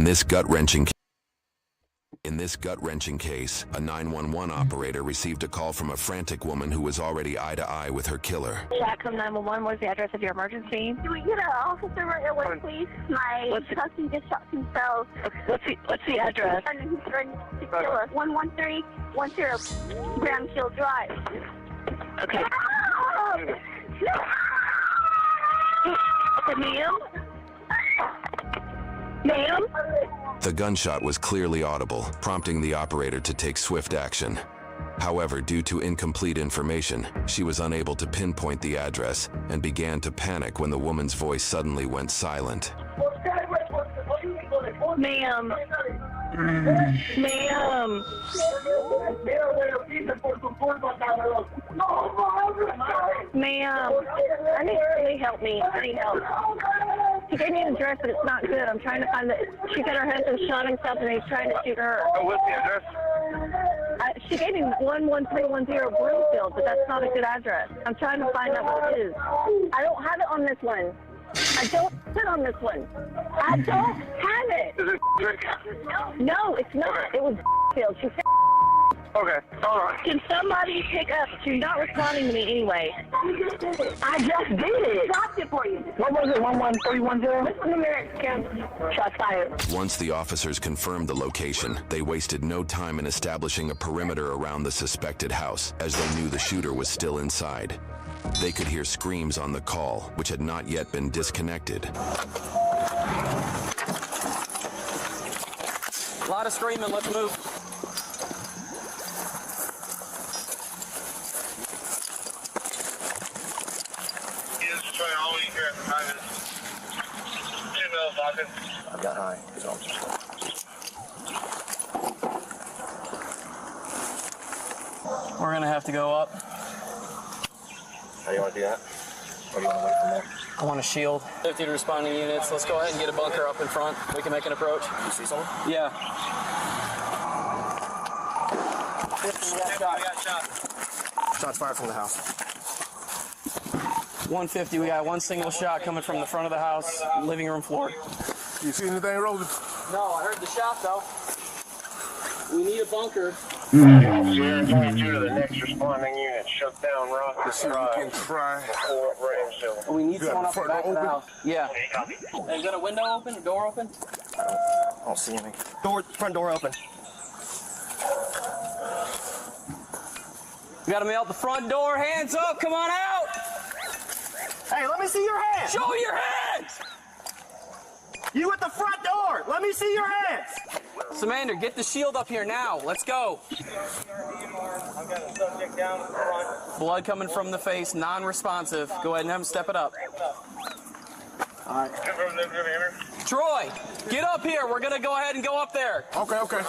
this gut-wrenching case, a 911 operator received a call from a frantic woman who was already eye-to-eye with her killer. Jackson 911, what's the address of your emergency? Do we get an officer right away, please? My husband just shot himself. What's the address? And he's ready to kill us. 11310 Grand Hill Drive. Okay. Ma'am? Ma'am? The gunshot was clearly audible, prompting the operator to take swift action. However, due to incomplete information, she was unable to pinpoint the address and began to panic when the woman's voice suddenly went silent. Ma'am? Ma'am? Ma'am? I need help me. I need help. She gave me an address, but it's not good. I'm trying to find she said her husband shot himself and he's trying to shoot her. Oh, what's the address? She gave me 11310 Broomfield, but that's not a good address. I'm trying to find out what it is. I don't have it on this one. I don't have it on this one. I don't have it. Is it Rick? No, it's not. It was Field. She said. Okay, all right. Can somebody pick up? She's not responding to me anyway. I just did it. Stopped it for you. What was it? 11310? Listen to Merrick. Shots fired. Once the officers confirmed the location, they wasted no time in establishing a perimeter around the suspected house, as they knew the shooter was still inside. They could hear screams on the call, which had not yet been disconnected. A lot of screaming, let's move. All you hear at the time is females talking. I got high, so. We're gonna have to go up. How do you want to do that? Or do you want to wait for more? I want a shield. 50 responding units. Let's go ahead and get a bunker up in front. We can make an approach. You see someone? Yeah. 50, we got shot. Shots fired from the house. 150, we got one single shot coming from the front of the house, living room floor. You see anything, Rosie? No, I heard the shot though. We need a bunker. Sierra 22 to the next responding unit. Shut down Rock. Let's see if we can try. Pull up Ramsdale. We need someone up the back of the open? house. Yeah. Is that a window open? A door open? I don't see anything. Front door open. We got him out the front door. Hands up. Come on out. Hey, let me see your hands! Show your hands. You at the front door! Let me see your hands! Samantha, get the shield up here now. Let's go. I've got a subject down in the front. Blood coming from the face, non-responsive. Go ahead and have him step it up. All right. Troy, get up here. We're going to go ahead and go up there. Okay.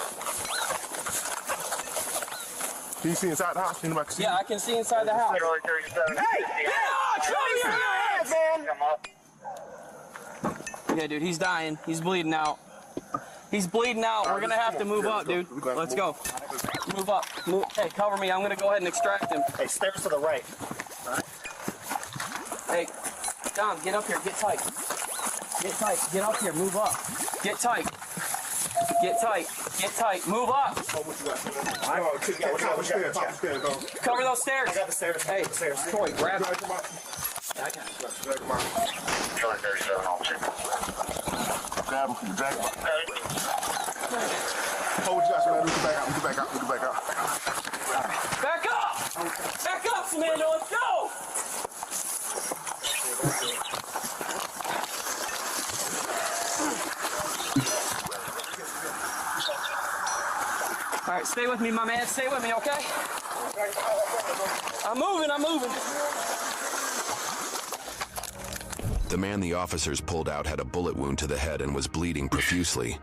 Can you see inside the house? Anybody can see? Yeah, I can see inside the house. Hey! Get up! Show your hands, man! Yeah, dude, he's dying. He's bleeding out. He's bleeding out. We're going to have to move up, dude. Let's go. Move up. Move. Hey, cover me. I'm going to go ahead and extract him. Hey, stairs to the right. All right. Hey, Tom, get up here. Get tight. Get tight. Get up here. Move up. Get tight. Get tight. Get tight. Move up. Cover those stairs. I got the stairs. Hey, Troy, grab it. I got it. Grab him. Drag him. Hold your man. We can back out. Back up! Back up, Samantha. Let's go! All right, stay with me, my man. Stay with me, okay? I'm moving. The man the officers pulled out had a bullet wound to the head and was bleeding profusely.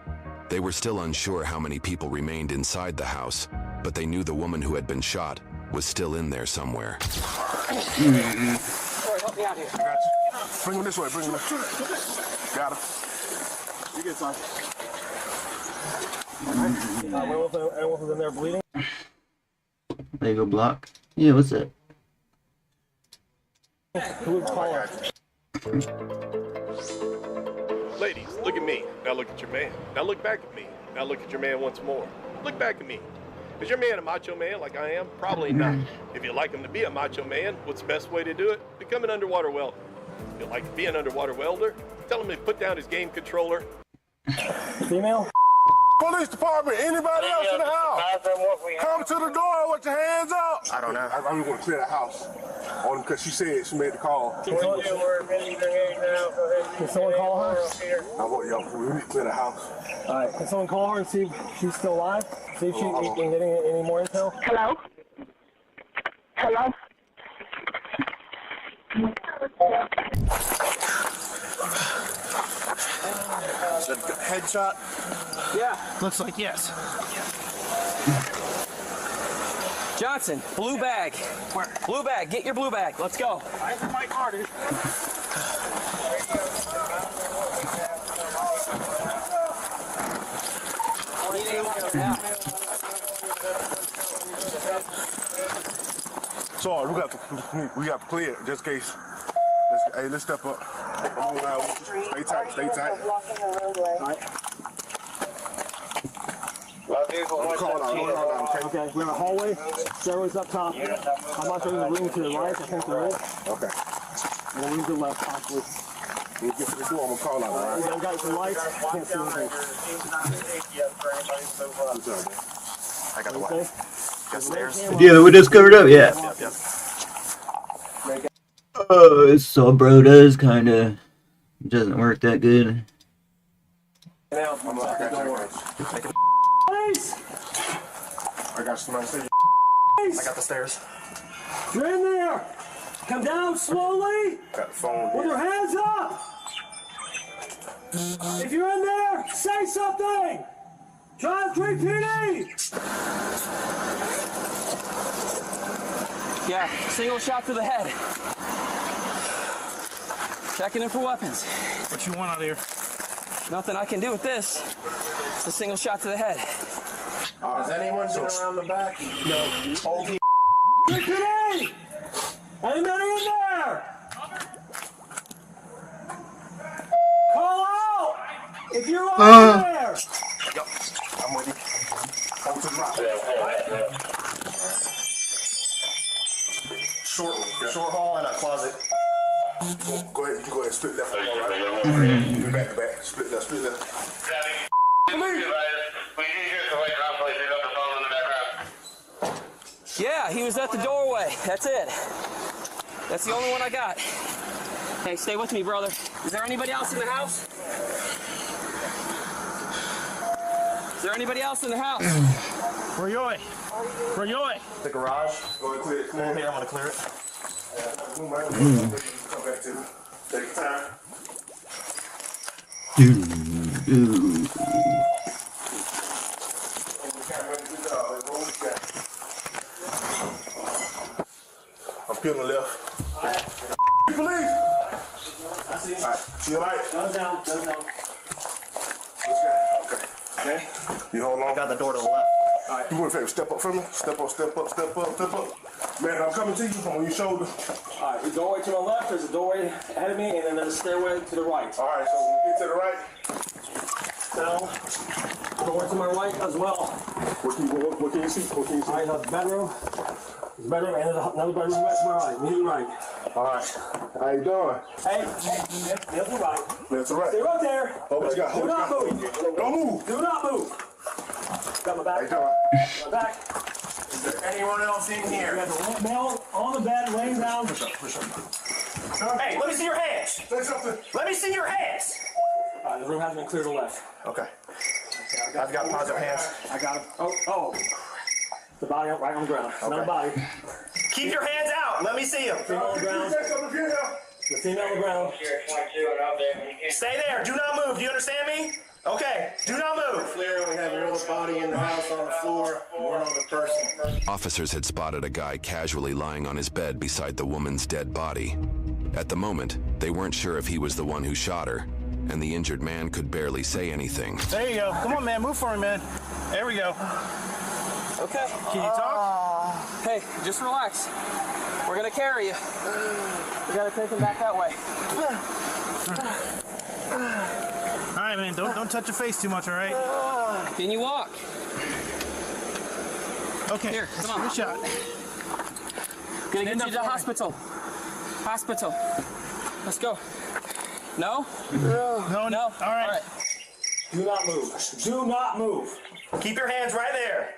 They were still unsure how many people remained inside the house, but they knew the woman who had been shot was still in there somewhere. Troy, help me out here. Bring him this way. Got him. You get some. Anyone was in there bleeding? There you go, block. Yeah, what's it? Who would call her? Ladies, Look at me. Now look at your man. Now look back at me. Now look at your man once more. Look back at me. Is your man a macho man like I am? Probably not. If you'd like him to be a macho man, what's the best way to do it? Become an underwater welder. If you'd like to be an underwater welder, tell him to put down his game controller. Female? Police department, anybody else in the house? Come to the door with your hands up. I don't know. I just want to clear the house. Only because she said she made the call. Can someone call her? I want y'all, we need to clear the house. Alright, can someone call her and see if she's still alive? See if she can get any more intel? Hello? Hello? Is that a headshot? Yeah. Looks like yes. Johnson, blue bag. Where? Blue bag, get your blue bag. Let's go. I have my card. Sorry, we got to clear it, just in case. Hey, let's step up. Come on now. Stay tight, stay tight. Call out, Okay, we have a hallway. Stairways up top. I'm not sure there's a room to the right. I think there is. Okay. And a room to the left, possibly. When you get to the door, I'm going to call out, all right? I've got some lights. I can't see anything. I got the Okay. Got stairs. Yeah, we just covered up, yeah. Yep. So bro does kind of doesn't work that good. Now, I got somebody say. I got the stairs. you're in there. Come down slowly Got the phone with here. your hands up. If you're in there, say something. Drive 3 PD. Yeah, single shot to the head. Checking in for weapons. What you want out of here? Nothing I can do with this. It's a single shot to the head. Has anyone been around the back? No. Hold the 3 PD. Anybody in there? Call out if you're on there. I'm with you. Hold to the right. Short hall and a closet. Go ahead, you can go ahead and split left and right. Do back to back. Split left, split left. Yeah, he was at the doorway. That's it. That's the only one I got. Hey, stay with me, brother. Is there anybody else in the house? Is there anybody else in the house? Where you at? Where you at? The garage. Go ahead, clear it. Come on here, I'm gonna clear it. Come back to it. Take your time. I'm peeling left. Police! Alright, you alright? Guns down, guns down. Okay. You hold on. Got the door to the left. Alright. You want to step up for me? Step up, step up, step up, step up. Man, I'm coming to you on your shoulder. All right, the doorway to my left, there's a doorway ahead of me, and then there's a stairway to the right. Alright, so when you get to the right, Now, doorway to my right as well. what can you see? What can you see? All right, there's a bedroom. There's a bedroom, and there's another bedroom right to my right, immediately right. Alright. How you doing? Hey, left and right. That's all right. Stay right there. Hold what you got, hold Do what you not got. move. Don't move. Do not move. Got my How you back. doing? My back. Is there anyone else in We here? have the male on the bed, laying down. Hey, let me see your hands. Say something. Let me see your hands. The room has been cleared to the left. Okay. I've got positive hands. I got him. Oh. The body right on the ground. Another body. Keep your hands out. Let me see them. Female on the ground. Say something again. The female on the ground. Stay there. Do not move. Do you understand me? Okay. Do not move. Clear. We have another body in the house on the floor. One other person. Officers had spotted a guy casually lying on his bed beside the woman's dead body. At the moment, they weren't sure if he was the one who shot her, and the injured man could barely say anything. There you go. Come on, man. Move for me, man. There we go. Okay. Can you talk? Hey, just relax. We're gonna carry you. We gotta take him back that way. right, man. Don't touch your face too much, all right? Can you walk? Okay. Here, come on. Good shot. Gonna get you to the hospital. Hospital. Let's go. No? No. No? All right. Do not move. Do not move. Keep your hands right there.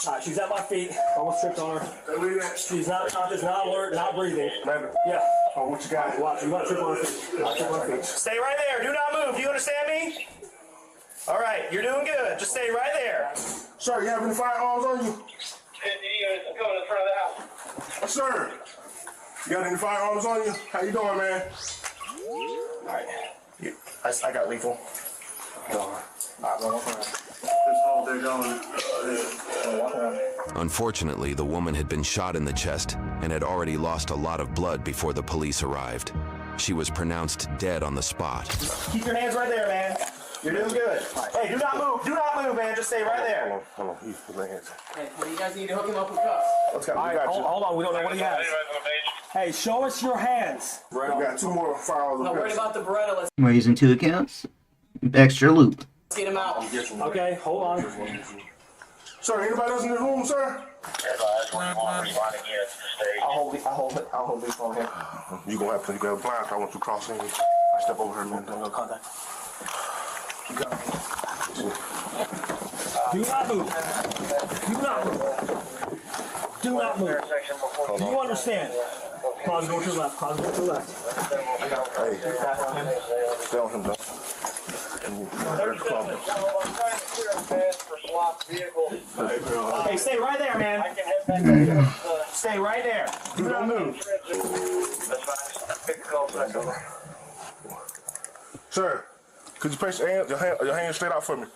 All right, she's at my feet. Almost tripped on her. She's not alert, not breathing. Yeah. Oh, what you got? Watch, you might trip on her feet. Stay right there. Do not move. Do you understand me? All right, you're doing good. Just stay right there. Sir, you have any firearms on you? Coming in front of the house. Sir, you got any firearms on you? How you doing, man? All right. I got lethal. Unfortunately, the woman had been shot in the chest and had already lost a lot of blood before the police arrived. She was pronounced dead on the spot. Keep your hands right there, man. You're doing good. Hey, do not move. Do not move, man. Just stay right there. Hold on. He's put my hands. Hey, you guys need to hook him up with cuffs. Let's go. All right, hold on. We don't know what he has. Hey, show us your hands. We got 2 more firearms. Not worried about the Beretta. Let's We're using 2 accounts. Extra loop. get him out. Okay, hold on. Sir, anybody else in the room, sir? I'll hold these for him. You gonna have to get a blind. I want you crossing. I step over here, man. No contact. You got me. Do not move. Do not move. Do not move. Do you understand? Pause, go to the left. Pause, go to the left. Hey, stay on him, though. Hey, stay right there, man. Stay right there. Do not move. Sir, could you place your hand straight out for me?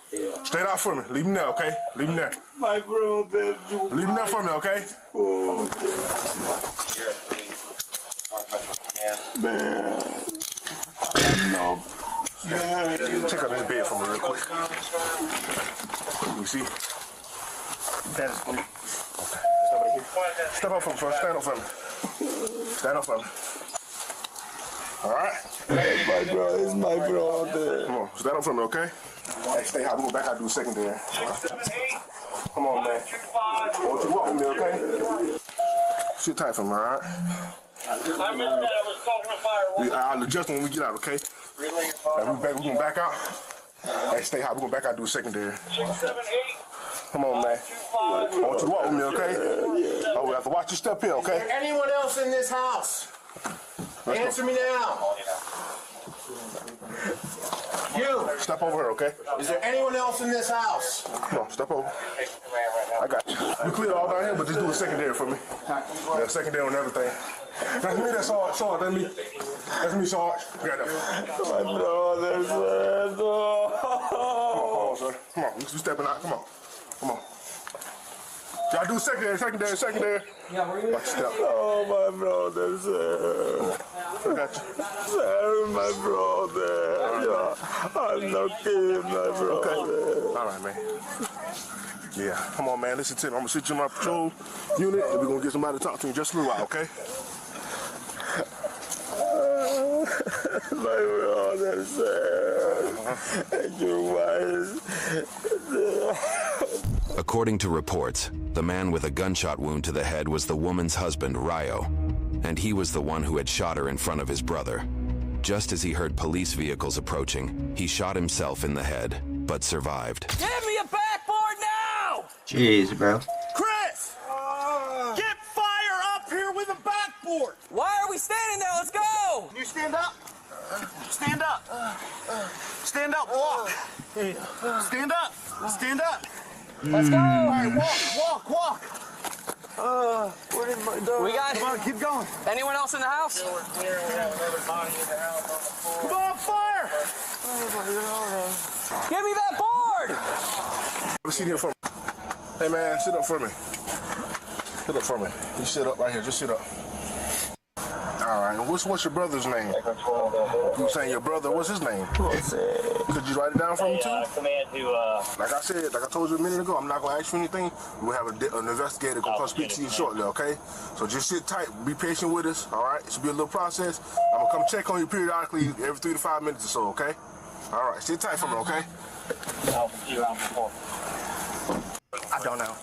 Straight out for me. Leave him there, okay? Leave him there. My brother. Leave him there for me, okay? Man. No. Check out this bed for me real quick. You see? That is good. Okay. Step up for me first. Stand up for me. Stand up for me. All right? Hey, my brother. It's my brother. Come on. Stand up for me, okay? Hey, stay high. We'll go back out and do secondary. Come on, man. I want you to walk with me, okay? Sit tight for me, all right? I remember that I was talking to fire. I'll adjust when we get out, okay? We're going to back out. Hey, stay high. We're going to back out and do secondary. 6, 7, 8. Come on, man. I want you to walk with me, okay? Oh, we have to watch your step here, okay? Anyone else in this house? Answer me now. You. Step over here, okay? Is there anyone else in this house? Come on, step over. I got you. You clear all down here, but just do a secondary for me. Yeah, secondary on everything. That's me, that's Sarge. Sarge, that's me. That's me, Sarge. Got that. My brother, sir. Come on, sir. Come on, you stepping out. Come on. Come on. Y'all do secondary. Yeah, where you? Step. Oh, my brother, sir. I got you. Sir, my brother. I'm not kidding, my brother. Okay. All right, man. Yeah, come on, man. Listen to me. I'm going to sit you in my patrol unit, and we're going to get somebody to talk to you just a little while, okay? My brother, sir. And your wife. According to reports, the man with a gunshot wound to the head was the woman's husband, Ryo, and he was the one who had shot her in front of his brother. Just as he heard police vehicles approaching, he shot himself in the head, but survived. Give me a backboard now! Jeez, bro. Chris! Get fire up here with a backboard! Why are we standing there? Let's go! You stand up. Stand up. Stand up. Walk. Stand up. Stand up. Let's go! All right, walk. What is my dog? We got. Come on, keep going. Anyone else in the house? Come on, fire! Give me that board! Have a seat here for me. Hey, man, sit up for me. Sit up for me. You sit up right here. Just sit up. All right. What's your brother's name? You saying your brother? What's his name? Could you write it down for me too? Like I said, like I told you a minute ago, I'm not gonna ask you anything. We'll have an investigator gonna come speak to you shortly, okay? So just sit tight, be patient with us, all right? It should be a little process. I'm gonna come check on you periodically every 3 to 5 minutes or so, okay? All right, sit tight for me, okay? I'll see you around before. I don't know.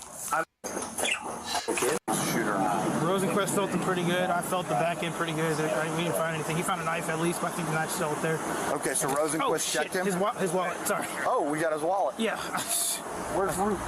Rosenquist felt him pretty good. I felt the back end pretty good. We didn't find anything. He found a knife at least, but I think the knife's still up there. Okay, so Rosenquist checked him? His wallet, sorry. Oh, we got his wallet. Yeah. Where's Root?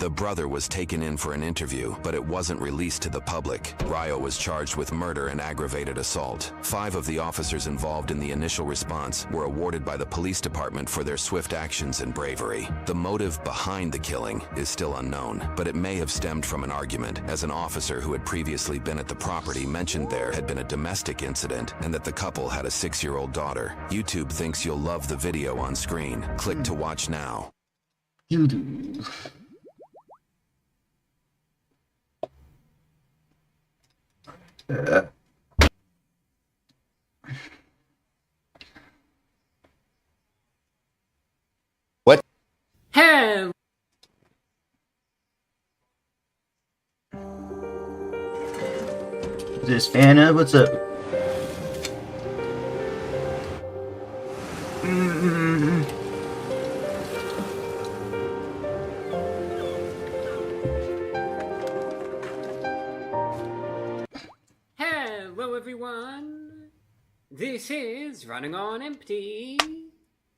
The brother was taken in for an interview, but it wasn't released to the public. Ryo was charged with murder and aggravated assault. 5 of the officers involved in the initial response were awarded by the police department for their swift actions and bravery. The motive behind the killing is still unknown, but it may have stemmed from an argument, as an officer who had previously been at the property mentioned there had been a domestic incident and that the couple had a 6-year-old daughter. YouTube thinks you'll love the video on screen. Click to watch now. YouTube. What? Hey! Is this Anna? What's up? Hello everyone! This is Running on Empty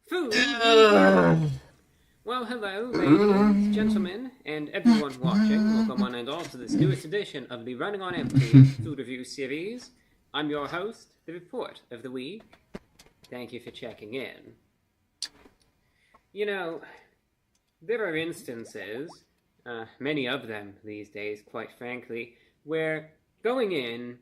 Food. Well, hello, ladies, gentlemen, and everyone watching. Welcome one and all to this newest edition of the Running on Empty Food Review series. I'm your host, the Report of the Week. Thank you for checking in. You know, there are instances, many of them these days, quite frankly, where going in,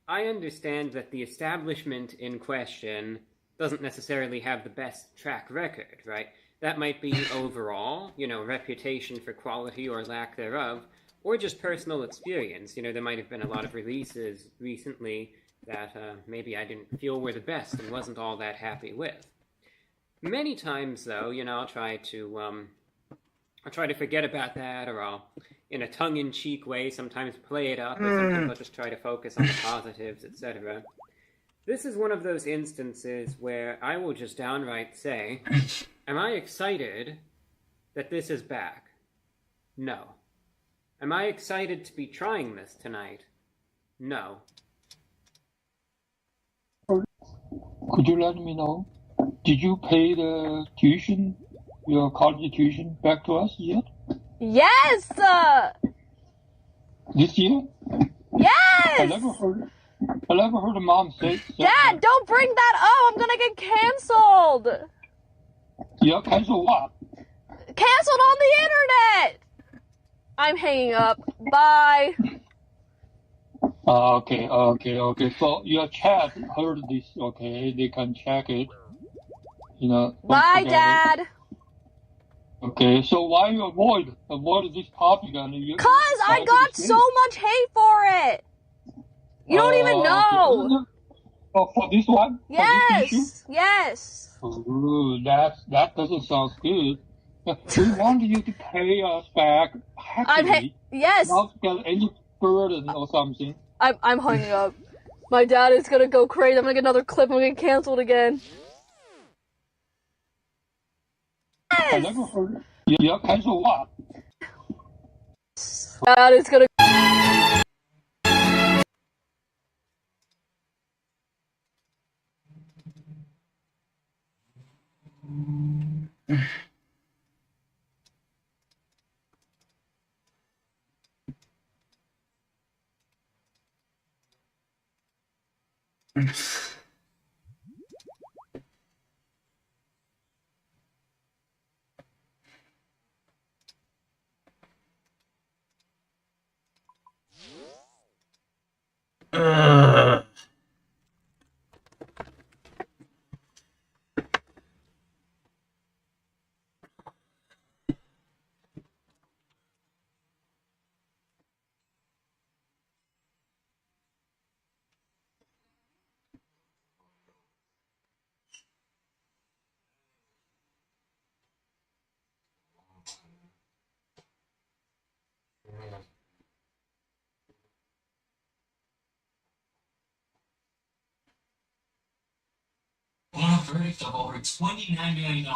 I understand that the establishment in question doesn't necessarily have the best track record, right? That might be overall, reputation for quality or lack thereof, or just personal experience. There might have been a lot of releases recently that maybe I didn't feel were the best and wasn't all that happy with. Many times, though, I'll try to forget about that, or I'll, in a tongue-in-cheek way, sometimes play it up, or sometimes I'll just try to focus on the positives, etc. This is one of those instances where I will just downright say, am I excited that this is back? No. Am I excited to be trying this tonight? No. Could you let me know? Did you pay the tuition, your college tuition, back to us yet? Yes! This year? Yes! I never heard mom say Dad, don't bring that up! I'm gonna get cancelled! Yeah, cancel what? Cancelled on the internet! I'm hanging up. Bye. Okay. So your chat heard this, okay? They can check it. Bye, Dad. It. Okay, so why you avoid this topic? Cause I got so much hate for it! You don't even know! Okay. Oh, for this one? Yes! Yes! Ooh, that doesn't sound good. We want you to pay us back happily. Yes! Not get any burden or something. I'm hanging up. My dad is gonna go crazy. I'm gonna get another clip. I'm gonna get cancelled again. Yes! I never heard. Yeah, cancel what? Dad is gonna. verdict of over $29 million.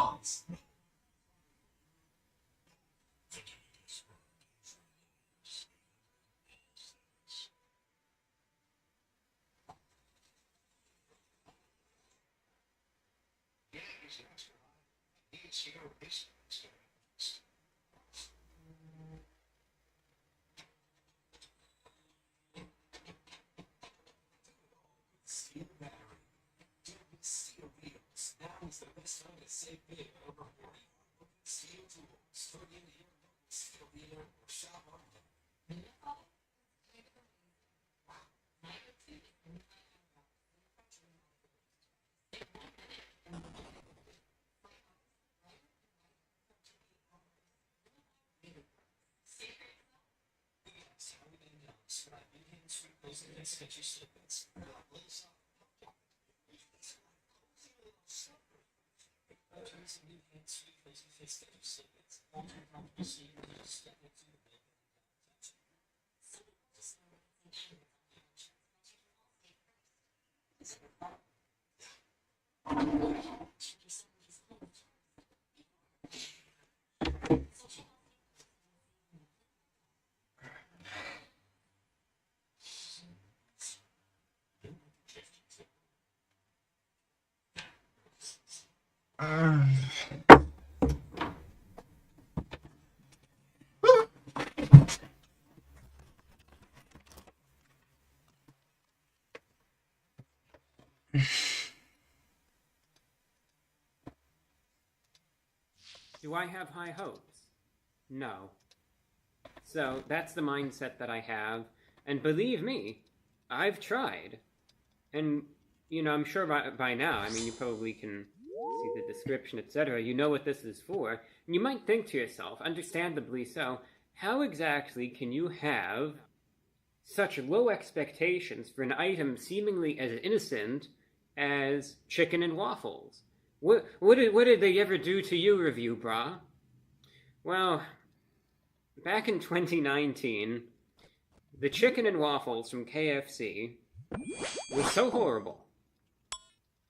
Steel battery. Steel wheels. Now is the best time to save big over 40. Steel tools. Start in here. Steel dealer or shop online. Do I have high hopes? No. So that's the mindset that I have, and believe me, I've tried. And, you know, I'm sure by now, I mean, you probably can see the description, etc. You know what this is for, and you might think to yourself, understandably so, how exactly can you have such low expectations for an item seemingly as innocent as chicken and waffles? What did they ever do to you, review brah? Well, back in 2019, the chicken and waffles from KFC was so horrible.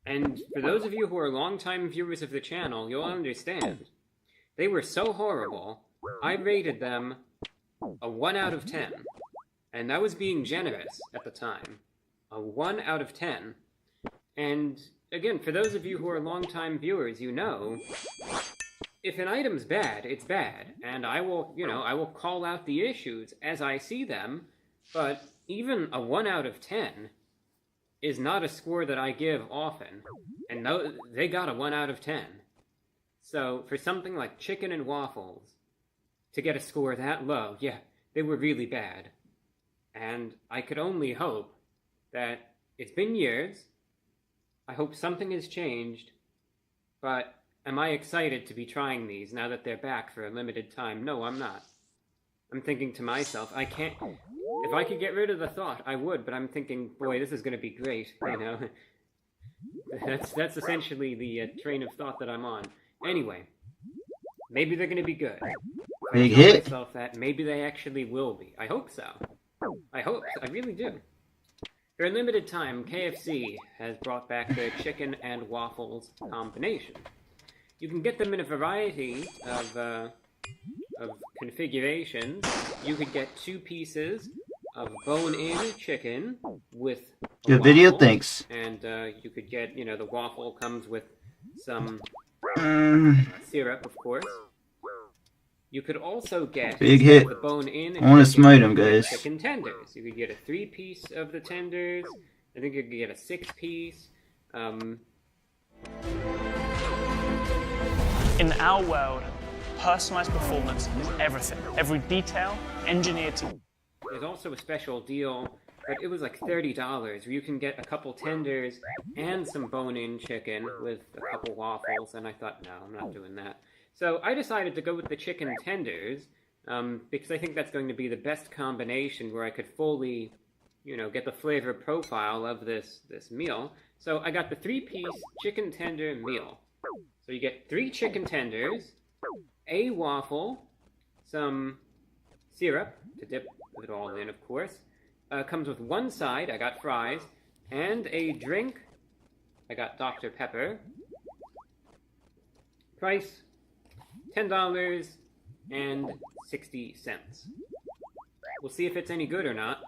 And for those of you who are longtime viewers of the channel, you'll understand. They were so horrible, I rated them a 1 out of 10. And that was being generous at the time. A 1 out of 10. And again, for those of you who are longtime viewers, you know, if an item's bad, it's bad. And I will, I will call out the issues as I see them. But even a 1 out of 10 is not a score that I give often. And they got a 1 out of 10. So for something like chicken and waffles, to get a score that low, yeah, they were really bad. And I could only hope that it's been years. I hope something has changed. But am I excited to be trying these now that they're back for a limited time? No, I'm not. I'm thinking to myself, I can't... If I could get rid of the thought, I would, but I'm thinking, boy, this is going to be great, you know? That's essentially the train of thought that I'm on. Anyway, maybe they're going to be good. Big I tell hit. myself that maybe they actually will be. I hope so. I really do. For a limited time, KFC has brought back their chicken and waffles combination. You can get them in a variety of configurations. You could get 2 pieces of bone-in chicken with a Good video, waffle, thanks. and you could get, the waffle comes with some syrup, of course. You could also get Big hit. the bone-in I want to smite him, guys. chicken tenders. You could get a 3-piece of the tenders. I think you could get a 6-piece. In our world, personalized performance is everything. Every detail engineered to... There's also a special deal, but it was like $30, where you can get a couple tenders and some bone-in chicken with a couple waffles, and I thought, no, I'm not doing that. So I decided to go with the chicken tenders, because I think that's going to be the best combination where I could fully, get the flavor profile of this meal. So I got the 3-piece chicken tender meal. So you get 3 chicken tenders, a waffle, some syrup to dip it all in, of course. Comes with 1 side, I got fries, and a drink. I got Dr. Pepper, Price, $10.60. We'll see if it's any good or not.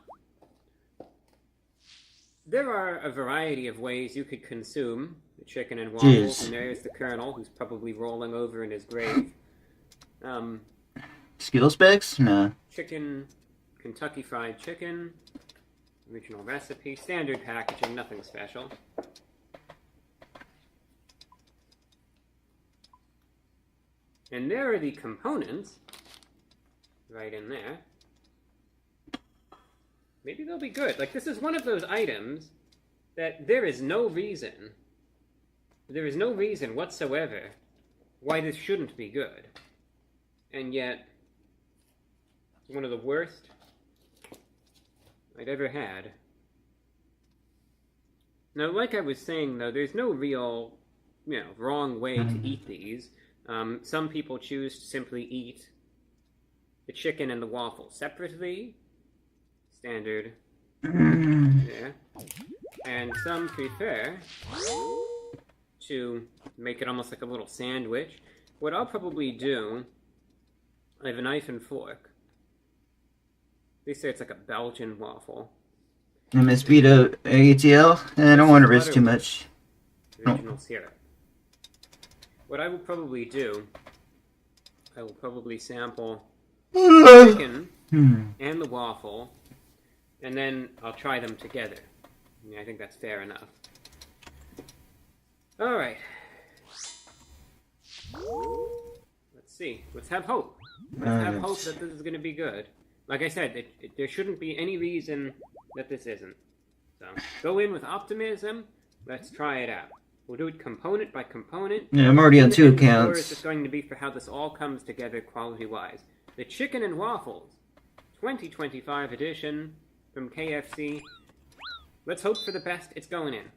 There are a variety of ways you could consume the chicken and waffles, and there's the Colonel, who's probably rolling over in his grave. Skill specs? No. Chicken, Kentucky Fried Chicken, original recipe, standard packaging, nothing special. And there are the components, right in there. Maybe they'll be good. Like, this is one of those items that there is no reason whatsoever why this shouldn't be good. And yet, it's one of the worst I've ever had. Now, like I was saying, though, there's no real, wrong way to eat these. Some people choose to simply eat the chicken and the waffle separately. Standard. Yeah. And some prefer to make it almost like a little sandwich. What I'll probably do, I have a knife and fork. They say it's like a Belgian waffle. MSB to ATL? I don't want to risk too much. Original syrup. What I will probably do, I will probably sample the chicken and the waffle, and then I'll try them together. I think that's fair enough. Alright. Let's see. Let's have hope. Let's have hope that this is going to be good. Like I said, there shouldn't be any reason that this isn't. So, go in with optimism. Let's try it out. We'll do it component by component. Yeah, I'm already on 2 accounts. The score is just going to be for how this all comes together quality-wise. The Chicken and Waffles 2025 edition from KFC. Let's hope for the best. It's going in.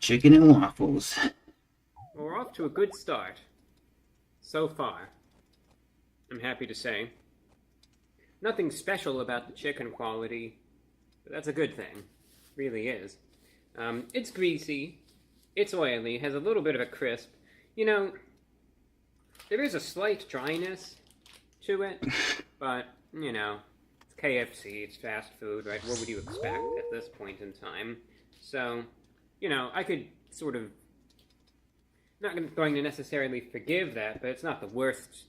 Chicken and waffles. We're off to a good start. So far. I'm happy to say. Nothing special about the chicken quality, but that's a good thing. Really is. It's greasy. It's oily. Has a little bit of a crisp. There is a slight dryness to it, but, it's KFC, it's fast food, right? What would you expect at this point in time? So, I could sort of, not going to necessarily forgive that, but it's not the worst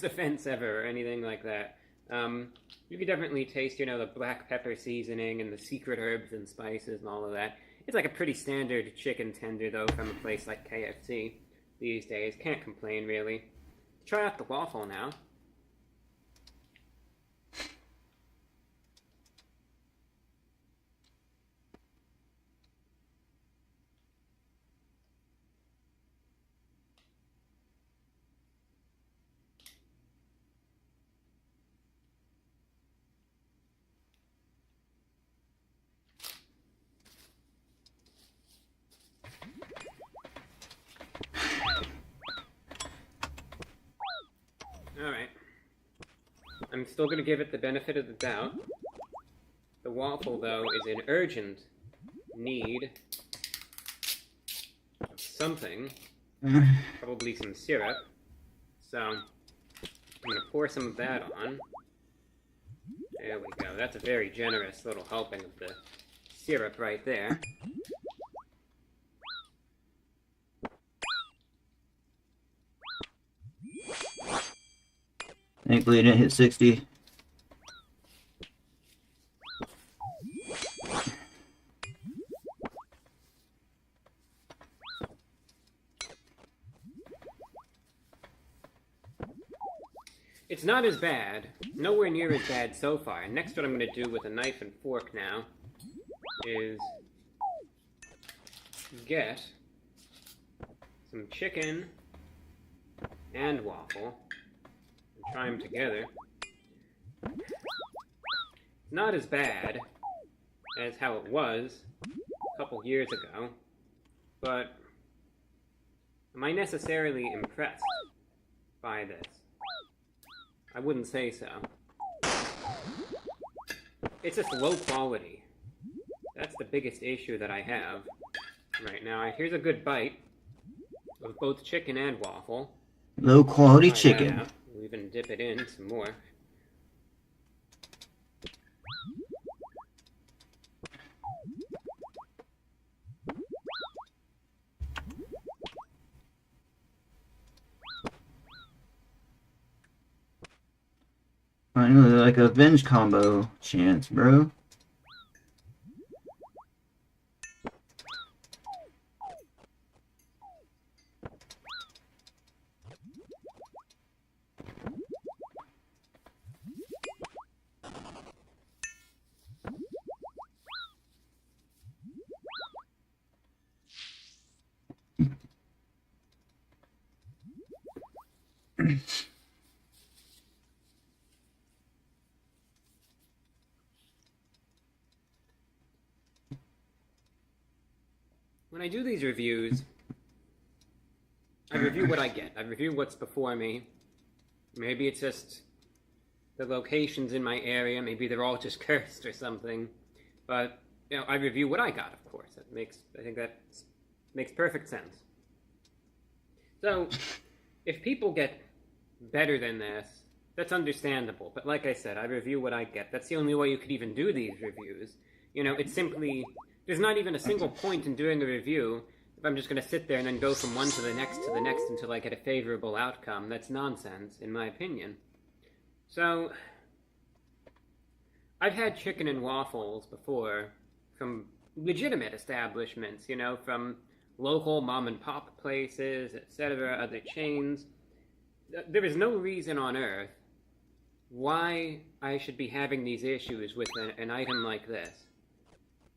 offense ever or anything like that. You could definitely taste, the black pepper seasoning and the secret herbs and spices and all of that. It's like a pretty standard chicken tender, though, from a place like KFC these days. Can't complain, really. Try out the waffle now. Alright. I'm still going to give it the benefit of the doubt. The waffle, though, is in urgent need of something. Probably some syrup. So, I'm going to pour some of that on. There we go. That's a very generous little helping of the syrup right there. Thankfully, I didn't hit 60. It's not as bad. Nowhere near as bad so far. Next, what I'm going to do with a knife and fork now is get some chicken and waffle and try them together. It's not as bad as how it was a couple years ago, but am I necessarily impressed by this? I wouldn't say so. It's just low quality. That's the biggest issue that I have right now. Here's a good bite of both chicken and waffle. Low quality Try chicken. that out. We'll even dip it in some more. Finally, like a Venge combo chance, bro. When I do these reviews, I review what I get. I review what's before me. Maybe it's just the locations in my area. Maybe they're all just cursed or something. But, you know, I review what I got, of course. I think that makes perfect sense. So, if people get better than this, that's understandable. But like I said, I review what I get. That's the only way you could even do these reviews. You know, it's simply... There's not even a single point in doing a review if I'm just going to sit there and then go from one to the next until I get a favorable outcome. That's nonsense, in my opinion. So, I've had chicken and waffles before from legitimate establishments, you know, from local mom-and-pop places, etc., other chains. There is no reason on earth why I should be having these issues with an item like this.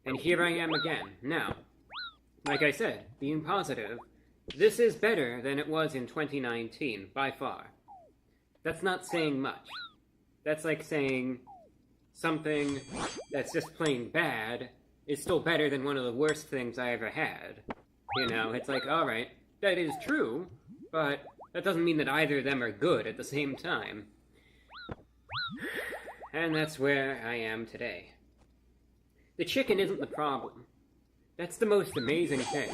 And here I am again. Now, like I said, being positive, this is better than it was in 2019, by far. That's not saying much. That's like saying something that's just plain bad is still better than one of the worst things I ever had. You know, it's like, alright, that is true, but that doesn't mean that either of them are good at the same time. And that's where I am today. The chicken isn't the problem. That's the most amazing thing.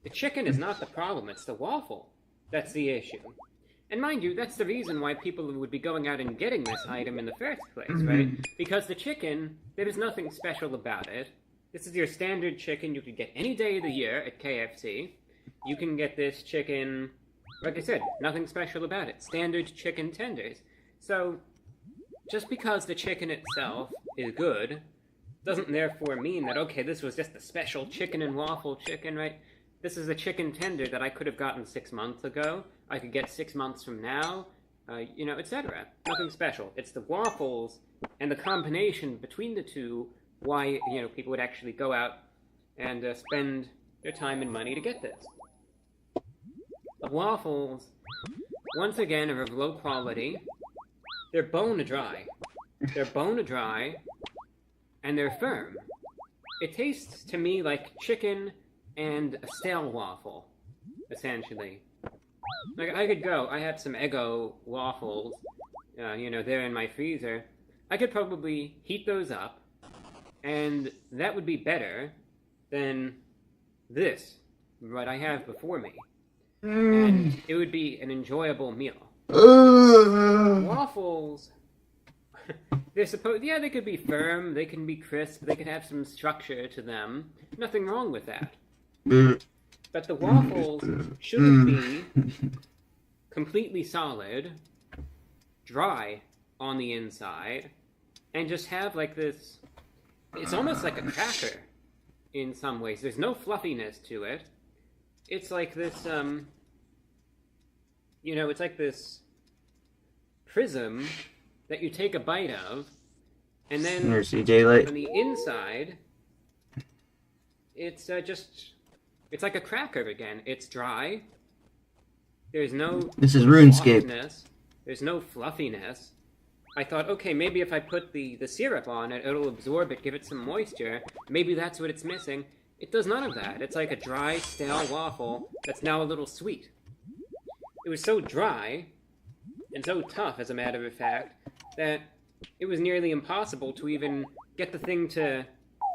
The chicken is not the problem, it's the waffle that's the issue. And mind you, that's the reason why people would be going out and getting this item in the first place, right? Because the chicken, there is nothing special about it. This is your standard chicken you could get any day of the year at KFC. You can get this chicken, like I said, nothing special about it. Standard chicken tenders. So, just because the chicken itself is good, doesn't therefore mean that, okay, this was just a special chicken and waffle chicken, right? This is a chicken tender that I could have gotten 6 months ago. I could get 6 months from now, you know, etc. Nothing special. It's the waffles and the combination between the two why, you know, people would actually go out and spend their time and money to get this. The waffles, once again, are of low quality. They're bone dry. They're bone dry, and they're firm. It tastes to me like chicken and a stale waffle, essentially. Like, I could go, I have some Eggo waffles, you know, they're in my freezer. I could probably heat those up, and that would be better than this, what I have before me. And it would be an enjoyable meal. Waffles, they're supposed, yeah, they could be firm, they can be crisp, they can have some structure to them. Nothing wrong with that. But the waffles shouldn't be completely solid, dry on the inside, and just have like this, it's almost like a cracker in some ways. There's no fluffiness to it. It's like this, you know, it's like this prism that you take a bite of, and then Mercy, Daylight. on the inside, it's just It's like a cracker again. It's dry. There's no This is RuneScape. softness. There's no fluffiness. I thought, okay, maybe if I put the syrup on it, it'll absorb it, give it some moisture. Maybe that's what it's missing. It does none of that. It's like a dry, stale waffle that's now a little sweet. It was so dry, and so tough, as a matter of fact, that it was nearly impossible to even get the thing to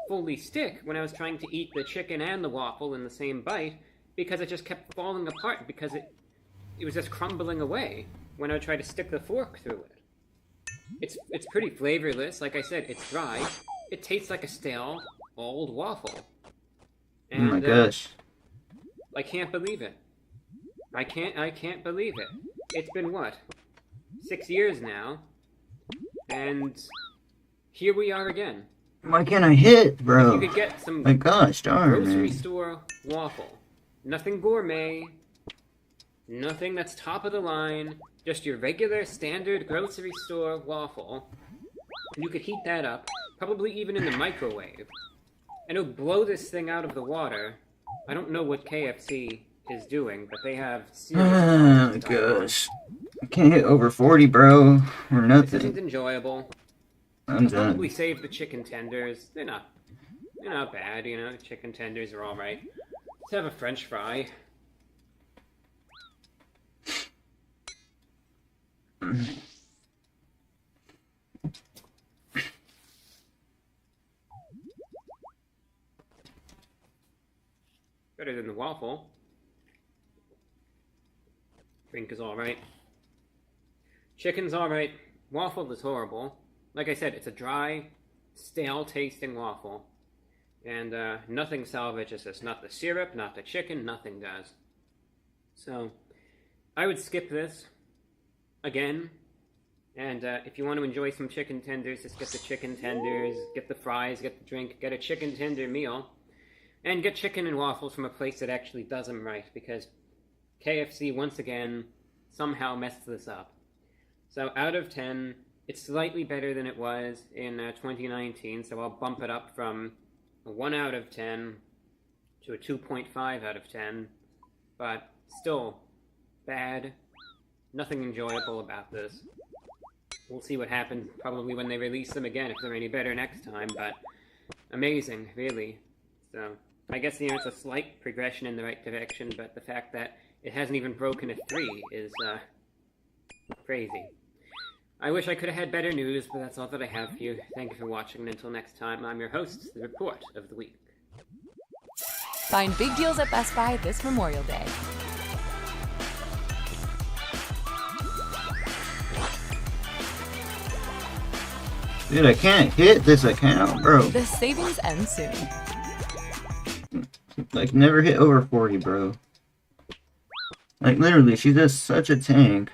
fully stick when I was trying to eat the chicken and the waffle in the same bite, because it just kept falling apart, because it was just crumbling away when I tried to stick the fork through it. It's pretty flavorless. Like I said, it's dry. It tastes like a stale, old waffle. And, Oh my gosh. I can't believe it. I can't believe it. It's been, what, 6 years now? And here we are again. Why can't I hit, bro? If you could get some My gosh, darn, grocery man. store waffle. Nothing gourmet. Nothing that's top of the line. Just your regular, standard grocery store waffle. And you could heat that up, probably even in the microwave. And it'll blow this thing out of the water. I don't know what KFC is doing, but they have serious Oh gosh. I can't hit over 40, bro. Or This nothing. isn't enjoyable. I'm I'll done. probably save the chicken tenders. They're not bad, you know. Chicken tenders are alright. Let's have a French fry. Better than the waffle. Drink is alright. Chicken's alright. Waffle is horrible. Like I said, it's a dry, stale-tasting waffle. And nothing salvages this. Not the syrup, not the chicken, nothing does. So, I would skip this. Again. And if you want to enjoy some chicken tenders, just get the chicken tenders, get the fries, get the drink, get a chicken tender meal. And get chicken and waffles from a place that actually does them right, because KFC, once again, somehow messed this up. So out of 10, it's slightly better than it was in 2019, so I'll bump it up from a 1 out of 10 to a 2.5 out of 10, but still bad. Nothing enjoyable about this. We'll see what happens probably when they release them again, if they're any better next time, but amazing, really. So, I guess, you know, it's a slight progression in the right direction, but the fact that it hasn't even broken a 3 is, crazy. I wish I could have had better news, but that's all that I have for you. Thank you for watching, and until next time, I'm your host, the Report of the Week. Find big deals at Best Buy this Memorial Day. Dude, I can't hit this account, bro. The savings end soon. Like, never hit over 40, bro. Like, literally, she's just such a tank.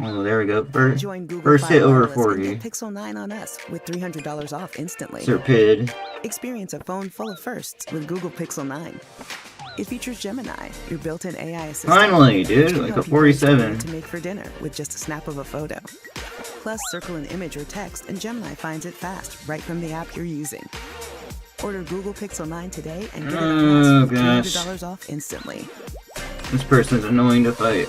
Oh, there we go. Join Google First hit Fi over Wireless and 40. get Pixel 9 on us with $300 off instantly. Serpid. Experience a phone full of firsts with Google Pixel 9. It features Gemini, your built-in AI assistant. Finally, dude, which can like a help you find something 47. to make for dinner with just a snap of a photo. Plus, circle an image or text, and Gemini finds it fast right from the app you're using. Order Google Pixel 9 today and get it on us with $300 off instantly. This person's annoying to fight.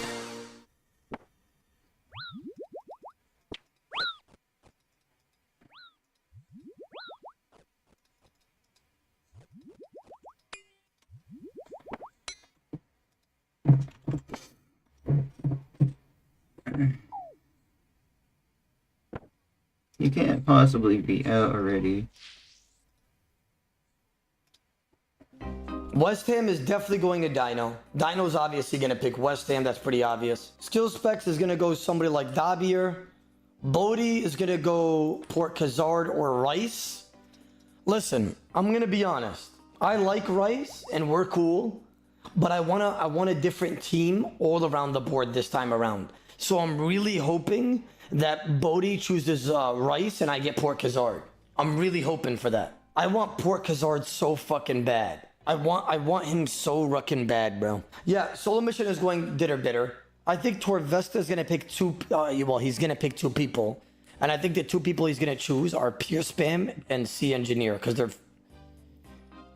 You can't possibly be out already. West Ham is definitely going to Dino. Dino's obviously going to pick West Ham. That's pretty obvious. Skill specs is going to go somebody like Dabier. Bodie is going to go Port Khazard or Rice. Listen, I'm going to be honest. I like Rice and we're cool, but I want a different team all around the board this time around. So I'm really hoping that Bodie chooses Rice and I get Port Khazard. I'm really hoping for that. I want Port Khazard so fucking bad. I want him so ruckin' bad, bro. Yeah, Solo Mission is going ditter. I think Torvesta is gonna pick he's gonna pick 2 people. And I think the 2 people he's gonna choose are Pure Spam and C Engineer, because they're...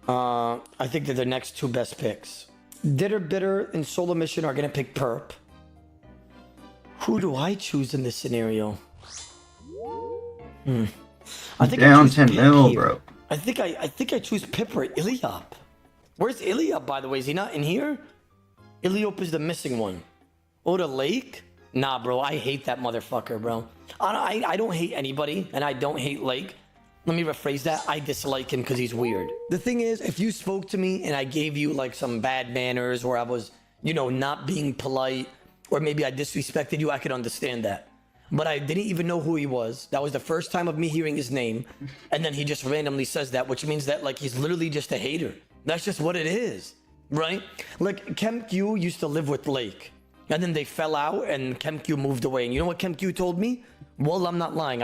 I think they're the next two best picks. Ditter, Bitter, and Solo Mission are gonna pick Perp. Who do I choose in this scenario? I think Down I choose 10 Pip mil, here. bro. I think I choose Pip or Iliop. Where's Iliop, by the way? Is he not in here? Iliop is the missing one. Oh, the Lake? Nah, bro. I hate that motherfucker, bro. I don't hate anybody, and I don't hate Lake. Let me rephrase that. I dislike him because he's weird. The thing is, if you spoke to me and I gave you like some bad manners, or I was, you know, not being polite, or maybe I disrespected you, I could understand that. But I didn't even know who he was. That was the first time of me hearing his name. And then he just randomly says that, which means that like he's literally just a hater. That's just what it is, right? Like KemQ used to live with Lake. And then they fell out and KemQ moved away. And you know what KemQ told me? Well, I'm not lying.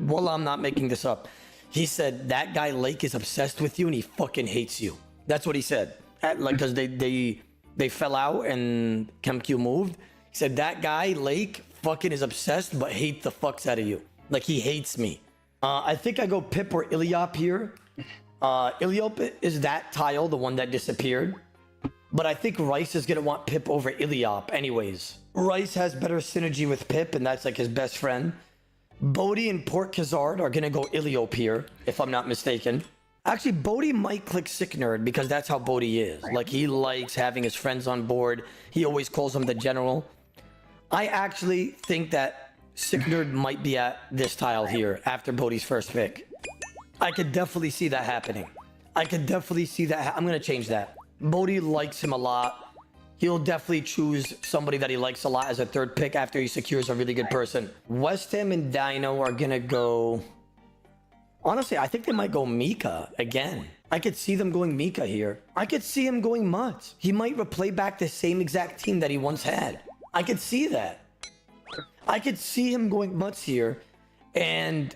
Well, I'm not making this up. He said, that guy Lake is obsessed with you and he fucking hates you. That's what he said. Like, because they fell out and KemQ moved. He said, that guy Lake fucking is obsessed but hate the fucks out of you. Like, he hates me. I think I go Pip or Iliop here. Iliop is that tile, the one that disappeared. But I think Rice is going to want Pip over Iliop anyways. Rice has better synergy with Pip, and that's like his best friend. Bodhi and Port Khazard are going to go Iliop here, if I'm not mistaken. Actually, Bodhi might click Sick Nerd because that's how Bodhi is. Like, he likes having his friends on board. He always calls them the general. I actually think that Sick Nerd might be at this tile here after Bodhi's first pick. I could definitely see that happening. I'm going to change that. Bodhi likes him a lot. He'll definitely choose somebody that he likes a lot as a third pick after he secures a really good person. West Ham and Dino are going to go... Honestly, I think they might go Mika again. I could see them going Mika here. I could see him going Mutt. He might replay back the same exact team that he once had. I could see that. I could see him going Mutts here and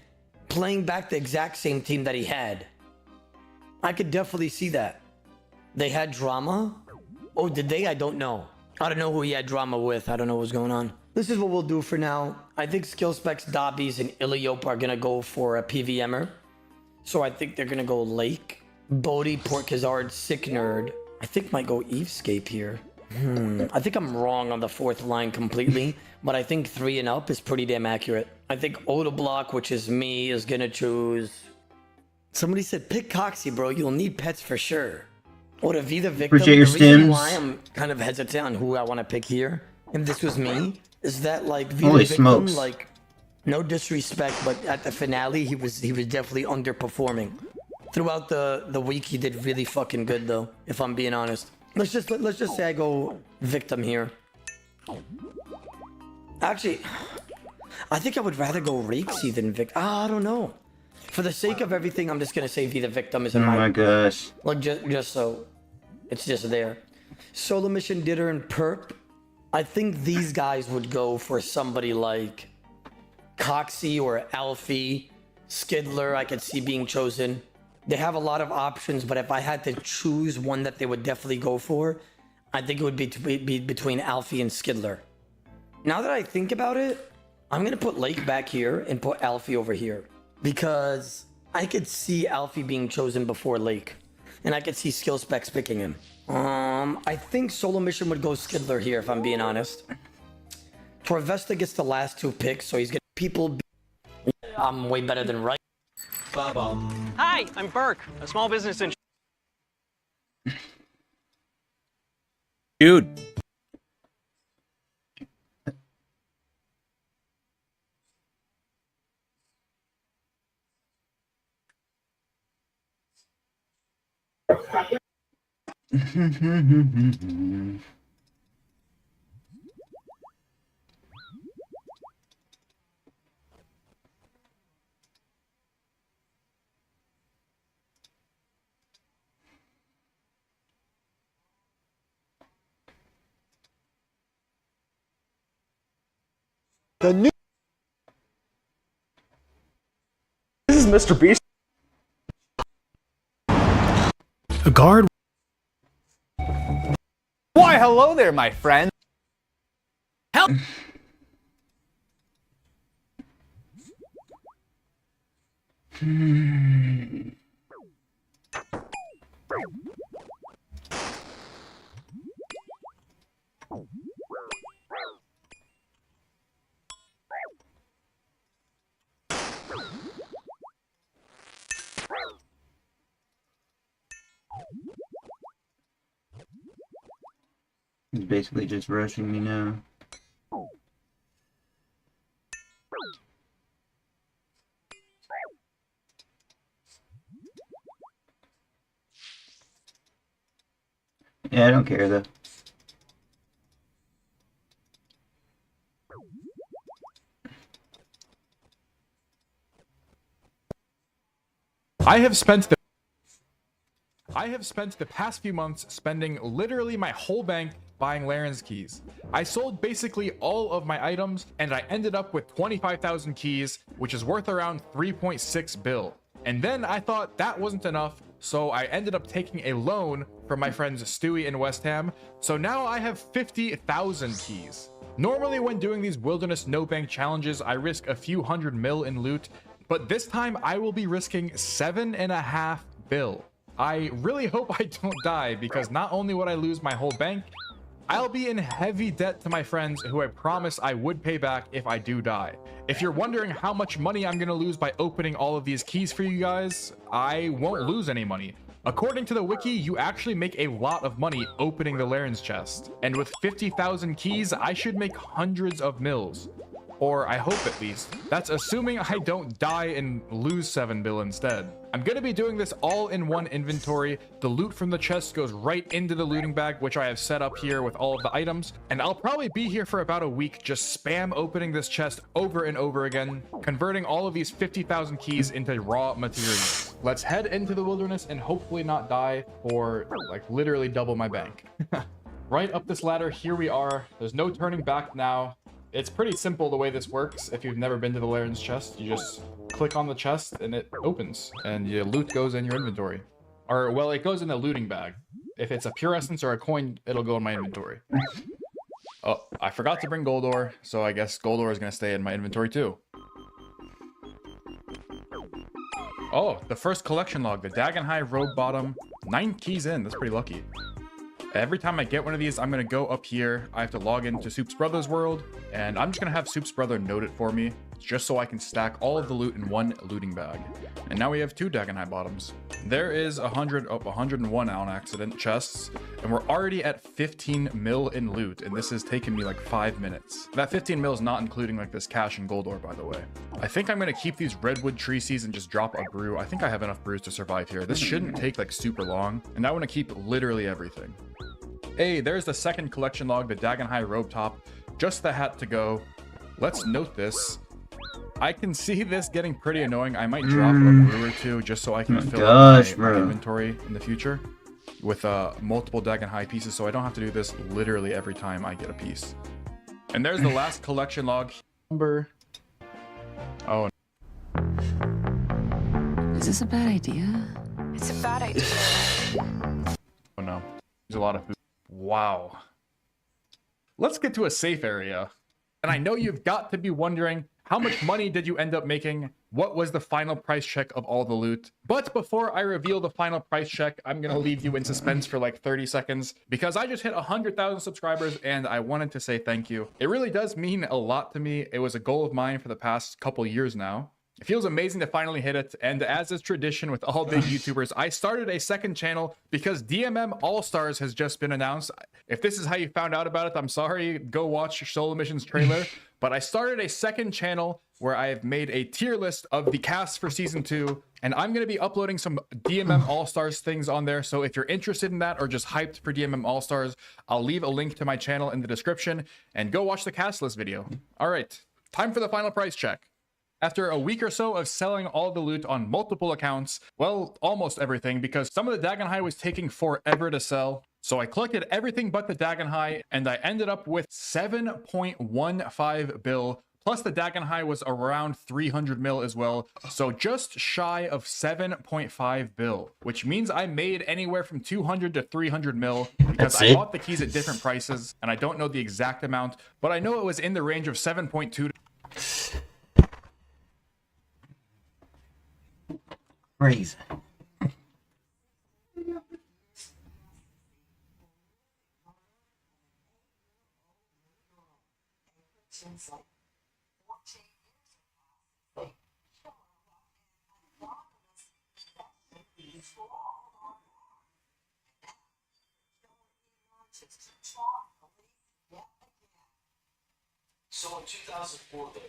playing back the exact same team that he had. I could definitely see that. They had drama? Oh, did they? I don't know. I don't know who he had drama with. I don't know what's going on. This is what we'll do for now. I think Skill Specs, Dobbies, and Iliop are going to go for a PVMer. So I think they're going to go Lake. Bodhi, Port Khazard, Sick Nerd. I think might go Evescape here. I think I'm wrong on the fourth line completely, but I think 3 and up is pretty damn accurate. I think Odoblock, which is me, is going to choose... Somebody said, pick Coxie, bro. You'll need pets for sure. Or to be the victim. Appreciate your the reason stims. why I'm kind of hesitant on who I want to pick here, if this was me, is that like be Holy the victim, smokes. like no disrespect, but at the finale he was definitely underperforming. Throughout the week he did really fucking good though, if I'm being honest. Let's just say I go victim here. Actually, I think I would rather go Rexy than victim. I don't know. For the sake of everything, I'm just gonna say be the victim is in Oh my gosh. like just so it's just there. Solo Mission, Ditter, and Perp. I think these guys would go for somebody like Coxie or Alfie. Skidler, I could see being chosen. They have a lot of options, but if I had to choose one that they would definitely go for, I think it would be between Alfie and Skidler. Now that I think about it, I'm gonna put Lake back here and put Alfie over here. Because I could see Alfie being chosen before Lake. And I could see Skill Specs picking him. I think Solo Mission would go Skidler here, if I'm being honest. Torvesta gets the last 2 picks, so he's gonna... People... I'm way better than right. Hi, I'm Burke, a small business in... Dude. The new. This is Mr. Beast. A guard. Why, hello there, my friend. Help. He's basically just rushing me now. Yeah, I don't care though. I have spent the past few months spending literally my whole bank buying Laren's keys. I sold basically all of my items and I ended up with 25,000 keys, which is worth around 3.6 bill. And then I thought that wasn't enough, so I ended up taking a loan from my friends Stewie and West Ham. So now I have 50,000 keys. Normally when doing these wilderness no bank challenges, I risk a few hundred mil in loot, but this time I will be risking 7.5 bill. I really hope I don't die, because not only would I lose my whole bank, I'll be in heavy debt to my friends who I promised I would pay back if I do die. If you're wondering how much money I'm gonna lose by opening all of these keys for you guys, I won't lose any money. According to the wiki, you actually make a lot of money opening the Laren's chest. And with 50,000 keys, I should make hundreds of mils. Or I hope at least. That's assuming I don't die and lose 7 bill instead. I'm gonna be doing this all in one inventory. The loot from the chest goes right into the looting bag, which I have set up here with all of the items. And I'll probably be here for about a week, just spam opening this chest over and over again, converting all of these 50,000 keys into raw materials. Let's head into the wilderness and hopefully not die, or like literally double my bank. Right up this ladder, here we are. There's no turning back now. It's pretty simple the way this works. If you've never been to the Laren's chest, you just click on the chest and it opens and your loot goes in your inventory. Or, well, it goes in the looting bag. If it's a pure essence or a coin, it'll go in my inventory. Oh, I forgot to bring gold ore, so I guess gold ore is going to stay in my inventory too. Oh, the first collection log, the Dagenhai Robe Bottom. 9 keys in, that's pretty lucky. Every time I get one of these, I'm going to go up here. I have to log into Soup's Brother's world, and I'm just going to have Soup's Brother note it for me, just so I can stack all of the loot in one looting bag. And now we have 2 Dagenhai bottoms. There is 101 on accident chests, and we're already at 15 mil in loot, and this has taken me like 5 minutes. That 15 mil is not including like this cash and gold ore, by the way. I think I'm going to keep these redwood tree seeds and just drop a brew. I think I have enough brews to survive here. This shouldn't take like super long, and I want to keep literally everything. Hey, there's the second collection log, the Dagenhai Robe Top. Just the hat to go. Let's note this. I can see this getting pretty annoying. I might drop a brew or two just so I can fill up my inventory in the future with multiple Dagenhai pieces, so I don't have to do this literally every time I get a piece. And there's the last collection log. Number. Oh. Is this a bad idea? It's a bad idea. Oh no. There's a lot of food. Wow. Let's get to a safe area. And I know you've got to be wondering, how much money did you end up making? What was the final price check of all the loot? But before I reveal the final price check, I'm going to leave you in suspense for like 30 seconds because I just hit 100,000 subscribers and I wanted to say thank you. It really does mean a lot to me. It was a goal of mine for the past couple years now. It feels amazing to finally hit it, and as is tradition with all big YouTubers, I started a second channel because DMM All-Stars has just been announced. If this is how you found out about it, I'm sorry, go watch your Solo Missions trailer. But I started a second channel where I have made a tier list of the cast for Season 2, and I'm going to be uploading some DMM All-Stars things on there, so if you're interested in that or just hyped for DMM All-Stars, I'll leave a link to my channel in the description, and go watch the cast list video. All right, time for the final price check. After a week or so of selling all the loot on multiple accounts, well, almost everything, because some of the Dagenhai was taking forever to sell. So I collected everything but the Dagenhai, and I ended up with 7.15 bill, plus the Dagenhai was around 300 mil as well. So just shy of 7.5 bill, which means I made anywhere from 200 to 300 mil because I bought the keys at different prices, and I don't know the exact amount, but I know it was in the range of 7.2 to... Crazy. Since like 14 years ago. So in 2004, the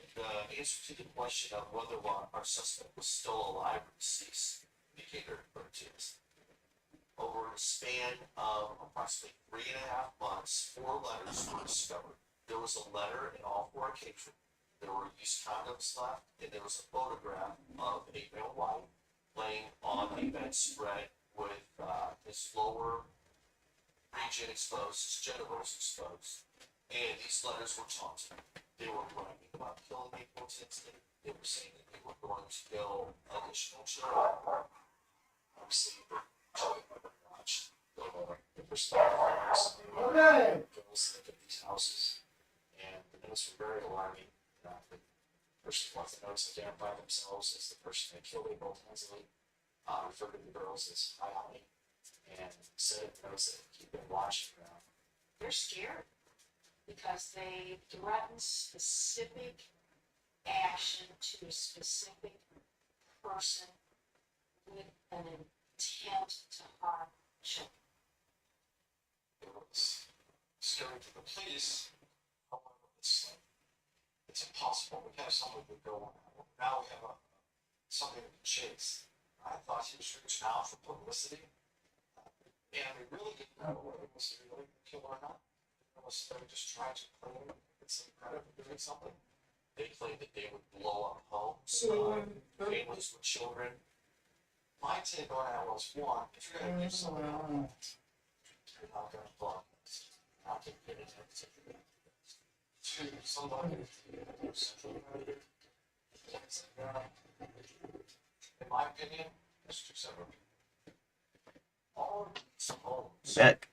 answer to the question of whether our suspect was still alive or deceased became very clear to us. Over a span of approximately 3.5 months, 4 letters were discovered. There was a letter in all 4 occasions. There were used condoms left, and there was a photograph of a male wife laying on a bedspread with his lower region exposed, his genitals exposed. And these letters were taunting. They were writing about killing April Tinsley. They were saying that they were going to kill additional children. I'm seeing the children watched the perspectives girls live in these houses. And the notes were very alarming. The person who left the notes identify themselves as the person that killed April Tinsley, referred to the girls as Ayali, and said in the notes that he'd been watching them. They're scared because they threaten specific action to a specific person with an intent to harm children. It was scary to the police. However, it's impossible. We have someone to go on. Now we have something to chase. I thought he was reaching out for publicity, and we really didn't know whether it was really a killer or not. Was they just trying to claim get some credit for doing something? They claimed that they would blow up homes, families with children. My take on that was, one, if you're going to give someone a hint, you're not going to block this. Not to get it into it. Two, somebody who's central credit. In my opinion, there's 2 separate people. All of these homes. Back.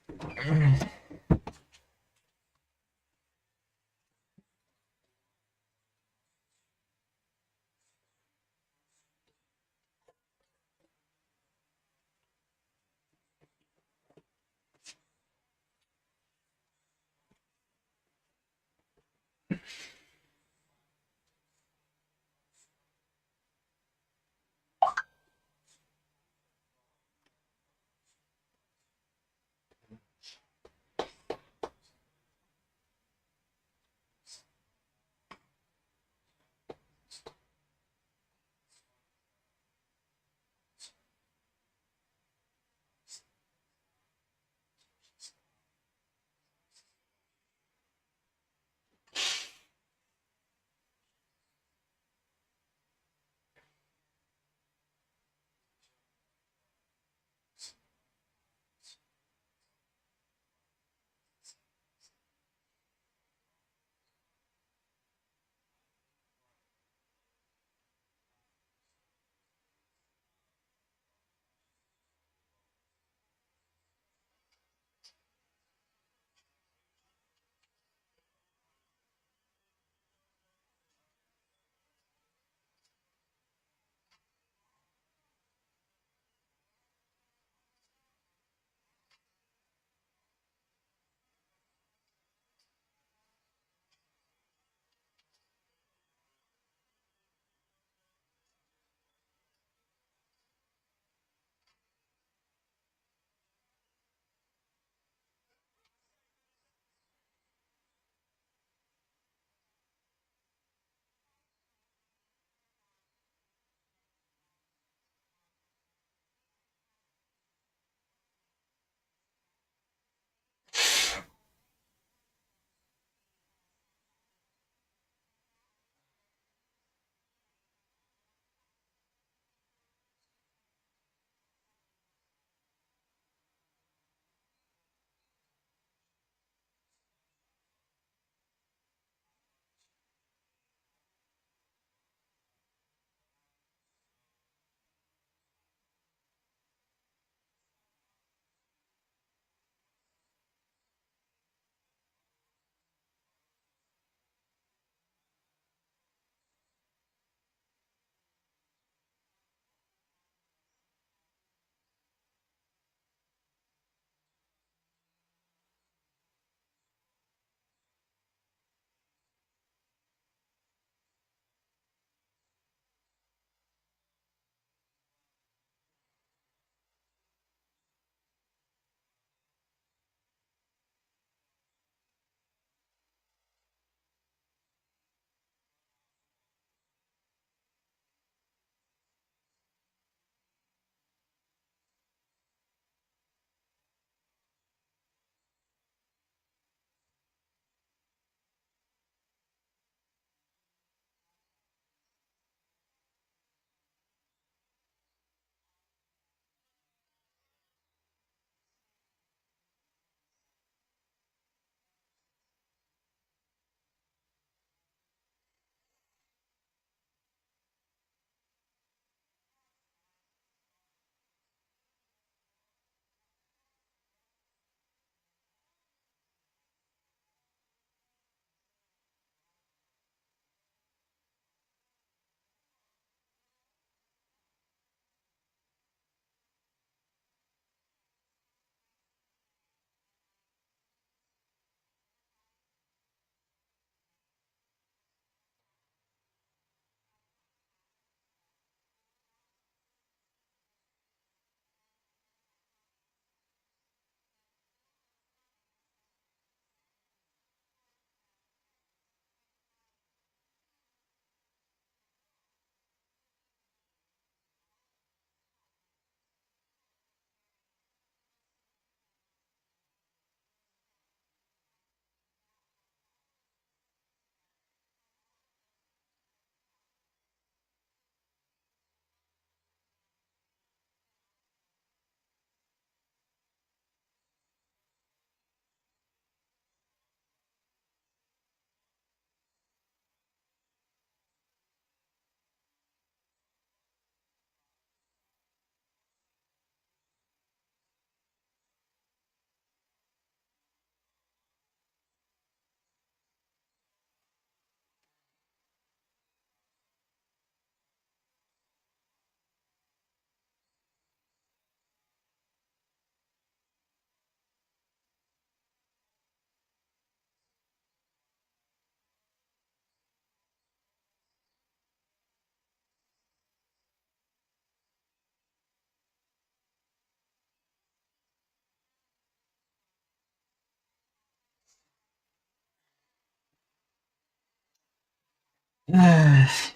Today's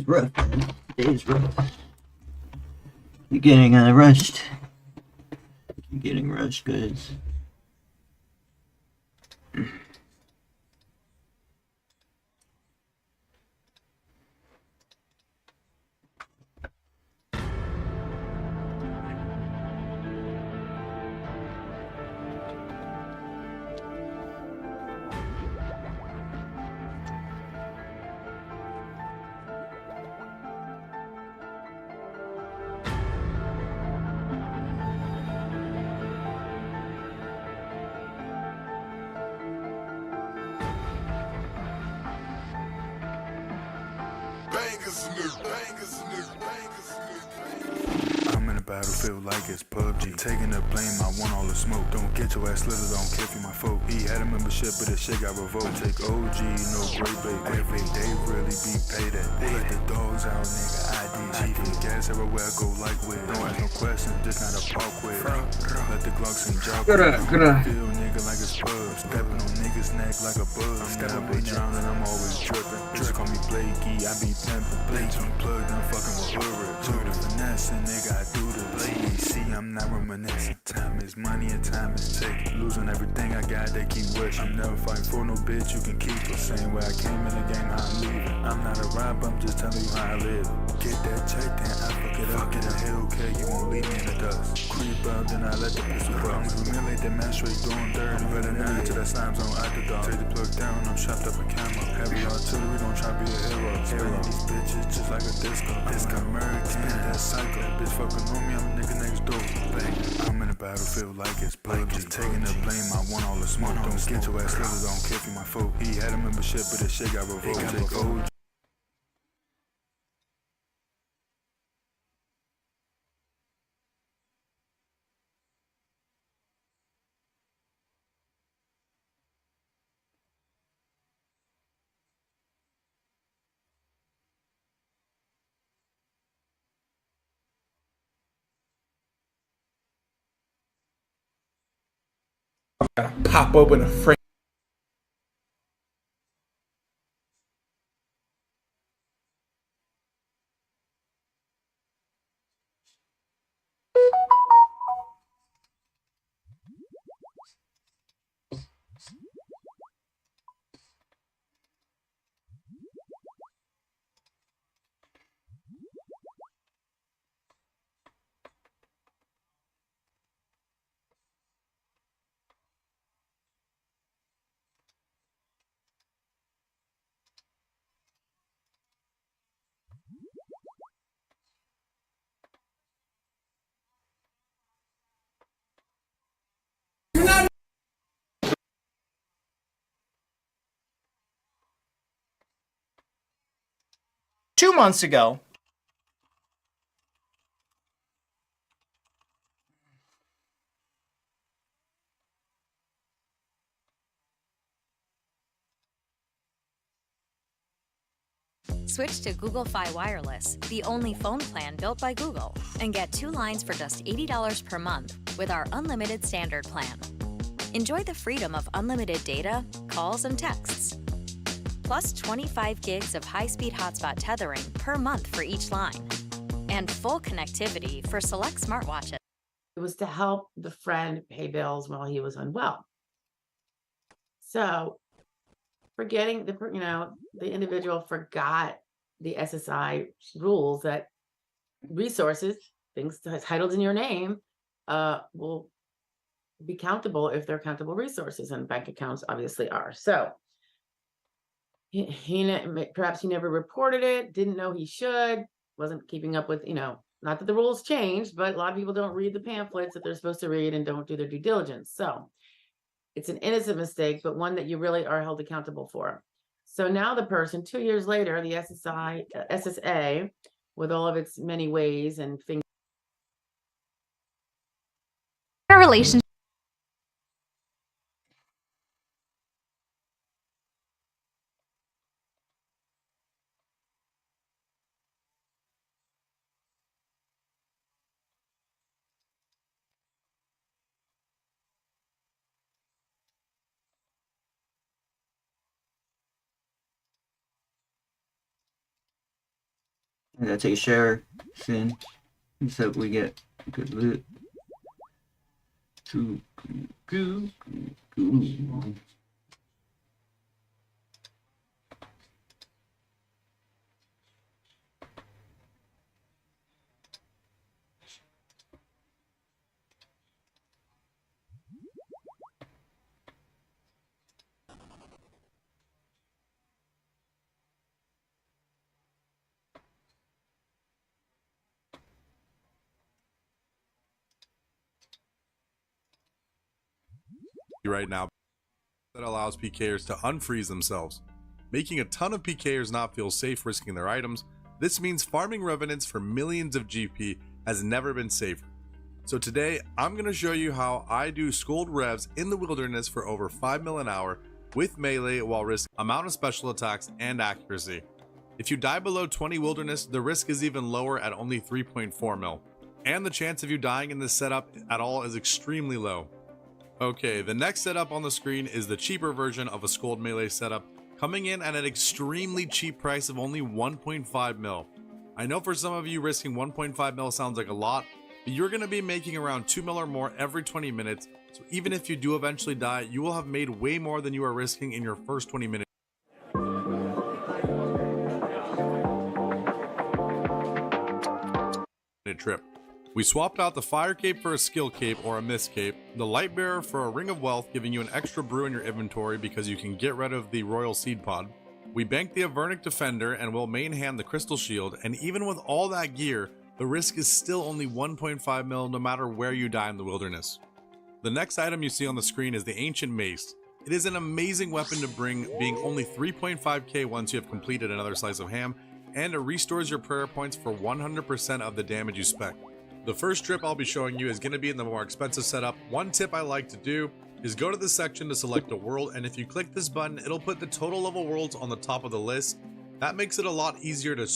rough, man. Today's rough. You're getting rushed. You're getting rushed, guys. I'm in a battlefield like it's PUBG. Taking the blame, I want all the smoke. Don't get your ass slithered, don't care for my folk. He had a membership, but his shit got revoked. Take OG, no great bait. Every day really be paid at. Let the dogs out, nigga. ID. Gas everywhere, go like with. Don't ask no questions, just not a park with. Let the Glocks and job. Feel nigga like it's pub. Stepping on niggas' neck like a bug. I'm never drowning, I'm always dripping. Just call me Blakey, I be pimping. Blakey unplugged, I'm fucking with hood. To the finesse, nigga, I do the see, I'm not reminiscing. Time is money and time is taken. Losing everything I got, they keep wishing. I'm never fighting for no bitch, you can keep it. Same way I came in the game, how I'm leaving. I'm not a robber, I'm just telling you how I live. Get that check, then I fuck it up. Get a Hellcat, you won't leave me in the dust. Creep up, then I let the pistol bust. Humiliate that man straight doing dirt. I'm better than to that slime zone out the dog. Take the plug down, I'm strapped up a camera. Heavy artillery, don't try to be a hero. Spraying these bitches just like a disco. I'm American, that psycho. That bitch fucking on me, I'm a nigga next door. I'm in a battlefield like it's PUBG. Taking the blame, I want all the smoke. Don't get your ass slithered, don't care for my folk. He had a membership, but his shit got revoked. Take OG. Pop open a frick. Two months ago, Switch to Google Fi Wireless, the only phone plan built by Google, and get 2 lines for just $80 per month with our unlimited standard plan. Enjoy the freedom of unlimited data, calls, and texts, plus 25 gigs of high-speed hotspot tethering per month for each line, and full connectivity for select smartwatches. It was to help the friend pay bills while he was unwell. So, forgetting the individual forgot the SSI rules that resources, things titled in your name, will be countable if they're countable resources, and bank accounts obviously are. So perhaps he never reported it, didn't know he should, wasn't keeping up with, not that the rules changed, but a lot of people don't read the pamphlets that they're supposed to read and don't do their due diligence. So it's an innocent mistake, but one that you really are held accountable for. So now the person, 2 years later, the SSA, with all of its many ways and things. A relationship. I gotta take a shower soon. Let's hope we get good loot. Right now that allows PKers to unfreeze themselves, making a ton of PKers not feel safe risking their items. This means farming revenants for millions of GP has never been safer. So today I'm going to show you how I do scold revs in the wilderness for over 5 mil an hour with melee while risking amount of special attacks and accuracy. If you die below 20 wilderness, the risk is even lower at only 3.4 mil, and the chance of you dying in this setup at all is extremely low. Okay, the next setup on the screen is the cheaper version of a Scold Melee setup, coming in at an extremely cheap price of only 1.5 mil. I know for some of you risking 1.5 mil sounds like a lot, but you're going to be making around 2 mil or more every 20 minutes, so even if you do eventually die, you will have made way more than you are risking in your first 20 minutes. Trip. We swapped out the fire cape for a skill cape or a mist cape, the light bearer for a ring of wealth giving you an extra brew in your inventory because you can get rid of the royal seed pod. We banked the Avernic defender and will main hand the crystal shield, and even with all that gear, the risk is still only 1.5 mil no matter where you die in the wilderness. The next item you see on the screen is the ancient mace. It is an amazing weapon to bring, being only 3.5k once you have completed another slice of ham, and it restores your prayer points for 100% of the damage you spec. The first trip I'll be showing you is going to be in the more expensive setup. One tip I like to do is go to this section to select a world, and if you click this button, it'll put the total level worlds on the top of the list. That makes it a lot easier to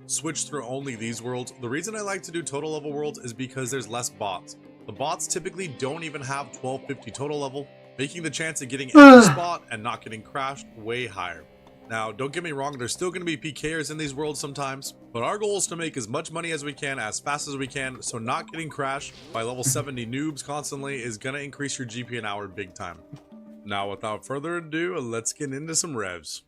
switch through only these worlds. The reason I like to do total level worlds is because there's less bots. The bots typically don't even have 1250 total level, making the chance of getting every spot and not getting crashed way higher. Now, don't get me wrong, there's still going to be PKers in these worlds sometimes, but our goal is to make as much money as we can, as fast as we can, so not getting crashed by level 70 noobs constantly is going to increase your GP an hour big time. Now, without further ado, let's get into some revs.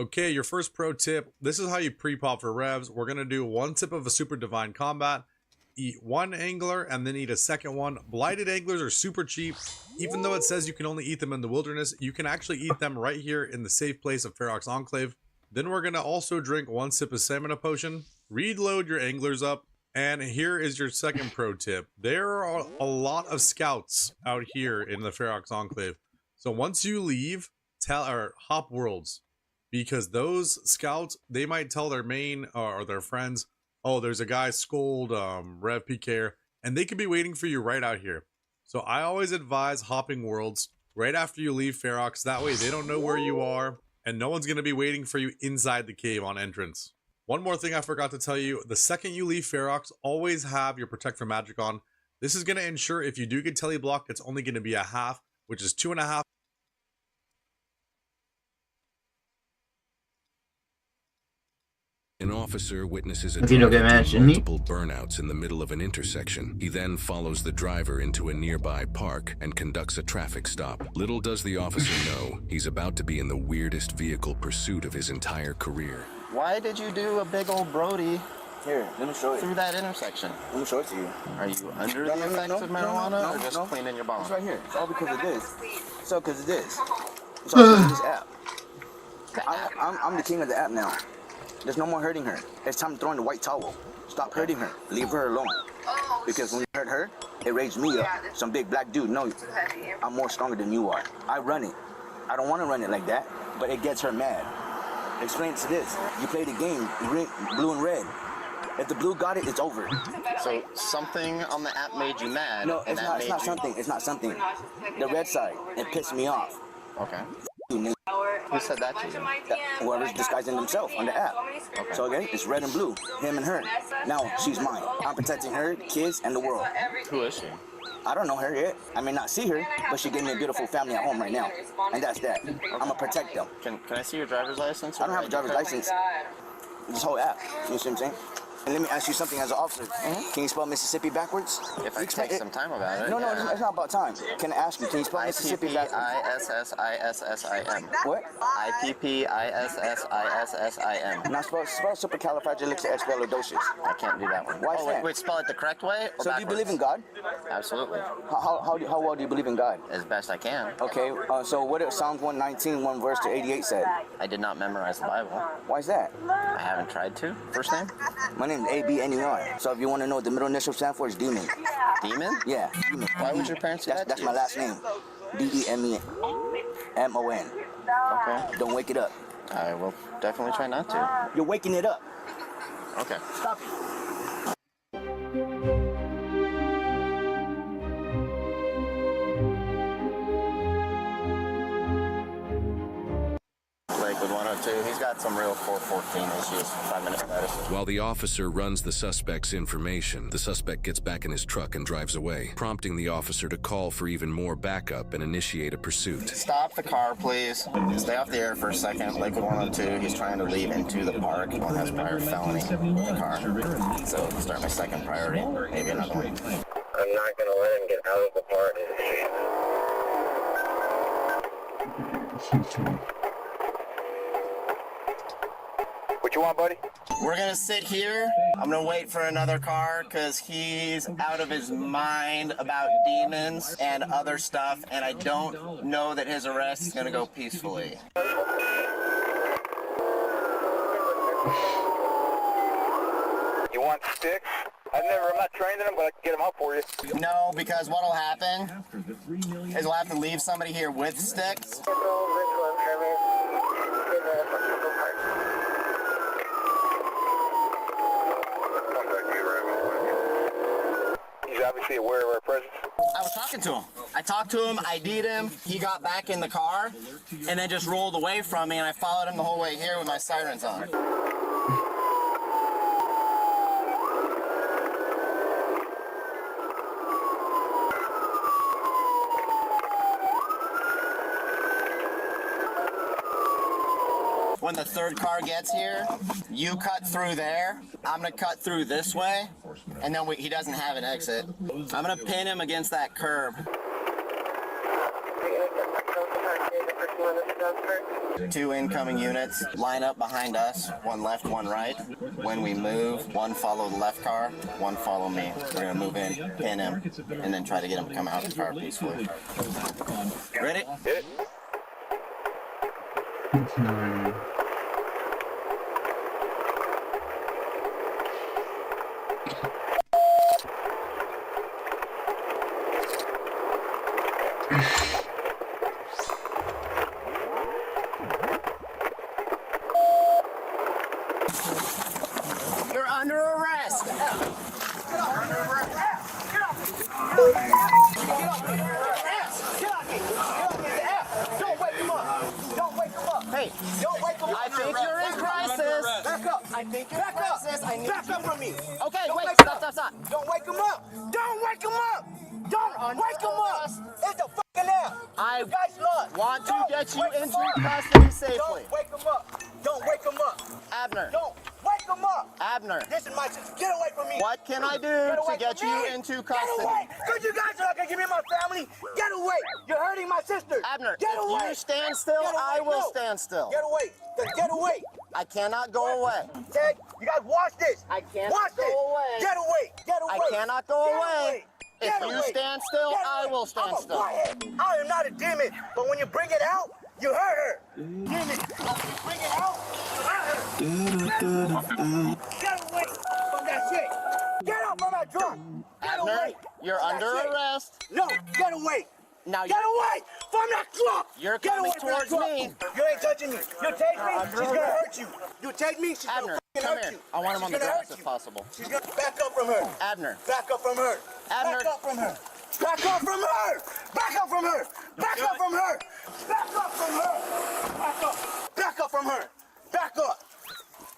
Okay, your first pro tip, this is how you pre-pop for revs. We're going to do one tip of a super divine combat, eat one angler, and then eat a second one. Blighted anglers are super cheap. Even though it says you can only eat them in the wilderness, you can actually eat them right here in the safe place of Ferox Enclave. Then we're going to also drink one sip of stamina potion, reload your anglers up, and here is your second pro tip. There are a lot of scouts out here in the Ferox Enclave. So once you leave, hop worlds, because those scouts, they might tell their main or their friends, oh, there's a guy Scold, Rev PK, and they could be waiting for you right out here. So I always advise hopping worlds right after you leave Ferox. That way they don't know where you are, and no one's going to be waiting for you inside the cave on entrance. One more thing I forgot to tell you, the second you leave Ferox, always have your Protect from Magic on. This is going to ensure if you do get teleblocked, it's only going to be a half, which is 2.5. An officer witnesses a If you don't get driver mad, do shouldn't he? multiple burnouts in the middle of an intersection. He then follows the driver into a nearby park and conducts a traffic stop. Little does the officer know, he's about to be in the weirdest vehicle pursuit of his entire career. Why did you do a big old Brody Here, let me show you. through that intersection? Let me show it to you. Are you under the effects of marijuana or just cleaning your bong? It's right here. It's all because of this. It's all because of this. It's all because of this app. I'm the king of the app now. There's no more hurting her. It's time to throw in the white towel. Stop hurting her. Leave her alone. Because when you hurt her, it raised me up. Some big black dude. No, I'm more stronger than you are. I run it. I don't want to run it like that, but it gets her mad. Explain it to this. You play the game, blue and red. If the blue got it, it's over. So something on the app made you mad? No, it's not something. It's not something. The red side, it pissed me off. Okay. You, who said that to you? Whoever's disguising themselves on the app. Okay. So again, it's red and blue, him and her. Now she's mine. I'm protecting her, kids, and the world. Who is she? I don't know her yet. I may not see her, but she gave me a beautiful family at home right now, and that's that. I'm gonna protect them. Can I see your driver's license? I don't have a driver's license. this whole app. You know what I'm saying? And let me ask you something as an officer. Can you spell Mississippi backwards? If I take some time about it. No, it's not about time. Can I ask you, can you spell Mississippi backwards? IPPISSISSIM. What? IPPISSISSIM. Now spell supercalifragilisticexpialidocious. I can't do that one. Why is that? Wait, spell it the correct way or So backwards? do you believe in God? Absolutely. How well do you believe in God? As best I can. Okay, so what did Psalms 119, 1 verse to 88 said? I did not memorize the Bible. Why is that? I haven't tried to. First name? My name is ABNER. So if you want to know what the middle initial stand for, it's Demon. Demon? Yeah. Demon. Why would your parents do that? That's my last name. DEMEMON. Okay. Don't wake it up. I will definitely try not to. You're waking it up. Okay. Stop it. Lakewood 102. He's got some real 414 issues. 5-minute status. While the officer runs the suspect's information, the suspect gets back in his truck and drives away, prompting the officer to call for even more backup and initiate a pursuit. Stop the car, please. Stay off the air for a second. Lakewood 102. He's trying to leave into the park. One has prior felony in the car. So start my second priority. Maybe another one. I'm not going to let him get out of the park. What you want, buddy? We're gonna sit here. I'm gonna wait for another car because he's out of his mind about demons and other stuff, and I don't know that his arrest is gonna go peacefully. You want sticks? I'm not trained in them, but I can get them up for you. No, because what'll happen is we'll have to leave somebody here with sticks. He's obviously aware of our presence. I was talking to him. I talked to him, ID'd him, he got back in the car, and then just rolled away from me, and I followed him the whole way here with my sirens on. When the third car gets here, you cut through there, I'm gonna cut through this way, and then he doesn't have an exit. I'm gonna pin him against that curb. 2 incoming units line up behind us, 1 left, 1 right. When we move, 1 follow the left car, 1 follow me. We're gonna move in, pin him, and then try to get him to come out of the car peacefully. Ready? Hit it. You're under arrest. Don't wake him up. Don't wake him up. Hey, don't wake him up. I think you're in crisis. Back up. I think you're in crisis. I need Back you. up from me. Okay, Don't wait. wake Stop. Don't wake him up. Don't wake him up. Don't wake him up. It's the fucking app. I You guys look. want to Don't get you wake him into up. custody safely. Don't wake him up. Don't wake him up. Abner. Don't wake him up. Abner. This is my sister. Get away from me. What can I do Get away to get from you me. into Get custody? away. Because you guys are not going to give me my family. Get away. You're hurting my sister. Abner, Get if away. you stand still, Get away. I will No. stand still. Get away. Then get away. I cannot go away. Ted, you guys watch this. I cannot watch go this. away. Get away. Get away. I cannot go Get away. If Get you away. stand still, Get I away. will stand I'm a still. quiet. I am not a demon, but when you bring it out, you hurt her. Demon, when you bring it out, you hurt her. Get away from that shit. Get out from that truck. Get Abner, away. you're from under that shit. arrest. No, get away. Now Get away from that truck. You're Get coming away from that towards truck. me. You ain't touching me. You take me, she's gonna hurt you. You take me, she's Abner, gonna come hurt here. you. I want him on the She's gonna grass hurt if you. possible. She's gonna back up from her. Abner. Back up from her. Abner. Back up from her. Back up from her. Back up from her. Back up from her. Back up from her. Back up. Back up from her. Back up.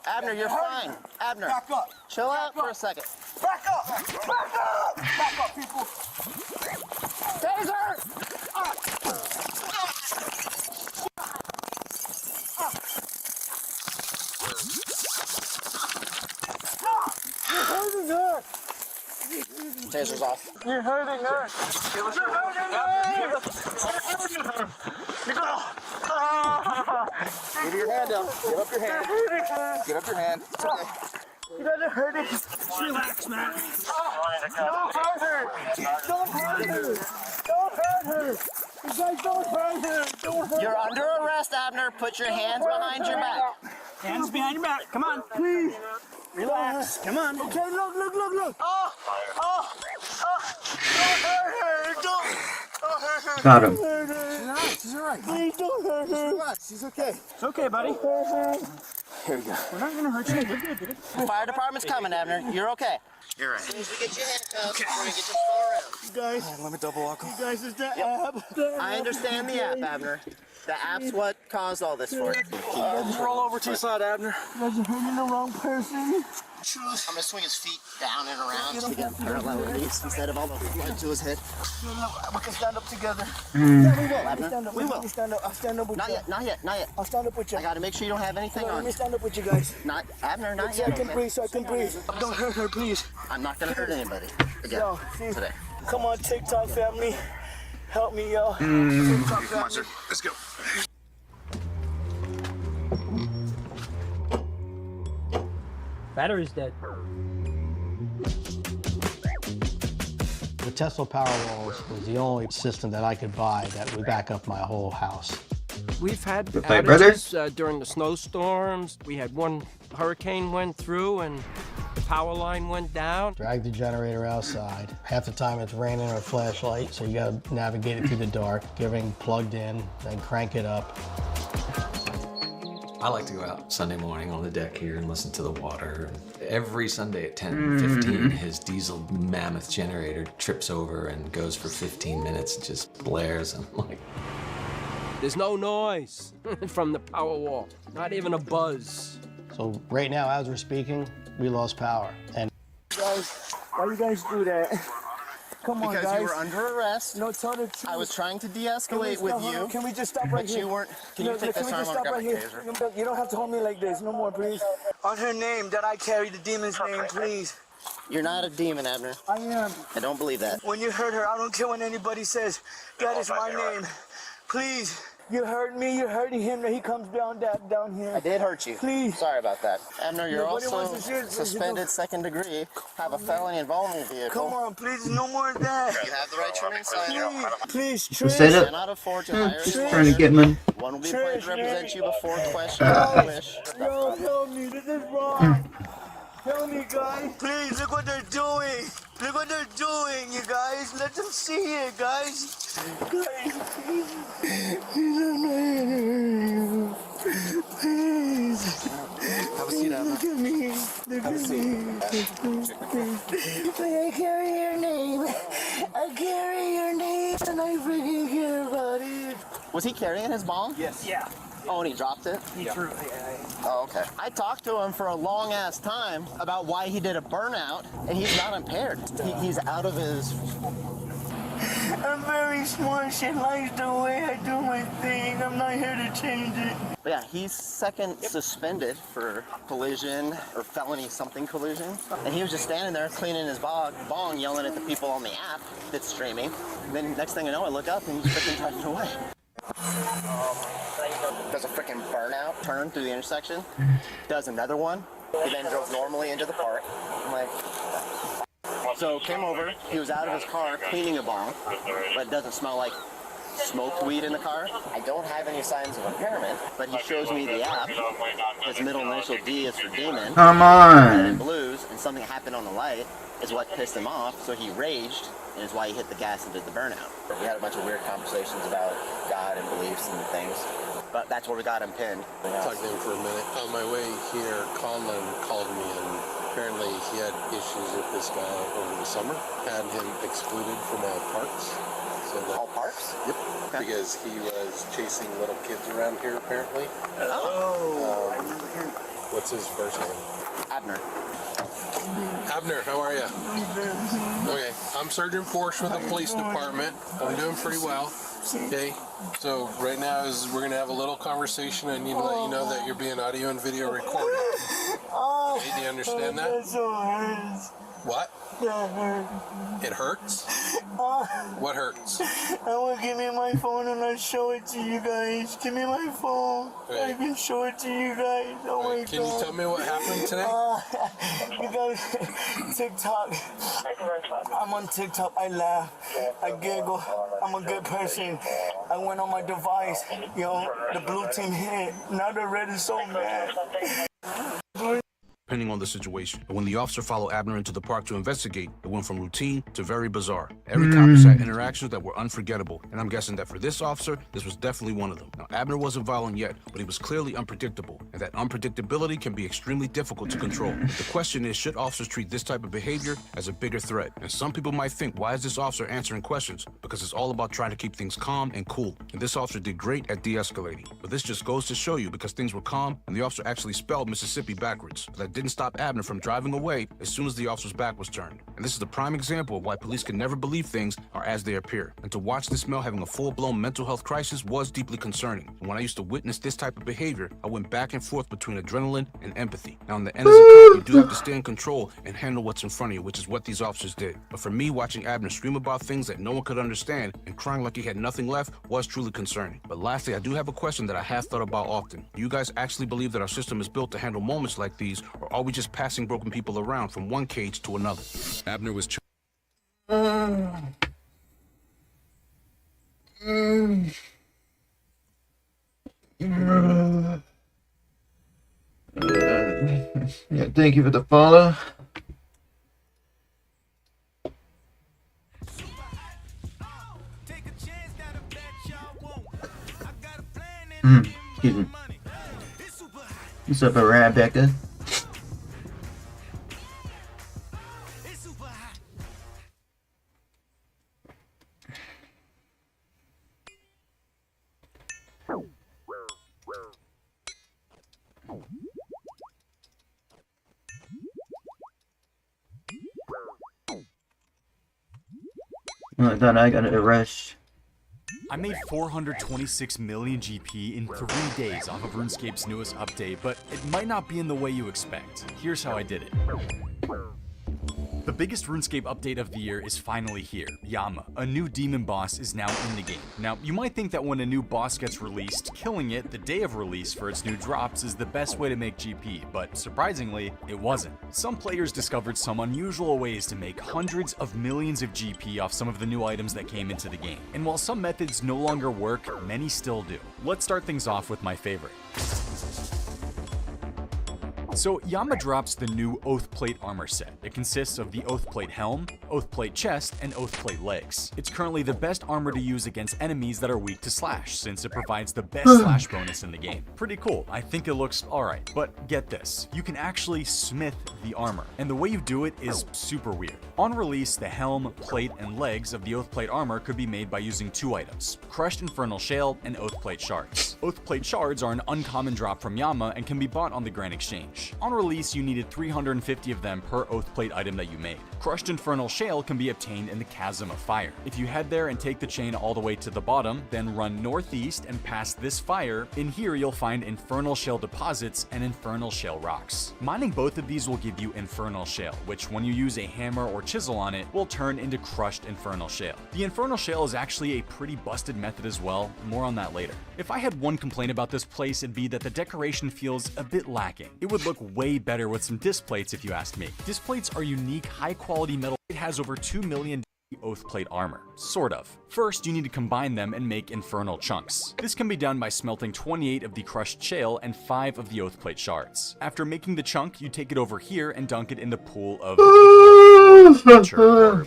Abner, you're fine. Abner, Back up. chill out Back for up. a second. Back up. Back up. Back up, people. Taser! Taser's off. You're hurting her. You're hurting her. Give your hand up. Give up your hand. Give up your hand. It's okay. You guys are hurting. Relax, man. Don't hurt her. Don't hurt her. Don't hurt her. You guys don't hurt her. Don't hurt her. You're under arrest, Abner. Put your hands behind your back. Hands behind your back. Come on. Please. Relax. Come on. Okay, look. Oh. Don't hurt her. Don't hurt her. Got him. Don't hurt her. She's alright. Please don't hurt her. Relax. She's okay. It's okay, buddy. Here we go. We're not gonna hurt you. You're good, dude. Fire department's coming, Abner. You're okay. You're right. As soon as we get you handcuffed, we're gonna get you far around. You guys. Let me double walk. You guys, is the app. I understand the app, Abner. The app's what caused all this for you. Roll over to your side, Abner. You guys are hurting the wrong person. I'm gonna swing his feet down and around to get parallel release instead of all the blood to his head. We can stand up together. Yeah, we will. Abner. We will. Stand up. I'll stand up with Not you. yet. Not yet. Not yet. I'll stand up with you. I gotta make sure you don't have anything on. Let me stand up with you guys. Not Abner. Not So yet. I can breathe. So I can breathe. Don't hurt her, please. I'm not gonna hurt anybody again Yo, see? today. Come on, TikTok family. Help me, yo. Come on, sir. Let's go. Battery's dead. The Tesla Powerwalls was the only system that I could buy that would back up my whole house. We've had Play Brothers? outages during the snowstorms. We had one hurricane went through and the power line went down. Drag the generator outside. Half the time it's raining or flashlight, so you gotta navigate it through the dark. Get everything plugged in, then crank it up. I like to go out Sunday morning on the deck here and listen to the water. Every Sunday at 10:15, his diesel mammoth generator trips over and goes for 15 minutes and just blares. I'm like, There's no noise from the power wall, not even a buzz. So right now, as we're speaking, we lost power. And Guys, why you guys do that? Come on, because guys. you were under arrest. No, tell the truth. I was trying to de-escalate with you. Can we just stop right but here? you weren't. Can you take this arm? I'll grab my taser. You don't have to hold me like this. No more, please. On her name that I carry, the demon's name, please. You're not a demon, Abner. I am. I don't believe that. When you hurt her, I don't care what anybody says. That is my name. Please. You hurt me, you're hurting him, he comes down here. I did hurt you. Please. Sorry about that. Abner, you're Nobody also wants to hear it. suspended second degree, have a felony involving a vehicle. Come on, please, no more of that. You have the right to remain silent. Please, Who said Trish. it? Cannot afford to hire a Just lawyer. trying to get him. One will be appointed to represent you before question if you wish. Yo, help me, this is wrong. Help me, guys. Please, look what they're doing. Look what they're doing, you guys. Let them see it, guys. Guys, please. Please. Have a seat, Abner. Look at me. Look at me. I carry your name. I carry your name, and I freaking care about it. Was he carrying his bomb? Yes. Yeah. Oh, and he dropped it? He threw it. Oh, okay. I talked to him for a long ass time about why he did a burnout, and he's not impaired. He's out of his. I'm very smart. She likes the way I do my thing. I'm not here to change it. But yeah, he's second suspended for collision or felony something collision. And he was just standing there cleaning his bong, yelling at the people on the app that's streaming. And then next thing I know, I look up and he's freaking driving away. Does a freaking burnout turn through the intersection. Does another one. He then drove normally into the park. I'm like, so came over. He was out of his car cleaning a bong, but it doesn't smell like smoked weed in the car. I don't have any signs of impairment, but he shows me the app. His middle initial D is for demon. Come on. And in blues, and something happened on the light is what pissed him off, so he raged, and is why he hit the gas and did the burnout. We had a bunch of weird conversations about God and beliefs and things, but that's where we got him pinned. Talked to him for a minute. On my way here, Conlon called me, and apparently he had issues with this guy over the summer. Had him excluded from all parks. So that, all parks? Yep. Okay. Because he was chasing little kids around here, apparently. Oh. What's his first name? Abner. Abner, how are you? Okay, I'm Sergeant Force with the police department. I'm doing pretty well. Okay, so right now we're gonna have a little conversation. I need to let you know that you're being audio and video recorded. Okay, do you understand that? What? That hurt. It hurts? What hurts? I will give me my phone and I'll show it to you guys. Give me my phone. I can show it to you guys. Oh my God. Can you tell me what happened today? You guys, TikTok. I'm on TikTok. I laugh. I giggle. I'm a good person. I went on my device. The blue team hit. Now the red is so mad. Depending on the situation. But when the officer followed Abner into the park to investigate, it went from routine to very bizarre. Every cop has had interactions that were unforgettable, and I'm guessing that for this officer, this was definitely one of them. Now, Abner wasn't violent yet, but he was clearly unpredictable, and that unpredictability can be extremely difficult to control. The question is, should officers treat this type of behavior as a bigger threat? And some people might think, why is this officer answering questions? Because it's all about trying to keep things calm and cool. And this officer did great at de-escalating. But this just goes to show you, because things were calm, and the officer actually spelled Mississippi backwards. But that didn't stop Abner from driving away as soon as the officer's back was turned. And this is the prime example of why police can never believe things are as they appear. And to watch this male having a full-blown mental health crisis was deeply concerning. And when I used to witness this type of behavior, I went back and forth between adrenaline and empathy. Now, in the end, as a cop, you do have to stay in control and handle what's in front of you, which is what these officers did. But for me, watching Abner scream about things that no one could understand and crying like he had nothing left was truly concerning. But lastly, I do have a question that I have thought about often. Do you guys actually believe that our system is built to handle moments like these, or are we just passing broken people around from one cage to another? Abner was yeah, thank you for the follow. Excuse me. What's up, Rebecca? Well, I thought I got a rush. I made 426 million GP in 3 days off of RuneScape's newest update, but it might not be in the way you expect. Here's how I did it. The biggest RuneScape update of the year is finally here. Yama, a new demon boss, is now in the game. Now, you might think that when a new boss gets released, killing it the day of release for its new drops is the best way to make GP, but surprisingly, it wasn't. Some players discovered some unusual ways to make hundreds of millions of GP off some of the new items that came into the game. And while some methods no longer work, many still do. Let's start things off with my favorite. So Yama drops the new Oathplate armor set. It consists of the Oathplate helm, Oathplate chest, and Oathplate legs. It's currently the best armor to use against enemies that are weak to slash, since it provides the best slash bonus in the game. Pretty cool. I think it looks alright. But get this, you can actually smith the armor, and the way you do it is super weird. On release, the helm, plate, and legs of the Oathplate armor could be made by using 2 items, Crushed Infernal Shale and Oathplate shards. Oathplate shards are an uncommon drop from Yama and can be bought on the Grand Exchange. On release, you needed 350 of them per Oathplate item that you made. Crushed Infernal Shale can be obtained in the Chasm of Fire. If you head there and take the chain all the way to the bottom, then run northeast and past this fire, in here you'll find Infernal Shale deposits and Infernal Shale rocks. Mining both of these will give you Infernal Shale, which when you use a hammer or chisel on it, will turn into Crushed Infernal Shale. The Infernal Shale is actually a pretty busted method as well, more on that later. If I had one complaint about this place, it'd be that the decoration feels a bit lacking. It would look way better with some disc plates if you asked me. Disc plates are unique, high quality metal. It has over 2 million Oathplate armor. Sort of. First, you need to combine them and make infernal chunks. This can be done by smelting 28 of the crushed shale and 5 of the Oathplate shards. After making the chunk, you take it over here and dunk it in the pool of or ichor.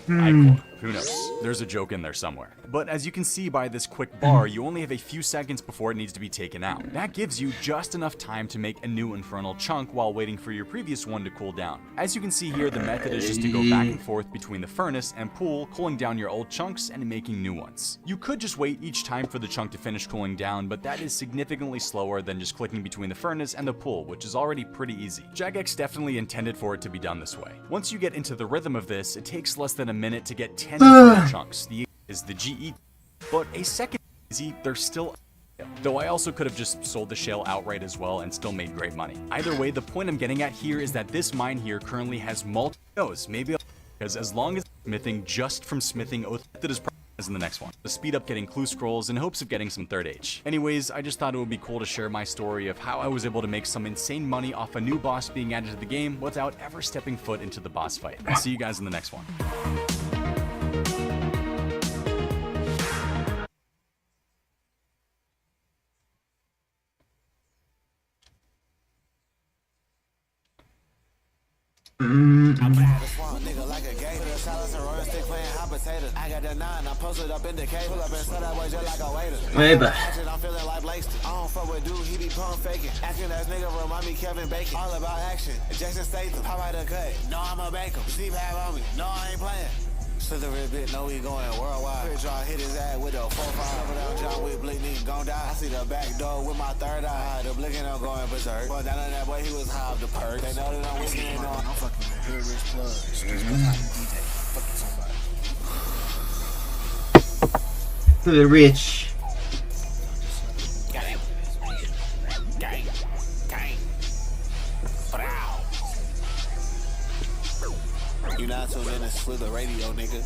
Who knows? There's a joke in there somewhere. But as you can see by this quick bar, you only have a few seconds before it needs to be taken out. That gives you just enough time to make a new infernal chunk while waiting for your previous one to cool down. As you can see here, the method is just to go back and forth between the furnace and pool, cooling down your old chunks and making new ones. You could just wait each time for the chunk to finish cooling down, but that is significantly slower than just clicking between the furnace and the pool, which is already pretty easy. Jagex definitely intended for it to be done this way. Once you get into the rhythm of this, it takes less than a minute to get 10 infernal chunks. The is the GE, but a second easy, they're still. Though I also could have just sold the shale outright as well and still made great money. Either way, the point I'm getting at here is that this mine here currently has multiple. Maybe because as long as smithing just from smithing, oath method is as in the next one, to speed up getting clue scrolls in hopes of getting some 3rd H. Anyways, I just thought it would be cool to share my story of how I was able to make some insane money off a new boss being added to the game without ever stepping foot into the boss fight. I'll see you guys in the next one. Nigga like a gay, the silence and rolling stick playing hot potato. I got the 9, I'm posted up in the cave. Pull up and set that way just like a waiter. I'm feeling like Langston. I don't fuck with dude, he be pump faking. Asking that nigga remind me Kevin Bacon. All about action. Jason Statham, how about a cut? No, I'ma bank him. Steve have on me. No, I ain't playing. Slithery bit, know we going worldwide. Quick draw, hit his ass with a 4-5. Cover down John with Blick, nigga gon' die. I see the back door with my 3rd eye. The blinking, I'm going berserk. Boy, down on that boy, he was high off the perk. They know that I'm whiskey and on. I'm fucking with Hood Rich Plug. Excuse me, DJ. Fucking somebody. Hood Rich. Gang. Gang. Gang. Brow. You not tuned in to Slither Radio, nigga.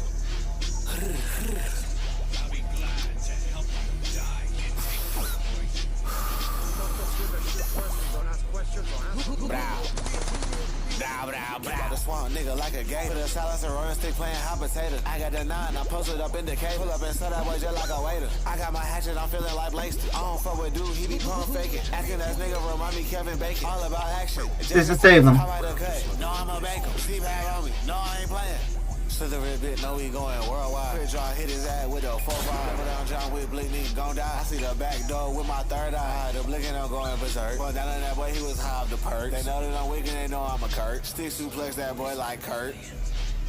The swamp nigga like a gay. Put a silence and rolling stick playing hot potato. I got the 9, I'm posted up in the cave. Pull up and set that way just like a waiter. I got my hatchet, I'm feeling like Langston. I don't fuck with dude, he be pump faking. Asking that nigga remind me Kevin Bacon. All about action. This is save him. How about a cut? No, I'ma bank him. Steve have on me. No, I ain't playing. Slithery bit, know we going worldwide. Quick draw, hit his ass with a 4-5. Cover down John with Blick, nigga gon' die. I see the back door with my 3rd eye. The blinking, I'm going berserk. Boy, down on that boy, he was high off the perk. They know that I'm wicked, they know I'm a Kurt. Stick suplex that boy like Kurt.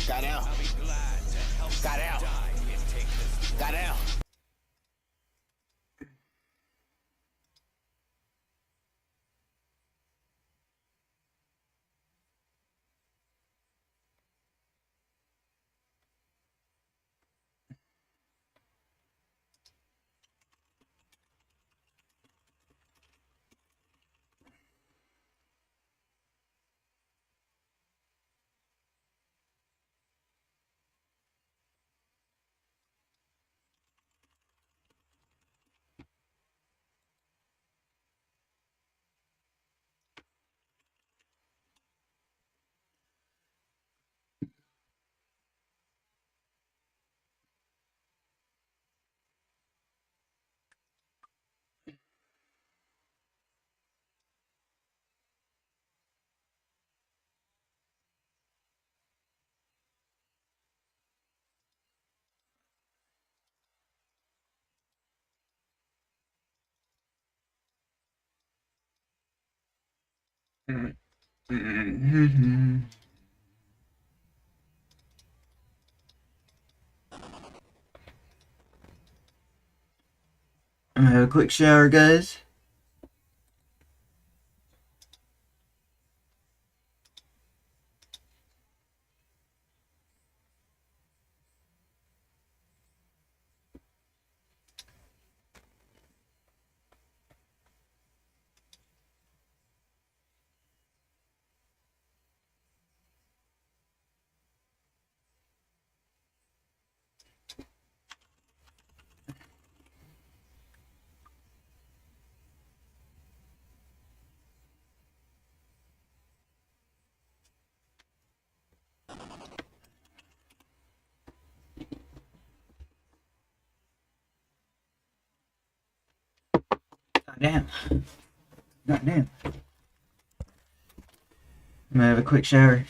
Got down. Got out. Got down. I have a quick shower, guys. Goddamn. Goddamn. I'm gonna have a quick shower.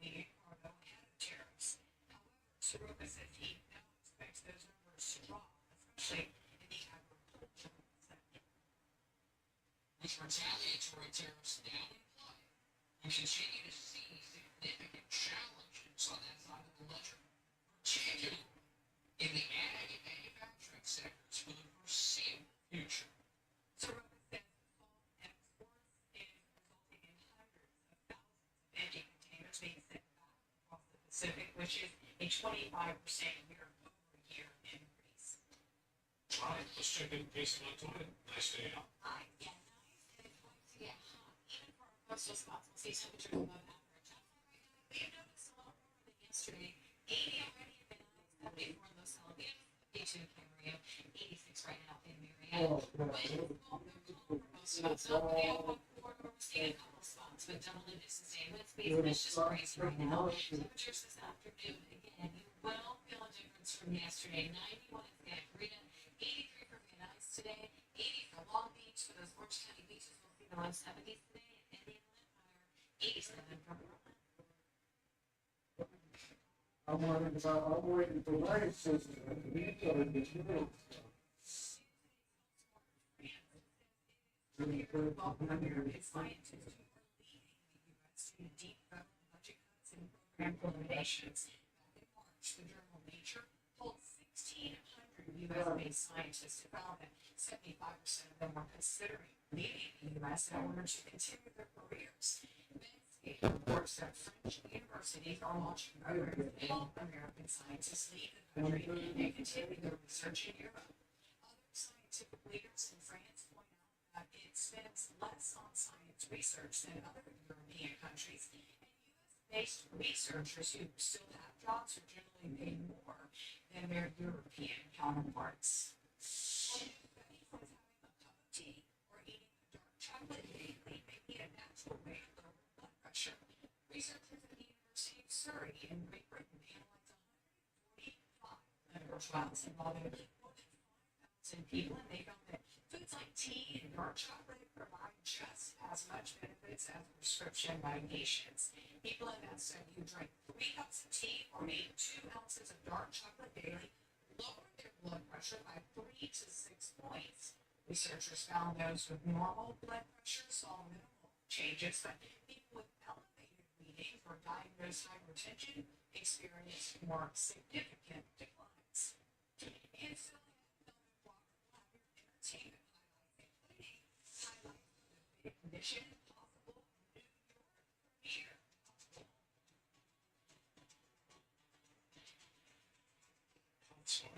leaving cargo ahead of tariffs. However, Soroka says he now expects those numbers to drop, especially in the agricultural sector. With retaliatory tariffs now in play, we continue to see significant challenges on that side of the ledger, particularly in the ag and manufacturing sectors for the foreseeable future. Soroka says false exports is resulting in hundreds of thousands of empty containers being sent back across the Pacific, which is a 25% year-over-year increase. All right, let's check in case of toilet. Nice day out. Hi, yeah, nice, and it's going to get hot, even for our coastal spots. We'll see temperatures above average. We have noticed a lot more than yesterday. 80 already in Venice, 74 in Los Alamitos, 52 in Camarillo, 86 right now in Marietta. Wind will move for most spots. Not really a hot corridor. We're seeing a couple spots, but double digits the same wind speeds, and it's just crazy right now. Temperatures this afternoon, again, you will feel a difference from yesterday. 91 in Santa Clarita, 83 for Van Nuys today, 80 for Long Beach. For those Orange County beaches, we'll see the low 70s today, and Indian Empire, 87 for Portland. I'm waiting for light system. American scientists who are leading the U.S. to deep federal budget cuts and program eliminations. Back in March, the journal Nature told 1,600 U.S.-based scientists who found that 75% of them were considering leaving the U.S. in order to continue their careers. It reports that French universities are launching programs to help American scientists leave the country and continue their research in Europe. Other scientific leaders in France point out that it spends less on science research than other European countries, and U.S.-based researchers who still have jobs are generally paid more than their European counterparts. When having a cup of tea or eating a dark chocolate daily may be a natural way to lower blood pressure. Researchers at the University of Surrey in Great Britain analyzed 145 clinical trials involving more than 5,000 people, and they found that foods like tea and dark chocolate provide just as much benefits as prescription medications. People in that study who drank 3 cups of tea or ate 2 ounces of dark chocolate daily lowered their blood pressure by 3 to 6 points. Researchers found those with normal blood pressure saw minimal changes, but people with elevated readings or diagnosed hypertension experienced more significant declines. And so entertainment highlights, including highlights of the big mission possible New York premiere.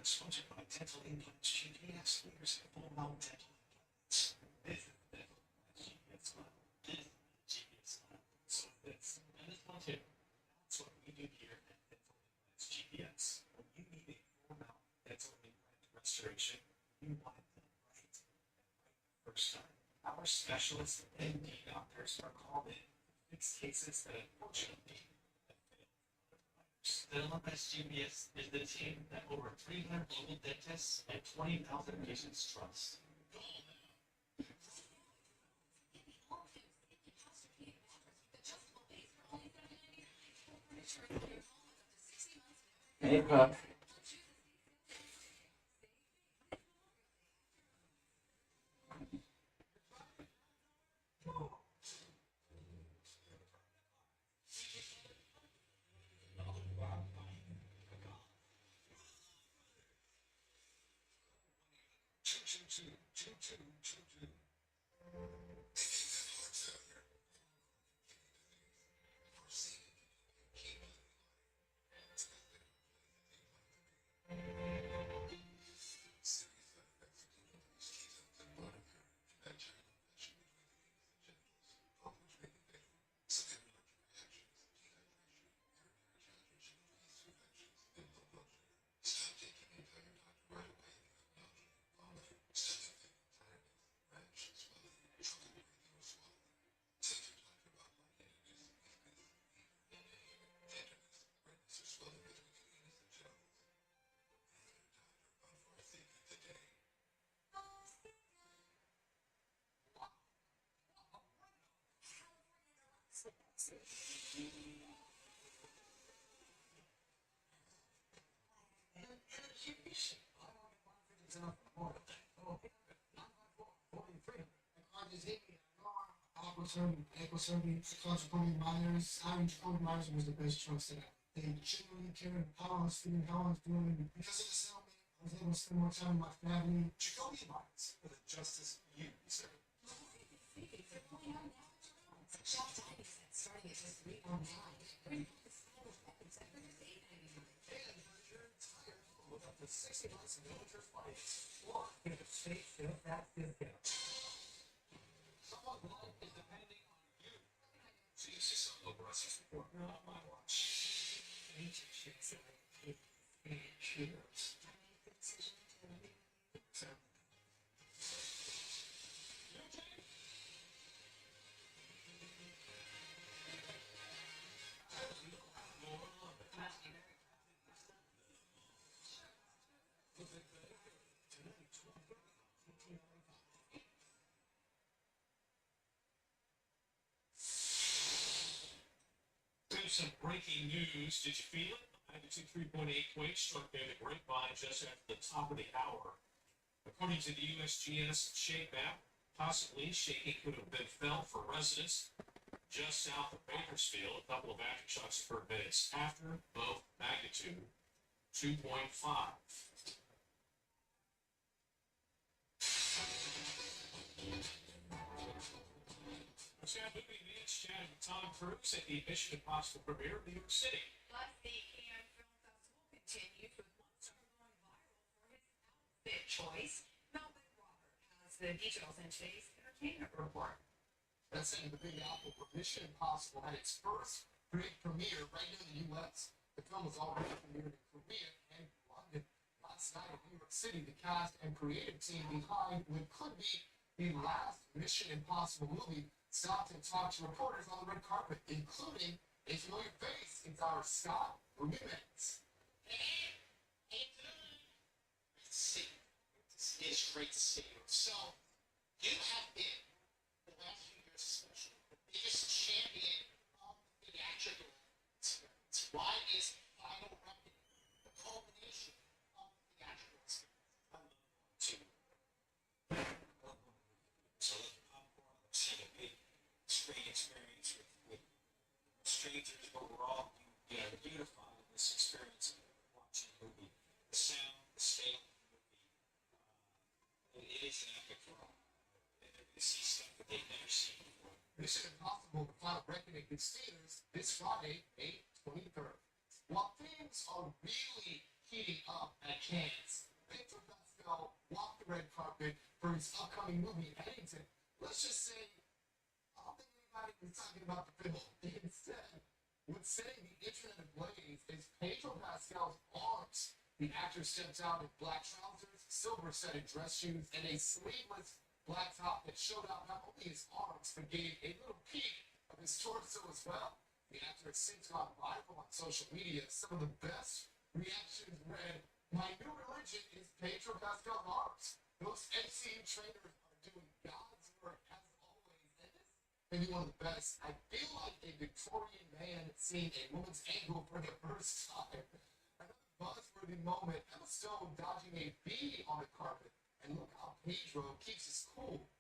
Sponsored by Dental Implants GPS. Leaders have all about dental implants. This is the dental GPS lab. This is the GPS lab. So this and this one too. That's what we do here at Dental Implants GPS. When you need a full mouth dental implant restoration, you want it done right and right the first time. Our specialists and MD doctors are called in to fix cases that unfortunately Dental Implants GPS is the team that over 300 global dentists and 20,000 patients trust. Hey, Pup. miners. I mean, Jacoby Myers was the best choice that they genuinely cared how I was feeling, how I was doing. Because of the settlement, I was able to spend more time with my family. Jacoby Myers for the justice you deserve. Starting at just $3.99. Up to 60 months of military flights, or get a state sales tax discount. Someone's life is depending on you. So you see some low prices before, not my watch. Some breaking news. Did you feel it? Magnitude 3.8 quake struck near the grapevine just after the top of the hour. According to the USGS shake map, possibly shaking could have been felt for residents just south of Bakersfield. A couple of aftershocks occurred minutes after, both magnitude 2.5. Let's have movie news chatting with Tom Cruise at the Mission Impossible premiere of New York City. Plus, the Cannes Film Festival continues with one star going viral for his outfit choice. Melvin Robert has the details in today's entertainment report. That's saying the Big Apple for Mission Impossible had its first big premiere right here in the U.S. The film was already premiered in Korea and London. Last night in New York City, the cast and creative team behind what could be the last Mission Impossible movie stopped and talked to reporters on the red carpet, including a familiar face. It's our Scott Rubens. Hey, it's great to see you. So, you have been, the last few years especially, the biggest champion of theatrical experience. Why is Final Reckoning the culmination of theatrical experience? I love to so let the popcorn, let's see a big screen experience with strangers overall. You know, beautifying this experience of watching a movie. The sound, the scale of the movie. It is an epic for all. They see stuff that they've never seen before. Mission Impossible: The Final Reckoning hits theaters this Friday, May 23rd. While things are really heating up at Cannes, Victor Pascal walked the red carpet for his upcoming movie Paddington. Let's just say, I don't think anybody was talking about the film. Instead, what's setting the internet ablaze is Pedro Pascal's arms. The actor stepped out in black trousers, silver-studded dress shoes, and a sleeveless black top that showed out not only his arms, but gave a little peek of his torso as well. The actor has since gone viral on social media. Some of the best reactions read, "My new religion is Pedro Pascal's arms." Those MCU trainers are doing God's work as always, and this may be one of the best. I feel like a Victorian man seeing a woman's ankle for the first time. Another buzzworthy moment, Emma Stone dodging a bee on the carpet. And look how Pedro keeps his cool.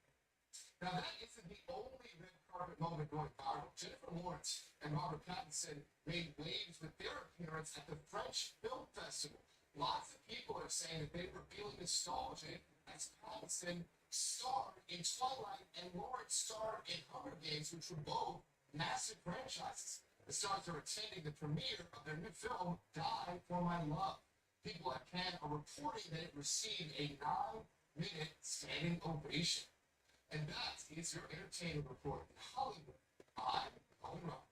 Now that isn't the only red carpet moment going viral. Jennifer Lawrence and Robert Pattinson made waves with their appearance at the French Film Festival. Lots of people are saying that they were feeling nostalgic as Pattinson starred in Twilight and Lawrence starred in Hunger Games, which were both massive franchises. The stars are attending the premiere of their new film, Die for My Love. People at Cannes are reporting that it received a 9-minute standing ovation. And that is your entertainment report in Hollywood. I'm Owen Rock.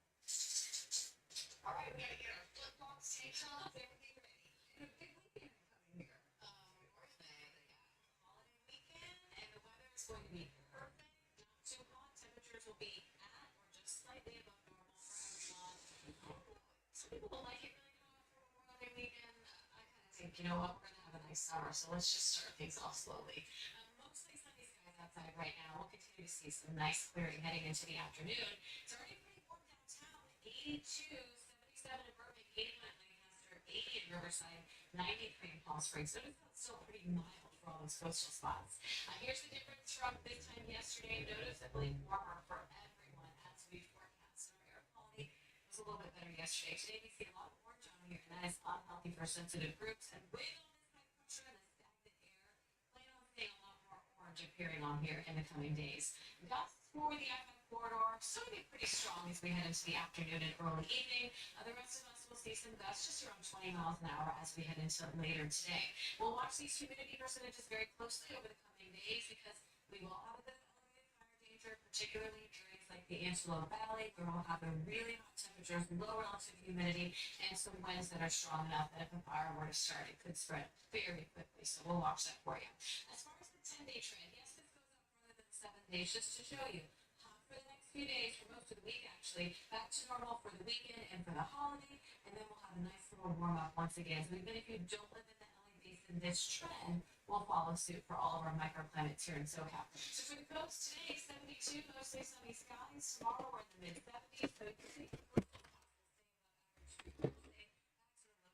All right, we gotta get our flip-flops, tank tops, everything ready. And a big weekend coming here. We're in the holiday weekend, and the weather is going to be perfect. Not too hot. Temperatures will be at or just slightly above normal for everyone. Some people will like it really hot for Memorial Day weekend. I kind of think, you know what, we're gonna have a nice summer, so let's just start things off slowly. Mostly sunny skies outside right now. We'll continue to see some nice clearing heading into the afternoon. It's already pretty warm downtown. 82, 77 in Burbank, 81 in Lancaster, 80 in Riverside, 93 in Palm Springs. Notice how it's still pretty mild for all those coastal spots. Here's the difference from this time yesterday. Noticeably warmer for everyone. a little bit better yesterday. Today we see a lot of orange on here, and that is unhealthy for sensitive groups. And with all this high pressure and the stagnant air, plan on seeing a lot more orange appearing on here in the coming days. Gusts for the I-5 corridor, so it'll be pretty strong as we head into the afternoon and early evening. The rest of us will see some gusts just around 20 miles an hour as we head into later today. We'll watch these humidity percentages very closely over the coming days because we will have a bit of elevated fire danger, particularly in areas like the Antelope Valley, where we'll have the really hot temperatures, low relative humidity, and some winds that are strong enough that if a fire were to start, it could spread very quickly. So we'll watch that for you. As far as the 10-day trend, yes, this goes up further than 7 days, just to show you. For the next few days, for most of the week actually, back to normal for the weekend and for the holiday, and then we'll have a nice little warm up once again. So even if you don't live in the LA basin, this trend will follow suit for all of our microclimates here in SoCal. So for the coast today, 72, mostly sunny skies. Tomorrow we're in the mid-70s, so you can see low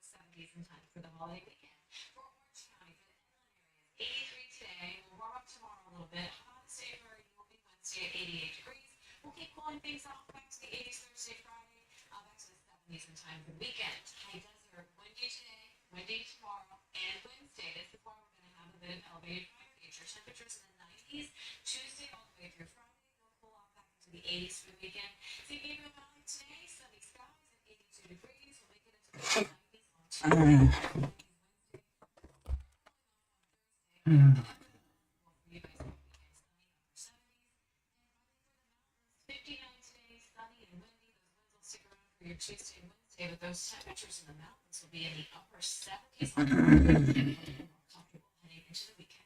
70s in time for the holiday weekend. For Orange County, for the inland areas, 83 today. We'll warm up tomorrow a little bit. Hottest day for you will be Wednesday at 88 degrees. We'll keep cooling things off back to the 80s Thursday, Friday, back to the 70s in time for the weekend. High desert, windy today, windy tomorrow, and Wednesday. This is why we're going to have a bit of elevated fire danger. Temperatures in the 90s, Tuesday all the way through Friday. They'll cool off back into the 80s for the weekend. San Gabriel Valley today, sunny skies at 82 degrees. We'll make it into the 90s on Tuesday. Your Tuesday and Wednesday, but those temperatures in the mountains will be in the upper 70s. More comfortable heading into the weekend.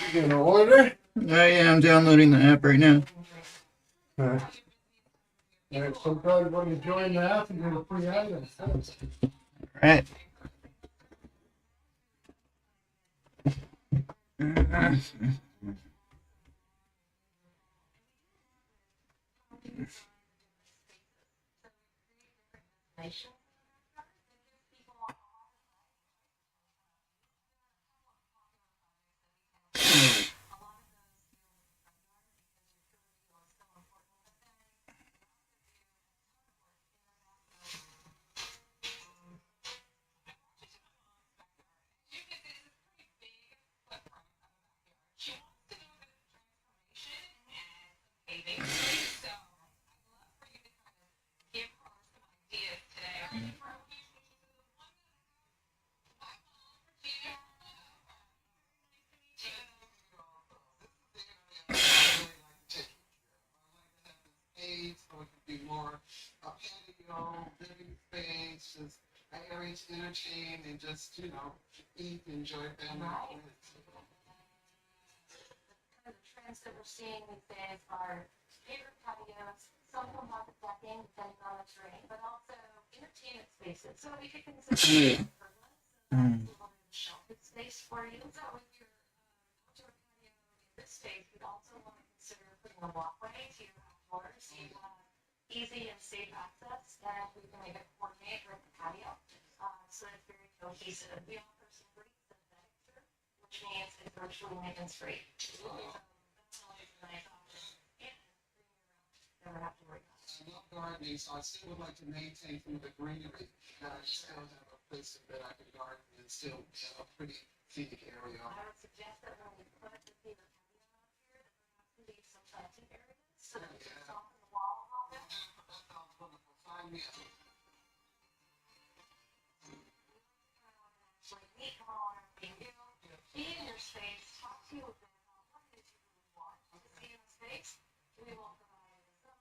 You getting an order? Yeah, I'm downloading the app right now. And sometimes when you join the app, you get a free item. Right. So it could be more patio, living space, just an area to entertain and just, eat, enjoy family. Right. The trends that we're seeing these days are bigger patios, some will have the decking depending on the terrain, but also entertainment spaces. So we could consider sheltered space for you. So with your outdoor patio in this space, we'd also want to consider putting a walkway to your outdoors so you have easy and safe access, and we can make it coordinate with the patio. So it's very cohesive. We offer some free synthetic turf, which means it's virtually maintenance free. So that's always a nice option. And never have to worry about it. I love gardening, so I still would like to maintain some of the greenery. I still have a place that I can garden and still have a pretty scenic area. I would suggest that when we put the theater patio out here, that perhaps we leave some planting areas so that we can soften the wall a little bit. That sounds wonderful. Sign me up. Meet, come on, be in your space, talk to you a bit about what it is you really want to see in the space. We will provide a design,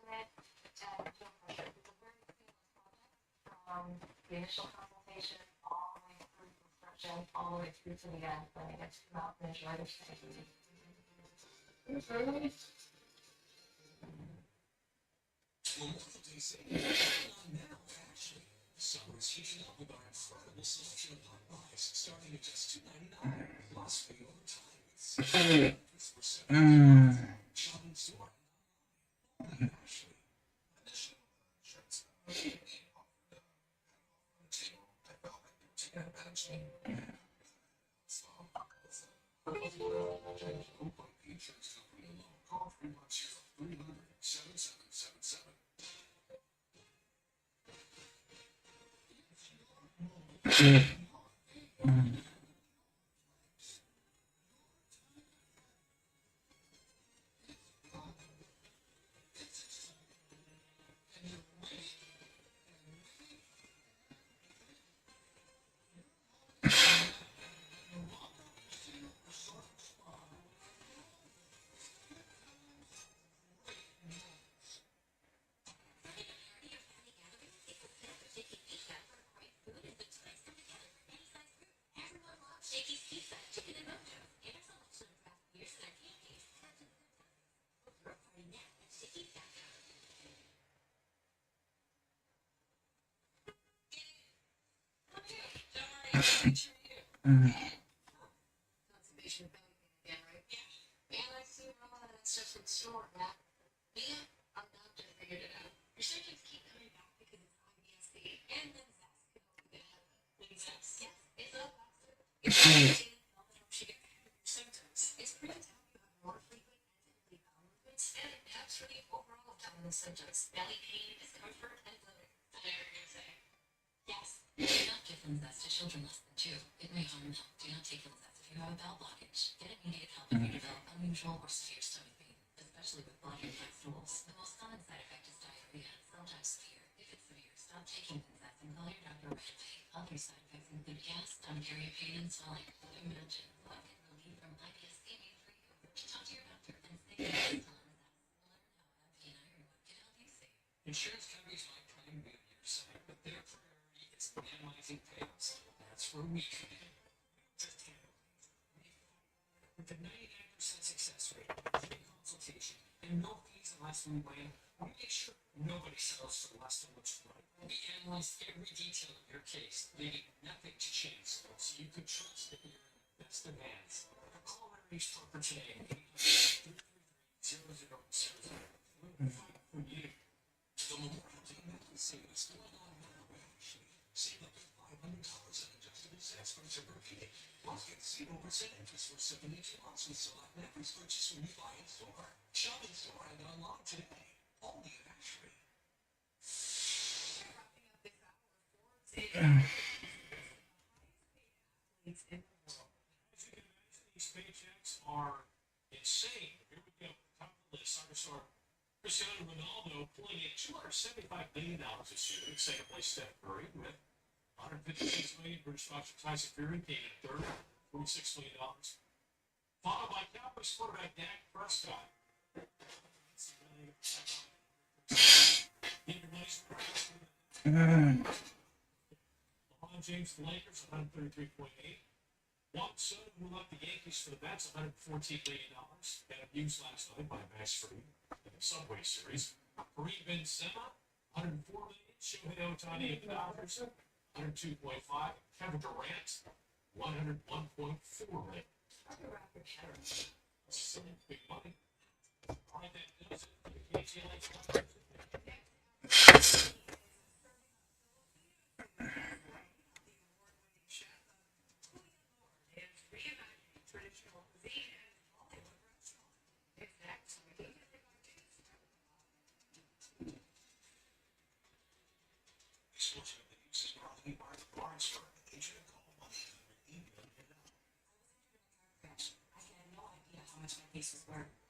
an estimate, and no pressure. It's a very seamless project from the initial consultation all the way through construction. jump all the way through to the end when I get to come out and enjoy the thing. Memorial Day sale is going on now, actually. Summer's heating up with our incredible selection of hot buys, starting at just $2.99, plus free overtime with 6% shopping store. Actually, initial shirts Conservation again, right? Yeah. And I see all that stuff in the store, Matt. Yeah, our doctor figured it out. Your symptoms keep coming back because it's IBS-C and then Zest can help you get ahead of it. Zest? Yes, it's a faster. It's helps you get ahead of your symptoms. It's proven to help you have more frequent and typically bowel movements, and it helps relieve overall abdominal symptoms, belly pain, discomfort, and bloating. I know what you're gonna say. Yes. Do not give Zest to children less than 2. It may harm them. Do not take Zest if you have a bowel blockage. Get immediate help if you develop unusual or severe stomach pain, especially with bloody and stools. The most common side effect is diarrhea, sometimes severe. If it's severe, stop taking Zest and call your doctor right away. Other side effects include gas, diarrhea, pain, and swelling. Imagine what can relief from IBS-C mean for you. Talk to your doctor and stay on Zest. Learn how AbbVie and Ironwood can help you save. Insurance companies might try and be on your side, but their priority is minimizing payments. That's where we come in. Just handle things. With a 99% success rate, free consultation, and no fees unless we win, we make sure nobody settles for less than what's right. We analyze every detail of your case, leaving nothing to chance, so you can trust that you're in the best of hands. Call our broker today at 800-333-0000. We'll fight for you. The Memorial Day Medical Sale is going on now, actually. Save up to $500 on adjustable Zest for Zipper. Plus, get 0% interest for 72 months with select Netflix purchase when you buy in store. Shop in store and online today. Only at Ashford. As you can imagine, these paychecks are insane. Here we go. Top of the list. Cristiano Ronaldo pulling in $275 million this year. In second place, Steph Curry with $156 million. British boxer Tyson Fury came in third, $46 million. Followed by Cowboys quarterback Dak Prescott. LeBron James, the Lakers, $133.8. Juan Soto, who left the Yankees for the Mets, $114 million. Got abused last night by Max Fried in the Subway Series. Kareem Benzema, $104 million. Shohei Ohtani of the Dodgers, $102.5. Kevin Durant, $101.4 million. Big money. All right, that does it for the KTLA.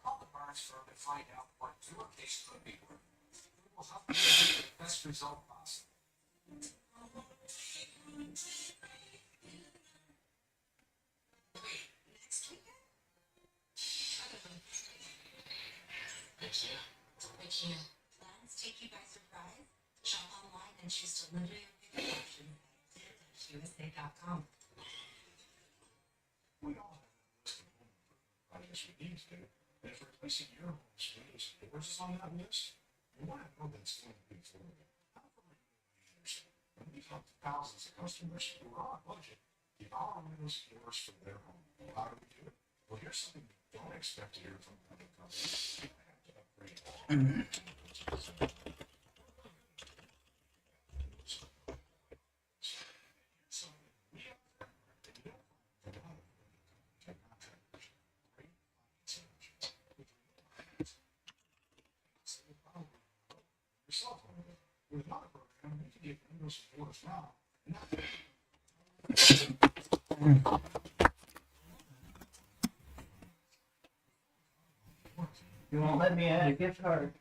Call the Barnes firm and find out what your case could be worth. We will help you get the best result possible. Thank you. Plans take you by surprise? Shop online and choose delivery or pickup options at USA.com. We all have a list of home improvement projects we need to do. And if replacing your home's windows and doors is on that list, you want to know that it's going to be for you. How come you understand? And we've helped thousands of customers who are on budget keep our windows and doors for their home. Well, how do we do it? Well, here's something you don't expect to hear from other companies. You have to upgrade all yourself on it. With another program, you can get windows and doors now. You won't let me add a gift card.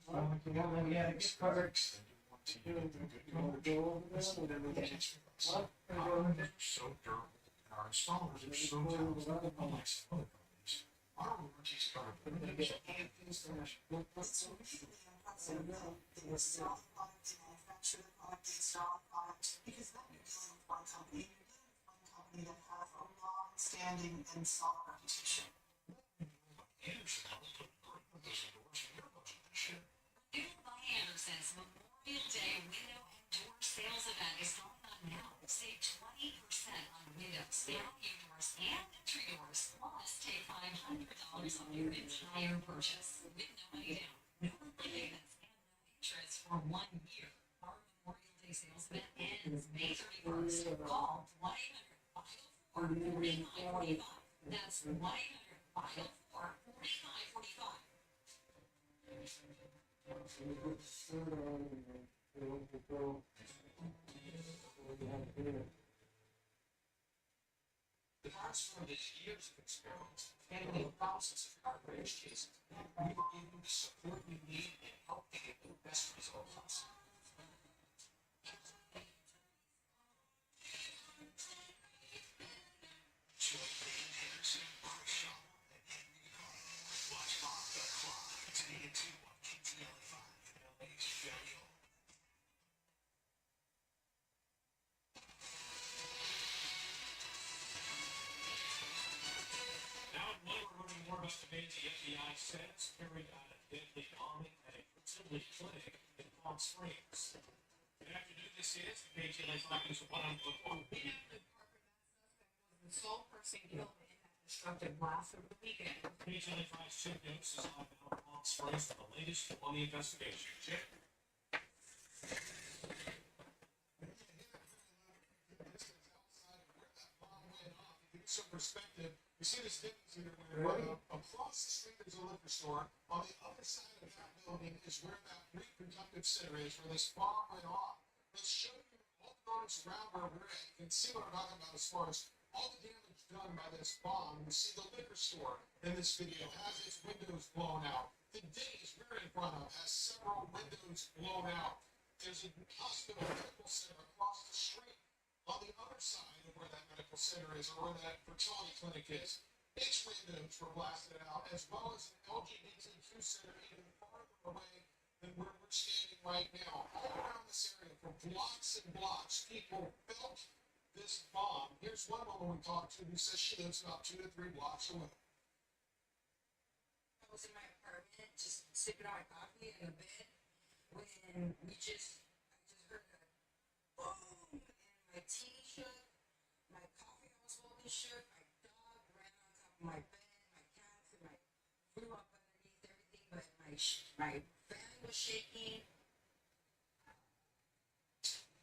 You won't let me add a gift card. So durable. Our installers are so talented. Unlike some other companies, our warranties cover windows and installation. It's really impressive that they install the product, they manufacture the product, they install the product, because then you're dealing with one company, and you're dealing with one company that has a long-standing install reputation. Fueled by Anderson's Memorial Day window and door sales event is going on now. Save 20% on windows, value doors, and entry doors. Plus, take $500 off your entire purchase with no money down, no monthly payments, and no interest for 1 year. Our Memorial Day sales event ends May 31st. Call 1-800-504-4545. That's 1-800-504-4545. The parts from his years of experience, handling thousands of outrage cases, we will give you the support you need and help you get the best results possible. The FBI says carried out a deadly bombing at a fertility clinic in Palm Springs. Good afternoon, this is the KTLA 5 News 101. The sole person killed in that destructive blast over the weekend. KTLA 5's Chip Notes is live in Palm Springs for the latest on the investigation. Chip? Some perspective, you see this difference here where across the street there's a liquor store. On the other side of that building is where that reproductive center is, where this bomb went off. Let's show you all the buildings around where we're at. You can see what I'm talking about as far as all the damage done by this bomb. You see the liquor store in this video has its windows blown out. The Denny's we're in front of has several windows blown out. There's a hospital medical center across the street. On the other side of where that medical center is, or where that fertility clinic is, its windows were blasted out, as well as an LGBTQ center even farther away than where we're standing right now. All around this area, for blocks and blocks, people felt this bomb. Here's one woman we talked to who says she lives about 2 to 3 blocks away. I was in my apartment, just sipping on my coffee in the bed, when I just heard a boom. My TV shook, my coffee I was holding shook, my dog ran on top of my bed, my cats and flew up underneath everything, but my fan was shaking.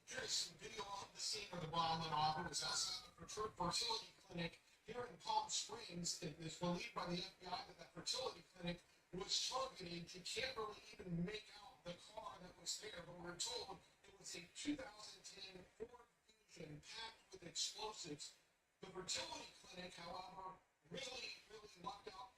Here's some video of the scene where the bomb went off. It was outside the fertility clinic here in Palm Springs. It is believed by the FBI that that fertility clinic was targeted. You can't really even make out the car that was there, but we're told it was a 2010 Ford packed with explosives. The fertility clinic, however, really lucked out.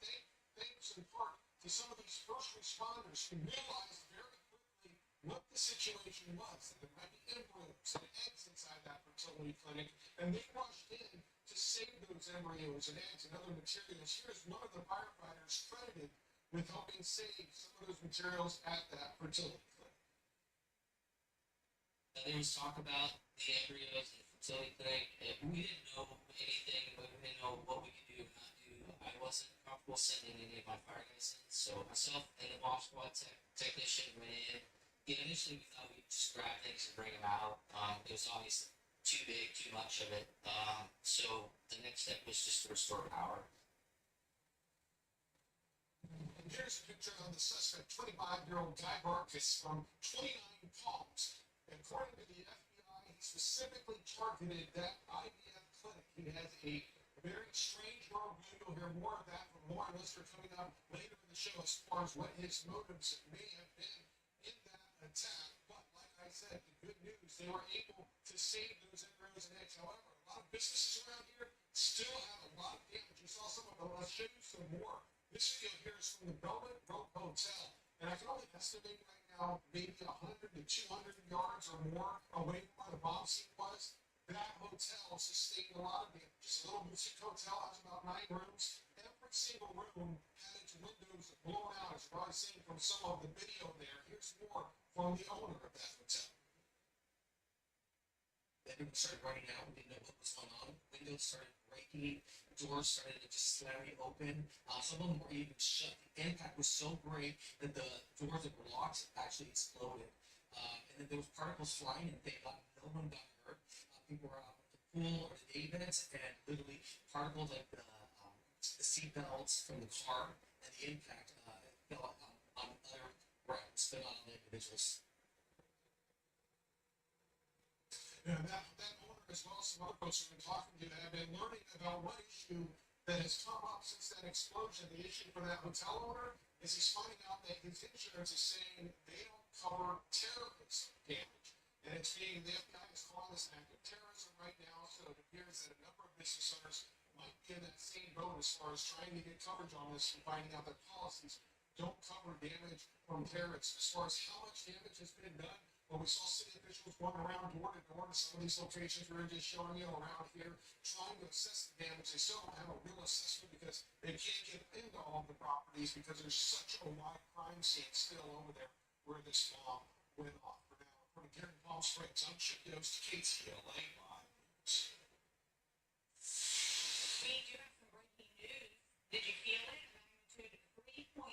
Thanks in part to some of these first responders who realized very quickly what the situation was. That there might be embryos and eggs inside that fertility clinic, and they rushed in to save those embryos and eggs and other materials. Here's one of the firefighters credited with helping save some of those materials at that fertility clinic. There was talk about the embryos silly thing. We didn't know anything, but we didn't know what we could do or not do. I wasn't comfortable sending any of my fire guys in, so myself and the bomb squad technician went in. Initially, we thought we'd just grab things and bring them out. It was obviously too big, too much of it. So the next step was just to restore power. And here's a picture of the suspect, 25-year-old Guy Barkas from 29 Palms. According to the FBI, he specifically targeted that IVF clinic. He has a very strange worldview. You'll hear more of that from Lauren Lister coming up later in the show as far as what his motives may have been in that attack. But like I said, the good news, they were able to save those embryos and eggs. However, a lot of businesses around here still have a lot of damage. You saw some of them. I'll show you some more. This video here is from the Belmont Road Hotel. And I can only estimate right now maybe 100 to 200 yards or more away from where the bomb scene was. That hotel sustained a lot of damage. Just a little boutique hotel, has about 9 rooms. Every single room had its windows blown out, as you're probably seeing from some of the video there. Here's more from the owner of that hotel. Everyone started running out. We didn't know what was going on. Windows started breaking. Doors started to just slam open. Some of them were even shut. The impact was so great that the doors that were locked actually exploded. And then there was particles flying, and thank God no one got hurt. People were out at the pool or the day beds, and literally particles like the seat belts from the car and the impact fell on other grounds, but not on the individuals. Yeah, that owner, as well as some other folks we've been talking to, have been learning about one issue that has come up since that explosion. The issue for that hotel owner is he's finding out that his insurance is saying they don't cover terrorism damage. And it's being, the FBI is calling this an act of terrorism right now, so it appears that a number of business owners might be in that same boat as far as trying to get coverage on this and finding out that policies don't cover damage from terrorists. As far as how much damage has been done, well, we saw city officials going around door to door to some of these locations we were just showing you around here, trying to assess the damage. They still don't have a real assessment because they can't get into all of the properties because there's such a wide crime scene still over there where this bomb went off. For now, according to Gary Palm Springs, I'm Chip Yost, KTLA Live News. We do have some breaking news. Did you feel it? Magnitude 3.8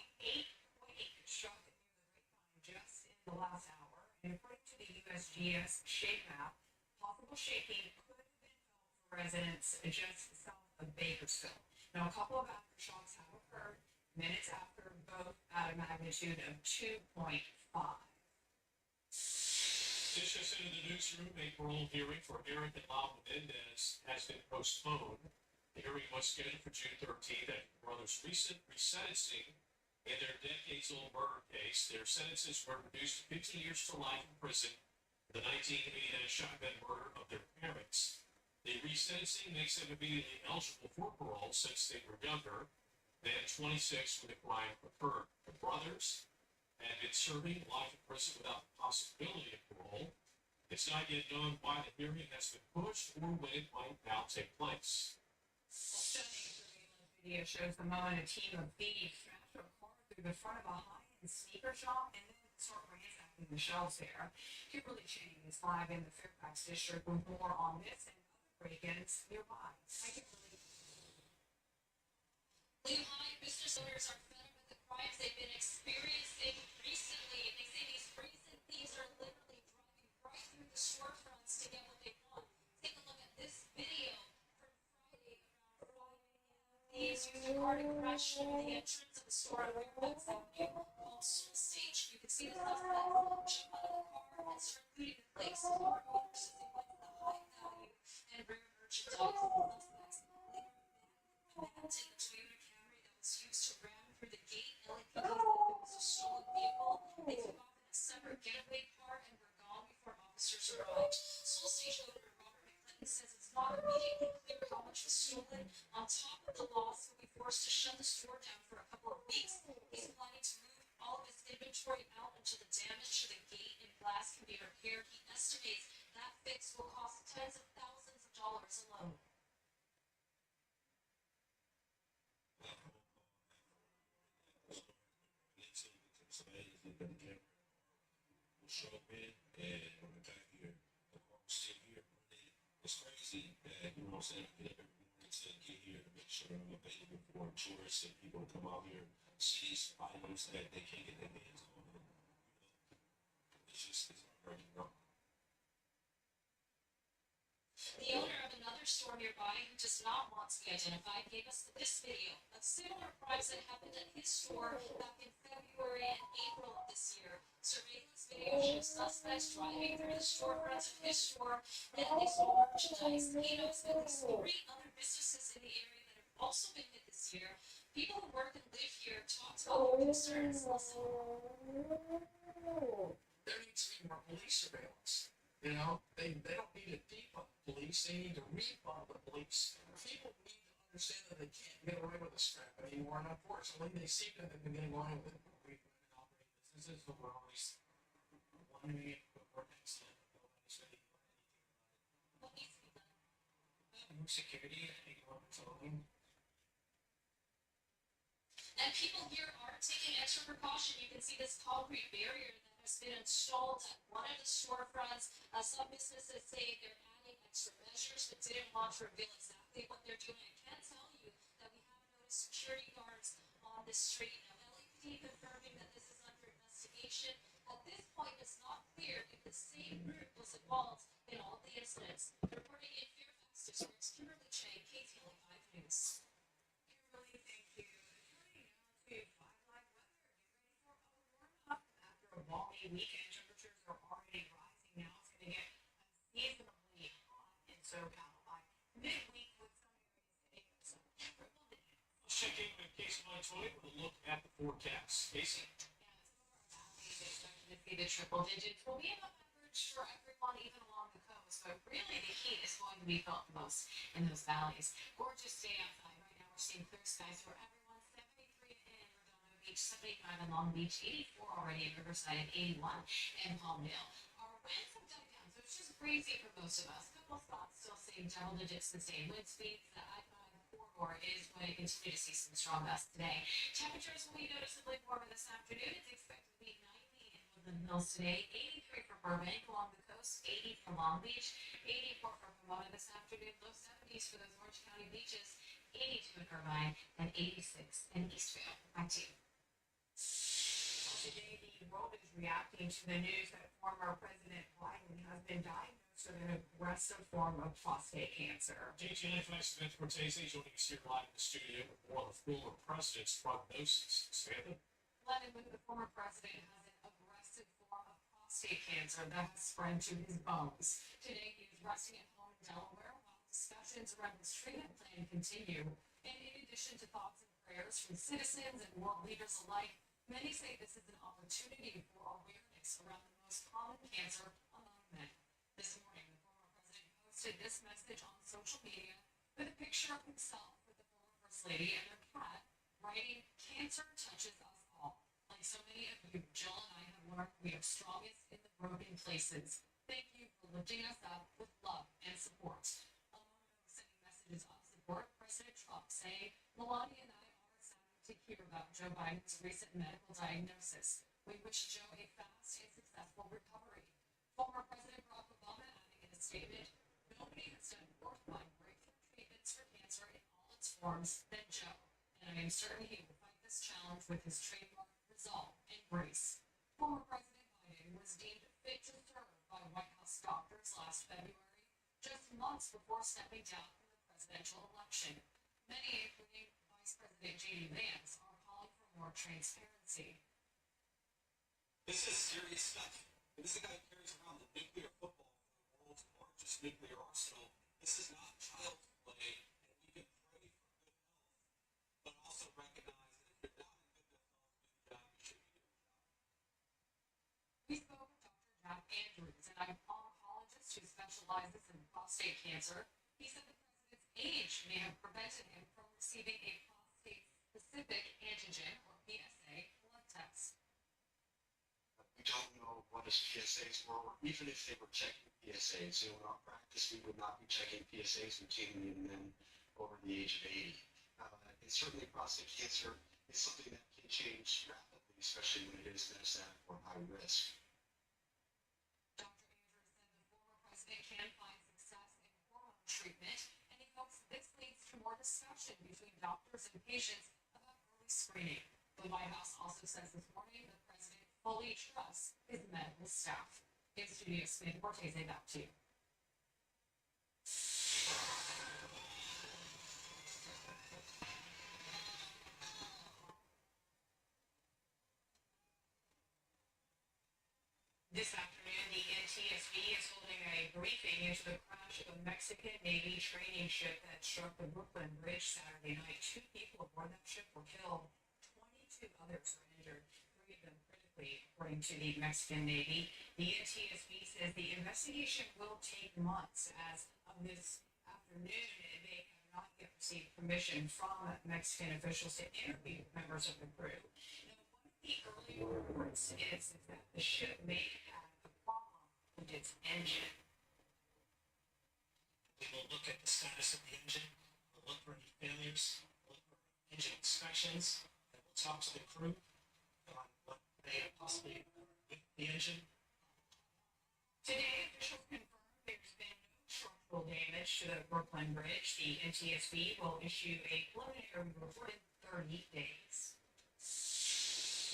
struck near the grapevine just in the last hour. And according to the USGS shake map, possible shaking could have been felt for residents just south of Bakersfield. Now, a couple of aftershocks have occurred minutes after, both at a magnitude of 2.5. This just into the newsroom, a parole hearing for Eric and Lava Mendez has been postponed. The hearing was scheduled for June 13th at the brothers' recent resentencing in their decades-old murder case. Their sentences were reduced to 15 years to life in prison for the 1989 shotgun murder of their parents. The resentencing makes them immediately eligible for parole since they were younger than 26 when the crime occurred. The brothers had been serving life in prison without the possibility of parole. It's not yet known why the hearing has been pushed or when it might now take place. Video shows the moment a team of thieves smashed a car through the front of a high-end sneaker shop and then start ransacking the shelves there. Kimberly Chang is live in the Fairfax district with more on this and other break-ins nearby. Hi, Kimberly. Lehigh business owners are fed up with the crimes they've been experiencing recently. They say these recent thieves are literally driving right through the storefronts to get what they want. Take a look at this video from Friday around 5 a.m. Thieves used a car to crash into the entrance of the store on Fairfax Avenue called Soul Stage. You can see the suspect jump out of the car and start looting the place. Car owners said they went to the high value and rare merchandise. Suspects later abandoned the Toyota Camry that was used to ram through the gate. LAPD said it was a stolen vehicle. They took off in a separate getaway car and were gone before officers arrived. Soul Stage owner Robert McClinton says it's not immediately clear how much was stolen. On top of the loss, he'll be forced to shut the store down for a couple of weeks. He's planning to move all of his inventory out until the damage to the gate and glass can be repaired. He estimates that fix will cost tens of thousands of dollars alone. We'll show up in, and when we're back here, the car was still here. It's obviously, you know what I'm saying, I get up every morning to get here to make sure I'm available for tourists and people to come out here, see these items that they can't get their hands on. And, it's hard, you know. The owner of another store nearby who does not want to be identified gave us this video of similar crimes that happened at his store back in February and April of this year. Surveillance video shows suspects driving through the storefronts of his store and they stole merchandise. He knows at least 3 other businesses in the area that have also been hit this year. People who work and live here talked about their concerns. Listen. There needs to be more police surveillance. You know, they don't need to defund the police, they need to refund the police. People need to understand that they can't get away with this crap anymore, and unfortunately, they seem to have been getting away with it. We've been operating businesses for always wondering if we're excellent, but nobody's ready to do anything about it. What needs to be done? More security, I think, on its own. And people here are taking extra precaution. You can see this concrete barrier that has been installed at one of the storefronts. Some businesses say they're adding extra measures, but didn't want to reveal exactly what they're doing. I can tell you that we have noticed security guards on this street. Now, LAPD confirming that this is under investigation. At this point, it's not clear if the same group was involved in all the incidents. Reporting in Fairfax District, Kimberly Chang, KTLA 5 News. Kimberly, thank you. It's really nice to find live weather. Get ready for a warm up. After a balmy weekend, temperatures are already rising now. It's going to get unseasonably hot in SoCal by midweek with some areas hitting some triple digits. Let's check in with Casey Montoya with a look at the forecast. Casey? Valleys expected to see the triple digits will be above average for everyone, even along the coast. But really, the heat is going to be felt the most in those valleys. Gorgeous day outside. Right now, we're seeing clear skies for everyone. 73 in Redondo Beach, 75 in Long Beach, 84 already in Riverside, and 81 in Palmdale. Our winds have died down, so it's just breezy for most of us. Couple spots still seeing double digits sustained wind speeds. The I-5 corridor is going to continue to see some strong gusts today. Temperatures will be noticeably warmer this afternoon. It's expected to be 90 in Woodland Hills today, 83 for Burbank along the coast, 80 for Long Beach, 84 for Pomona this afternoon, low 70s for those Orange County beaches, 82 in Irvine, and 86 in Eastvale. Back to you. Today, the world is reacting to the news that former President Biden has been diagnosed with an aggressive form of prostate cancer. JGN Flex Event Cortese joining us here live in the studio with more of the former president's prognosis. Samantha? Lennon, the former president, has an aggressive form of prostate cancer that has spread to his bones. Today, he is resting at home in Delaware while discussions around his treatment plan continue. And in addition to thoughts and prayers from citizens and world leaders alike, many say this is an opportunity for awareness around the most common cancer among men. This morning, the former president posted this message on social media with a picture of himself with the former First Lady and their cat, writing, "Cancer touches us all. Like so many of you, Jill and I have learned we are strongest in the broken places. Thank you for lifting us up with love and support." Along with sending messages of support, President Trump saying, "Melania and I are saddened to hear about Joe Biden's recent medical diagnosis. We wish Joe a fast and successful recovery." Former President Barack Obama adding in a statement, "Nobody has done worthwhile breakthrough treatments for cancer in all its forms than Joe, and I am certain he will fight this challenge with his trademark resolve and grace." Former President Biden was deemed fit to serve by White House doctors last February, just months before stepping down from the presidential election. Many, including Vice President J.D. Vance, are calling for more transparency. This is serious stuff. This is a guy who carries around the nuclear football for the world's largest nuclear arsenal. This is not child's play, and we can pray for good health, but also recognize that if you're not in good health, you should be doing your job. We spoke with Dr. Jack Andrews, an oncologist who specializes in prostate cancer. He said the president's age may have prevented him from receiving a prostate-specific antigen, or PSA, blood test. We don't know what his PSAs were, or even if they were checking PSAs. In our practice, we would not be checking PSAs routinely in men over the age of 80. And certainly prostate cancer is something that can change rapidly, especially when it is metastatic or high risk. Dr. Andrews said the former president can find success in hormone treatment discussion between doctors and patients about early screening. The White House also says this morning the president fully trusts his medical staff. In studio, Smith Cortese, back to you. This afternoon, the NTSB is holding a briefing into the crash of a Mexican Navy training ship that struck the Brooklyn Bridge Saturday night. 2 people aboard that ship were killed. 22 others were injured, 3 of them critically, according to the Mexican Navy. The NTSB says the investigation will take months. As of this afternoon, they have not yet received permission from Mexican officials to interview members of the crew. The early reports is that the ship may have a problem with its engine. We will look at the status of the engine, we'll look for any failures, we'll look for engine inspections, and we'll talk to the crew on what may have possibly occurred with the engine. Today, officials confirmed there's been no structural damage to the Brooklyn Bridge. The NTSB will issue a preliminary report in 30 days.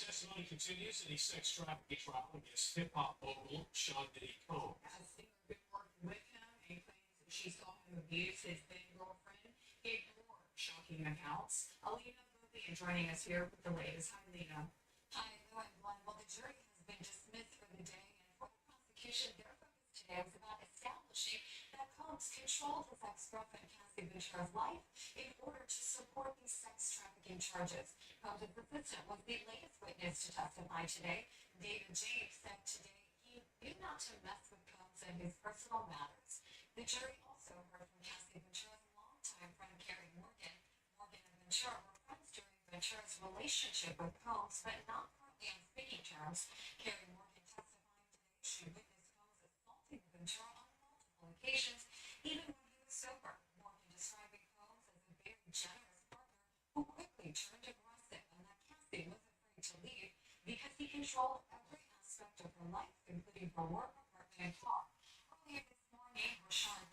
Testimony continues in a sex trafficking trial against hip-hop mogul Sean Diddy Combs. As Singer been working with him and claims that she saw him abuse his then girlfriend, he ignored shocking accounts. Alina Boobian joining us here with the latest. Hi, Alina. Hi, hello everyone. Well, the jury has been dismissed for the day, and for the prosecution, their focus today was about establishing that Combs controlled his ex-girlfriend Cassie Ventura's life in order to support these sex trafficking charges. Combs' assistant was the latest witness to testify today. David James said today he knew not to mess with Combs and his personal matters. The jury also heard from Cassie Ventura's longtime friend Carrie Morgan. Morgan and Ventura were friends during Ventura's relationship with Combs, but not currently on speaking terms. Carrie Morgan testifying today she witnessed Combs assaulting Ventura on multiple occasions, even when he was sober. Morgan describing Combs as a very generous partner who quickly turned aggressive and that Cassie was afraid to leave because he controlled every aspect of her life, including her work, apartment, and car. Earlier this morning, Don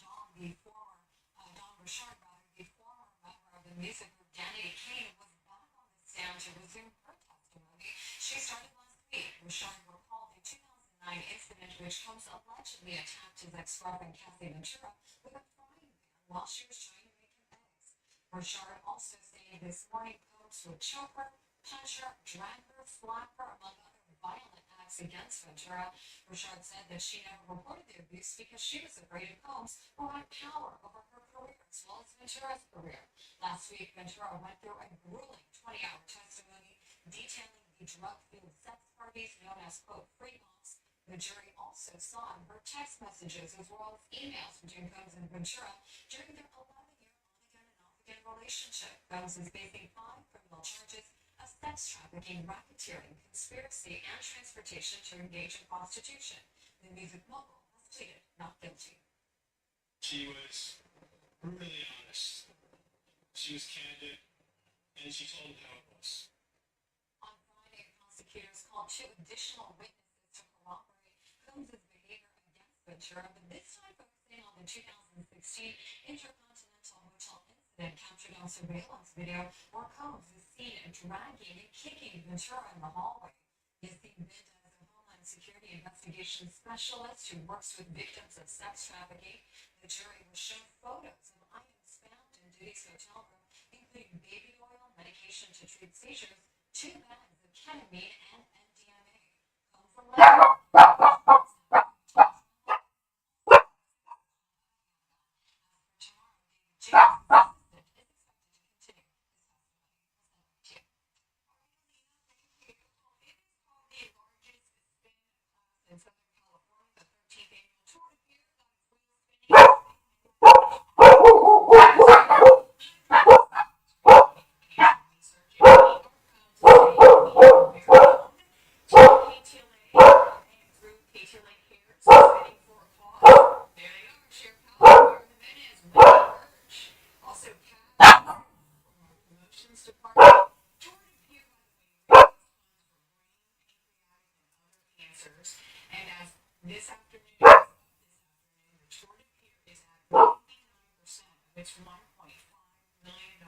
Richard, the former member of the music group Danity Kane, was back on the stand to resume her testimony. She started last week. Richard recalled a 2009 incident which Combs allegedly attacked his ex-girlfriend Cassie Ventura with a frying pan while she was trying to make him eggs. Richard also saying this morning Combs would choke her, punch her, drag her, slap her, among other violent acts against Ventura. Richard said that she never reported the abuse because she was afraid of Combs, who had power over her career as well as Ventura's career. Last week, Ventura went through a grueling 20-hour testimony detailing the drug-fueled sex parties known as, quote, free bombs. The jury also saw her text messages as well as emails between Combs and Ventura during their 11-year on-again and off-again relationship. Combs is facing 5 criminal charges of sex trafficking, racketeering, conspiracy, and transportation to engage in prostitution. The music mogul has pleaded not guilty. She was brutally honest. She was candid, and she told him how it was. On Friday, prosecutors called 2 additional witnesses to corroborate Combs' behavior against Ventura, but this time focusing on the 2016 Intercontinental Hotel incident captured on surveillance video where Combs is seen dragging and kicking Ventura in the hallway. Yassine Binda is a Homeland Security investigation specialist who works with victims of sex trafficking. The jury was shown photos of items found in Diddy's hotel room, including baby oil, medication to treat seizures, 2 bags of ketamine, and MDMA. Combs allegedly and as this afternoon, the short of here is at 99% of its $1.59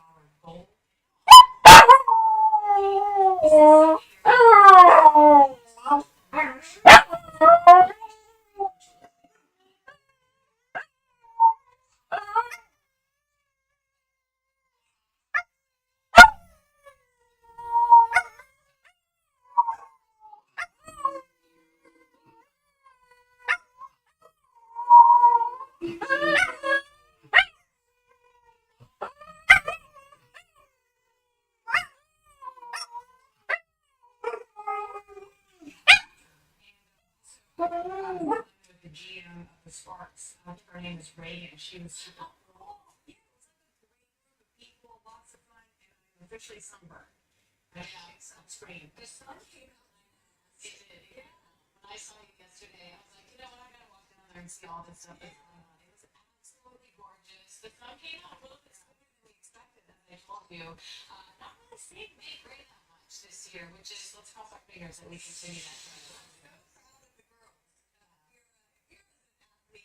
The GM of the Sparks, her name is Reagan. She was super cool. Yeah, it was like a great group of people, lots of fun, and I'm officially sunburned. I have sunscreen. The sun came out. It did, yeah. When I saw you yesterday, I was like, you know what, I gotta walk down there and see all this stuff that's going on. It was absolutely gorgeous. The sun came out a little bit sooner than we expected, as I told you. Not really seeing May gray that much this year, which is, let's cross our fingers that we continue that trend.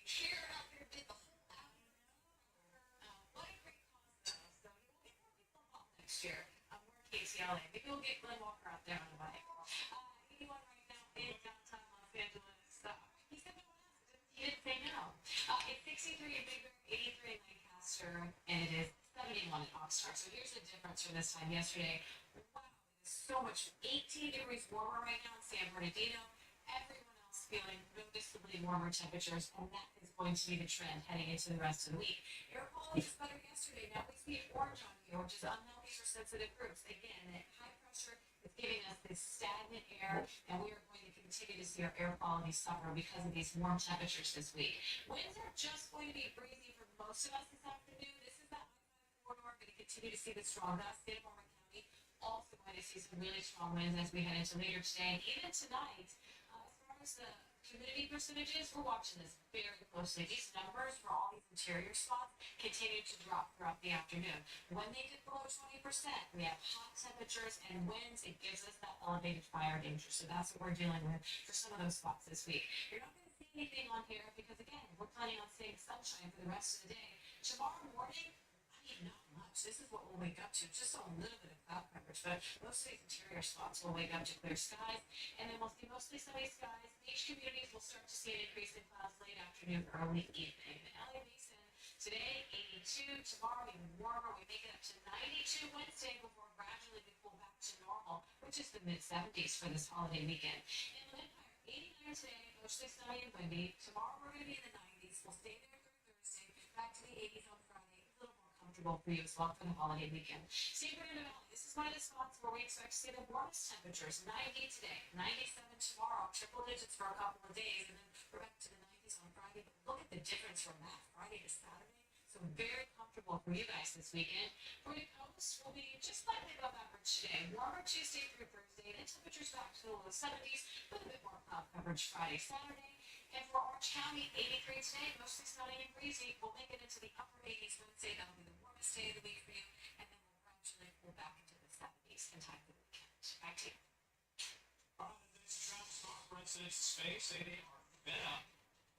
Cheer out there, did the whole outing. What a great cause, though. So we'll get more people involved next year. We're KCLA. Maybe we'll get Glenn Walker out there on the bike. Anyone right now in downtown Los Angeles? He said no one else. He didn't say no. It's 63 in Big Bear, 83 in Lancaster, and it is 71 in Oxnard. So here's the difference from this time yesterday. Wow, it is so much. 18 degrees warmer right now in San Bernardino. Everyone else feeling noticeably warmer temperatures, and that is going to be the trend heading into the rest of the week. Air quality was better yesterday. Now we see orange on here, which is unhealthy for sensitive groups. Again, that high pressure is giving us this stagnant air, and we are going to continue to see our air quality suffer because of these warm temperatures this week. Winds are just going to be breezy for most of us this afternoon. This is that corridor. We're going to continue to see the strong gusts. Santa Barbara County also going to see some really strong winds as we head into later today and even tonight. The humidity percentages, we're watching this very closely. These numbers for all these interior spots continue to drop throughout the afternoon. When they get below 20%, we have hot temperatures and winds. It gives us that elevated fire danger. So that's what we're dealing with for some of those spots this week. You're not going to see anything on here because, again, we're planning on seeing sunshine for the rest of the day. Tomorrow morning, not much. This is what we'll wake up to. Just a little bit of cloud coverage, but most of these interior spots will wake up to clear skies, and then we'll see mostly sunny skies. Beach communities will start to see an increase in clouds late afternoon, early evening. LA Basin today 82, tomorrow even warmer. We make it up to 92 Wednesday before gradually we pull back to normal, which is the mid-70s for this holiday weekend. In the Empire, 89 today, mostly sunny and windy. Tomorrow we're going to be in the 90s. We'll stay there through Thursday, back to the 80s on Friday. A little more comfortable for you as well for the holiday weekend. San Bernardino Valley, this is one of the spots where we expect to see the warmest temperatures. 90 today, 97 tomorrow, triple digits for a couple of days, and then we're back to the 90s on Friday. But look at the difference from that Friday to Saturday. So very comfortable for you guys this weekend. For the coast, we'll be just slightly above average today. Warmer Tuesday through Thursday, then temperatures back to the low 70s with a bit more cloud coverage Friday, Saturday. And for Orange County, 83 today, mostly sunny and breezy. We'll make it into the upper 80s Wednesday. That'll be the warmest day of the week for you. And then we'll gradually pull back into the 70s in time for the weekend. Back to you. Today's travel stock residents in Spain say they are fed up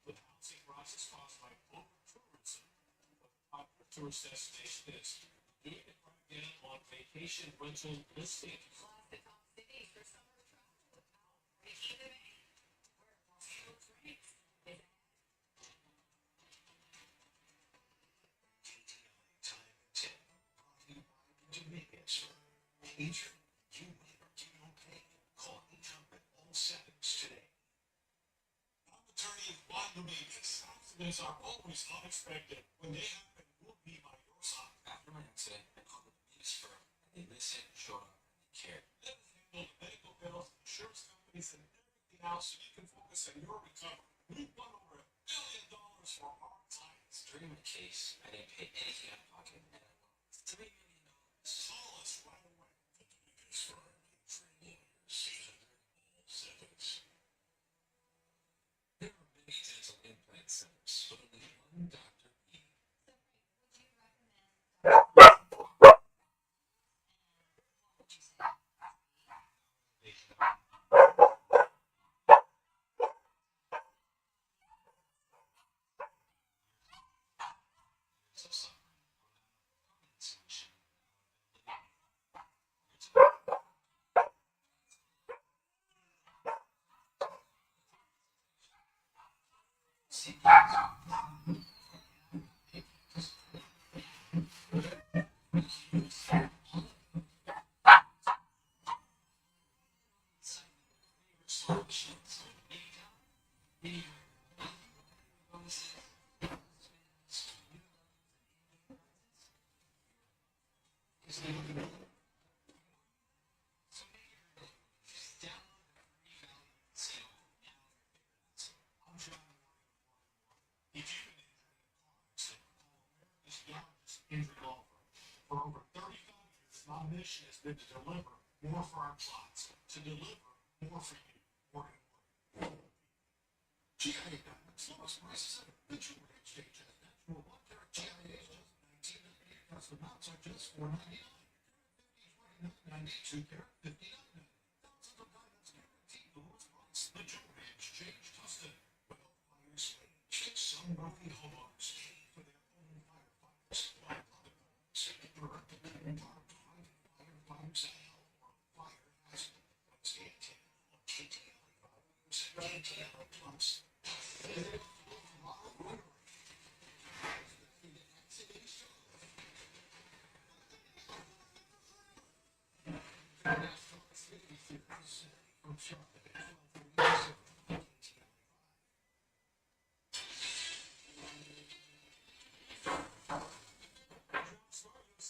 with housing prices caused by over-tourism. What the popular tourist destination is doing it right again on vacation rental listings. The top cities for summer travel without breaking the bank. Agent, you win or you don't pay. Call Income at all settings today. I'm attorney Juan Dominguez. Accidents are always unexpected. When they happen, we'll be by your side. After my accident, I called the police firm, and they listened, showed up, and they cared. Let us handle the medical bills, insurance companies, and everything else so you can focus on your recovery. We won over $1 billion for our clients. During my case, I didn't pay anything out of pocket, and I lost $3 million. Call us right away. For lawyers all settings. There are many dental implant centers, but only one Dr. E. For over 35 years, my mission has been to deliver more for our clients, to deliver more for you, more and more. GIA Diamonds, lowest prices ever. The jewelry exchange has natural 1 carat GIA is just $19.98. Custom mounts are just $4.99. 2 carat, $59.99. Thousands of diamonds guaranteed the lowest price. The jewelry exchange trusted. Well, fires, some wealthy homeowners for their own firefighters.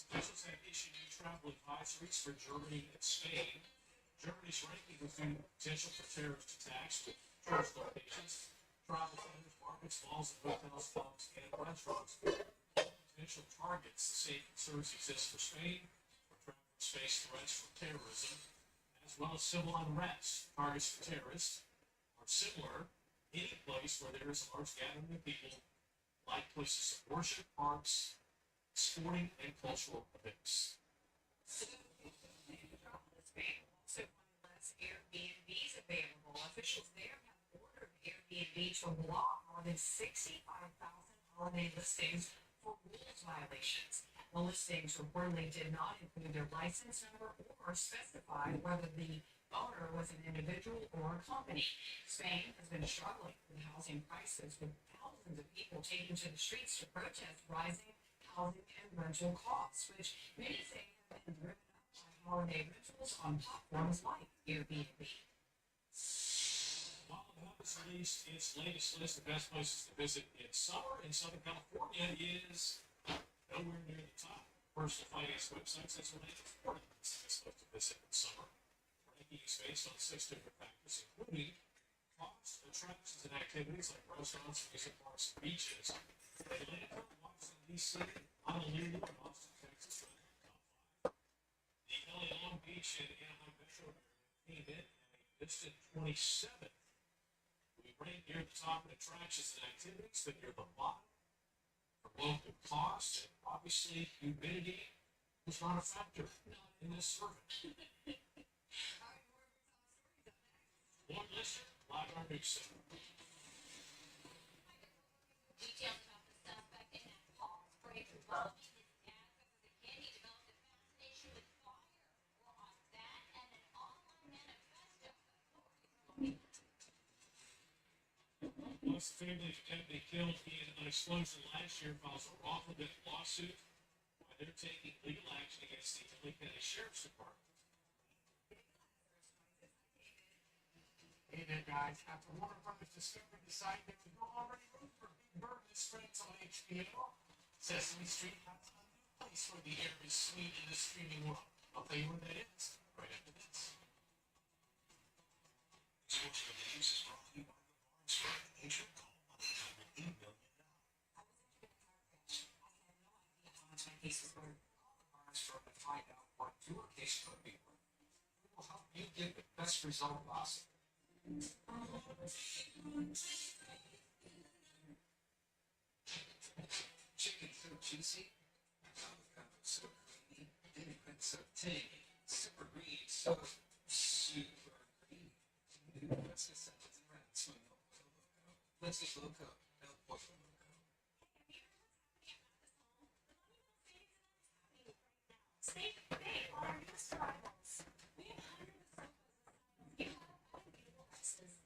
Officials have issued new travel advisories for Germany and Spain. Germany's ranking with potential for terrorist attacks with tourist locations, travel centers, markets, malls, and hotels, clubs, and restaurants. Potential targets. The same concerns exist for Spain, where travelers face threats from terrorism, as well as civil unrest. Targets for terrorists are similar. Any place where there is a large gathering of people, like places of worship, parks, sporting, and cultural events. Also, one less Airbnbs available. Officials there have ordered Airbnb to block more than 65,000 holiday listings for rules violations. The listings reportedly did not include their license number or specify whether the owner was an individual or a company. Spain has been struggling with housing prices, with thousands of people taking to the streets to protest rising housing and rental costs, which many say have been driven up by holiday rentals on platforms like Airbnb. While the Hub has released its latest list of best places to visit in summer in Southern California is nowhere near the top. Personal finance websites has released 40 best places to visit in summer. Ranking is based on 6 different factors, including cost, attractions, and activities like restaurants, music parks, and beaches. Atlanta, Washington, D.C., Honolulu, and Austin, Texas are in the top 5. The LA Long Beach and Anaheim metro area came in at a distant 27th. We rank near the top in attractions and activities, but near the bottom for local cost, and obviously humidity was not a factor in this survey. One listener, live our news center. Details about the suspect in that Palm Springs involving his dad because of the kid. He developed a fascination with fire. We're on that and an online manifesto. Plus, the family of the deputy killed in an explosion last year files a wrongful death lawsuit while they're taking legal action against the LA County Sheriff's Department. Hey there, guys. After Warner Brothers Discovery decided there was no already room for Big Bird and his friends on HBO, Sesame Street has a new place where the air is sweet in the streaming world. I'll tell you where that is right after this. This portion of the news is brought to you by the Barnes Firm. Agent call 1-800-8 million now. My case is going to call the Barnes Firm to find out what your case could be worth. We will help you get the best result possible. Chicken so juicy, avocado so creamy, vinaigrette so tangy, super green, so super creamy. Let's just send it around, swing the oil loco. Let's get loco, El Pollo Loco. Save big on our newest arrivals. We have hundreds of sofas with beautiful prices.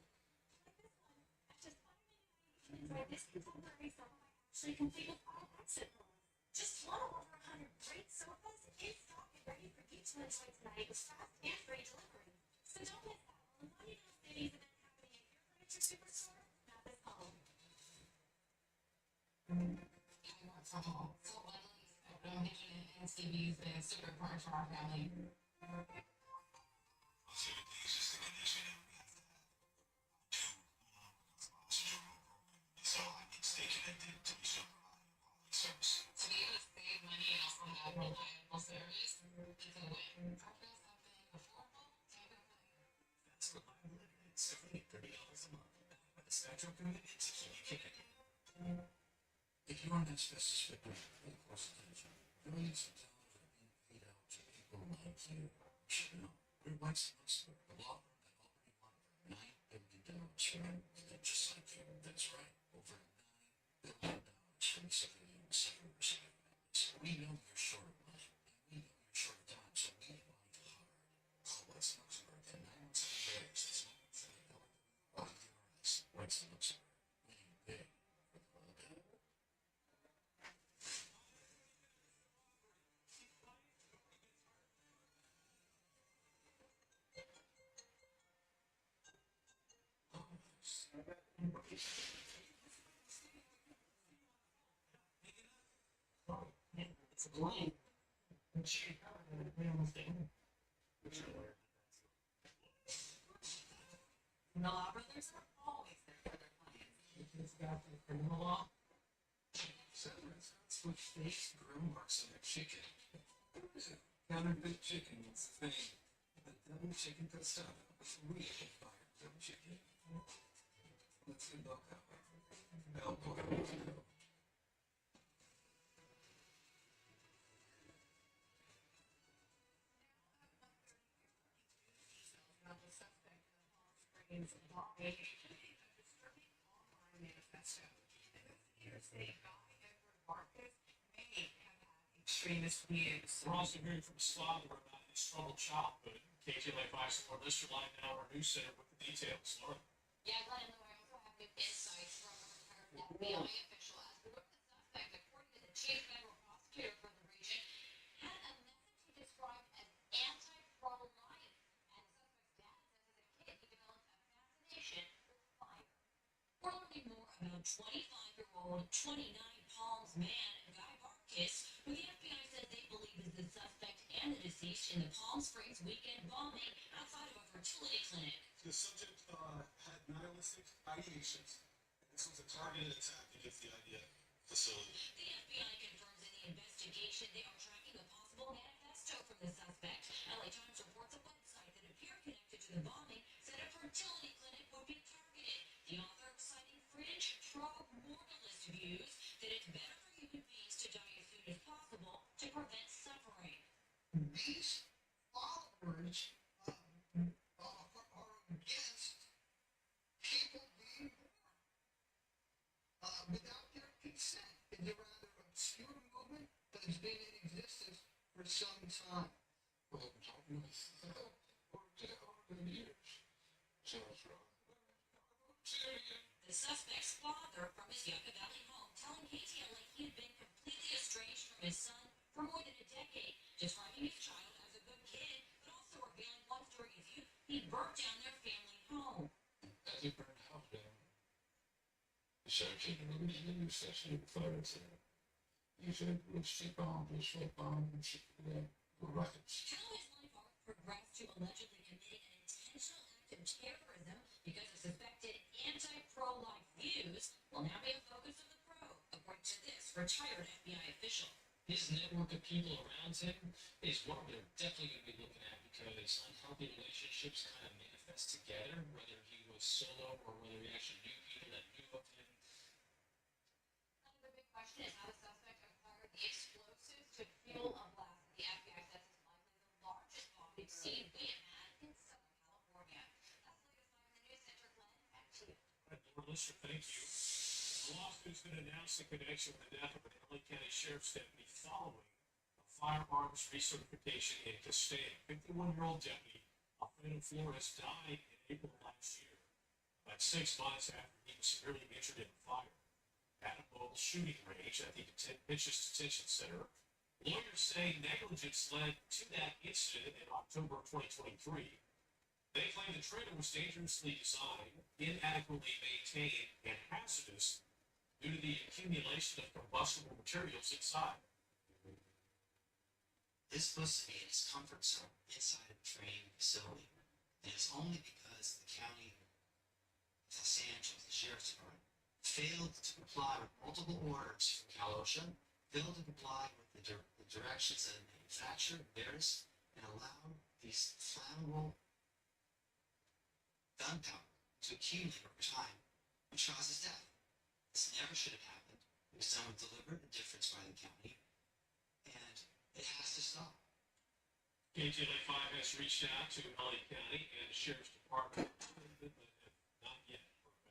Like this one, at just $199, enjoy this contemporary sofa actually complete with 5 exit rows. Just one of over 100 great sofas in stock and ready for you to enjoy tonight with fast and free delivery. So don't miss out on the Money Cities event. from home. So bundling Spectrum, internet, and TV's been super important for our family. To be able to save money and also have reliable service, it's a win. Our bills have been affordable and compliant. That's reliability. It's only $30 a month. With the Spectrum commitment to keep you connected. If you are an asbestos victim in the course of tension, millions of dollars are being paid out to people like you. You should know. We're White's Monster, the law firm that already won over $9 billion from just like you. That's right, over $9 billion from the civilian families. We know you're short of money, and we know you're short of time, so we fight hard. Call White's Luxembourg at 917 Bears. That's 917 WRS. White's Luxembourg. Winning big for the love of it. It's a plane. The Law Brothers are always there for their clients. It's got the criminal law. Switch face, grill marks on the chicken. Counterfeit chicken is the thing. The double chicken tostada was real fire double chicken. Let's get look that way. El Pollo. About the suspect in the Palm Springs bombing, a disturbing online manifesto. Investigators say guy Edward Marcus may have had extremist views. We're also hearing from his father about his troubled childhood. KTLA 5 Lister Live now our news center with the details. Laura. Yeah, Glenn, I also have new insights from a retired FBI official as to what the suspect, according to the chief federal prosecutor for the region, had a message he described as anti-pro-life. And the suspect's dad says as a kid he developed a fascination with fire. We'll learn more about 25-year-old, 29 Palms man, Guy Marcus, who the FBI says they believe is the suspect and the deceased in the Palm Springs weekend bombing outside of a fertility clinic. The subject had nihilistic ideations. This was a targeted attack against the IDF facility. The FBI confirms in the investigation they are tracking a possible manifesto from the suspect. LA Times reports a website that appeared connected to the bombing said a fertility clinic would be targeted. The author citing fringe pro-mortalist views that it's better for human beings to die as soon as possible to prevent suffering. These followers are against people being born without their consent. It's a rather obscure movement that has been in existence for some time. Well, over the years. Sounds wrong. The suspect's father from his Yucca Valley home telling KTLA he had been completely estranged from his son for more than a decade, describing his child as a good kid, but also revealing once during his youth he burnt down their family home. As he burned the house down, the searching and the new session of photos there. He said, we'll sleep on, and rockets. How his life arc progressed to allegedly committing an intentional act of terrorism because of suspected anti-pro-life views will now be a focus of the probe, according to this retired FBI official. His network of people around him is what we're definitely going to be looking at because unhealthy relationships kind of manifest together, whether he was solo or whether he actually knew people that knew of him. Another big question is how the suspect acquired the explosives to fuel a blast that the FBI says is likely the largest bomb we've seen we have had in Southern California. That's the latest live in the news center, Glenn. Back to you. Lord Lister, thank you. The lawsuit's been announced in connection with the death of an LA County Sheriff's deputy following a firearms recertification in Castaic. 51-year-old deputy Alfredo Flores died in April of last year, about 6 months after he was severely injured in a fire at a mobile shooting range at the Contentious Detention Center. Lawyers say negligence led to that incident in October of 2023. They claim the trailer was dangerously designed, inadequately maintained, and hazardous, due to the accumulation of combustible materials inside. This was to be its comfort zone inside a training facility. And it's only because the county of Los Angeles, the sheriff's department, failed to comply with multiple orders from Cal OSHA, failed to comply with the directions that manufacture, theirs, and allowed these flammable gunpowder to accumulate over time, which causes death. This never should have happened. It was done with deliberate indifference by the county, and it has to stop. KTLA 5 has reached out to LA County and the Sheriff's Department, but have not yet heard back.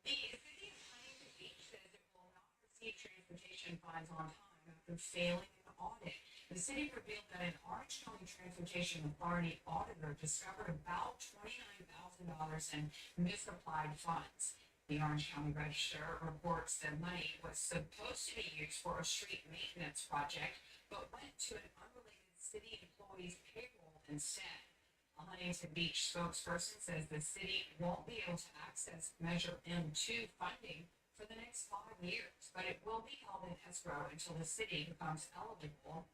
The city of Huntington Beach says it will not receive transportation funds on time after failing an audit. The city revealed that an Orange County Transportation Authority auditor discovered about $29,000 in misapplied funds. The Orange County Register reports that money was supposed to be used for a street maintenance project, but went to an unrelated city employee's payroll instead. A Huntington Beach spokesperson says the city won't be able to access Measure M2 funding for the next 5 years, but it will be held in escrow until the city becomes eligible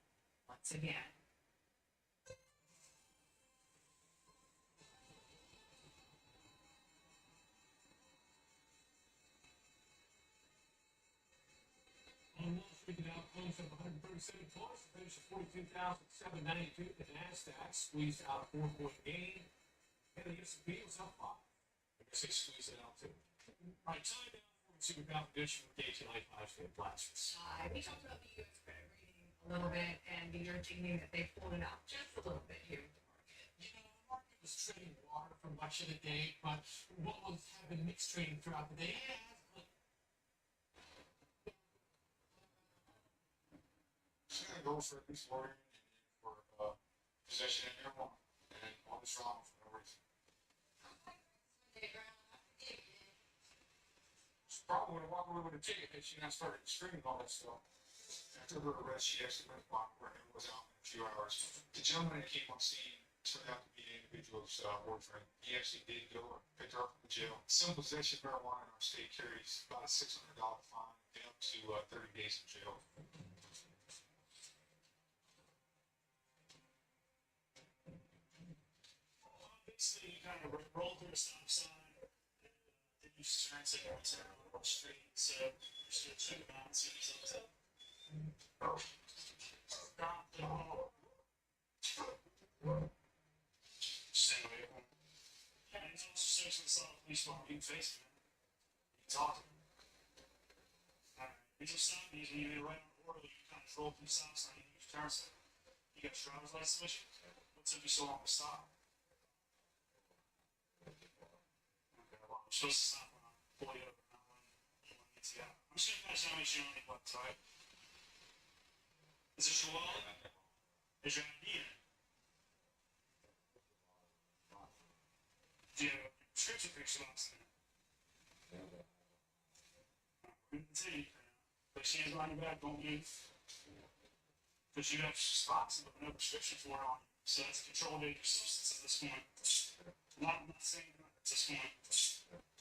once again. On Wall Street, the Dow closed up 137 points, finished at 42,792. The Nasdaq squeezed out a 4-point gain, and the S&P was up 5. I guess they squeezed it out too. All right, time now for Consumer Competition with KTLA 5's Dave Blasters. We talked about the U.S. credit rating a little bit, and you're thinking that they pulled it out just a little bit here with the market. You know, the market was trading water for much of the day, but what was having mixed trading throughout the day? Go for at least lawyer for possession of marijuana and all this drama for no reason. She probably would have walked away with a ticket if she not started streaming all that stuff. After her arrest, she actually went block where it was out in a few hours. The gentleman that came on scene turned out to be the individual's boyfriend. He actually did go and pick her up from the jail. Some possession of marijuana in our state carries about a $600 fine and up to 30 days in jail. Basically, you kind of roll through a stop sign, then you turn to the turn on the street, so you're just going to check them out and see what's up. Stop the hall. Stay away from them. Yeah, he's also sexually assault police department. You can face him. You can talk to him. Alright, these are stop means when you get right on the order, you kind of roll through the stop sign and use your turn signal. You got your driver's license with you? What took you so long to stop? Supposed to stop when I pull you over, not when you want to get you out. I'm just going to finish out make sure you don't need buttons, alright? Is this your wallet? Is your ID in it? Do you have a prescription for your box in it? We can see. Place your hands behind your back, don't move. Because you have spots with no prescription for it on you. So that's a controlled dangerous substance at this point. I'm not saying that at this point.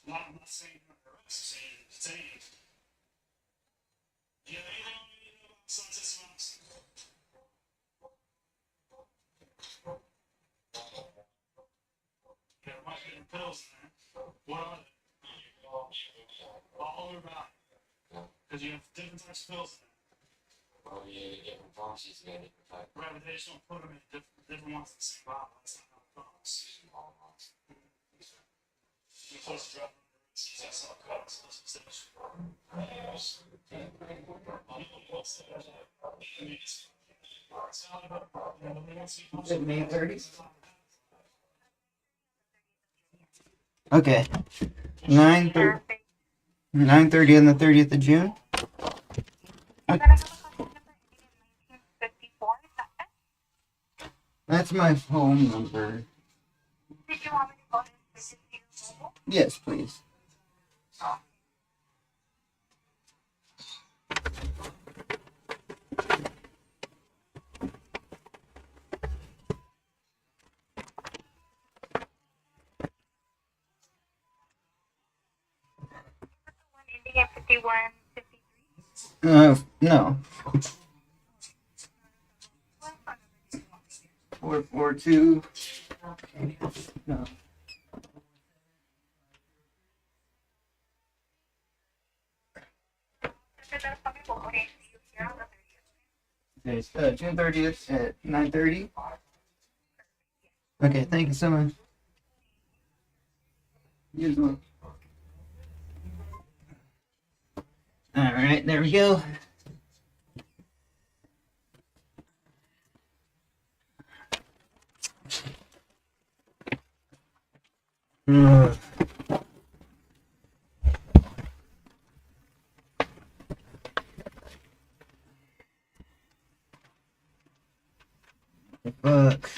I'm not saying you're under arrest, I'm saying you're detained. Do you have anything on you know about besides this box? Yeah, there might be some pills in there. What are they? All about it. Because you have different types of pills in there. Oh, yeah, different pharmacies got different types. Right, but they just don't put them in different ones in the same bottle. That's not how it goes. You're supposed to drop them. That's not cops. That's what Is it May 30th? Okay. 9:30 on the 30th of June. Okay. That's my phone number. Did you want me to go ahead and visit your mobile? Yes, please. Ending at 51. No. 442. No. Okay, June 30th at 9:30. Okay, thank you so much. You as well. Alright, there we go. Fuck.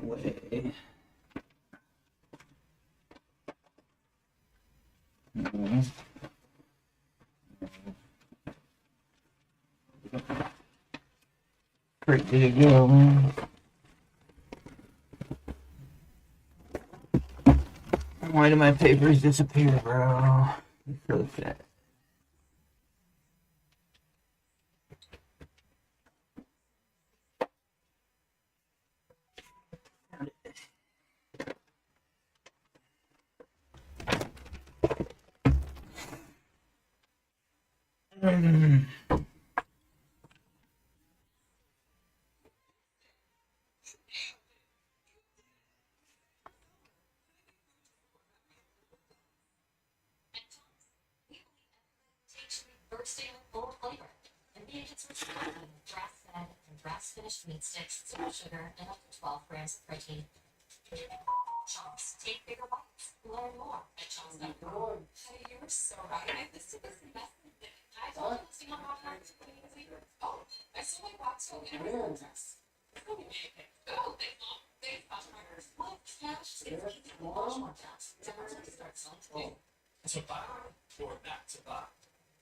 Away. Where did it go, man? Why do my papers disappear, bro? It's really fat. Bursting with full flavor. Ingredients rich protein, grass-fed and grass-finished meat sticks, zero sugar, and up to 12 grams of protein. Chomps, take bigger bites. Learn more at chomps.com. Hey, you're so right. This is investment. I told you this on my heart. Oh, I saw my box home and everything dress. It's going to be big. Oh, they thought my what? Cash is easy to wash more cash. Download to start selling today. To buy or not to buy?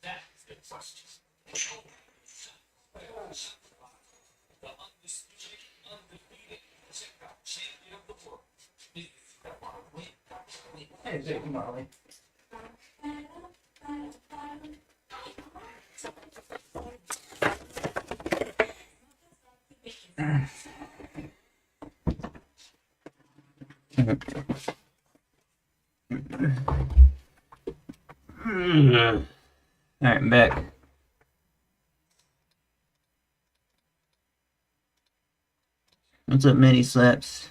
That is the question. The undisputed, undefeated, check out champion of the world. Hey, Jake Molly. Alright, I'm back. What's up, mini slaps?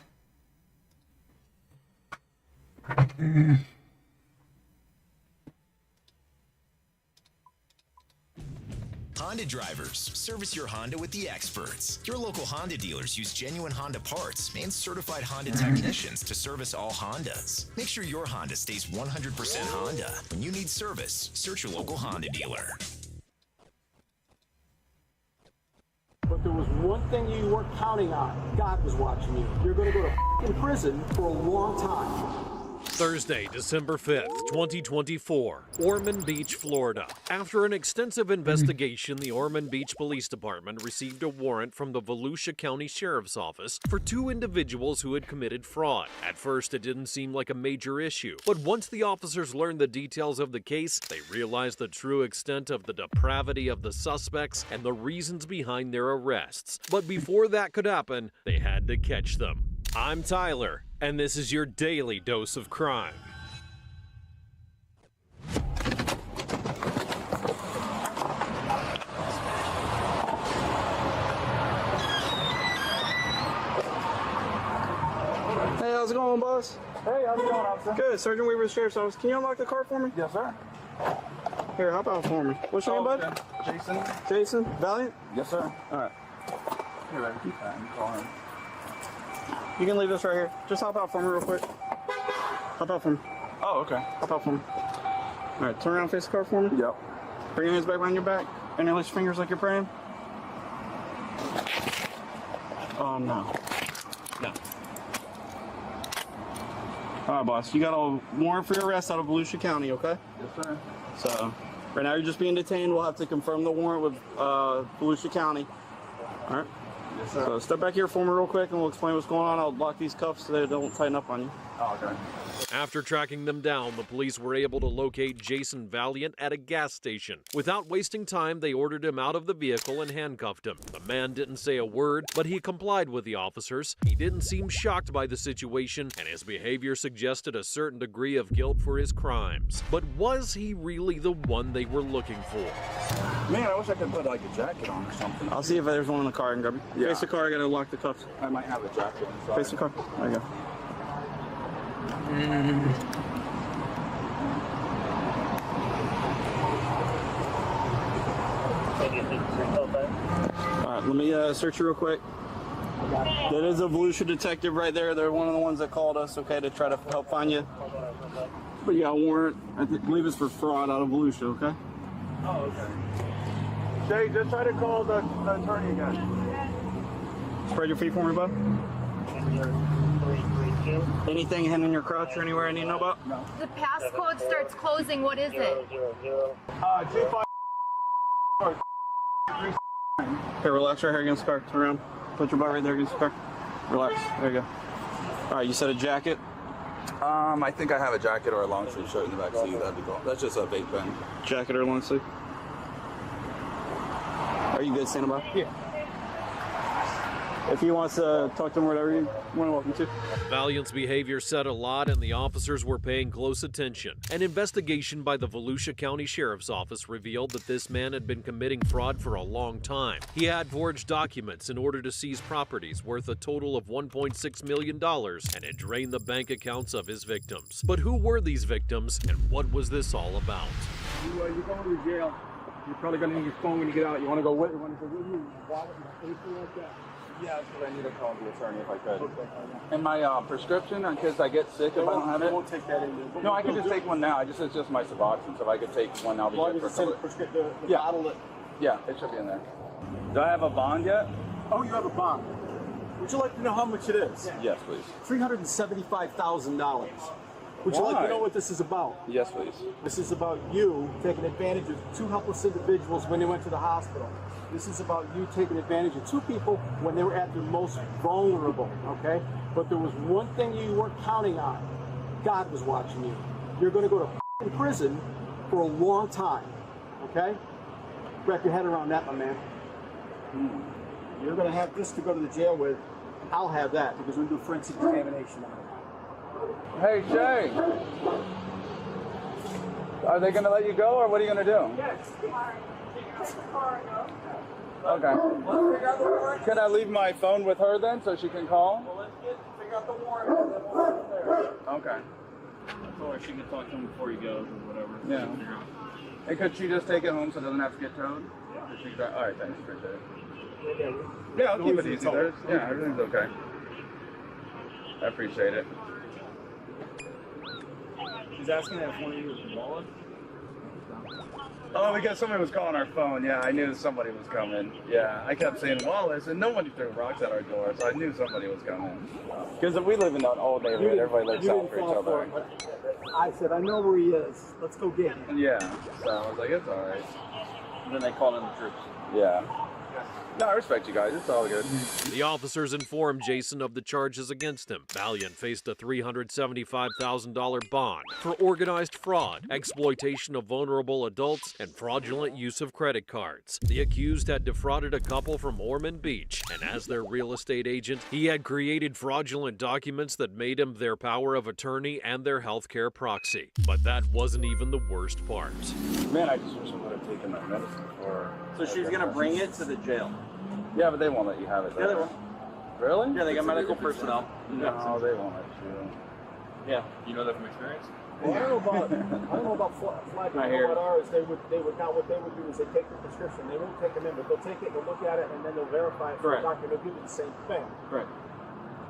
Honda drivers, service your Honda with the experts. Your local Honda dealers use genuine Honda parts and certified Honda technicians to service all Hondas. Make sure your Honda stays 100% Honda. When you need service, search your local Honda dealer. But there was one thing you weren't counting on. God was watching you. You're going to go to f***ing prison for a long time. Thursday, December 5th, 2024, Ormond Beach, Florida. After an extensive investigation, the Ormond Beach Police Department received a warrant from the Volusia County Sheriff's Office for two individuals who had committed fraud. At first, it didn't seem like a major issue, but once the officers learned the details of the case, they realized the true extent of the depravity of the suspects and the reasons behind their arrests. But before that could happen, they had to catch them. I'm Tyler, and this is your daily dose of crime. Hey, how's it going, boss? Hey, how's it going, officer? Good, Sergeant Weaver, Sheriff's Office. Can you unlock the car for me? Yes, sir. Here, hop out for me. What's your name, bud? Okay. Jason. Jason? Valiant? Yes, sir. All right. Here, baby, keep that. You call him. You can leave this right here. Just hop out for me real quick. Hop out for me. Oh, okay. Hop out for me. All right, turn around, face the car for me. Yep. Bring your hands back behind your back. Interlace your fingers like you're praying. Oh, no. No. All right, boss. You got a warrant for your arrest out of Volusia County, okay? Yes, sir. So, right now you're just being detained. We'll have to confirm the warrant with Volusia County. All right? Yes, So step back here for me real quick and we'll explain what's going on. I'll lock these cuffs so they don't tighten up on you. Oh, okay. After tracking them down, the police were able to locate Jason Valiant at a gas station. Without wasting time, they ordered him out of the vehicle and handcuffed him. The man didn't say a word, but he complied with the officers. He didn't seem shocked by the situation, and his behavior suggested a certain degree of guilt for his crimes. But was he really the one they were looking for? Man, I wish I could put like a jacket on or something. I'll see if there's one in the car and grab it. Yeah. Face the car, I gotta lock the cuffs. I might have a jacket inside. Face the car. There you go. Alright, let me search you real quick. That is a Volusia detective right there. They're one of the ones that called us, okay, to try to help find you. But yeah, a warrant, I believe it's for fraud out of Volusia, okay? Oh, okay. Jay, just try to call the attorney again. Spread your feet for me, bud. Anything hidden in your crotch or anywhere I need to know about? No. The passcode starts closing. What is it? G5. Okay, relax right here against the car. Turn around. Put your butt right there against the car. Relax. There you go. Alright, you said a jacket? I think I have a jacket or a long sleeve shirt in the back seat. That'd be cool. That's just a vape pen. Jacket or long sleeve? Are you good standing by? Yeah. If he wants to talk to him, whatever you want, welcome to. Valiant's behavior said a lot, and the officers were paying close attention. An investigation by the Volusia County Sheriff's Office revealed that this man had been committing fraud for a long time. He had forged documents in order to seize properties worth a total of $1.6 million and had drained the bank accounts of his victims. But who were these victims, and what was this all about? You're going to jail. You're probably going to need your phone when you get out. You want to go with? You want to go with you? Wallet, anything like that? Yeah, because I need to call the attorney if I could. Okay. And my prescription, in case I get sick, if I don't have it. I won't take that in there. No, I can just take one now. It's just my Suboxone, so if I could take one, I'll be good for a couple. The bottle. Yeah, it should be in there. Do I have a bond yet? Oh, you have a bond. Would you like to know how much it is? Yes, please. $375,000. Would you like to know what this is about? Yes, please. This is about you taking advantage of two helpless individuals when they went to the hospital. This is about you taking advantage of two people when they were at their most vulnerable, okay? But there was one thing you weren't counting on. God was watching you. You're going to go to prison for a long time, okay? Wrap your head around that, my man. You're going to have this to go to the jail with. I'll have that because we do forensic examination on it. Hey, Shay. Are they going to let you go, or what are you going to do? Yes. Okay. Can I leave my phone with her then, so she can call? Well, let's figure out the warrant and then we'll go from there. Okay. Or she can talk to him before he goes or whatever. Yeah. And could she just take it home so it doesn't have to get towed? Yeah. All right, thanks. Appreciate it. Yeah, I'll keep it easy. Yeah, everything's okay. I appreciate it. She's asking if one of you is wallet. Oh, because somebody was calling our phone. Yeah, I knew somebody was coming. Yeah, I kept saying Wallace, and nobody threw rocks at our door, so I knew somebody was coming. Because if we live in that old neighborhood, everybody looks out for each other. I said, I know where he is. Let's go get him. Yeah, so I was like, it's all right. And then they called in the troops. Yeah. No, I respect you guys. It's all good. The officers informed Jason of the charges against him. Valiant faced a $375,000 bond for organized fraud, exploitation of vulnerable adults, and fraudulent use of credit cards. The accused had defrauded a couple from Ormond Beach, and as their real estate agent, he had created fraudulent documents that made him their power of attorney and their healthcare proxy. But that wasn't even the worst part. Man, I just wish I would have taken my medicine before. So she's going to bring it to the jail? Yeah, but they won't let you have it there. Yeah, they will. Really? Yeah, they got medical personnel. No, they won't let you. Yeah. You know that from experience? Well, I don't know about flag. I know about ours. They would not. What they would do is they take the prescription. They won't take them in, but they'll take it. They'll look at it, and then they'll verify it for the doctor. They'll give you the same thing. Right.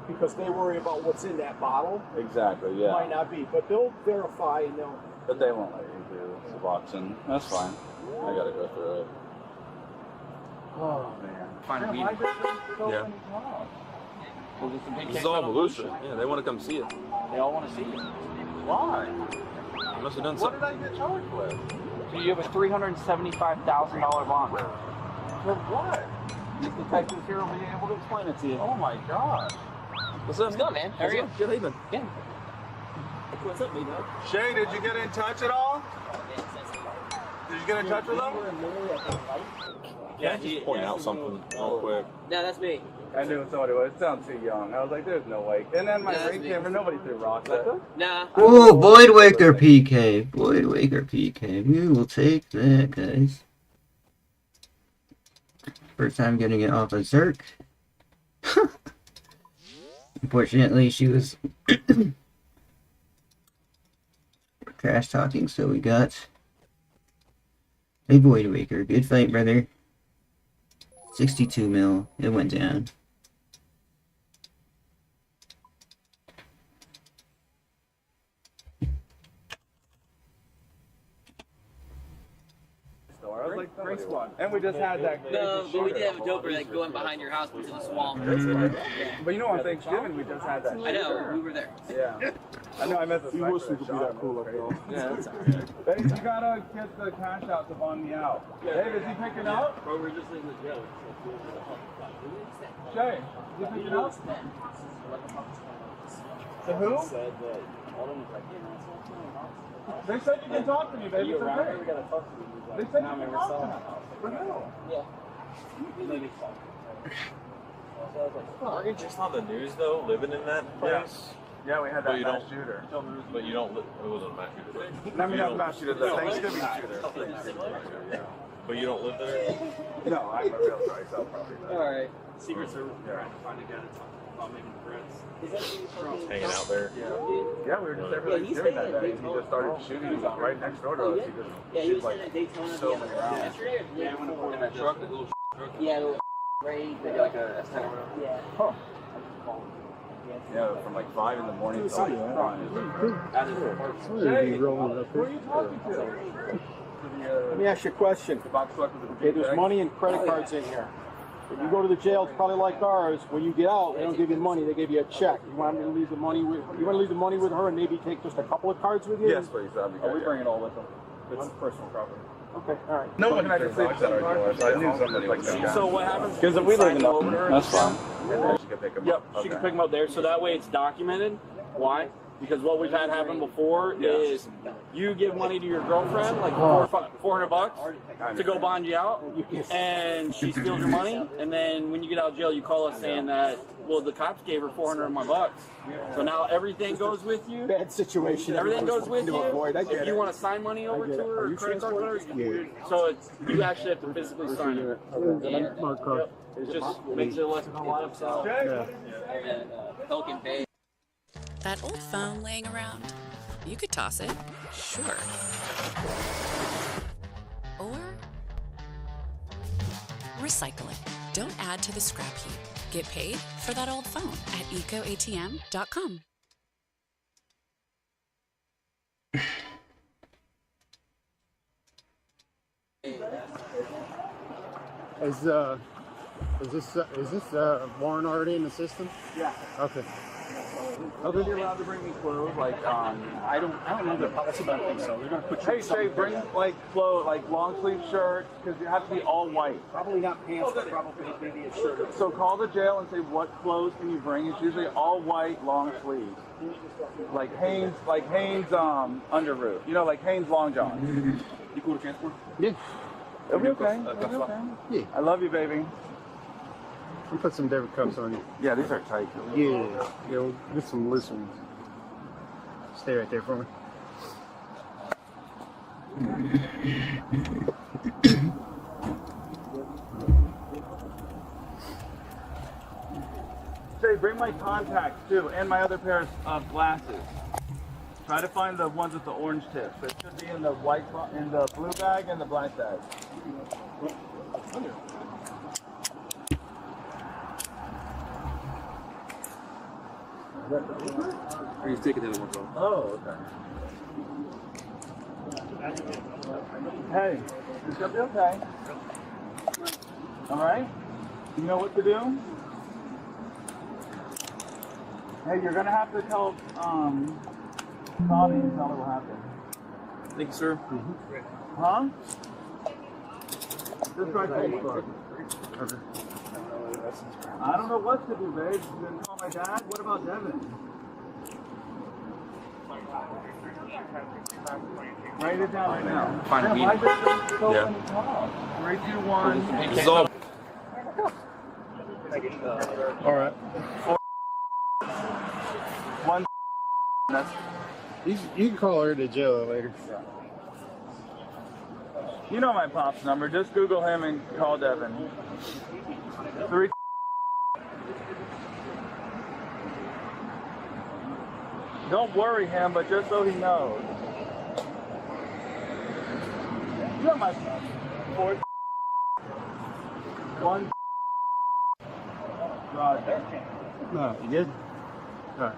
Because they worry about what's in that bottle. Exactly. Yeah. It might not be, but they'll verify and they'll. But they won't let you do Suboxone. That's fine. I gotta go through it. Oh man. Find a meeting. Yeah. This is all Volusia. Yeah, they want to come see it. They all want to see you. Why? You must have done something. What did I get charged with? So you have a $375,000 bond. For what? This detective here will be able to explain it to you. Oh my god. What's up? going, man? How are you? Good evening. Yeah. What's up, B-Dog? Shay, did you get in touch at all? Did you get in touch with him? Yeah, just point out something real quick. No, that's me. I knew somebody was. It sounded too young. I was like, there's no way. And then my ring camera, nobody threw rocks at it. Nah. Oh, Void Waker PK. Void Waker PK. We will take that, guys. First time getting it off of Zerk. Unfortunately, she was trash talking, so we got a Void Waker. Good fight, brother. 62 mil. It went down. Great squad. And we just had that. No, but we did have a doper like going behind your house into the swamp. But you know, on Thanksgiving we just had that. I know, we were there. Yeah. I know. I missed the. You wish we could be that cool up there. Yeah, that's alright. Hey, you gotta get the cash out to bond me out. Hey, is he picking up? Or we're just leaving the jail. Shay, is he picking up? To who? They said you can talk to me, baby. It's okay. They said you can talk to me. For who? Yeah. Aren't you just on the news though, living in that place? Yeah, we had that mass shooter. But you don't. It wasn't a mass shooter. I mean, not mass shooter. The Thanksgiving shooter. But you don't live there. No, I'm a real sorry. So probably not. All right. Secret Service trying to find a guy to talk about making threats. Hanging out there. Yeah, we were just there for Thanksgiving that day. He just started shooting. He was right next door to us. He just shoots like so many rounds. Yeah, when in that truck, that little truck. Yeah, the little raid. They got like a S10 or whatever. Yeah. Huh. Yeah, from like 5 in the morning to like 5. Where are you talking to? Let me ask you a question. Okay, there's money and credit cards in here. If you go to the jail, it's probably like ours. When you get out, they don't give you money; they give you a check. You want me to leave the money with? You want to leave the money with her and maybe take just a couple of cards with you? Yes, please. That'd be good. We bring it all with them. It's personal property. Okay, all right. No one can actually sleep at our door, so I knew somebody like that. So what happens? Because if we live in the, that's fine. She can pick them Yep, up. she can pick them up there. So that way it's documented. Why? Because what we've had happen before is you give money to your girlfriend, like $400 to go bond you out, and she steals your money, and then when you get out of jail, you call us saying that, well, the cops gave her $400 of my bucks. So now everything goes with you. Bad situation. Everything goes with you. If you want to to sign money over to her, or credit card, whatever, Yeah. so it's, you actually have to physically sign it. Okay. It just makes it less compliant. So, Pelican Bay. That old phone laying around, you could toss it, sure. Or recycle it. Don't add to the scrap heap. Get paid for that old phone at ecoatm.com. Is this Warren already in the system? Yeah. Okay. Okay. You're allowed to bring me clothes, like I don't know their policy, but I think so. They're gonna put you. Hey, Shay, bring like clothes, like long sleeve shirts, because you have to be all white. Probably not pants, but probably maybe a shirt. So call the jail and say, what clothes can you bring? It's usually all white, long sleeves. Like Hanes underoos. You know, like Hanes long johns. You cool to transport? Yeah. It'll be okay. It'll be okay. Yeah. I love you, baby. We put some David cups on you. Yeah, these are tight. Yeah. Yeah, we'll get some loose ones. Stay right there for me. Shay, bring my contacts too, and my other pair of glasses. Try to find the ones with the orange tips. It should be in the in the blue bag and the black bag. Or he's taking the other one off. Oh, okay. Hey, it's gonna be okay. All right? You know what to do? Hey, you're gonna have to tell Tommy and tell her what happened. Thank you, sir. Huh? Just try to take it. Okay. I don't know what to do, babe. Then call my dad. What about Devin? Write it down right now. Find a Why meeting. does it so Yeah. many calls? 3, 2, 1. This is all. All right. 1. That's. You can call her to jail later. You know my pop's number. Just Google him and call Devin. 3. Don't worry him, but just so he knows. You know my pop. 4. 1. Roger. No, you good? All right.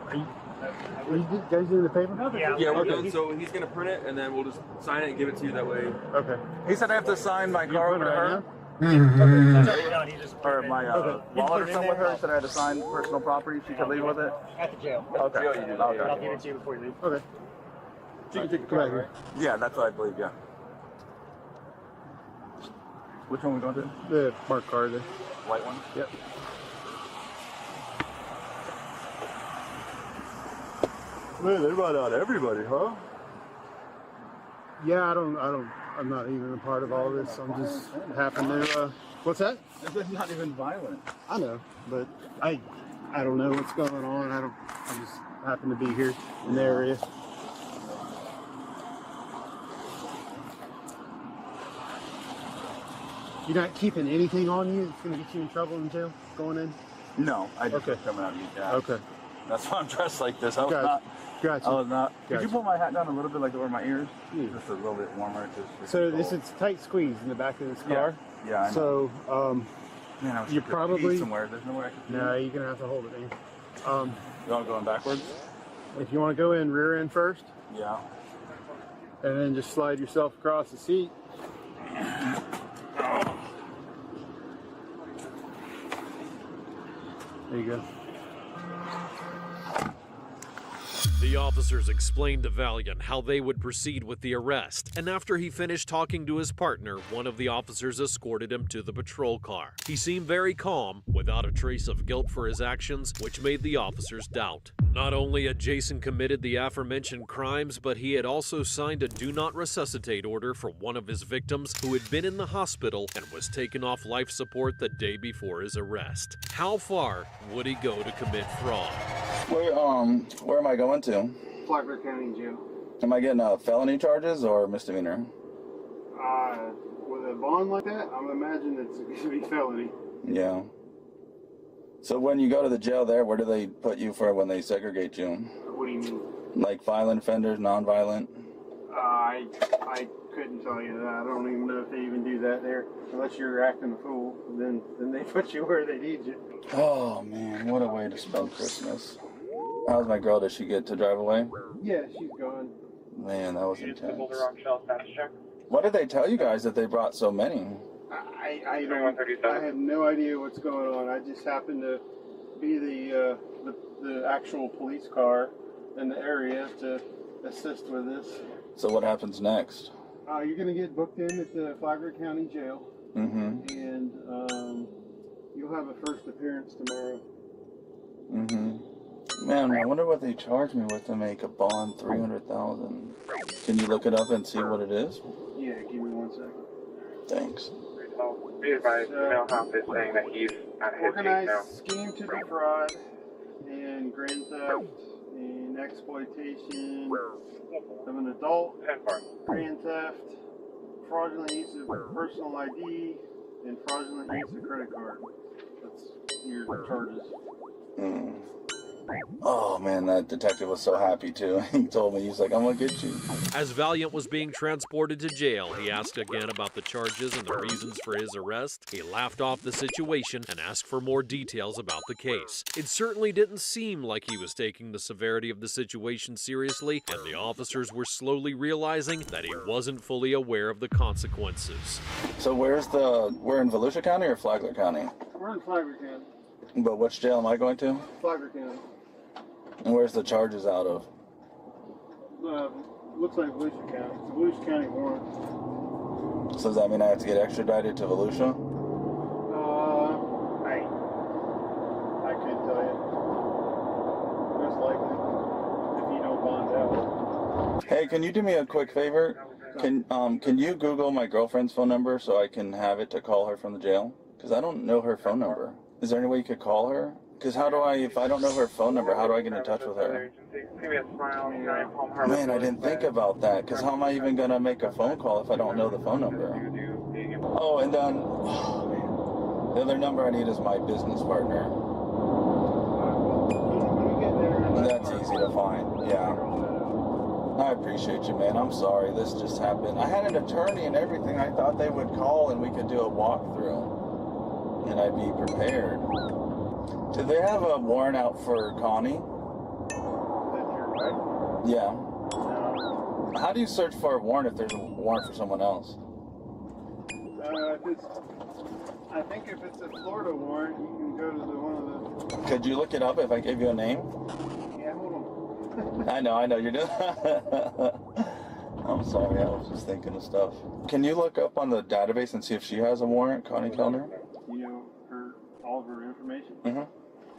Are you guys doing the paper? Yeah, we're done. So he's gonna print it, and then we'll just sign it and give it to you that way. Okay. He said I have to sign my car over to her. Mm-hmm. Or my wallet or something with her. He said I had to sign personal property. She could leave with it. At the jail. Okay. Jail you do that, Okay. yeah. I'll give it to you before you leave. Okay. She can take the Come car, back right? here. Yeah, that's what I believe, yeah. Which one we going to? The marked card there. White one? Yep. Man, they run out everybody, huh? Yeah, I'm not even a part of all this. I'm just happen to, what's that? This is not even violent. I know, but I don't know what's going on. I just happen to be here in the area. You're not keeping anything on you that's going to get you in trouble in jail going in? No, I just Okay. was coming out to meet Dad. Okay. That's why I'm dressed like this. I was Gotcha. not. Gotcha. I was not. Could Gotcha. you pull my hat down a little bit, like over my ears? Yeah. Just a little bit warmer. Just So this is tight squeeze in the back of this car. Yeah, I know. So Man, I was you're supposed to pee probably somewhere. There's nowhere I can pee. no. You're gonna have to hold it in. You want going backwards? If you want to go in rear end first, Yeah. and then just slide yourself across the seat. There you go. The officers explained to Valiant how they would proceed with the arrest, and after he finished talking to his partner, one of the officers escorted him to the patrol car. He seemed very calm, without a trace of guilt for his actions, which made the officers doubt. Not only had Jason committed the aforementioned crimes, but he had also signed a do not resuscitate order for one of his victims who had been in the hospital and was taken off life support the day before his arrest. How far would he go to commit fraud? Where am I going to? Flagler County Jail. Am I getting felony charges or misdemeanor? With a bond like that, I'm imagining it's going to be felony. Yeah. So when you go to the jail there, where do they put you for when they segregate you? What do you mean? Like violent offenders, non-violent? I couldn't tell you that. I don't even know if they even do that there. Unless you're acting a fool, then they put you where they need you. Oh man, what a way to spend Christmas. How's my girl? Did she get to drive away? Yeah, she's gone. Man, that was intense. What did they tell you guys that they brought so many? I have no idea what's going on. I just happened to be the actual police car in the area to assist with this. So what happens next? You're going to get booked in at the Flagler County Jail, Mm-hmm. and you'll have a first appearance tomorrow. Mm-hmm. Man, I wonder what they charged me with to make a bond $300,000. Can you look it up and see what it is? Yeah, give me 1 second. Thanks. Be advised, male cop is saying that he's at his seat now. Organized scheme to defraud and grand theft and exploitation of an adult, grand theft, fraudulent use of personal ID, and fraudulent use of credit card. That's your charges. Mm. Oh man, that detective was so happy too. He told me, he's like, I'm gonna get you. As Valiant was being transported to jail, he asked again about the charges and the reasons for his arrest. He laughed off the situation and asked for more details about the case. It certainly didn't seem like he was taking the severity of the situation seriously, and the officers were slowly realizing that he wasn't fully aware of the consequences. So we're in Volusia County or Flagler County? We're in Flagler County. But which jail am I going to? Flagler County. And where's the charges out of? Looks like Volusia County. It's a Volusia County warrant. So does that mean I have to get extradited to Volusia? likely if you know bonds out. Hey, can you do me a quick favor? Can you Google my girlfriend's phone number so I can have it to call her from the jail? Because I don't know her phone number. Is there any way you could call her? Because if I don't know her phone number, how do I get in touch with her? Man, I didn't think about that. Because how am I even going to make a phone call if I don't know the phone number? Oh, and then the other number I need is my business partner. That's easy to find, yeah. I appreciate you, man. I'm sorry. This just happened. I had an attorney and everything. I thought they would call and we could do a walkthrough. And I'd be prepared. Do they have a warrant out for Connie? Yeah. How do you search for a warrant if there's a warrant for someone else? I think if it's a Florida warrant, you can go to one of the... Could you look it up if I gave you a name? Yeah, hold on. I know, you're doing. I'm sorry, I was just thinking of stuff. Can you look up on the database and see if she has a warrant, Connie Kellner? You know all of her information? Mm-hmm.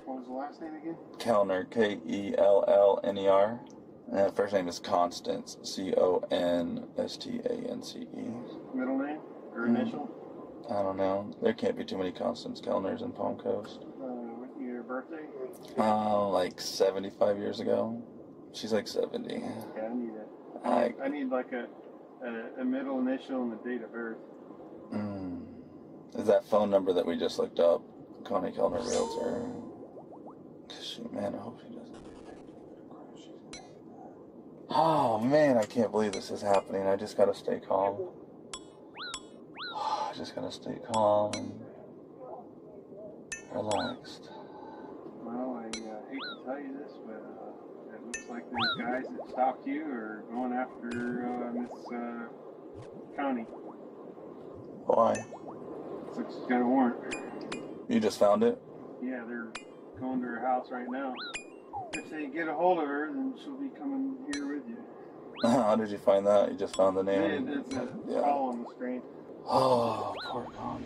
What was the last name again? Kellner, Kellner. And first name is Constance, Constance. Middle name or initial? I don't know. There can't be too many Constance Kellners in Palm Coast. Your birthday? Like 75 years ago. She's like 70. Yeah, I need that. I need like a middle initial and the date of birth. Is that phone number that we just looked up? Connie Kellner Realtor. Man, I hope she doesn't. Oh man, I can't believe this is happening. I just gotta stay calm. I just gotta stay calm and relaxed. Well, I hate to tell you this, but it looks like those guys that stalked you are going after Miss Connie. Why? Looks like she's got a warrant. You just found it? Yeah, they're going to her house right now. If they get a hold of her, then she'll be coming here with you. How did you find that? You just found the name? It's a call on the screen. Oh, poor Connie.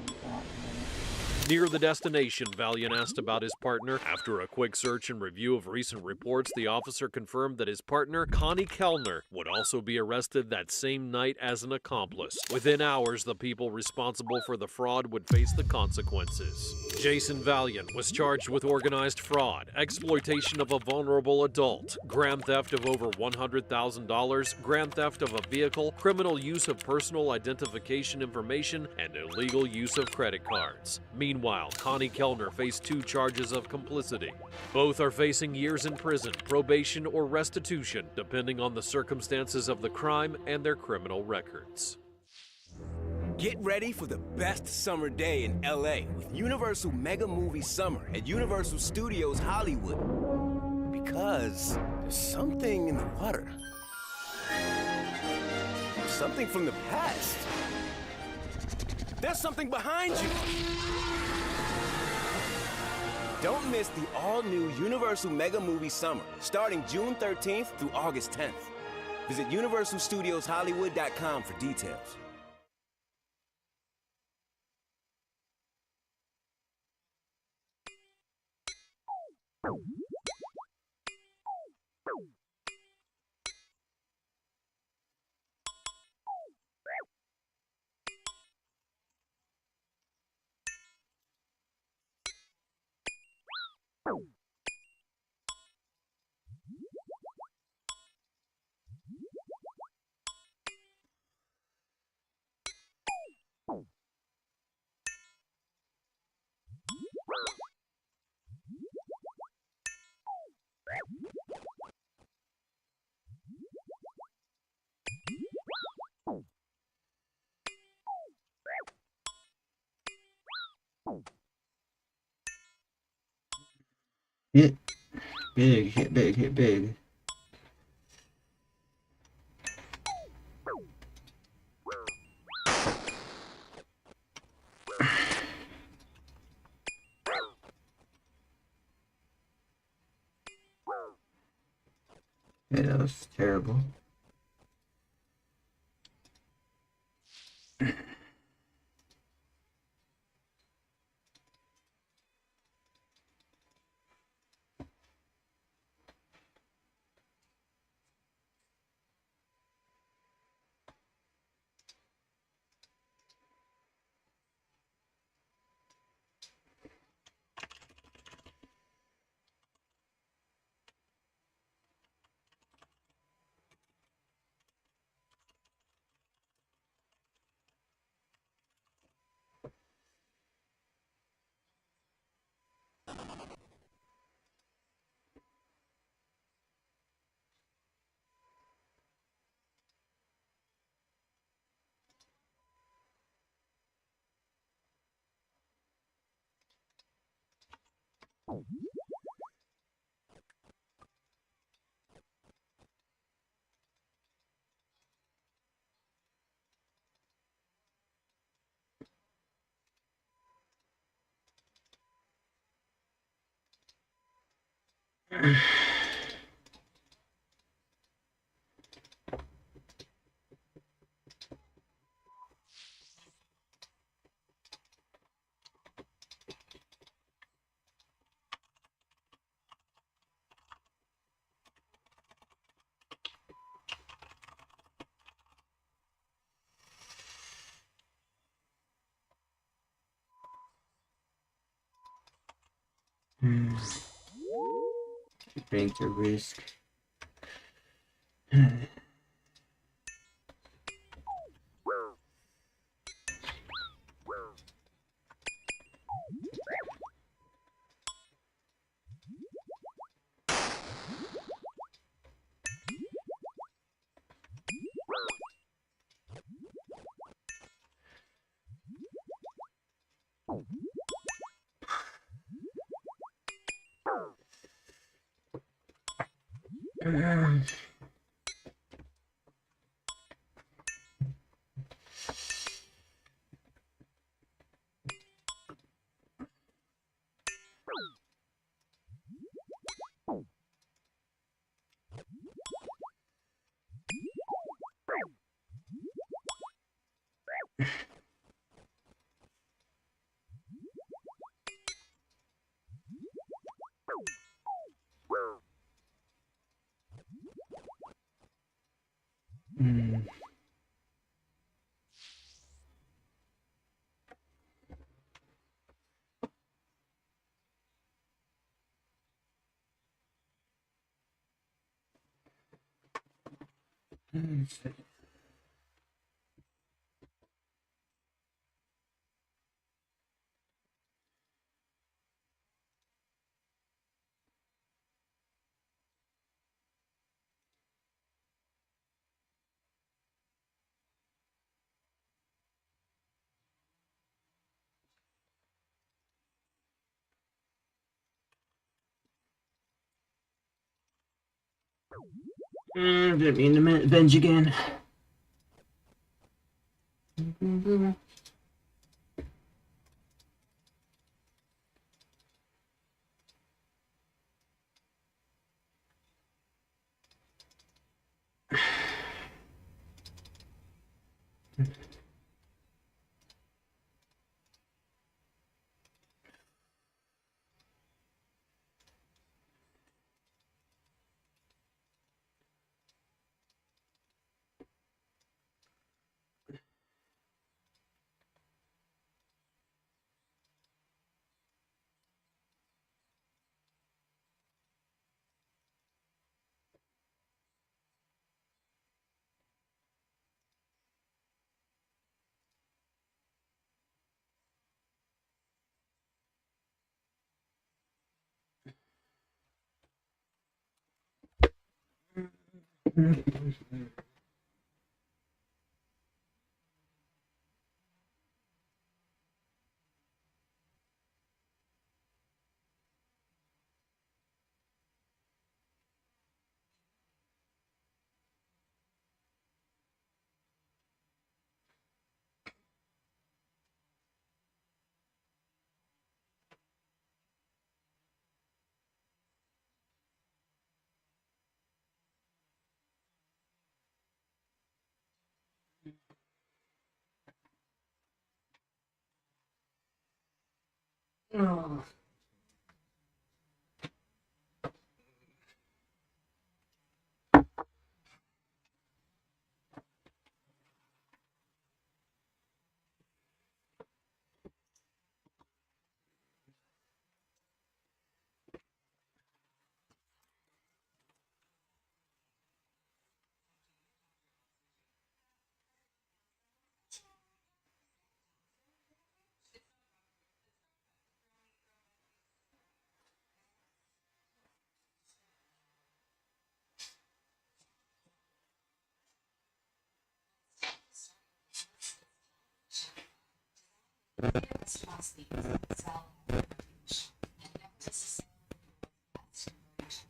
Near the destination, Valiant asked about his partner. After a quick search and review of recent reports, the officer confirmed that his partner, Connie Kellner, would also be arrested that same night as an accomplice. Within hours, the people responsible for the fraud would face the consequences. Jason Valiant was charged with organized fraud, exploitation of a vulnerable adult, grand theft of over $100,000, grand theft of a vehicle, criminal use of personal identification information, and illegal use of credit cards. Meanwhile, Connie Kellner faced 2 charges of complicity. Both are facing years in prison, probation, or restitution, depending on the circumstances of the crime and their criminal records. Get ready for the best summer day in LA with Universal Mega Movie Summer at Universal Studios Hollywood. Because there's something in the water. Something from the past. There's something behind you. Don't miss the all-new Universal Mega Movie Summer, starting June 13th through August 10th. Visit UniversalStudiosHollywood.com for details. Hit big, hit big, hit big. Yeah, that was terrible. Bank to risk. Didn't mean to binge again. Oh. best possibly sell and never necessarily best.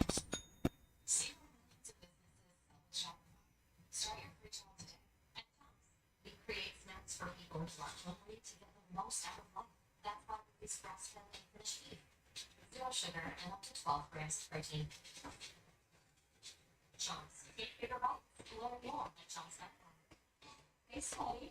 See how millions of businesses sell with Shopify. Start your free trial today. And Tops, we create snacks for people who are hungry to get the most out of life. That's why we use grass-fed and finished beef. 0 sugar and up to 12 grams of protein. Chunks, eat bigger bites. Learn more at chunks.com. Hey, Sally.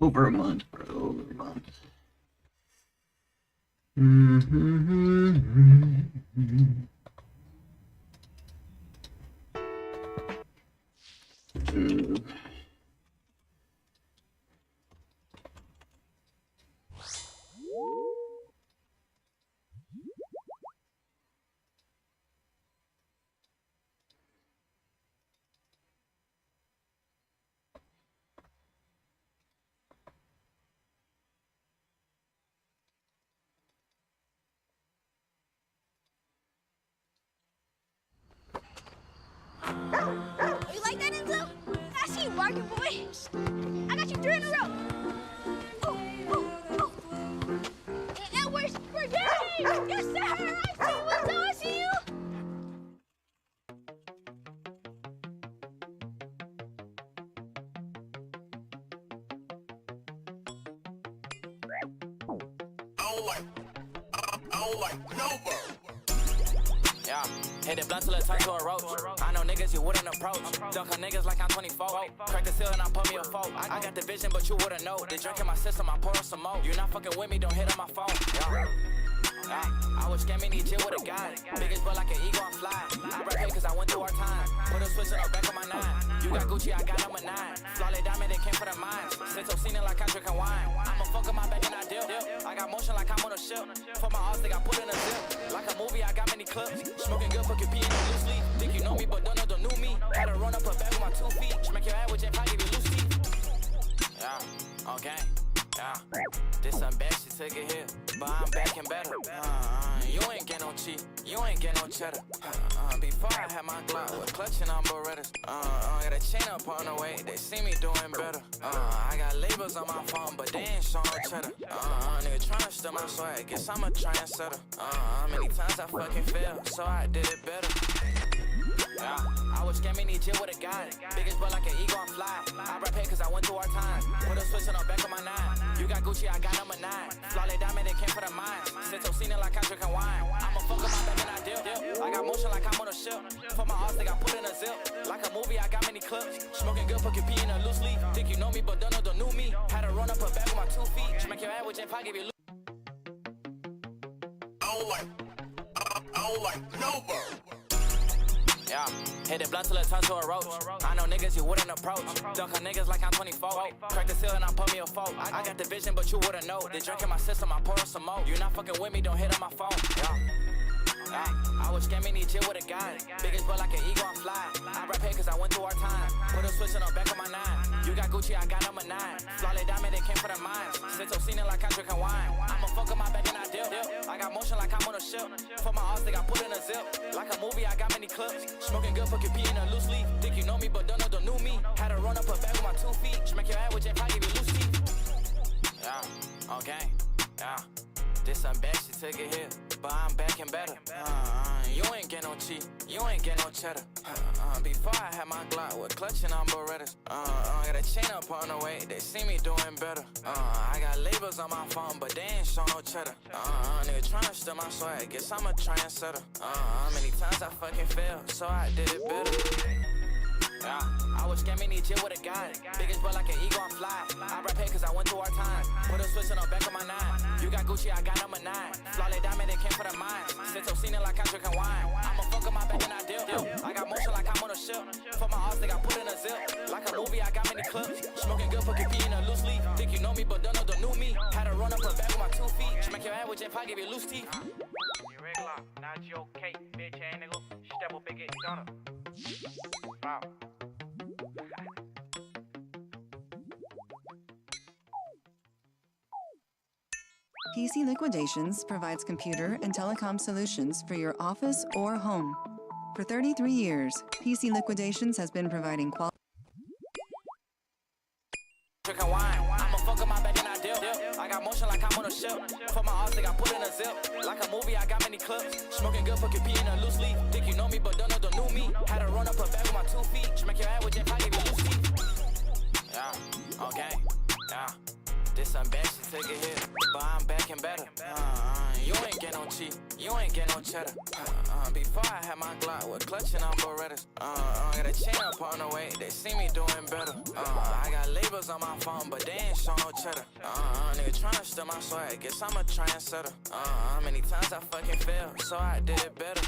Over a month, bro. Over a month. You like that, Enzo? I see you barking, boy. I got you 3 in a row. Oh, oh, oh. And we're game. Yes, sir. I see you, Enzo. I see you. I don't like no bro. Yeah, hit it blunt till it turn to a roach. I know niggas you wouldn't approach. Dunk on niggas like I'm 24. Crack the seal and I put me a foe. I got the vision, but you wouldn't know. The drink in my system, I pour some more. You not fucking with me, don't hit on my phone. Yeah, I was scamming need chill with a guy. Biggest butt like an eagle, I'm fly. I break it cause I went through our time. Put a switch in the back of my 9. You got Gucci, I got number 9. Flawless diamond, they came for the mines. Since I've seen it like I'm drinking wine. I'ma fuck up my back and I dip. I got motion like I'm on a ship. For my odds, they got put in a zip. Like a movie, I got many clips. Smoking good, fucking pee in the loose leaf. Think you know me, but don't know me. Had to run up a bag with my 2 feet. Smack your head with J5, give you loose teeth. Yeah, okay. Yeah, this some bad shit, take it here, but I'm back and better. You ain't get no cheat, you ain't get no cheddar. Before I had my Glock with clutching on Berettas. Got a chain up on the way, they see me doing better. I got labels on my phone, but they ain't show no cheddar. Nigga tryna steal my swag, guess I'm a trendsetter. Many times I fucking failed, so I did it better. Yeah, I was scamming need chill with a guy. Biggest butt like an eagle, I'm fly. I rap it cause I went through our time. Put a switch in the back of my 9. You got Gucci, I got number 9. Flawless diamond, they came for the mines. Since I've seen it like I'm drinking wine. I'ma fuck up my back and I dip. I got motion like I'm on a ship. For my odds, they got put in a zip. Like a movie, I got many clips. Smoking good, fucking pee in a loose leaf. Think you know me, but don't know me. Had to run up a bag with my 2 feet. Smack your head with J5, give you loose. I don't like no bro. Yeah, hit it blunt till it turn to a roach. I know niggas you wouldn't approach. Dunk on niggas like I'm 24. Crack the seal and I put me a foe. I got the vision, but you wouldn't know. The drink in my system, I pour some more. You not fucking with me, don't hit on my phone. Yeah, I was scamming need chill with a guy. Biggest butt like an eagle, I'm fly. I rap it cause I went through our time. Put a switch in the back of my 9. You got Gucci, I got number 9. Flawless diamond, they came for the mines. Since I've seen it like I'm drinking wine. I'ma fuck up my back and I dip. I got motion like I'm on a ship. For my odds, they got put in a zip. Like a movie, I got many clips. Smoking good, fucking pee in a loose leaf. Think you know me, but don't know me. Had to run up a bag with my 2 feet. Smack your head with J5, give you loose teeth. Yeah, okay, yeah. This some bad shit, take it here, but I'm back and better. You ain't get no cheat, you ain't get no cheddar. Before I had my Glock with clutching on Berettas. Got a chain up on the way, they see me doing better. I got labels on my phone, but they ain't show no cheddar. Nigga tryna steal my swag, guess I'm a trendsetter. Many times I fucking failed, so I did it better. Yeah, I was scamming need chill with a guy. Biggest butt like an eagle, I'm fly. I rap it cause I went through our time. Put a switch in the back of my 9. You got Gucci, I got number 9. Flawless diamond, they came for the mines. Since I've seen it like I'm drinking wine. I'ma fuck up my back and I dip. I got motion like I'm on a ship. For my odds, they got put in a zip. Like a movie, I got many clips. Smoking good, fucking pee in a loose leaf. Think you know me, but don't know me. Had to run up a bag with my 2 feet. Smack your head with J5, give you loose teeth. You regular, not your cake, bitch ass nigga. Step up and get done. Wow. PC Liquidations provides computer and telecom solutions for your office or home. For 33 years, PC Liquidations has been providing quality. Drinking wine, I'ma fuck up my bed and I dip. I got motion like I'm on a ship. For my arms, they got put in a zip. Like a movie, I got many clips. Smoking good, fucking pee in a loose leaf. Think you know me, but don't know the new me. Had to run up a bag with my 2 feet. Smack your head with your pocket, give you loose teeth. Yeah, okay, yeah. This some bad shit, take a hit, but I'm back and better. You ain't get no cheat, you ain't get no cheddar. Before I had my Glock with clutching on Berettas. Got a chain up on the way, they see me doing better. I got labels on my phone, but they ain't show no cheddar. Nigga tryna steal my swag, guess I'm a trendsetter. Many times I fucking failed, so I did it better.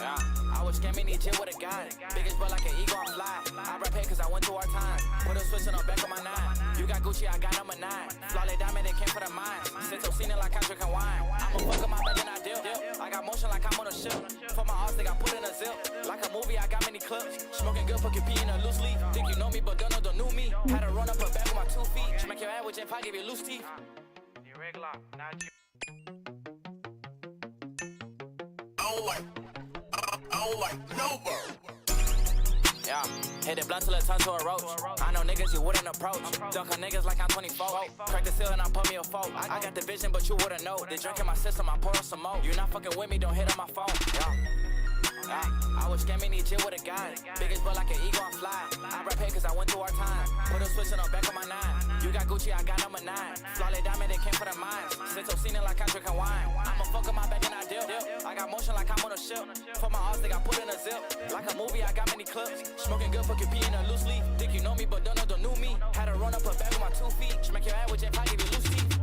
I was scamming each year with a guy. Biggest butt like an eagle, I fly. I rap cause I went through our time. Put a switch on the back of my 9. You got Gucci, I got number 9. Flawless diamond, they came for the mine. Since seen it like I'm drinking wine. I'ma fuck up my bed and I dip. I got motion like I'm on a ship. For my arms, they got put in a zip. Like a movie, I got many clips. Smoking good, fucking pee in a loose leaf. Think you know me, but don't know the new me. Had to run up a bag with my 2 feet. Smack your head with your pie, give you loose teeth. You regular, not you. I don't like no. Yeah, hit it blunt till it turns to a roach. I know niggas you wouldn't approach. Dunk on niggas like I'm 24. Crack the seal and I put me a fork. I got the vision, but you wouldn't know. They drink in my system, I pour on some more. You not fucking with me, don't hit on my phone. Yeah. I was scamming each year with a guy. Biggest butt like an eagle, I fly. I rap cause I went through our time. Put a switch on the back of my 9. You got Gucci, I got number 9. Flawless diamond, they came for the mine. Since seen it like I'm drinking wine. I'ma fuck up my bed and I dip. I got motion like I'm on a ship. For my arms, they got put in a zip. Like a movie, I got many clips. Smoking good, fucking pee in a loose leaf. Think you know me, but don't know the new me. Had to run up a bag with my 2 feet. Smack your head with your pie, give you loose teeth.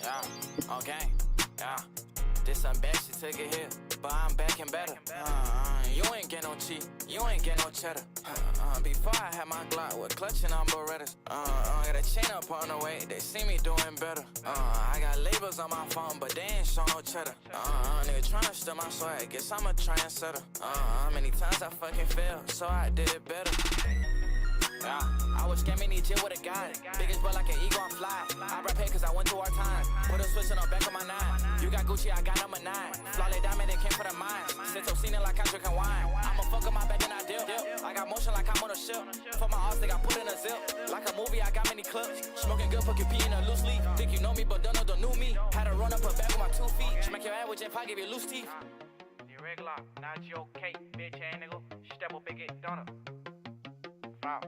Yeah, okay, yeah. This some bad shit, take a hit, but I'm back and better. You ain't get no cheat, you ain't get no cheddar. Before I had my Glock with clutching on Berettas. Got a chain up on the way, they see me doing better. I got labels on my phone, but they ain't show no cheddar. Nigga tryna steal my swag, guess I'm a trendsetter. Many times I fucking failed, so I did it better. I was scamming each year with a guy. Biggest butt like an eagle, I fly. I rap cause I went through our time. Put a switch on the back of my 9. You got Gucci, I got number 9. Flawless diamond, they came for the mine. Since seen it like I'm drinking wine. I'ma fuck up my bed and I dip. I got motion like I'm on a ship. For my arms, they got put in a zip. Like a movie, I got many clips. Smoking good, fucking pee in a loose leaf. Think you know me, but don't know the new me. Had to run up a bag with my 2 feet. Smack your head with your pie, give you loose teeth. You regular, not your cake, bitch ass nigga. Step up and get done up. Wow.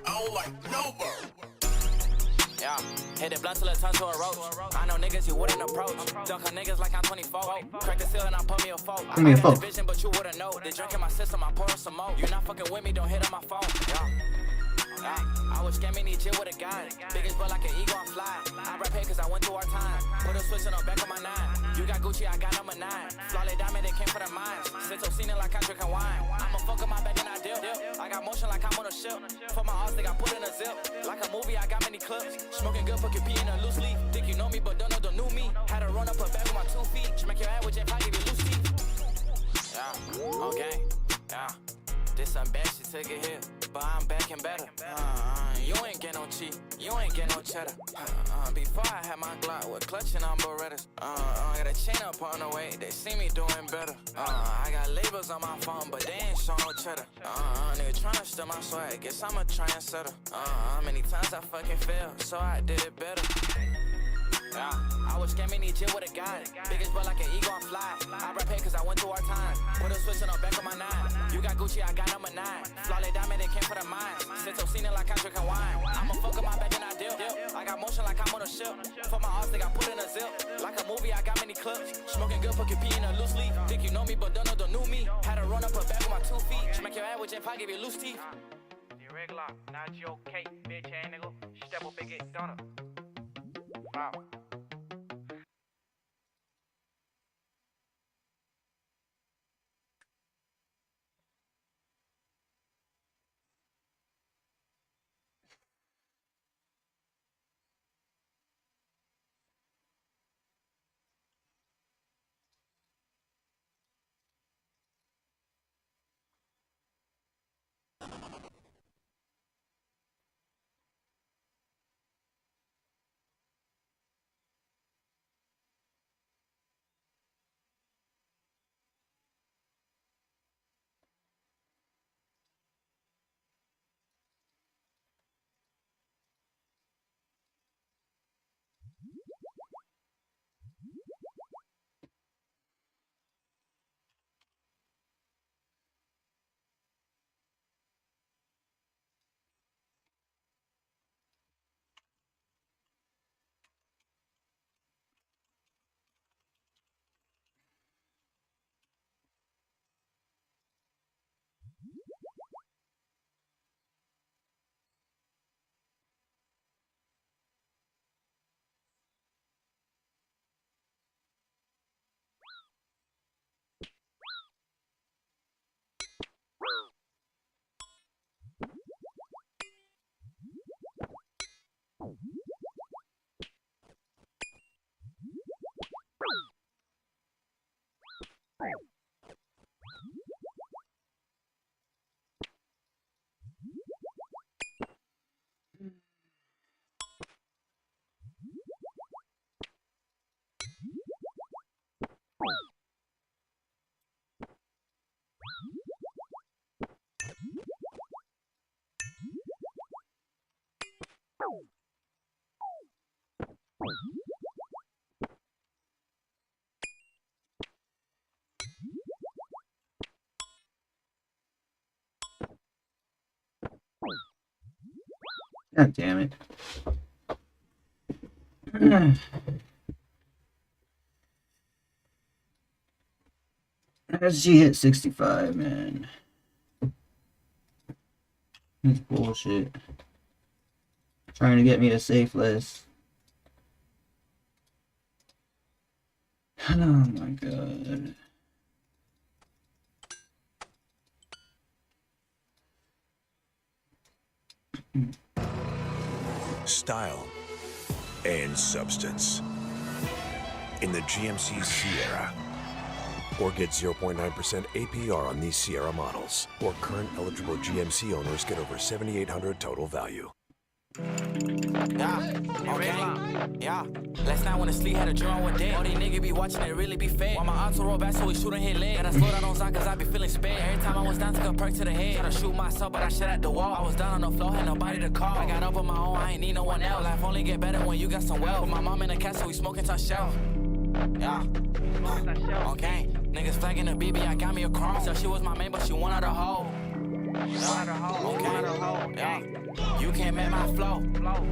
I don't like no. Yeah, hit the blunt till it turns to a roach. I know niggas you wouldn't approach. Dunk on niggas like I'm 24. Crack the seal and I put me a fork. Put me a I got fork. the vision, but you wouldn't know. They drink in my system, I pour some more. You not fucking with me, don't hit on my phone. Yeah. I was scamming these shit with a guy. Biggest butt like an eagle, I'm fly. I rap here cause I went through our time. Put a switch on the back of my 9. You got Gucci, I got number 9. Flawless diamond, they came for the mines. Sit seen it like I drink wine. I'ma fuck up my back and I dip. I got motion like I'm on a ship. For my arms, they got put in a zip. Like a movie, I got many clips. Smoking good, put your pee in a loose leaf. Think you know me, but don't know the new me. Had to run up a bag with my 2 feet. Smack your ass with J5, give you loose teeth. Yeah, okay, yeah. This some bad shit, take it here, but I'm back and better. You ain't get no cheat, you ain't get no cheddar. Before I had my Glock with clutching on Berettas. Got a chain up on the way, they see me doing better. I got labels on my phone, but they ain't show no cheddar. Nigga tryna steal my swag, guess I'm a trendsetter. Many times I fucking failed, so I did it better. Yeah, I was scamming these shit with a guy. Biggest butt like an eagle, I'm fly. I rap here cause I went through our time. Put a switch on the back of my 9. You got Gucci, I got number 9. Flawless diamond, they came for the mines. Sit seen it like I drink wine. I'ma fuck up my back and I dip. I got motion like I'm on a ship. For my arms, they got put in a zip. Like a movie, I got many clips. Smoking good, put your pee in a loose leaf. Think you know me, but don't know the new me. Had to run up a bag with my 2 feet. Smack your ass with J5, give you loose teeth. The regular, not your cake, bitch ass nigga. Step up and get done. Wow. God damn it. SG hit 65, man. That's bullshit. Trying to get me a safe list. Oh my god. Style and substance in the GMC Sierra. Or get 0.9% APR on these Sierra models. Or current eligible GMC owners get over $7,800 total value. Yeah, okay, yeah. Last night when the sleep had a drum one day. All these niggas be watching it really be fake. While my auto roll back so we shooting hit leg. Gotta slow down on Zon cause I be feeling sped. Every time I was down, took a perk to the head. Try to shoot myself but I shot at the wall. I was down on the floor, had nobody to call. I got up on my own, I ain't need no one else. Life only get better when you got some wealth. Put my mom in the castle, we smoking to shelf. Yeah, okay. Niggas flagging the BB, I got me a chrome. So she was my main but she wanted a hoe. Yeah. You can't match my flow,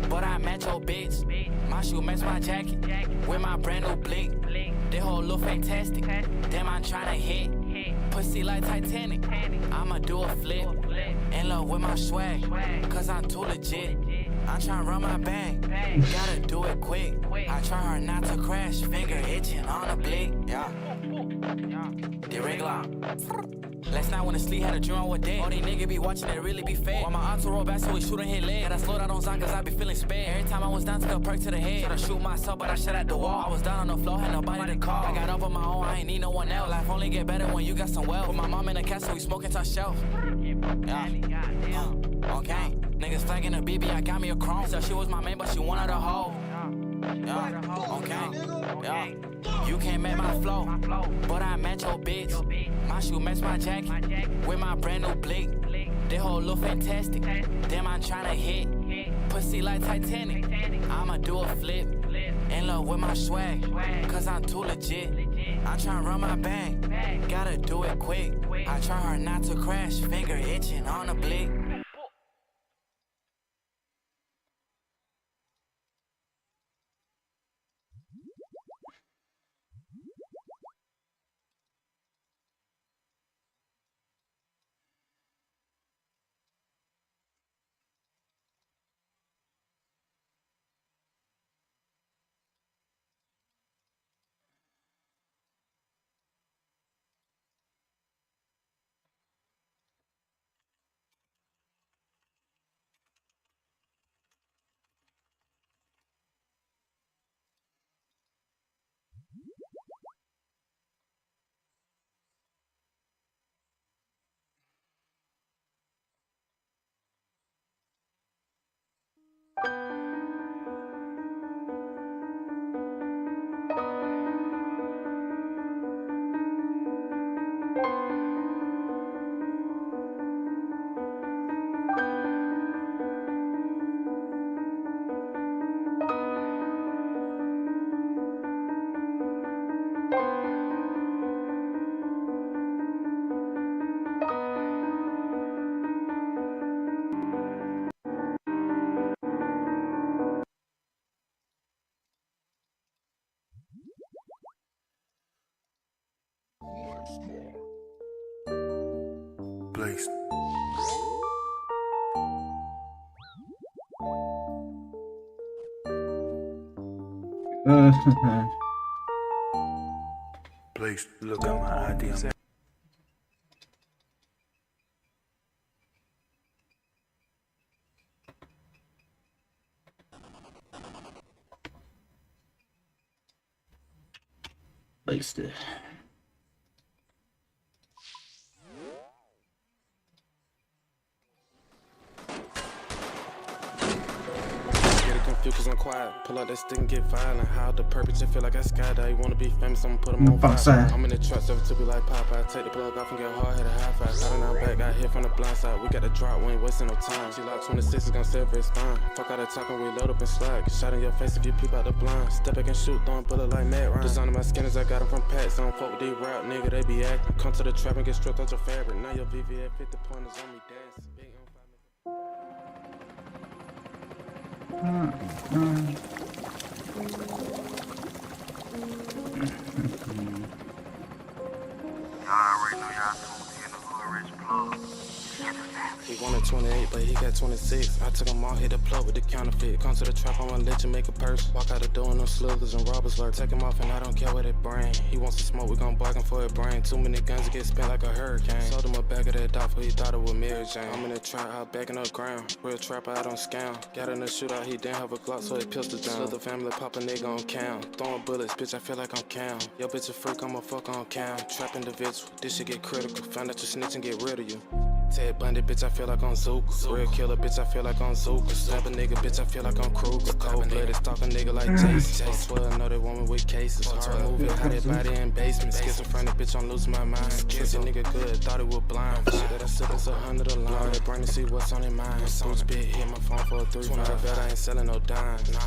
but I match your bitch. My shoe match my jacket with my brand new blick. They whole look fantastic. Damn, I'm tryna hit. Pussy like Titanic. I'ma do a flip. In love with my swag, cause I'm too legit. I'm tryna run my bag, gotta do it quick. I try hard not to crash, finger itching on a blick. Yeah. The regular. Last night when the sleep had a dream I was dead. All these niggas be watching it really be fed. While my auto roll back so we shootin' hit leg. Gotta slow down on Zon cause I be feeling sped. Every time I was down, took a perk to the head. Tryna shoot myself but I shot at the wall. I was down on the floor, had nobody to call. I got up on my own, I ain't need no one else. Life only get better when you got some wealth. Put my mom in the castle, we smoking top shelf. Yeah. Okay. Niggas flagging the BB, I got me a chrome. So she was my main but she wanted a hoe. Yeah. Okay. Yeah. You can't match my flow, but I match your bitch. My shoe match my jacket with my brand new blick. They whole look fantastic. Damn, I'm tryna hit. Pussy like Titanic. I'ma do a flip. In love with my swag, cause I'm too legit. I'm tryna run my bag, gotta do it quick. I try hard not to crash, finger itching on a blick. Place. Place. Look at my idea. Placed it. Cause I'm quiet, pull out that stick and get violent. How the purpose and feel like I skydive. You wanna be famous, I'ma put them on fire. I'm in the truck, so to be like Popeye. Take the plug off and get hard, hit a high five. Caught her back, got hit from the blind side. We got the drop, we ain't wasting no time. She like 26 is gonna save her spine. Fuck out of talking, we load up and slide. Shot in your face if you peep out the blind. Step back and shoot, throwing bullet like Matt Ryan. Designing my skinners, I got them from Pats. I don't fuck with these rap nigga, they be acting. Come to the trap and get stripped out your fabric. Now your VVA 50 pointers on me dancing. He wanted 28, but he got 26. I took him all, hit the plug with the counterfeit. Come to the trap, I wanna let you make a purse. Walk out the door and no sluggers and robbers lurk. Take him off and I don't care what it bring. He wants to smoke, we gon' bargain for it brain. Too many guns to get spent like a hurricane. Sold him a bag of that dot for he thought it was Mary Jane. I'm in the trap, out backing up ground. Real trapper, I don't scam. Got in the shootout, he didn't have a Glock, so he pistol down. Still the family pop a nigga on count. Throwing bullets, bitch, I feel like I'm count. Yo, bitch a freak, I'ma fuck on count. Trap individual, this shit get critical. Find out you snitch and get rid of you. Ted Bundy, bitch, I feel like I'm Zook. Real killer, bitch, I feel like I'm Zook. Stab a nigga, bitch, I feel like I'm Kruger. Cold-blooded, stalk a nigga like Jason. Chase 12, know they want me with cases. Hard movie, how they body in basement. Schizophrenic, bitch, I'm losing my mind. Kiss a nigga good, thought it was blind. Shit that I said is 100 a line. They bring to see what's on their mind. Boots bit, hit my phone for a 3-5. Bet I ain't selling no dime. Nah.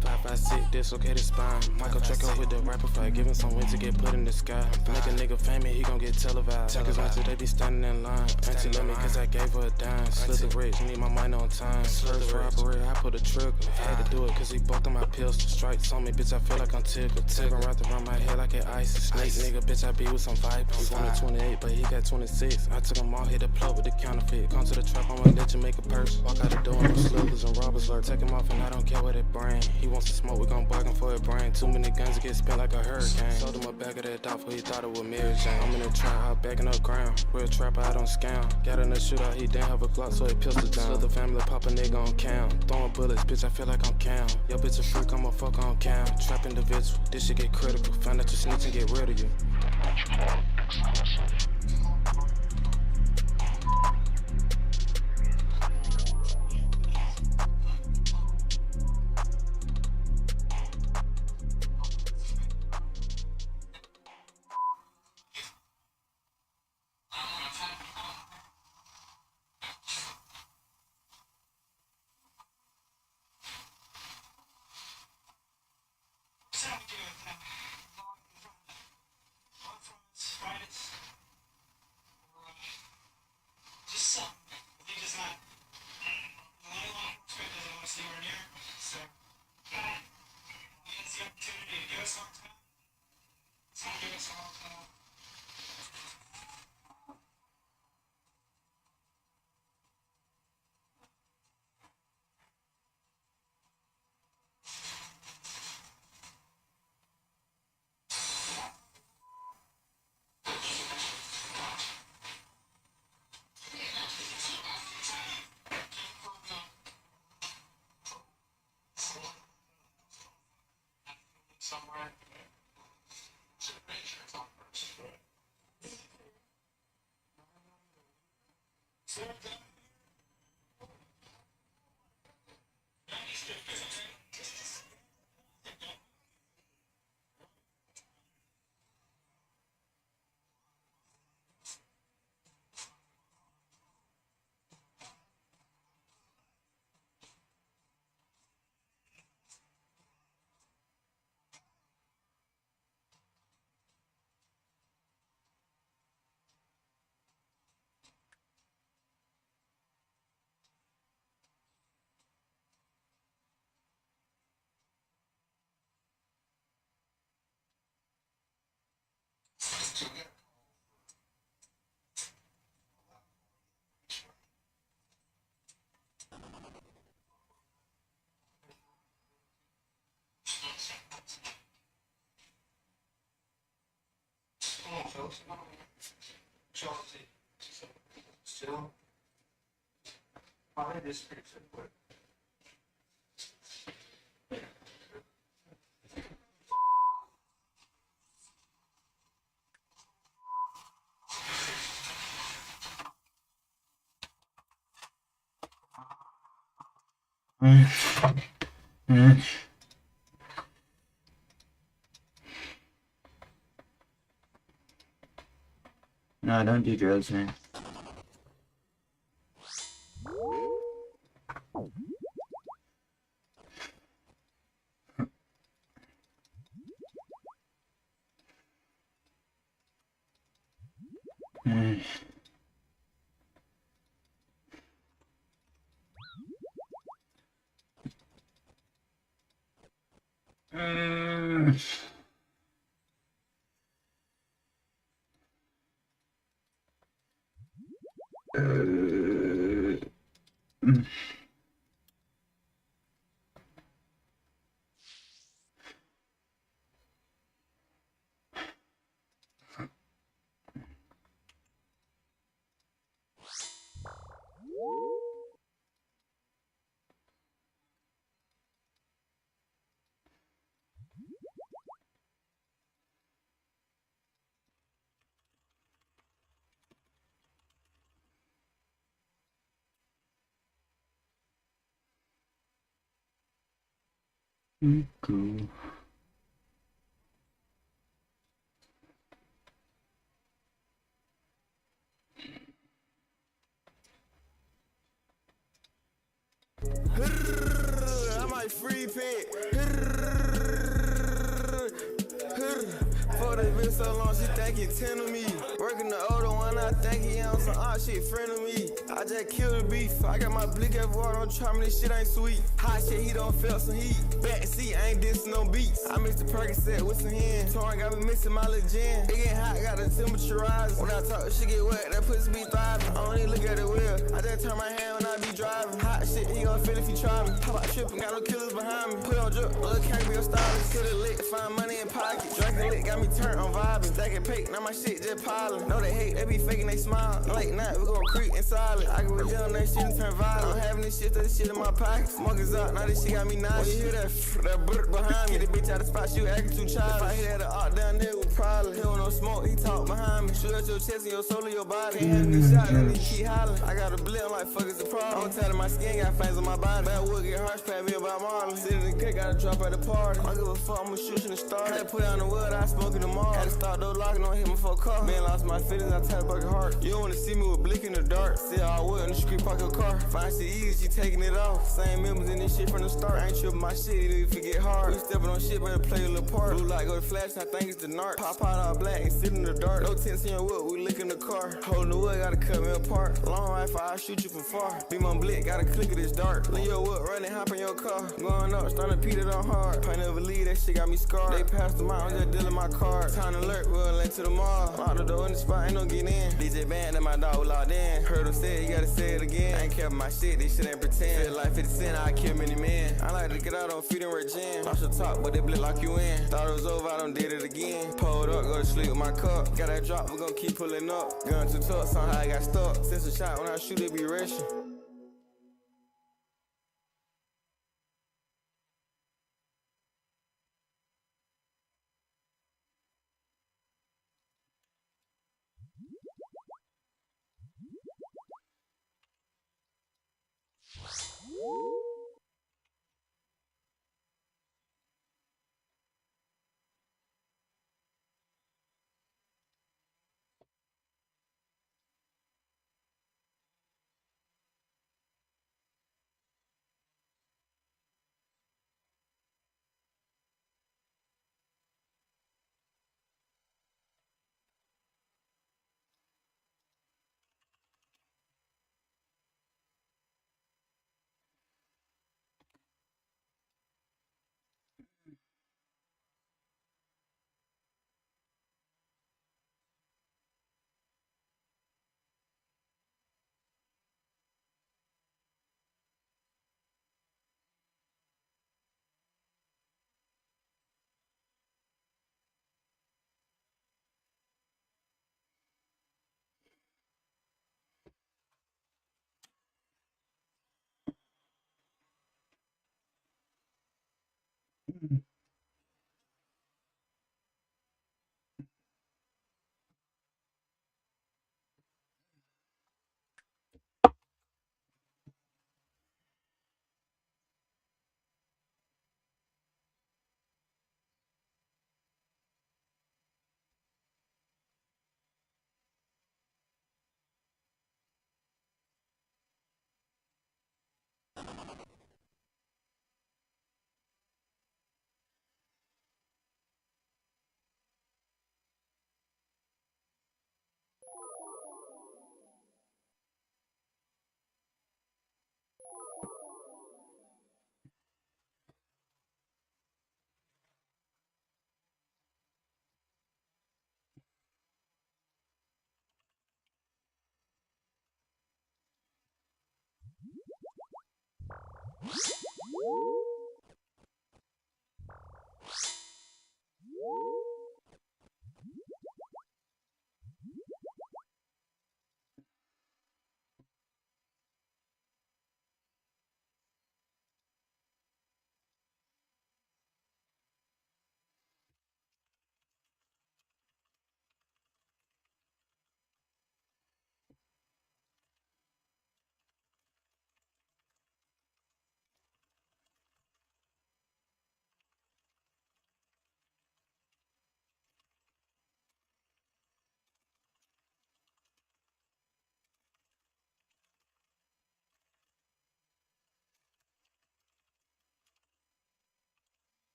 556, dislocated spine. Michael Draco with the rapper fight, giving some wins to get put in the sky. Make a nigga famous, he gon' get televised. Checkers went till they be standing in line. Auntie love me cause I gave her a dime. Slither rich, need my money on time. First robbery, I put a trigger. Had to do it cause he bucked on my pistol. Strikes on me, bitch, I feel like I'm tickled. Tipping wrapped around my head like it ice. Snake nigga, bitch, I be with some vipers. He wanted 28, but he got 26. I took him all, hit the plug with the counterfeit. Come to the trap, I'ma let you make a purse. Walk out the door, no slivers and robbers lurk. Take him off and I don't care what it bring. He wants to smoke, we gon' bargain for it brain. Too many guns to get spent like a hurricane. Sold him a bag of that dog for he thought it was Mary Jane. I'm in the trap, out backing up ground. Real trapper, I don't scam. Got in the shootout, he didn't have a Glock, so he pistol down. Slither family, pop a nigga on cam. Throwing bullets, bitch, I feel like I'm cam. Yo, bitch a freak, I'm a fuck on cam. Trap individual, this shit get critical. Find out you snitch and get rid of you. Still, probably this pretty quick. No, don't do drugs, man. Cool. like free pit. For the bitch so long, she think he 10 of me. Working the older one, I think he on some odd shit, friend of me. I just killed the beef. I got my blick everywhere, don't try me, this shit ain't sweet. Hot shit, he don't feel some heat. Back seat, I ain't dissing no beats. I mixed the Percocet with some hen. Torn got me missing my little gin. It get hot, got the temperature rising. When I talk, shit get wet, that pussy be thriving. I don't even look at the wheel. I just turn my hand when I be driving. Hot shit, he gon' feel if he try me. Pop out tripping, got no killers behind me. Put on drip, little can't be a stylist. Kill it lit, find money in pocket. Drinking lit, got me turned on vibing. Stacking paint, now my shit just piling. Know they hate, they be faking, they smile. Late night, we gon' creep in silent. I can be on that shit and turn violent. I'm having this shit, that shit in my pocket. Smokers up, now this shit got me nauseous. When you hear that brr behind me, get the bitch out the spot, she acting too childish. If I hear that art down there with problem. He don't no smoke, he talk behind me. Shoot at your chest and your soul and your body. Can't have me shot, then he keep hollering. I got a blip, I'm like, fuck is the problem? I'm telling my skin got flames on my body. Bad wood get harsh, pat me about Marlon. Sitting in the cake, gotta drop at the party. I don't give a fuck, I'ma shoot in the start. Had to put on the wood, I smoke in the mall. Had to start those locking, don't hit my fuck car. Man, lost my feelings, I tell about your heart. You don't wanna see me with blick in the dark. See all wood in the street, park your car. Find shit easy, she taking it off. Same members in this shit from the start. I ain't tripping my shit, it even forget hard. We stepping on shit, better play a little part. Blue light go to flash, I think it's the narc. Pop out all black and sit in the dark. No tints in your wood, we lick in the car. Holding the wood, gotta cut me apart. Long rifle, I'll shoot you from far. Be my blick, gotta click it, it's dark. Leave your wood, running, hop in your car. Going up, starting to beat it on hard. Pain never leave, that shit got me scarred. They passed them out, I'm just dealing my card. Time alert, we'll link to the mall. Lock the door in the spot, ain't no getting in. DJ band and my dog was locked in. Heard him say it, you gotta say it again. I ain't care about my shit, this shit ain't pretend. Feel like 50 cent, I kill many men. I like to get out on feet and work gym. Lost your top, but they blip lock you in. Thought it was over, I done did it again. Pulled up, go to sleep with my cup. Got that drop, we gon' keep pulling up. Gun to tuck, somehow I got stuck. Since a shot, when I shoot, it be rushing.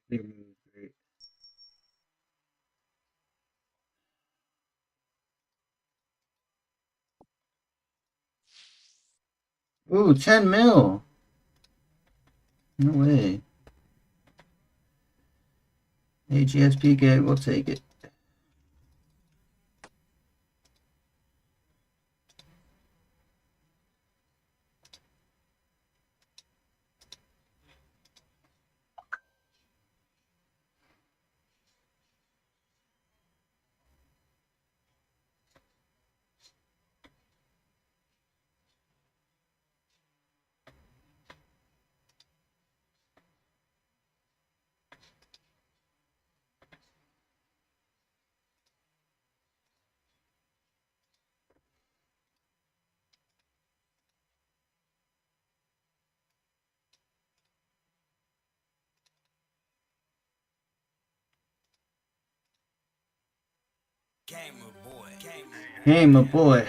Great. Ooh, 10 mil. No way. AGSP gate, we'll take it. Hey, my boy.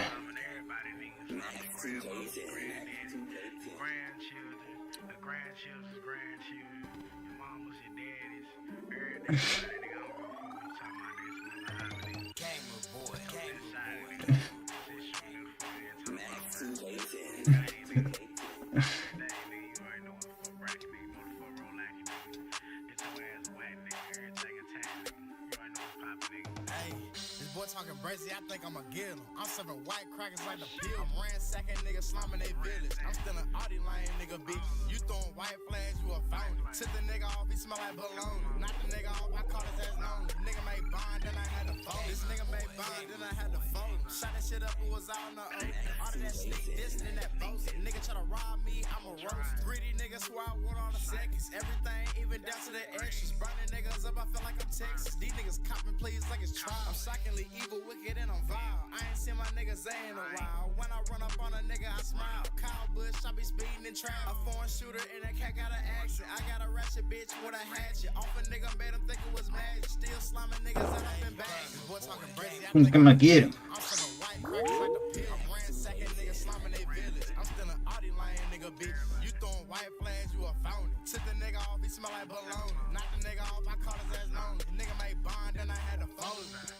boy talking brazy, I think I'ma get him. I'm serving white crackers like the pill. I'm ransacking niggas slamming they village. I'm still an Audi line, nigga, bitch. You throwing white flags, you a phony. Took the nigga off, he smell like bologna. Not the nigga off, I call his ass lonely. Nigga made bond, then I had to fold. This nigga made bond, then I had to fold. Shot that shit up, it was all in the open. All of that sneak dissing in that boast. Nigga try to rob me, I'm a roast. Greedy nigga swear I want all the seconds. Everything, even down to the extras. Burning niggas up, I feel like I'm Texas. These niggas copping please like it's trial. I'm shockingly evil, wicked, and I'm vile. I ain't seen my niggas in a while. When I run up on a nigga, I smile. Kyle Bush, I be speeding and trap. A foreign shooter and that cat got an accent. I got a ratchet bitch with a hatchet. Off a nigga made him think it was magic. Still slamming niggas that up in bags. Boy talking brazy, I think I'ma get him. I'm from white crackers like the pill. I'm ransacking niggas slamming they village. I'm still an Audi line, nigga, bitch. You throwing white flags, you a phony. Took the nigga off, he smell like bologna. Not the nigga off, I call his ass lonely. Nigga made bond, then I had to fold him.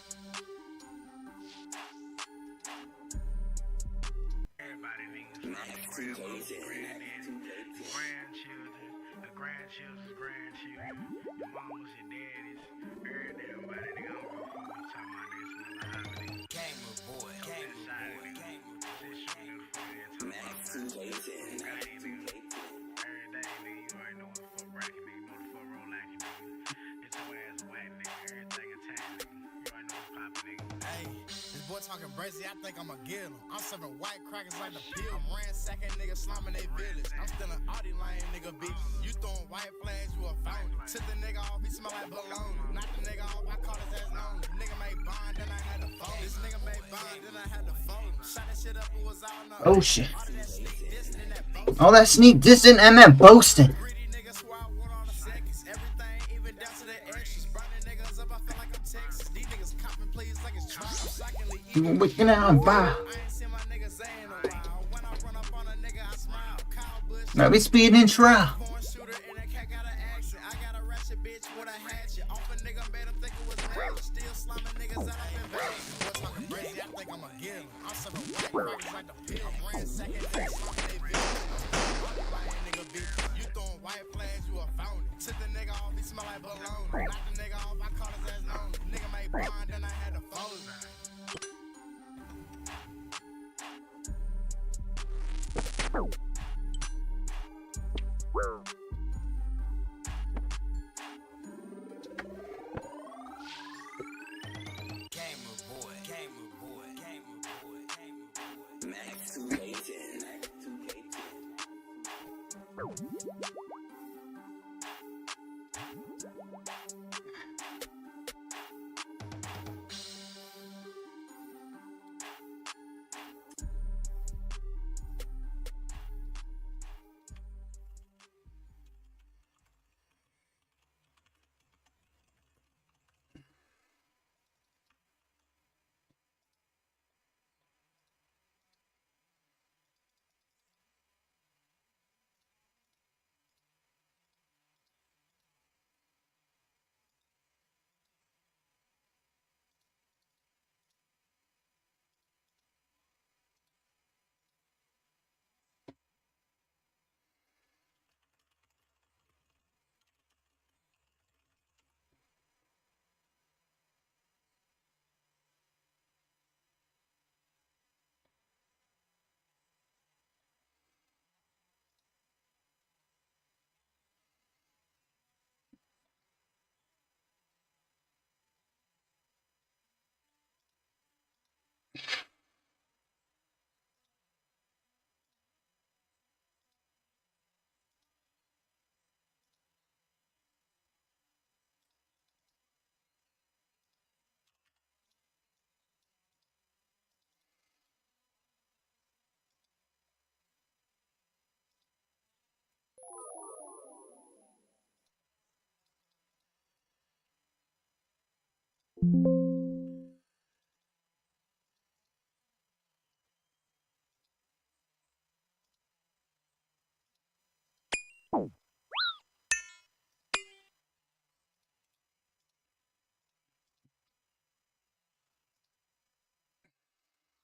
Everybody niggas the grandchildren's grandchildren, your mamas, your daddies, everybody nigga, I'm gonna fuck with talking about this mother gamer boy, Boy talking brazy, I think I'ma get him. I'm serving white crackers like the pill. I'm ransacking niggas slamming they village. I'm still an Audi line, nigga, bitch. You throwing white flags, you a phony. Took the nigga off, he smell like bologna. Not the nigga off, I call his ass lonely. Nigga made bond, then I had to fold. This nigga made bond, then I had to fold. Shot that shit up, it was all in the Oh shit. All that sneak dissing and that boasting. greedy niggas swear I want all the seconds. Everything, even down to the extras. Burning niggas up, I feel like I'm Texas. These niggas copping please like it's trial. Shockingly You wicked out, bye. Now we speeding in trial. Took the nigga off, he smell like bologna. Knocked the nigga off, I call his ass lonely. Nigga made bond, then I had to fold him. Max 2K10.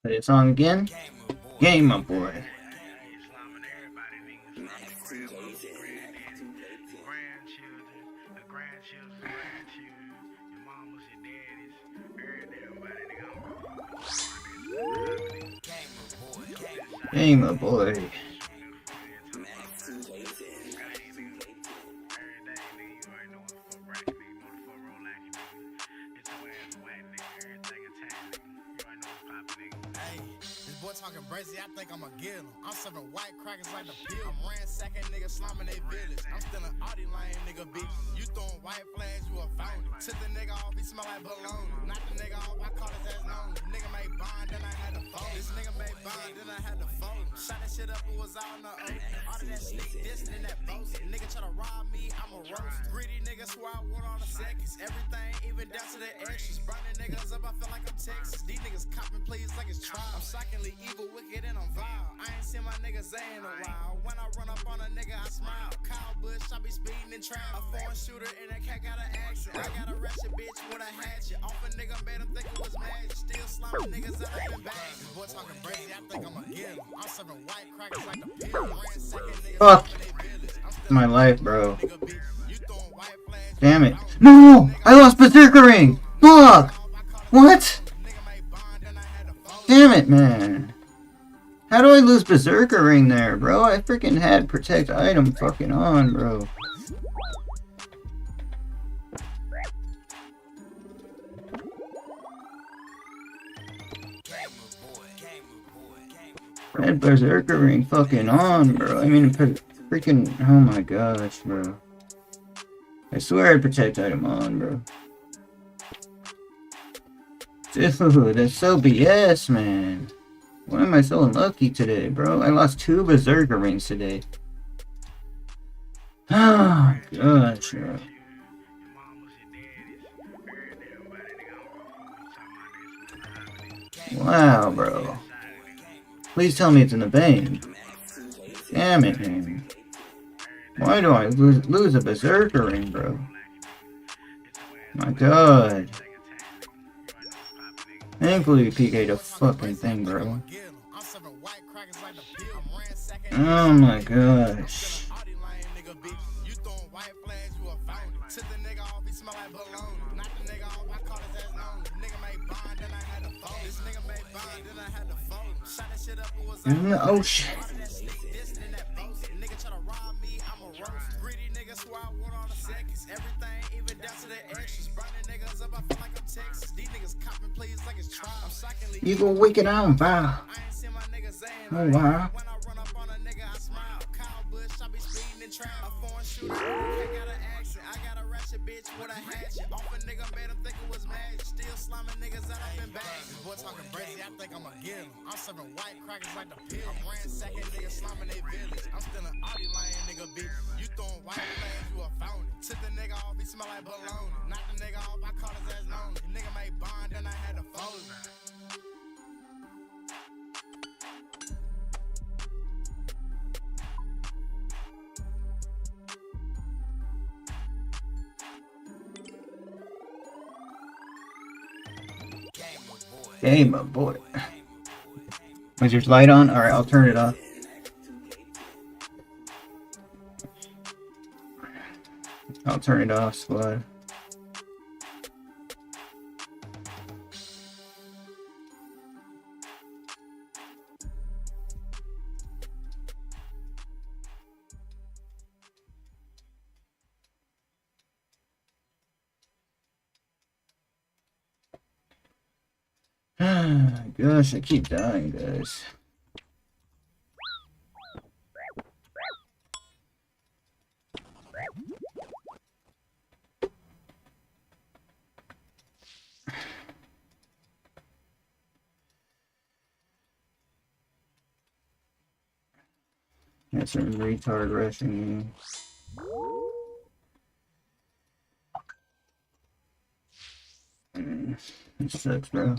Play the song again. Gamer boy. grandchildren, your mamas, your daddies, everybody nigga, Hey, my boy. Talking brazy, I think I'ma get him. I'm serving white crackers like the pill. I'm ransacking niggas, slamming they village. I'm still an Audi lane, nigga, bitch. You throwing white flags, you a fountain. Took the nigga off, he smell like bologna. Not the nigga off, I call his ass lonely. Nigga made bond, then I had to fold. This nigga made bond, then I had to fold. Shot that shit up, it was all in the oak. All of that sneak dissing in that boast. Nigga try to rob me, I'm a roast. Greedy nigga swear I want all the seconds. Everything, even down to the extras. Burning niggas up, I feel like I'm Texas. These niggas copping please like it's trial. I'm shockingly evil, wicked, and I'm vile. I ain't seen my niggas in a while. When I run up on a nigga, I smile. Kyle Bush, I be speeding in trap. A foreign shooter and that cat got an accent. I got a ratchet bitch with a hatchet. Off a nigga made him think it was magic. Still slamming niggas that I've been bagging. Boy talking brazy, I think I'ma get him. I'm serving white crackers like the pill. Fuck my life, bro. Damn it. No! I lost Berserker Ring! Fuck! What? Damn it, man. How do I lose Berserker Ring there, bro? I freaking had Protect Item fucking on, bro. I had Berserker Ring fucking on, bro. I mean, freaking... Oh my gosh, bro. I swear I had Protect Item on, bro. Dude, that's so BS, man. Why am I so unlucky today, bro? I lost 2 Berserker Rings today. Oh, gosh, bro. Wow, bro. Please tell me it's in the bank. Damn it, man. Why do I lose a Berserker Ring, bro? My god. Thankfully, you PK'd a fucking thing, bro. Oh my gosh. Oh shit. You go wicked on, wow. Oh wow. Boy talking brazy, I think I'ma get him. I'm serving white crackers like the pill. I'm ransacking niggas, slamming they village. I'm still an Audi lane, nigga, bitch. You throwing white flags, you a fountain. Took the nigga off, he smell like bologna. Not the nigga off, I call his ass lonely. Nigga made bond, then I had to fold. Hey, my boy. Was your light on? Alright, I'll turn it off. I'll turn it off, squad. Gosh, I keep dying, guys. Got some retard rushing me. It sucks, bro.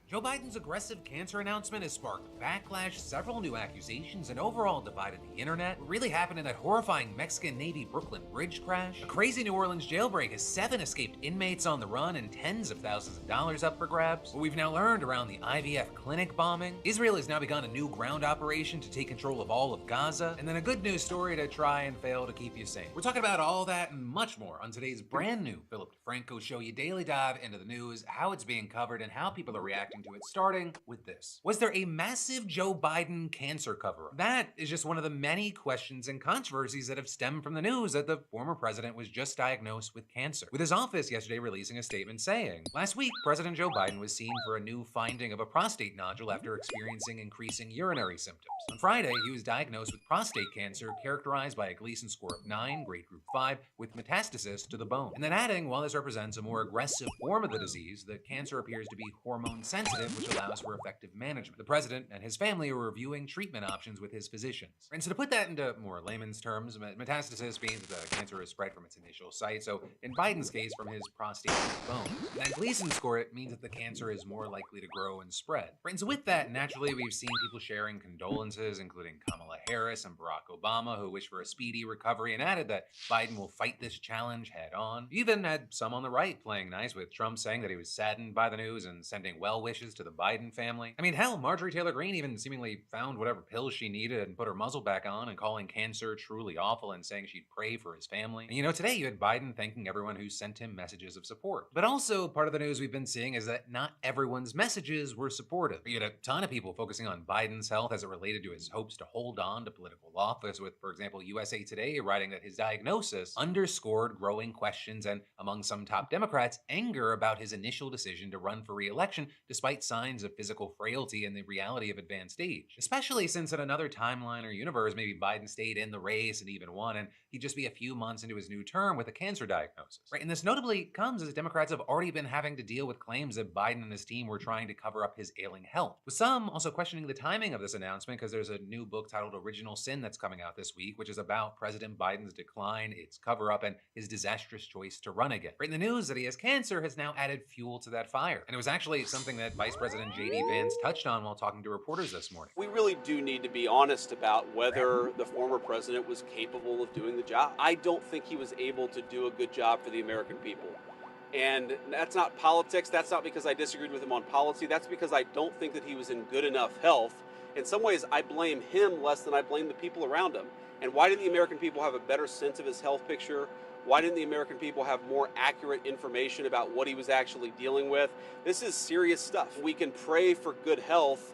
Joe Biden Biden's aggressive cancer announcement has sparked backlash, several new accusations, and overall divided the internet. What really happened in that horrifying Mexican Navy Brooklyn Bridge crash? A crazy New Orleans jailbreak has 7 escaped inmates on the run and tens of thousands of dollars up for grabs. What we've now learned around the IVF clinic bombing. Israel has now begun a new ground operation to take control of all of Gaza. And then a good news story to try and fail to keep you sane. We're talking about all that and much more on today's brand new Philip DeFranco Show. You daily dive into the news, how it's being covered, and how people are reacting to it, starting with this. Was there a massive Joe Biden cancer cover-up? That is just one of the many questions and controversies that have stemmed from the news that the former president was just diagnosed with cancer, with his office yesterday releasing a statement saying, last week, President Joe Biden was seen for a new finding of a prostate nodule after experiencing increasing urinary symptoms. On Friday, he was diagnosed with prostate cancer characterized by a Gleason score of 9, grade group 5, with metastasis to the bone. And then adding, while this represents a more aggressive form of the disease, the cancer appears to be hormone sensitive, which allows for effective management. The president and his family are reviewing treatment options with his physicians. And so to put that into more layman's terms, metastasis means that the cancer is spread from its initial site, so in Biden's case, from his prostate to his bone. And that Gleason score, it means that the cancer is more likely to grow and spread. And so with that, naturally, we've seen people sharing condolences, including Kamala Harris and Barack Obama, who wished for a speedy recovery and added that Biden will fight this challenge head on. You even had some on the right playing nice, with Trump saying that he was saddened by the news and sending well wishes to the Biden family. I mean, hell, Marjorie Taylor Greene even seemingly found whatever pills she needed and put her muzzle back on and calling cancer truly awful and saying she'd pray for his family. And you know, today you had Biden thanking everyone who sent him messages of support. But also, part of the news we've been seeing is that not everyone's messages were supportive. You had a ton of people focusing on Biden's health as it related to his hopes to hold on to political office, with, for example, USA Today writing that his diagnosis underscored growing questions and, among some top Democrats, anger about his initial decision to run for re-election despite signs of physical frailty and the reality of advanced age. Especially since in another timeline or universe, maybe Biden stayed in the race and even won, and he'd just be a few months into his new term with a cancer diagnosis. Right? And this notably comes as Democrats have already been having to deal with claims that Biden and his team were trying to cover up his ailing health. With some also questioning the timing of this announcement, because there's a new book titled Original Sin that's coming out this week, which is about President Biden's decline, its cover-up, and his disastrous choice to run again. Right? And the news that he has cancer has now added fuel to that fire. And it was actually something that Vice President J.D. Vance touched on while talking to reporters this morning. We really do need to be honest about whether the former president was capable of doing the job. I don't think he was able to do a good job for the American people. And that's not politics. That's not because I disagreed with him on policy. That's because I don't think that he was in good enough health. In some ways, I blame him less than I blame the people around him. And why didn't the American people have a better sense of his health picture? Why didn't the American people have more accurate information about what he was actually dealing with? This is serious stuff. We can pray for good health,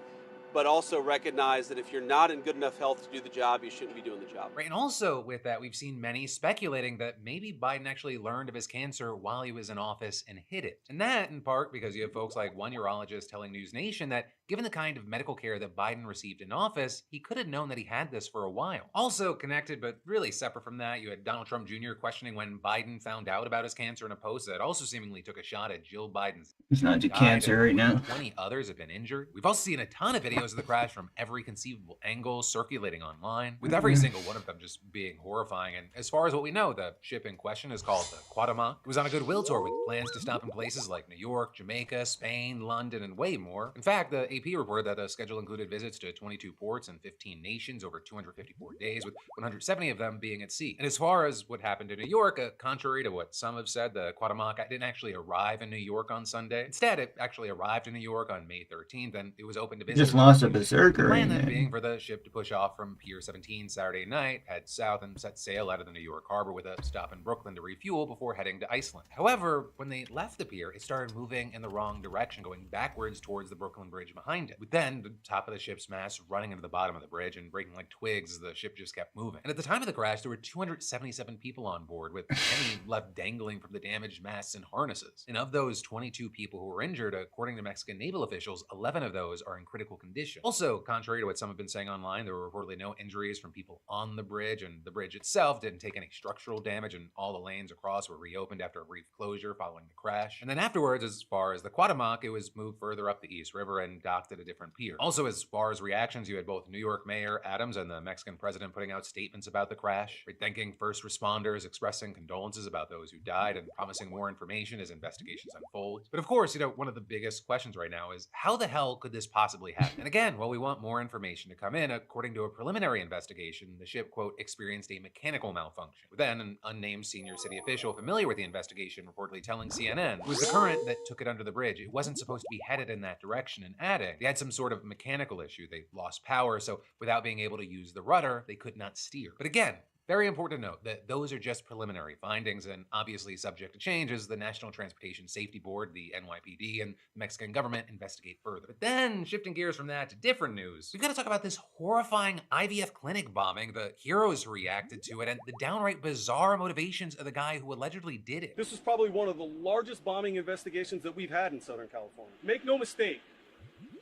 but also recognize that if you're not in good enough health to do the job, you shouldn't be doing the job. Right, and also with that, we've seen many speculating that maybe Biden actually learned of his cancer while he was in office and hid it. And that, in part, because you have folks like one urologist telling News Nation that given the kind of medical care that Biden received in office, he could have known that he had this for a while. Also connected, but really separate from that, you had Donald Trump Jr. questioning when Biden found out about his cancer in a post that also seemingly took a shot at Jill Biden's. It's not just cancer right now. 20 others have been injured. We've also seen a ton of videos of the crash from every conceivable angle circulating online, with every single one of them just being horrifying. And as far as what we know, the ship in question is called the Quadama. It was on a goodwill tour with plans to stop in places like New York, Jamaica, Spain, London, and way more. In fact, the AP reported that the schedule included visits to 22 ports and 15 nations over 254 days, with 170 of them being at sea. And as far as what happened in New York, contrary to what some have said, the Quadamaca didn't actually arrive in New York on Sunday. Instead, it actually arrived in New York on May 13th, and it was open to visitors. Just lost a berserker. The plan then being for the ship to push off from Pier 17 Saturday night, head south, and set sail out of the New York harbor with a stop in Brooklyn to refuel before heading to Iceland. However, when they left the pier, it started moving in the wrong direction, going backwards towards the Brooklyn Bridge behind it, with then the top of the ship's mast running into the bottom of the bridge and breaking like twigs as the ship just kept moving. And at the time of the crash, there were 277 people on board, with many left dangling from the damaged masts and harnesses. And of those 22 people who were injured, according to Mexican naval officials, 11 of those are in critical condition. Also, contrary to what some have been saying online, there were reportedly no injuries from people on the bridge, and the bridge itself didn't take any structural damage, and all the lanes across were reopened after a brief closure following the crash. And then afterwards, as far as the Quadamac, it was moved further up the East River and docked at a different pier. Also, as far as reactions, you had both New York Mayor Adams and the Mexican president putting out statements about the crash, thanking first responders, expressing condolences about those who died, and promising more information as investigations unfold. But of course, one of the biggest questions right now is how the hell could this possibly happen? And again, while we want more information to come in, according to a preliminary investigation, the ship, quote, experienced a mechanical malfunction. With then an unnamed senior city official familiar with the investigation reportedly telling CNN it was the current that took it under the bridge. It wasn't supposed to be headed in that direction, and adding they had some sort of mechanical issue. They lost power, so without being able to use the rudder, they could not steer. But again, very important to note that those are just preliminary findings and obviously subject to change as the National Transportation Safety Board, the NYPD, and the Mexican government investigate further. But then, shifting gears from that to different news, we've got to talk about this horrifying IVF clinic bombing, the heroes who reacted to it, and the downright bizarre motivations of the guy who allegedly did it. This was probably one of the largest bombing investigations that we've had in Southern California. Make no mistake,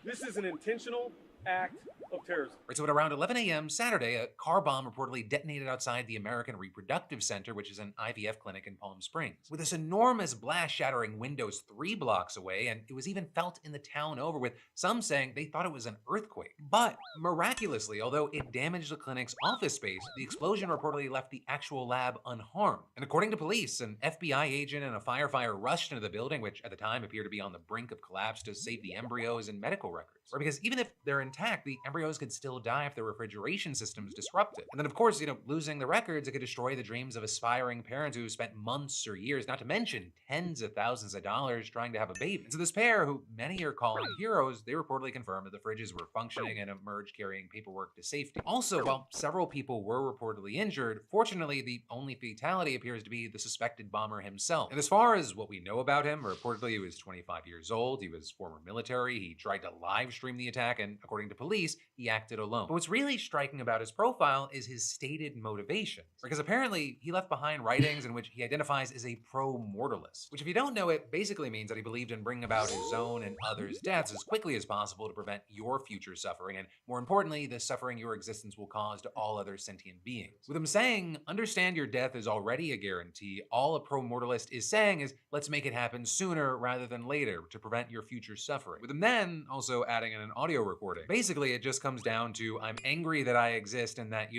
this is an intentional act of terrorism. Right, so at around 11 a.m. Saturday, a car bomb reportedly detonated outside the American Reproductive Center, which is an IVF clinic in Palm Springs. With this enormous blast shattering windows 3 blocks away, and it was even felt in the town over, with some saying they thought it was an earthquake. But miraculously, although it damaged the clinic's office space, the explosion reportedly left the actual lab unharmed. And according to police, an FBI agent and a firefighter rushed into the building, which at the time appeared to be on the brink of collapse, to save the embryos and medical records. Right, because even if they're intact, the embryos could still die if the refrigeration system's disrupted. And then of course, losing the records, it could destroy the dreams of aspiring parents who spent months or years, not to mention tens of thousands of dollars, trying to have a baby. And so this pair, who many are calling heroes, they reportedly confirmed that the fridges were functioning and emerged carrying paperwork to safety. Also, while several people were reportedly injured, fortunately, the only fatality appears to be the suspected bomber himself. And as far as what we know about him, reportedly he was 25 years old, he was former military, he tried to live stream the attack, and according to police, he acted alone. But what's really striking about his profile is his stated motivations, because apparently he left behind writings in which he identifies as a pro-mortalist, which if you don't know, it basically means that he believed in bringing about his own and others' deaths as quickly as possible to prevent your future suffering, and more importantly, the suffering your existence will cause to all other sentient beings. With him saying, understand your death is already a guarantee, all a pro-mortalist is saying is, let's make it happen sooner rather than later to prevent your future suffering. With him then also adding in an audio recording. Basically, it just comes down to, I'm angry that I exist and that,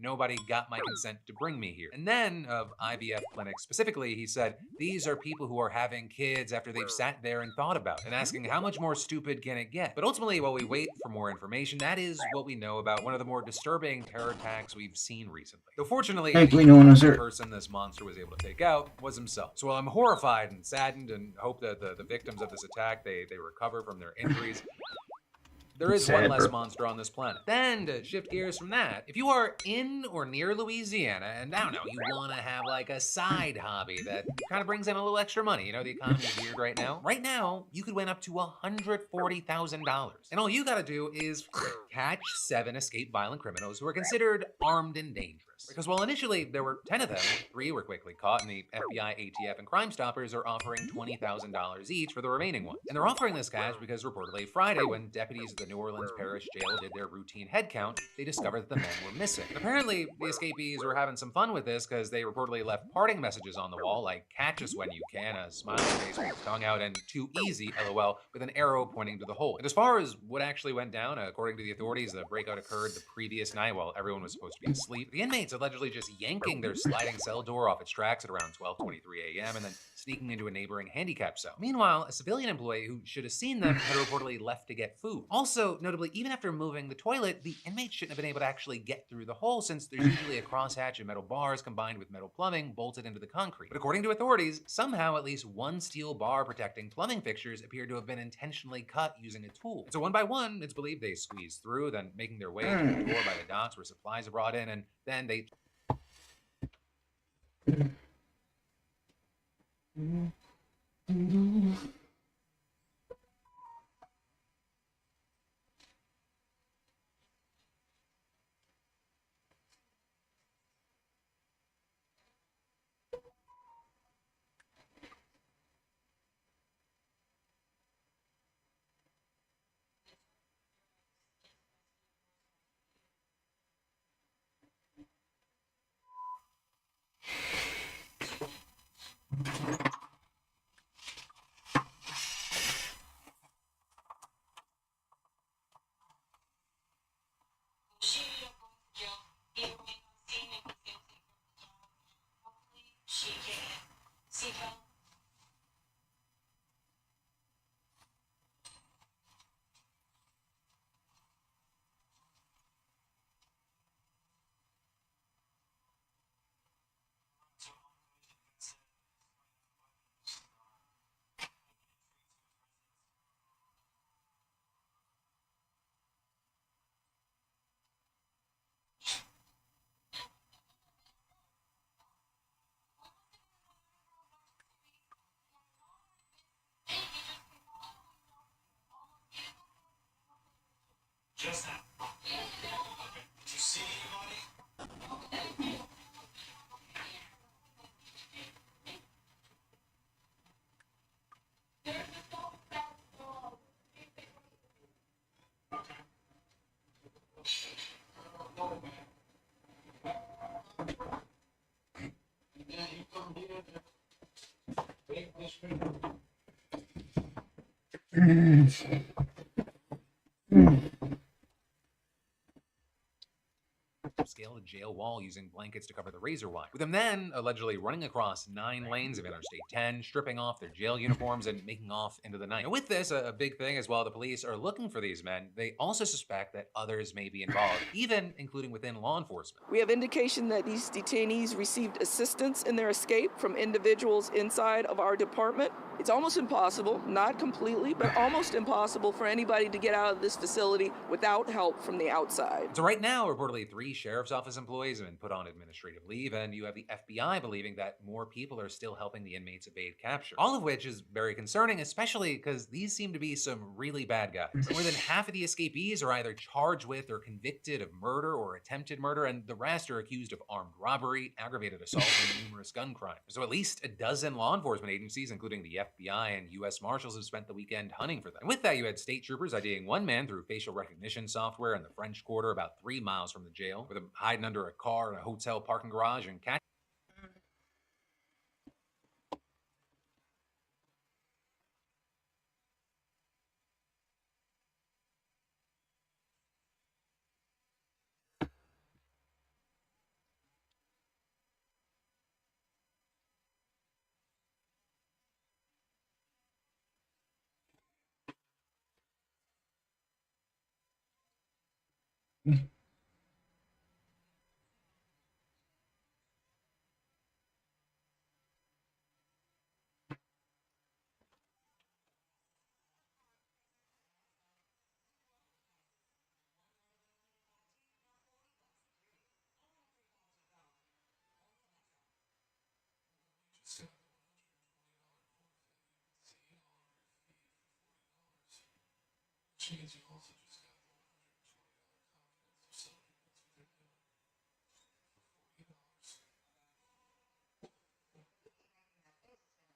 nobody got my consent to bring me here. And then, of IVF clinics specifically, he said, these are people who are having kids after they've sat there and thought about it, and asking how much more stupid can it get? But ultimately, while we wait for more information, that is what we know about one of the more disturbing terror attacks we've seen recently. Though fortunately, the person this monster was able to take out was himself. So while I'm horrified and saddened and hope that the victims of this attack, they recover from their injuries, there is one less monster on this planet. Then, to shift gears from that, if you are in or near Louisiana, and I don't know, you want to have like a side hobby that kind of brings in a little extra money, the economy's weird right now. Right now, you could win up to $140,000. And all you gotta do is catch 7 escaped violent criminals who are considered armed and dangerous. Because while initially there were 10 of them, 3 were quickly caught, and the FBI, ATF, and Crime Stoppers are offering $20,000 each for the remaining ones. And they're offering this cash because reportedly Friday, when deputies at the New Orleans Parish Jail did their routine head count, they discovered that the men were missing. And apparently, the escapees were having some fun with this because they reportedly left parting messages on the wall like, catch us when you can, a smiley face with his tongue out, and too easy, LOL, with an arrow pointing to the hole. And as far as what actually went down, according to the authorities, the breakout occurred the previous night while everyone was supposed to be asleep. The inmates allegedly just yanking their sliding cell door off its tracks at around 12:23 a.m. and then sneaking into a neighboring handicap cell. Meanwhile, a civilian employee who should have seen them had reportedly left to get food. Also, notably, even after moving the toilet, the inmates shouldn't have been able to actually get through the hole since there's usually a crosshatch of metal bars combined with metal plumbing bolted into the concrete. But according to authorities, somehow at least one steel bar protecting plumbing fixtures appeared to have been intentionally cut using a tool. And so one by one, it's believed they squeezed through, then making their way to the door by the docks where supplies are brought in, and then they... Just now. Okay. Did you see anybody? Scale the jail wall using blankets to cover the razor wire, with them then allegedly running across 9 lanes of Interstate 10, stripping off their jail uniforms and making off into the night. And with this, a big thing is while the police are looking for these men, they also suspect that others may be involved, even including within law enforcement. We have indication that these detainees received assistance in their escape from individuals inside of our department. It's almost impossible, not completely, but almost impossible for anybody to get out of this facility without help from the outside. So right now, reportedly 3 sheriff's office employees have been put on administrative leave, and you have the FBI believing that more people are still helping the inmates evade capture. All of which is very concerning, especially because these seem to be some really bad guys. More than half of the escapees are either charged with or convicted of murder or attempted murder, and the rest are accused of armed robbery, aggravated assault, and numerous gun crimes. So at least a dozen law enforcement agencies, including the FBI and U.S. Marshals, have spent the weekend hunting for them. And with that, you had state troopers IDing one man through facial recognition software in the French Quarter about 3 miles from the jail, with him hiding under a car in a hotel parking garage and catching.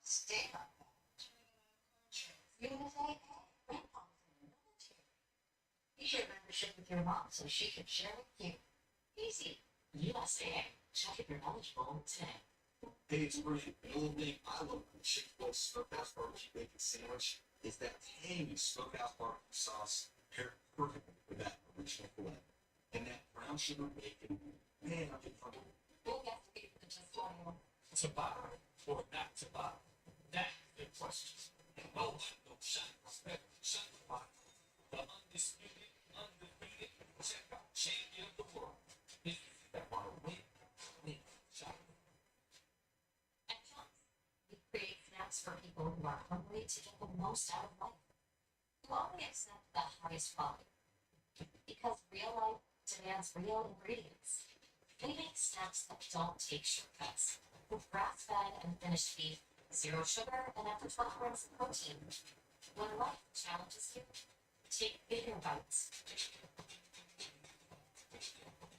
Stay on that. You're gonna say, hey, grandpa's in the military. You should membership with your mom so she can share with you. Easy. USA. Check if you're eligible today. Hey, it's Bridget. The only thing I love about the Chick-fil-A Smokehouse Barbecue Bacon Sandwich is that tangy Smokehouse Barbecue sauce paired perfectly with that original filet. And that brown sugar bacon, man, I'm getting hungry. We'll get to be the just one. To buy or not to buy? That's the question. And no one knows shot the undisputed, undefeated, check out champion of the world. If that want to win, shot. At Chime, we create snacks for people who are hungry to get the most out of life. Who only accept the highest quality. Because real life demands real ingredients. We make snacks that don't take shortcuts. With grass-fed and finished beef, 0 sugar, and up to 12 grams of protein. When life challenges you, take bigger bites.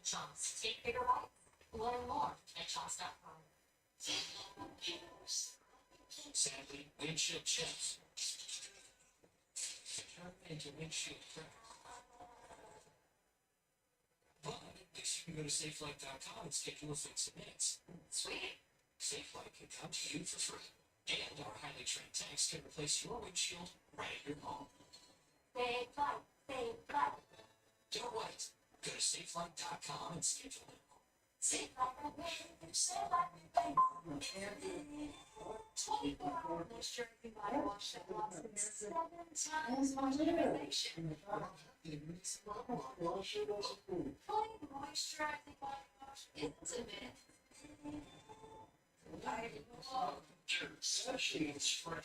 Chomps, take bigger bites. Learn more at chomps.com. Sadly, windshield chips turn into windshield crack. But at least you can go to safelight.com and schedule a fix in minutes. Sweet. SafeLight can come to you for free. And our highly trained techs can replace your windshield right at your home. Save life, save life. Don't wait. Go to safelight.com and schedule it. Save life, save life, 24 hours. Make sure you body wash that lasts 7 times moisturization. Fully moisturizing body wash isn't a myth. Especially in spring.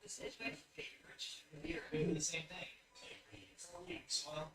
This is my favorite. You're doing the same thing. Soil,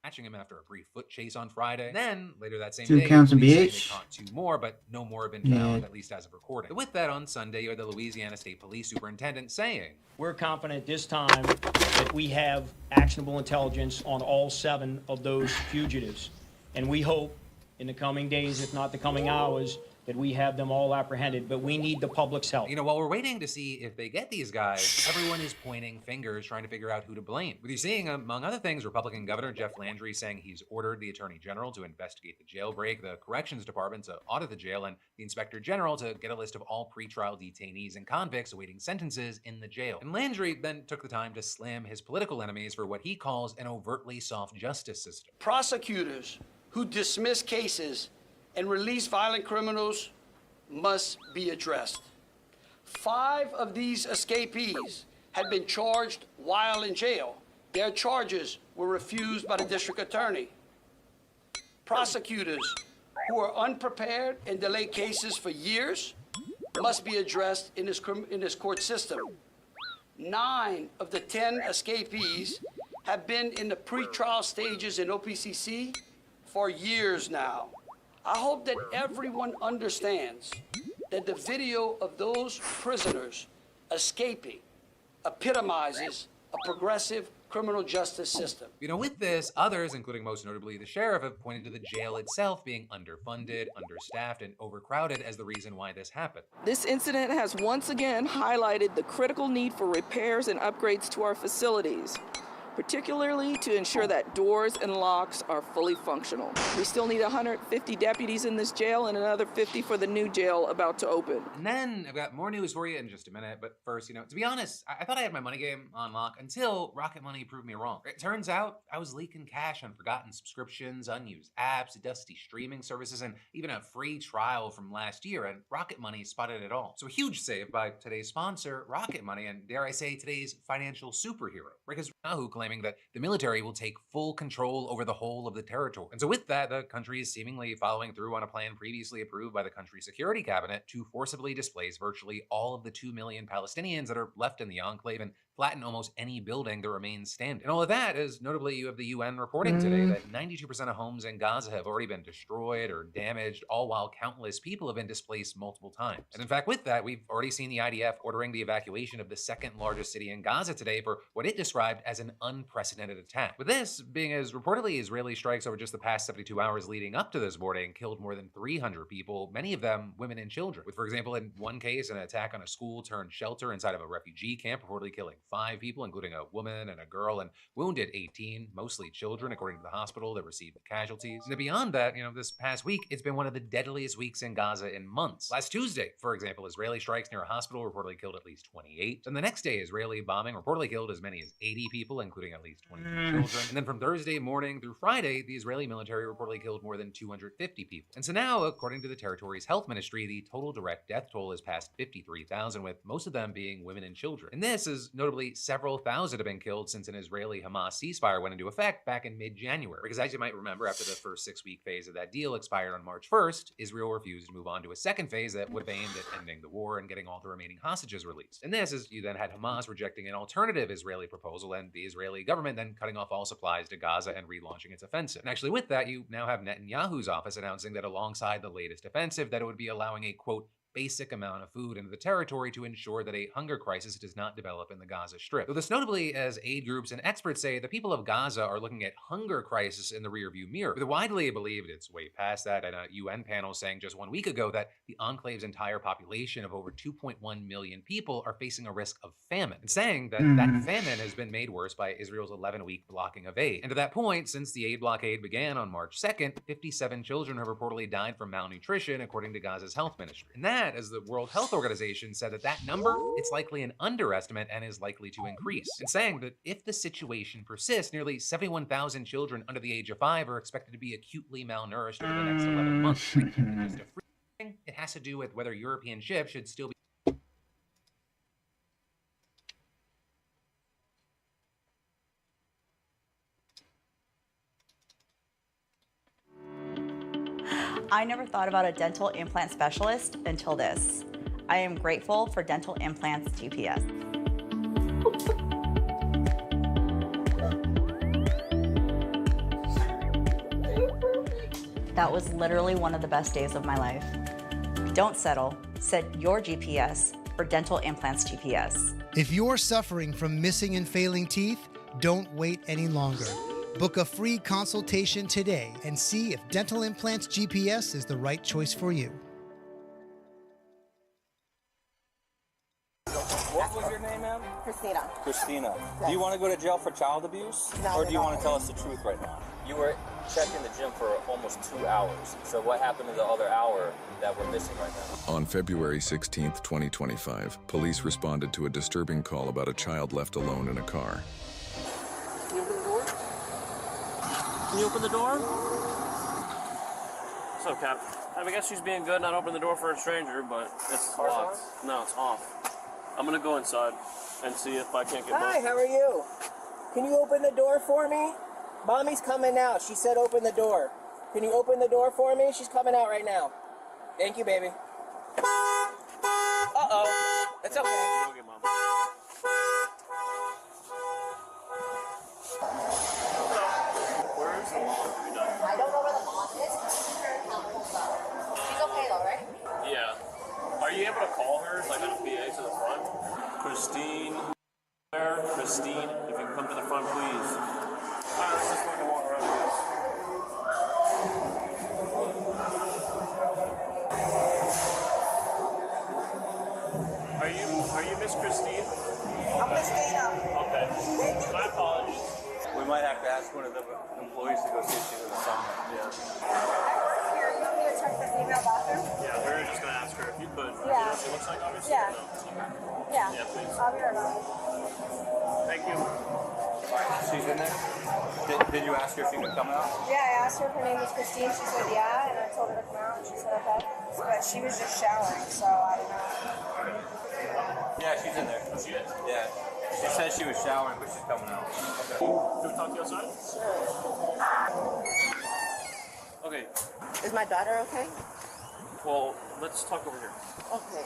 Catching him after a brief foot chase on Friday. And then, later that same 2 day, counts of police say they BH. caught 2 more, but no more have been Yeah. found, at least as of recording. But with that, on Sunday, you had the Louisiana State Police Superintendent saying, We're confident this time that we have actionable intelligence on all 7 of those fugitives. And we hope in the coming days, if not the coming hours, that we have them all apprehended, but we need the public's help. You know, while we're waiting to see if they get these guys, everyone is pointing fingers trying to figure out who to blame. With you seeing, among other things, Republican Governor Jeff Landry saying he's ordered the Attorney General to investigate the jailbreak, the Corrections Department to audit the jail, and the Inspector General to get a list of all pretrial detainees and convicts awaiting sentences in the jail. And Landry then took the time to slam his political enemies for what he calls an overtly soft justice system. Prosecutors who dismiss cases and release violent criminals must be addressed. 5 of these escapees had been charged while in jail. Their charges were refused by the district attorney. Prosecutors who are unprepared and delay cases for years must be addressed in this court system. 9 of the 10 escapees have been in the pretrial stages in OPCC for years now. I hope that everyone understands that the video of those prisoners escaping epitomizes a progressive criminal justice system. You know, with this, others, including most notably the sheriff, have pointed to the jail itself being underfunded, understaffed, and overcrowded as the reason why this happened. This incident has once again highlighted the critical need for repairs and upgrades to our facilities, particularly to ensure that doors and locks are fully functional. We still need 150 deputies in this jail and another 50 for the new jail about to open. And then I've got more news for you in just a minute, but first, you know, to be honest, I thought I had my money game on lock until Rocket Money proved me wrong. It turns out I was leaking cash on forgotten subscriptions, unused apps, dusty streaming services, and even a free trial from last year, and Rocket Money spotted it all. So a huge save by today's sponsor, Rocket Money, and dare I say, today's financial superhero, because Yahoo claiming that the military will take full control over the whole of the territory. And so with that, the country is seemingly following through on a plan previously approved by the country's security cabinet to forcibly displace virtually all of the 2 million Palestinians that are left in the enclave and flatten almost any building that remains standing. And all of that is, notably, you have the UN reporting today that 92% of homes in Gaza have already been destroyed or damaged, all while countless people have been displaced multiple times. And in fact, with that, we've already seen the IDF ordering the evacuation of the 2nd largest city in Gaza today for what it described as an unprecedented attack. With this being as reportedly Israeli strikes over just the past 72 hours leading up to this morning killed more than 300 people, many of them women and children. With, for example, in one case, an attack on a school turned shelter inside of a refugee camp, reportedly killing 5 people, including a woman and a girl, and wounded 18, mostly children, according to the hospital that received the casualties. And beyond that, you know, this past week, it's been one of the deadliest weeks in Gaza in months. Last Tuesday, for example, Israeli strikes near a hospital reportedly killed at least 28. And the next day, Israeli bombing reportedly killed as many as 80 people, including at least 22 children. And then from Thursday morning through Friday, the Israeli military reportedly killed more than 250 people. And so now, according to the territory's health ministry, the total direct death toll has passed 53,000, with most of them being women and children. And this is notably several thousand have been killed since an Israeli-Hamas ceasefire went into effect back in mid-January. Because as you might remember, after the first 6-week phase of that deal expired on March 1st, Israel refused to move on to a second phase that would have aimed at ending the war and getting all the remaining hostages released. And this is, you then had Hamas rejecting an alternative Israeli proposal and the Israeli government then cutting off all supplies to Gaza and relaunching its offensive. And actually with that, you now have Netanyahu's office announcing that alongside the latest offensive, that it would be allowing a, quote, basic amount of food into the territory to ensure that a hunger crisis does not develop in the Gaza Strip. Though this notably, as aid groups and experts say, the people of Gaza are looking at hunger crisis in the rearview mirror. With widely believed it's way past that, and a UN panel saying just 1 week ago that the enclave's entire population of over 2.1 million people are facing a risk of famine, and saying that that famine has been made worse by Israel's 11-week blocking of aid. And to that point, since the aid blockade began on March 2nd, 57 children have reportedly died from malnutrition, according to Gaza's health ministry. And that, as the World Health Organization said, that number, it's likely an underestimate and is likely to increase. And saying that if the situation persists, nearly 71,000 children under the age of 5 are expected to be acutely malnourished over the next 11 months. Just a free thing, it has to do with whether European ships should still be I never thought about a dental implant specialist until this. I am grateful for Dental Implants GPS. That was literally one of the best days of my life. Don't settle. Set your GPS for Dental Implants GPS. If you're suffering from missing and failing teeth, don't wait any longer. Book a free consultation today and see if Dental Implants GPS is the right choice for you. What was your name, ma'am? Christina. Christina. Yes. Do you want to go to jail for child abuse? Not or do you at want all. to tell us the truth right now? You were checked in the gym for almost 2 hours. So what happened to the other hour that we're missing right now? On February 16th, 2025, police responded to a disturbing call about a child left alone in a car. Can you open the door? Can you open the door? What's up, Cap? I guess she's being good, not opening the door for a stranger, but it's locked. No, it's off. I'm gonna go inside and see if I can't get Hi, how are you? Can you open the door for me? Mommy's coming out. She said open the door. Can you open the door for me? She's coming out right now. Thank you, baby. Uh-oh. It's okay. Go get Mom. Where is the mom? I don't know where the mom is. She's okay though, right? Yeah. Are you able to call her, like on a PA to the front? Christine. Where? Christine, if you can come to the front, please. Alright, let's just fucking walk around this. Are you Miss Christine? I'm Christina. Okay. My apologies. We might have to ask one of the employees to go see if she's in the sauna. Yeah. Here, you want me to check the female bathroom? Yeah, we were just gonna ask her if you could. Yeah. You know what she looks like, obviously? Yeah. No. Yeah. Yeah, please. I'll be right back. Thank you. She's in there? Did you ask her if she could come out? Yeah, I asked her if her name was Christine. She said yeah, and I told her to come out, and she said okay. But she was just showering, so I don't know. Yeah, she's in there. She is? Yeah. She said she was showering, but she's coming out. Okay. Can we talk to you outside? Okay. Is my daughter okay? Well, let's talk over here. Okay.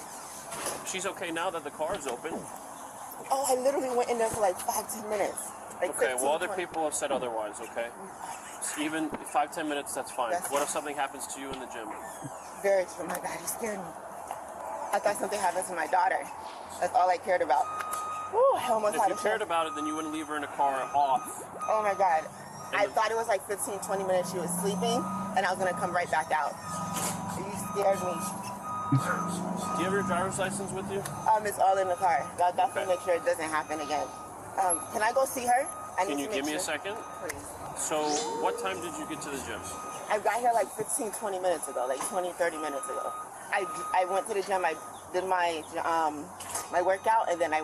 She's okay now that the car is open. Oh, I literally went in there for like 5-10 minutes. Like Okay, 15, well, other 20. people have said otherwise, okay? Even 5-10 minutes, that's fine. What if something happens to you in the gym? Very true. Oh my God, you scared me. I thought something happened to my daughter. That's all I cared about. Woo, I almost If had you a cared about it, then you wouldn't leave her in a car off. Oh my God. I thought it was like 15-20 minutes she was sleeping, and I was going to come right back out. You scared me. Do you have your driver's license with you? It's all in the car. I'll definitely make sure it doesn't happen again. Can I go see her? Can you give me a second? Please. So, what time did you get to the gym? I got here like 15-20 minutes ago, like 20-30 minutes ago. I went to the gym, I did my my workout, and then I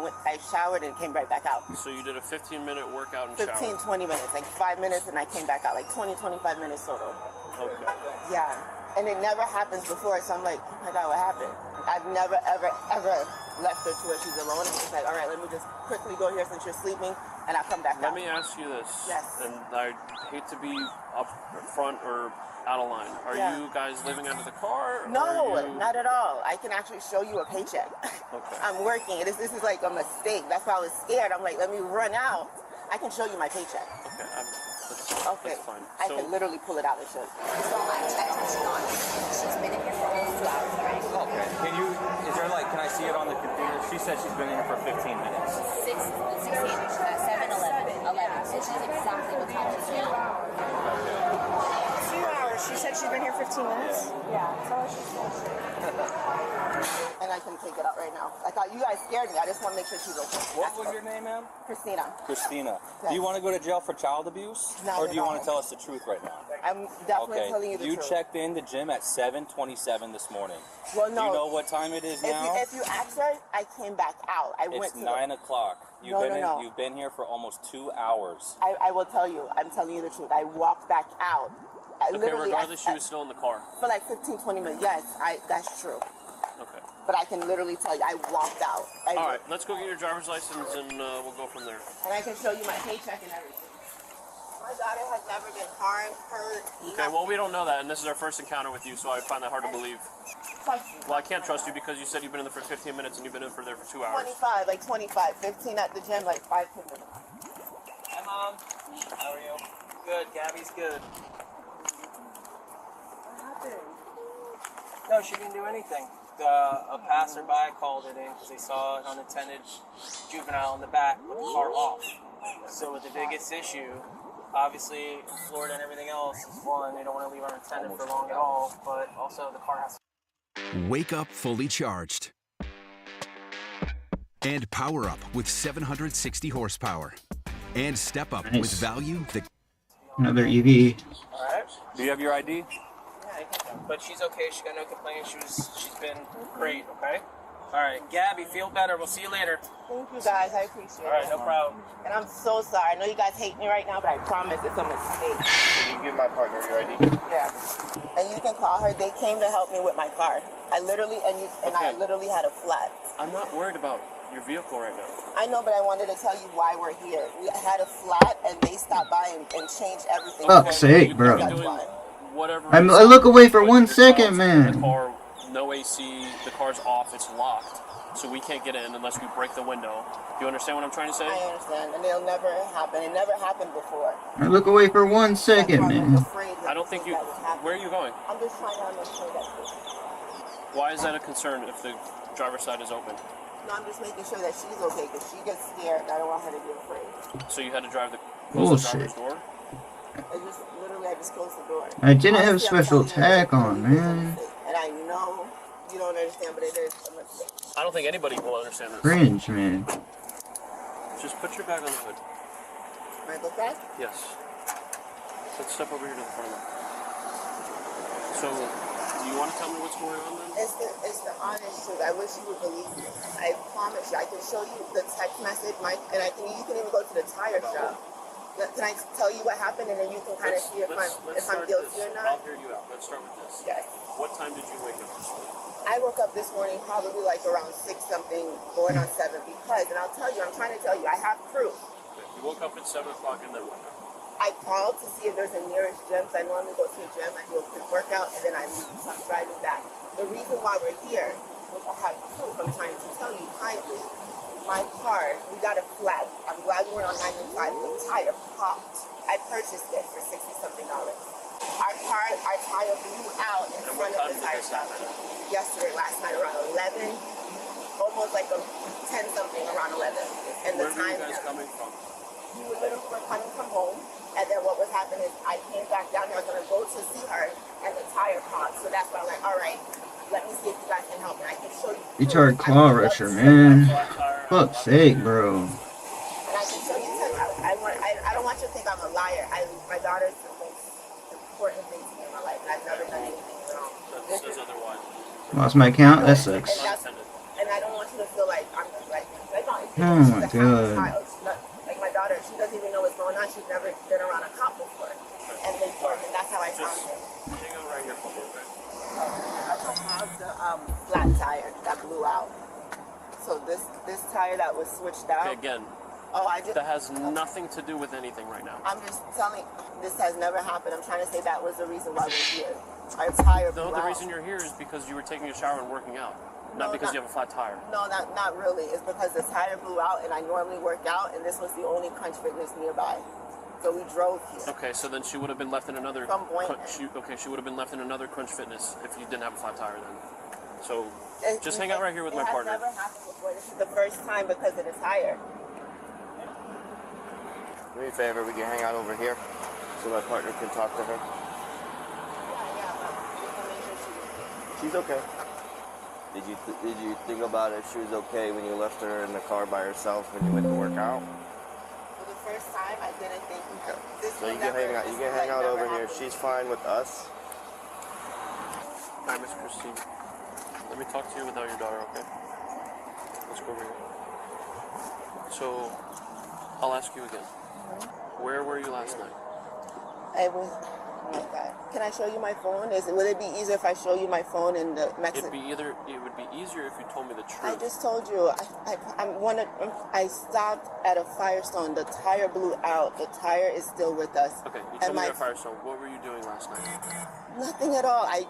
showered and came right back out. So you did a 15-minute workout and shower? 15-20 minutes, like 5 minutes, and I came back out, like 20-25 minutes total. Okay. Yeah, and it never happens before, so I'm like, oh my God, what happened? I've never, ever, ever left her to where she's alone, and she's like, all right, let me just quickly go here since you're sleeping, and I'll come back out. Let me ask you this. Yes. And I hate to be up front or out of line. Are Yeah. you guys living out of the car? No, or are you... not at all. I can actually show you a paycheck. Okay. I'm working. This is like a mistake. That's why I was scared. I'm like, let me run out. I can show you my paycheck. Okay. Okay. That's fine. I can literally pull it out and show you. So I checked her. She's been in here for almost 2 hours already. Okay. Is there like, can I see it on the computer? She said she's been in here for 15 minutes. 16, 7, 11. So she's exactly what time she's in. 2 hours. She said she's been here 15 minutes? Yeah. Tell her she's And I can take it out right now. I thought you guys scared me. I just want to make sure she's okay. What was your name, ma'am? Christina. Christina. Yes. Do you want to go to jail for child abuse? No, or do you no. want to tell us the truth right now? I'm definitely telling you the truth. You checked in the gym at 7:27 this morning. Well, no. Do you know what time it is now? If you ask her, I came back out. It's 9 o'clock. You've been here for almost 2 hours. I will tell you. I'm telling you the truth. I walked back out. Okay, regardless, she was still in the car. For like 15, 20 minutes. Yes, that's true. Okay. But I can literally tell you, I walked out. All right, let's go get your driver's license and we'll go from there. And I can show you my paycheck and everything. My daughter has never been harmed, hurt. Okay, well, we don't know that, and this is our first encounter with you, so I find that hard to believe. Well, I can't trust you because you said you've been in there for 15 minutes and you've been in there for 2 hours. 25, 15 at the gym, like 5 minutes. Hi, Mom. How are you? Good. Gabby's good. What happened? No, she didn't do anything. A passerby called it in because they saw an unattended juvenile in the back with the car off. So with the biggest issue, obviously Florida and everything else is one, they don't want to leave unattended for long at all, but also the car has to. Wake up fully charged. And power up with 760 horsepower. And step up with value that... Another EV. Alright. Do you have your ID? But she's okay. She got no complaints. She's been great. Okay. All right, Gabby, feel better. We'll see you later. Thank you guys. I appreciate it. All right, no problem. And I'm so sorry. I know you guys hate me right now, but I promise it's a mistake. Can you give my partner your ID? Yeah. And you can call her. They came to help me with my car. I literally I literally had a flat. I'm not worried about your vehicle right now. I know, but I wanted to tell you why we're here. We had a flat, and they stopped by and changed everything. Fuck's sake, bro. Whatever. I look away for 1 second, man. The car, no AC, the car's off, it's locked, so we can't get in unless we break the window. Do you understand what I'm trying to say? I understand, and it'll never happen. It never happened before. I look away for 1 second, man. I don't think you. Where are you going? I'm just trying to understand that. Why is that a concern if the driver's side is open? No, I'm just making sure that she's okay because she gets scared. And I don't want her to be afraid. So you had to drive the Bullshit. I just closed the door. I didn't have special tack on, man. And I know you don't understand, but it is a mistake. I don't think anybody will understand this. Cringe, man. Just put your bag on the hood. My book bag? Yes. Let's step over here to the front of it. So, do you want to tell me what's going on then? It's the honest truth. I wish you would believe me. I promise you. I can show you the text message, and I think you can even go to the tire shop. Can I tell you what happened, and then you can kind of see if I'm guilty or not? I'll hear you out. Let's start with this. Yes. What time did you wake up this morning? I woke up this morning probably like around 6 something, going on 7 because, and I'll tell you, I'm trying to tell you, I have proof. Okay. You woke up at 7 o'clock and then what? I called to see if there's a nearest gym. So I normally go to a gym, I do a quick workout, and then I leave. So I'm driving back. The reason why we're here, which I have proof, I'm trying to tell you kindly, my car, we got a flat. I'm glad we were on 95. The tire popped. I purchased it for $60-something. Our tire blew out in front of the tire shop yesterday, last night around 11, almost like 10-something around 11. And the Where were you guys coming from? We were literally coming from home, and then what was happening is I came back down here. I was going to go to see her, and the tire popped. So that's why I'm like, all right, let me see if you guys can help me. I can show you. Retard claw rusher, man. Fuck's sake, bro. And I can show you too. I don't want you to think I'm a liar. My daughter's the most important thing to me in my life, and I've never done anything wrong. That says otherwise. Lost my account? That sucks. And I don't want you to feel like I'm like Oh my god. Like my daughter, she doesn't even know what's going on. She's never been around a cop before. And that's how I found it. Hang on right here for a little bit. I have the flat tire that blew out. So this tire that was switched out. Okay, again. That has nothing to do with anything right now. I'm just telling, this has never happened. I'm trying to say that was the reason why we're here. Our tire blew out. The reason you're here is because you were taking a shower and working out. Not because you have a flat tire. No, not really. It's because the tire blew out and I normally work out and this was the only Crunch Fitness nearby. So we drove here. Okay, so then she would have been left in another. From Boynton. She would have been left in another Crunch Fitness if you didn't have a flat tire then. So just It- hang out right here with my partner. It has never happened before. This is the first time because of the tire. Do me a favor, we can hang out over here so my partner can talk to her. She's okay. Did you think about if she was okay when you left her in the car by herself when you went to work out? For the first time, I didn't think. Okay. This So will you can hang out. this You can will, hang like, out never over here. happen. She's fine with us. Hi, Miss Christine. Let me talk to you without your daughter, okay? Let's go over here. So, I'll ask you again. Where were you last night? I was. Oh my God. Can I show you my phone? Would it be easier if I show you my phone in the Mexican? It would be easier if you told me the truth. I just told you. I stopped at a Firestone. The tire blew out. The tire is still with us. Okay, you told me you're a Firestone. What were you doing last night? Nothing at all. I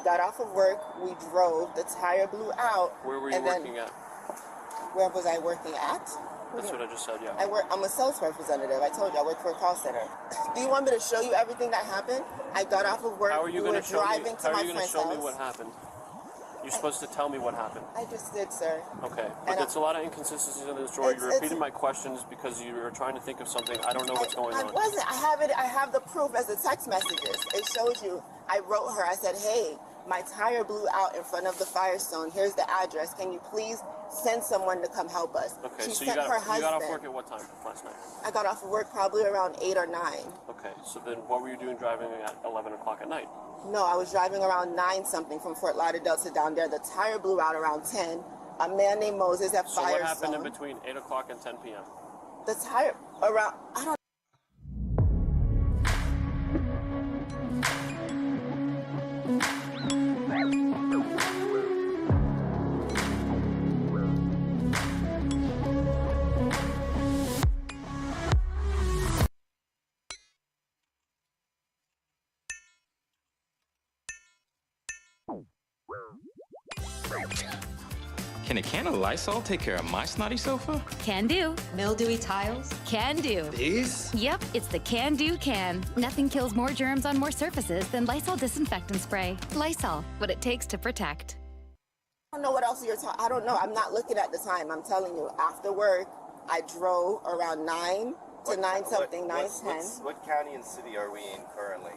got off of work. We drove. The tire blew out. Where were you working at? Where was I working at? That's what I just said, yeah. I'm a sales representative. I told you I work for a call center. Do you want me to show you everything that happened? I got off of work. How are you we going were to show me? driving to How my are you going to friend's show me house. what happened? You're supposed to tell me what happened. I just did, sir. Okay, but And there's a lot of inconsistencies in this story. You're it's- repeating my questions because you were trying to think of something. I don't know what's going I on. wasn't. I have it. I have the proof as the text messages. It shows you. I wrote her. I said, "Hey, my tire blew out in front of the Firestone. Here's the address. Can you please send someone to come help us?" Okay, She so sent her husband. you got off work at what time last night? I got off of work probably around 8 or 9. Okay, so then what were you doing driving at 11 o'clock at night? No, I was driving around 9 something from Fort Lauderdale to down there. The tire blew out around 10. A man named Moses at So what happened in Firestone. between 8 o'clock and 10 p.m.? The tire around. I don't. Can a can of Lysol take care of my snotty sofa? Can do. Mildewy tiles? Can do. These? Yep, it's the Can Do can. Nothing kills more germs on more surfaces than Lysol disinfectant spray. Lysol, what it takes to protect. I don't know what else you're talking. I don't know. I'm not looking at the time. I'm telling you. After work, I drove around 9 to 9 something, 9:10. What county and city are we in currently?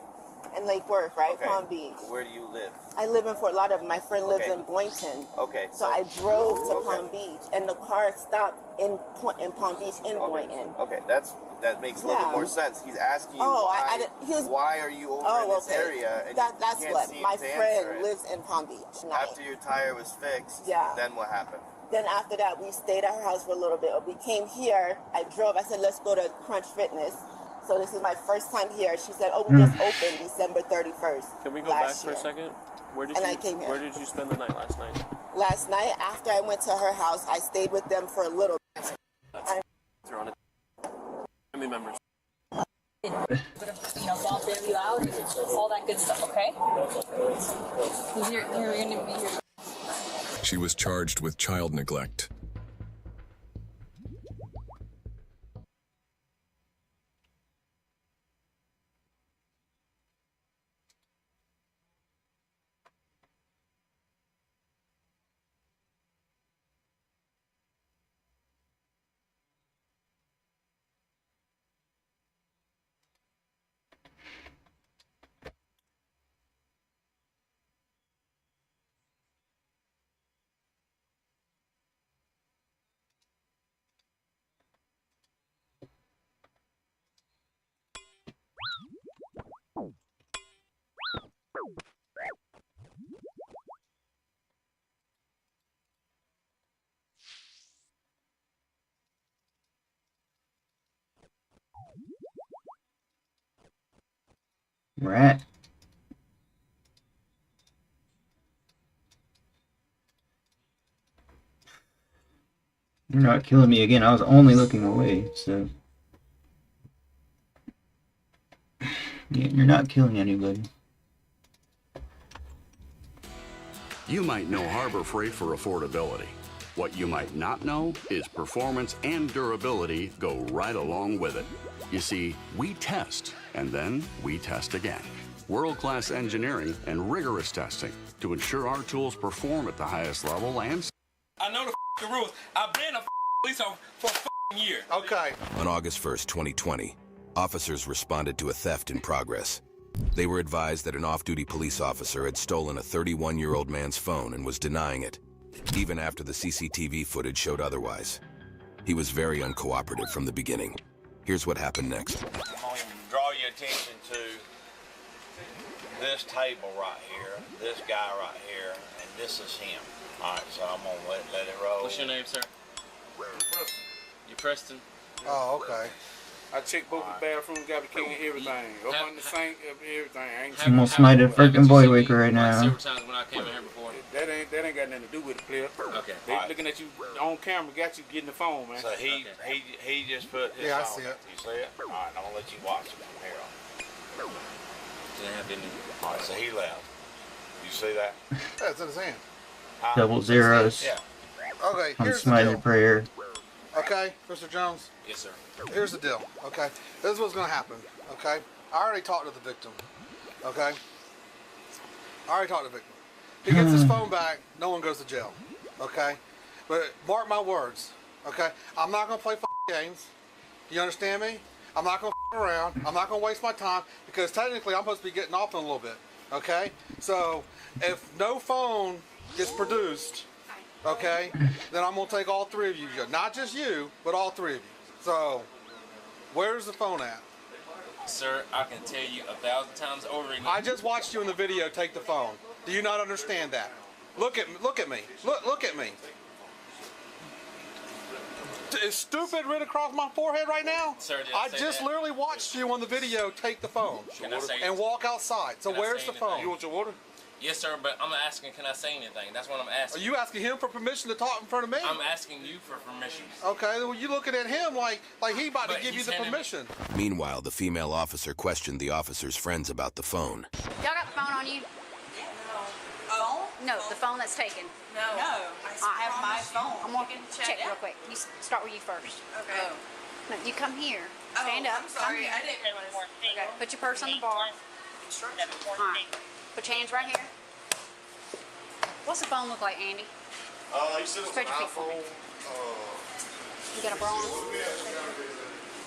In Lake Worth, right? Okay. Palm Beach. Where do you live? I live in Fort Lauderdale. My friend lives Okay. in Boynton. Okay. So I drove to Okay. Palm Beach, and the car stopped in Palm Beach in Boynton. Okay, that makes a little bit more sense. He's asking you Oh, why, I didn't- he was- why are you over in this area and That's you can't what seem my to answer friend it. lives in Palm Beach. After your tire was fixed, Yeah. then what happened? Then after that, we stayed at her house for a little bit. We came here. I drove. I said, let's go to Crunch Fitness. So this is my first time here. She said, oh, we just opened December 31st. Can we go back last for a year. second? Where did And you I came here. Where did you spend the night last night? Last night, after I went to her house, I stayed with them for a little bit. You're on it. Family members. I'll bail you out, all that good stuff, okay? You're gonna be here. She was charged with child neglect. Rat. You're not killing me again. I was only looking away, so. Yeah, you're not killing anybody. You might know Harbor Freight for affordability. What you might not know is performance and durability go right along with it. You see, we test, and then we test again. World-class engineering and rigorous testing to ensure our tools perform at the highest level and... I know the rules. I've been a police officer for a year. Okay. On August 1st, 2020, officers responded to a theft in progress. They were advised that an off-duty police officer had stolen a 31-year-old man's phone and was denying it, even after the CCTV footage showed otherwise. He was very uncooperative from the beginning. Here's what happened next. I'm going to draw your attention to this table right here, this guy right here, and this is him. All right, so I'm going to let it roll. What's your name, sir? You Preston? Oh, okay. I checked both the bathrooms, got the key and everything. Up on the sink, everything. I'm gonna smite a freaking boy waker right now. Several times when I came in here before. That ain't got nothing to do with the player. Okay. They looking at you on camera, got you getting the phone, man. So he just put his phone. I see it. You see it? All right, I'm gonna let you watch it from here on. Didn't have any. All right, so he left. You see that? Yeah, it's in his hand. Double zeros. Yeah. Okay, I'm here's the smiting deal. prayer. Okay, Mr. Jones. Yes, sir. Here's the deal, okay? This is what's gonna happen, okay? I already talked to the victim, okay? I already talked to the victim. He gets his phone back, no one goes to jail, okay? But mark my words, okay? I'm not gonna play games. You understand me? I'm not gonna around. I'm not gonna waste my time because technically I'm supposed to be getting off in a little bit, okay? So if no phone gets produced, okay, then I'm gonna take all three of you, not just you, but all three of you. So, where's the phone at? Sir, I can tell you 1,000 times over again. I just watched you in the video take the phone. Do you not understand that? Look at me. Look at me. Is stupid written across my forehead right now? Sir, did I say just that? literally watched you on the video take the phone Can I say and walk outside. So Can I where's say the anything? phone? You want your water? Yes, sir, but I'm asking, can I say anything? That's what I'm Are asking. you asking him for permission to talk in front of me? I'm asking you for permission. Okay, well you looking at him like he about But to give you he's the handing me- permission. Meanwhile, the female officer questioned the officer's friends about the phone. Y'all got the phone on you? Phone? No, the phone that's taken. No. I have my phone. I'm going to check real quick. You start with you first. Okay. No, you come here. Stand up. I'm sorry. Come I here. didn't realize. Okay. Put your purse on the bar. All right. Put your hands right here. What's the phone look like, Andy? He said it was Spread an your feet for me. iPhone. You got a bra on?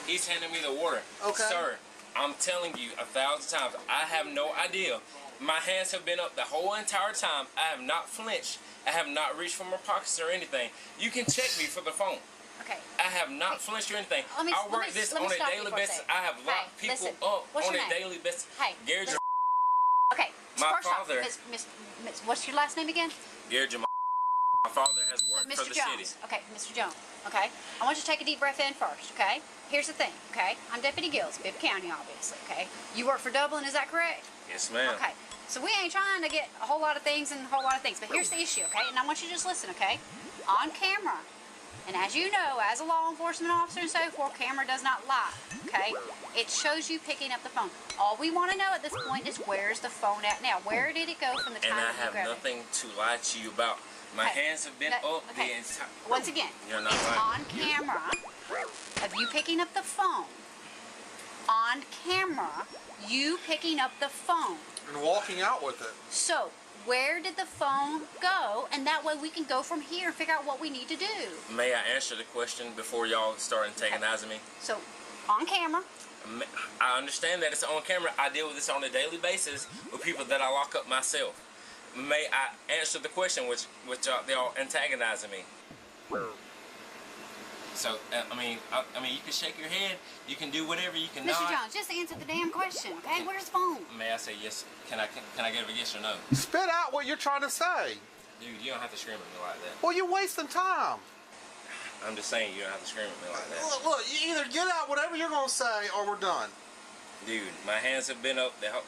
He's handing me the water. Okay. Sir, I'm telling you 1,000 times, I have no idea. My hands have been up the whole entire time. I have not flinched. I have not reached for my pockets or anything. You can check me for the phone. Okay. I have not flinched or anything. Let me- I let work me- this let me on a stop you daily for a basis. second. I have locked Hey, people listen. up What's on your a name? daily basis. Hey, Gary listen. Okay. My First father- off, what's your last name again? Gary Jamal. My father has worked Mr. for the Jones. city. Okay, Mr. Jones. Okay. I want you to take a deep breath in first. Okay. Here's the thing. Okay. I'm Deputy Gills, Bibb County, obviously. Okay. You work for Dublin, is that correct? Yes, ma'am. Okay. So we ain't trying to get a whole lot of things and a whole lot of things, but here's the issue, okay? And I want you to just listen, okay? On camera, and as you know, as a law enforcement officer and so forth, camera does not lie, okay? It shows you picking up the phone. All we want to know at this point is where's the phone at now? Where did it go from the time And I that you have grabbed it? nothing to lie to you about. My Okay. hands have been No, up okay. the entire... Once again, You're not it's lying. on camera of you picking up the phone. On camera, you picking up the phone. And walking out with it. So, where did the phone go? And that way we can go from here and figure out what we need to do. May I answer the question before y'all start antagonizing me? So, on camera. I understand that it's on camera. I deal with this on a daily basis with people that I lock up myself. May I answer the question which y'all antagonizing me? So, I mean, you can shake your head, you can do whatever, you can Mr. nod. Jones, just answer the damn question, okay? Where's the phone? May I say yes? Can I get a yes or no? Spit out what you're trying to say. Dude, you don't have to scream at me like that. Well, you're wasting time. I'm just saying you don't have to scream at me like that. Look, you either get out whatever you're going to say or we're done. Dude, my hands have been up the whole...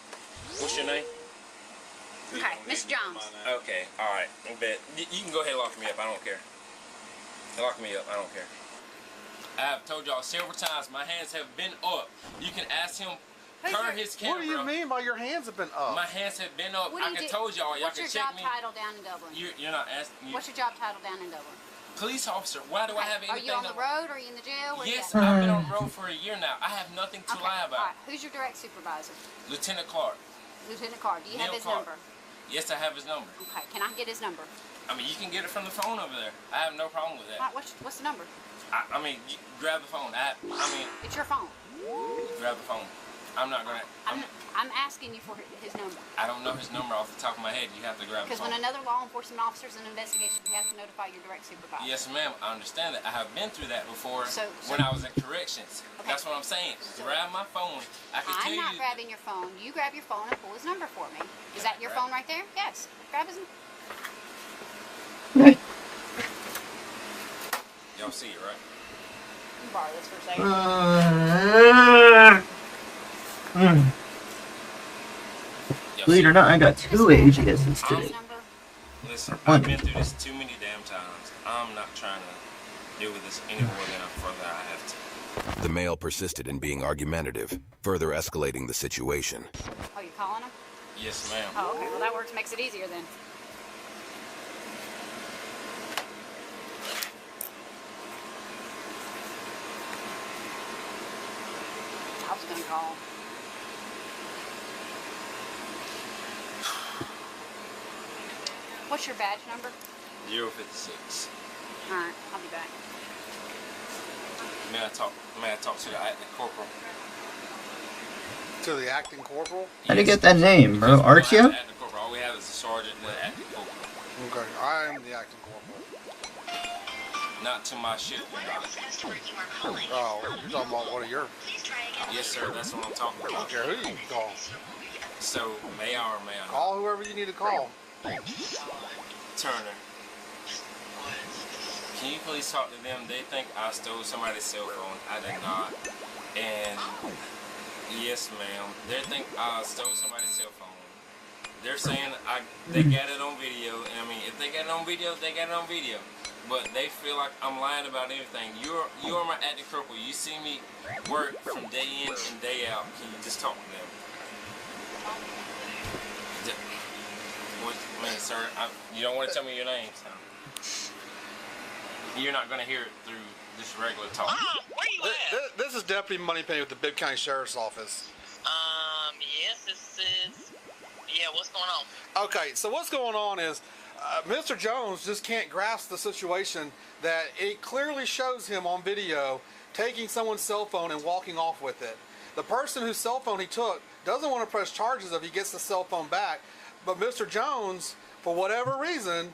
What's your name? Okay, Mr. Jones. Okay, alright. Bet. You can go ahead and lock me up. I don't care. Lock me up. I don't care. I have told y'all several times my hands have been up. You can ask him, turn his camera. What do you mean by your hands have been up? My hands have been up. What do I you can do? told y'all. Y'all What's can your check job me. title down in Dublin? You're not asking. What's your job title down in Dublin? Police officer, why do I have anything? Are you on the road? Are you in the jail? Yes, I've been on the road for a year now. I have nothing to lie about. All right. Who's your direct supervisor? Lieutenant Clark. Lieutenant Clark. Do you have his Clark. number? Yes, I have his number. Okay. Can I get his number? I mean, you can get it from the phone over there. I have no problem with that. All right. What's the number? I mean, you grab the phone. I mean, it's your phone. Grab the phone. I'm not gonna. I'm asking you for his number. I don't know his number off the top of my head. You have to grab the phone. Because when another law enforcement officer is in an investigation, you have to notify your direct supervisor. Yes, ma'am. I understand that. I have been through that before when I was at corrections. Okay. That's what I'm saying. Grab my phone. I'm not grabbing your phone. You grab your phone and pull his number for me. Is that your phone right there? Yes. Grab his. Y'all see it, right? You borrow this for a second. Believe it or not, I got 2 AGSs today. Listen, I've been through this too many damn times. I'm not trying to deal with this any more than further I have to. The male persisted in being argumentative, further escalating the situation. Oh, you calling him? Yes, ma'am. Oh, okay. Well, that works. Makes it easier then. I was gonna call. What's your badge number? 056. All right, I'll be back. May I talk to the acting corporal? To the acting corporal? How'd you get that name, bro? Archio? All we have is the sergeant and the acting corporal. Okay, I am the acting corporal. Not to my ship. Oh, you're talking about one of your... Yes, sir, that's what I'm talking about. I don't care who you call. So, may I or may I not? Call whoever you need to call. Turner. Can you please talk to them? They think I stole somebody's cell phone. I did not. And yes, ma'am. They think I stole somebody's cell phone. They're saying they got it on video. And I mean, if they got it on video, they got it on video. But they feel like I'm lying about everything. You're my acting corporal. You see me work from day in and day out. Can you just talk to them? Man, sir, you don't want to tell me your name, so. You're not going to hear it through this regular talk. This is Deputy Moneypenny with the Bibb County Sheriff's Office. Yes, this is... Yeah, what's going on? Okay, so what's going on is Mr. Jones just can't grasp the situation that it clearly shows him on video taking someone's cell phone and walking off with it. The person whose cell phone he took doesn't want to press charges if he gets the cell phone back, but Mr. Jones, for whatever reason,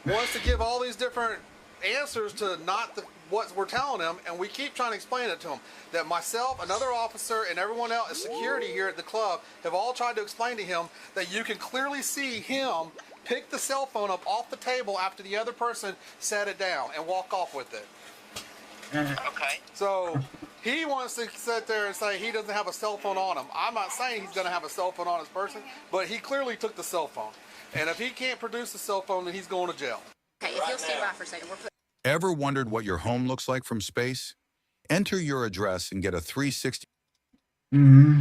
wants to give all these different answers to what we're telling him, and we keep trying to explain it to him. That myself, another officer, and everyone else, security here at the club, have all tried to explain to him that you can clearly see him pick the cell phone up off the table after the other person set it down and walk off with it. Okay. So he wants to sit there and say he doesn't have a cell phone on him. I'm not saying he's going to have a cell phone on his person, but he clearly took the cell phone. And if he can't produce the cell phone, then he's going to jail. Okay, if you'll stay by for a second, Ever wondered what your home looks like from space? Enter your address and get a 360. Mm-hmm.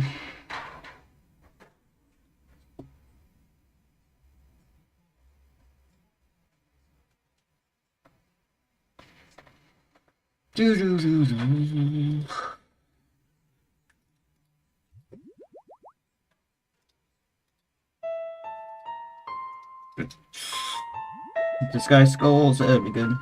This guy's skulls, that'd be good.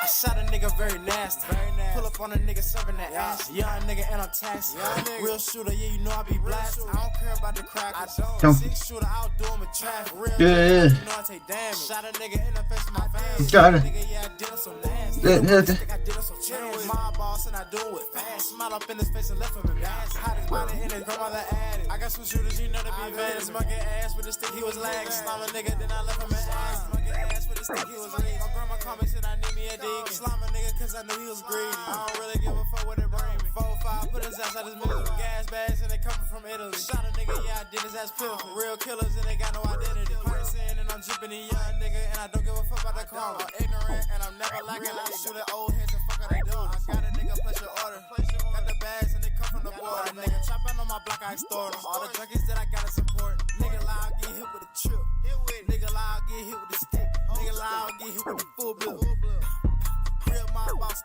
I shot a nigga very nasty. Pull up on a nigga serving that ass. Young nigga and I'm taxi. Real shooter, yeah, you know I be blasting. I don't care about the crack. I don't. 6 shooter out doing with traffic. Real nigga, you know I take damage. Shot a nigga in the face of my family. Nigga, yeah, I did it so nasty. I did it so chill with my boss and I do it fast. Smile up in his face and left him embarrassed. Hottest body in his grandmother added. I got some shooters, you know they be bad. Monkey ass with a stick, he was lagging. Slime a nigga, then I left him in ass. Monkey ass with a stick, he was lagging. My grandma called me, said I need me a dig. Slime a nigga cause I knew he was greedy. I don't really give a fuck what it bring me. 4-5, put his ass out his middle. Gas bags and they coming from Italy. Shot a nigga, yeah, I did his ass pitiful. Real killers and they got no identity. Person and I'm dripping a young nigga and I don't give a fuck about the car. I'm ignorant and I'm never lacking. I shoot at old heads and fuck how they doing. I got a nigga, place your order. Got the bags and they come from the border. Nigga, chopping on my block, I extort them. All the junkies that I got is important. Nigga loud, get hit with a trip. Nigga loud, get hit with a stick. Nigga loud, get hit with a full bill.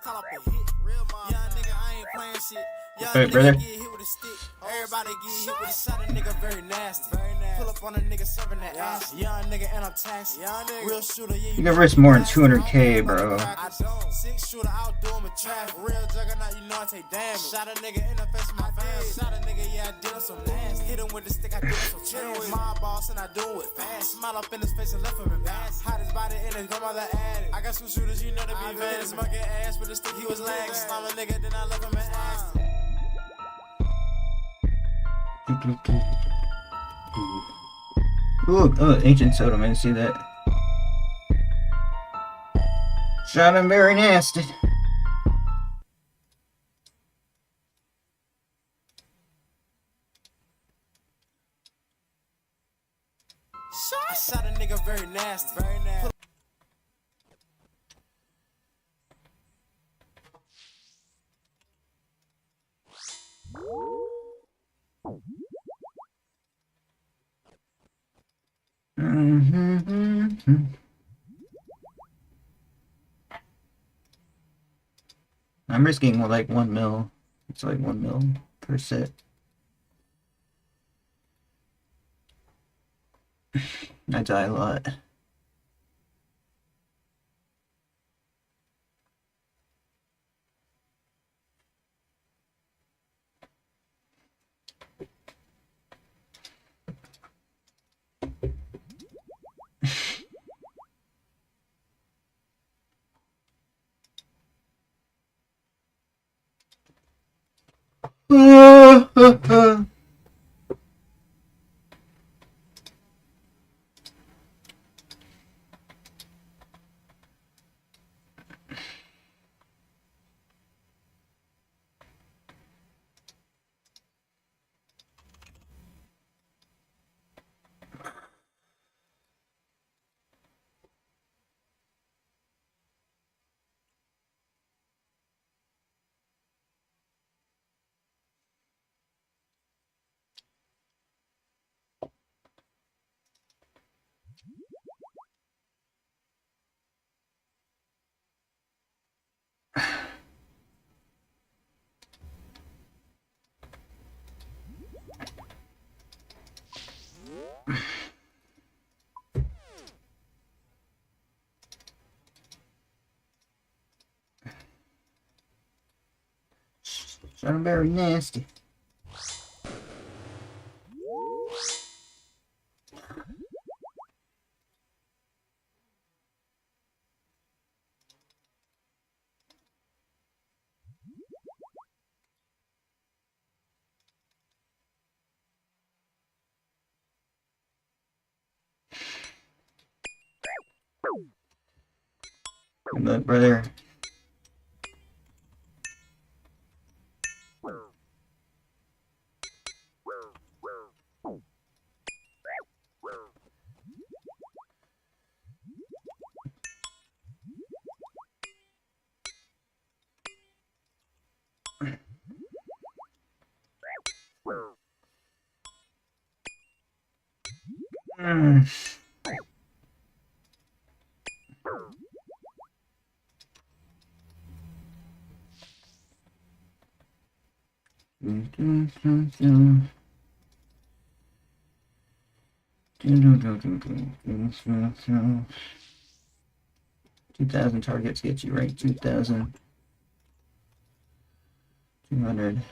call up a hit. Real young nigga, I ain't playing shit. Young Hey, nigga brother. get hit with a stick. Everybody get hit with a shot. A nigga very nasty. Pull up on a nigga serving that ass. Young nigga and I'm taxi. Real shooter, yeah, You can risk more than 200K, bro. I don't. 6 shooter out doing my traffic. Real juggernaut, you know I take damage. Shot a nigga in the face of my family. Shot a nigga, yeah, I did him so nasty. Hit him with the stick, I did him so chilly. My boss and I do it fast. Smile up in his face and left him embarrassed. Hottest body in his grandmother attic. I got some shooters, you know they be bad. Smoking ass with the stick, he was lagging. Slime a nigga, then I left him and asked. Ooh, oh, ancient soda, man. See that? Shot him very nasty. I shot a nigga very nasty. Very nasty. I'm risking like 1 mil. It's like 1 mil per set. I die a lot. Sound very nasty. But brother. $2,000 targets get you right. 2,200.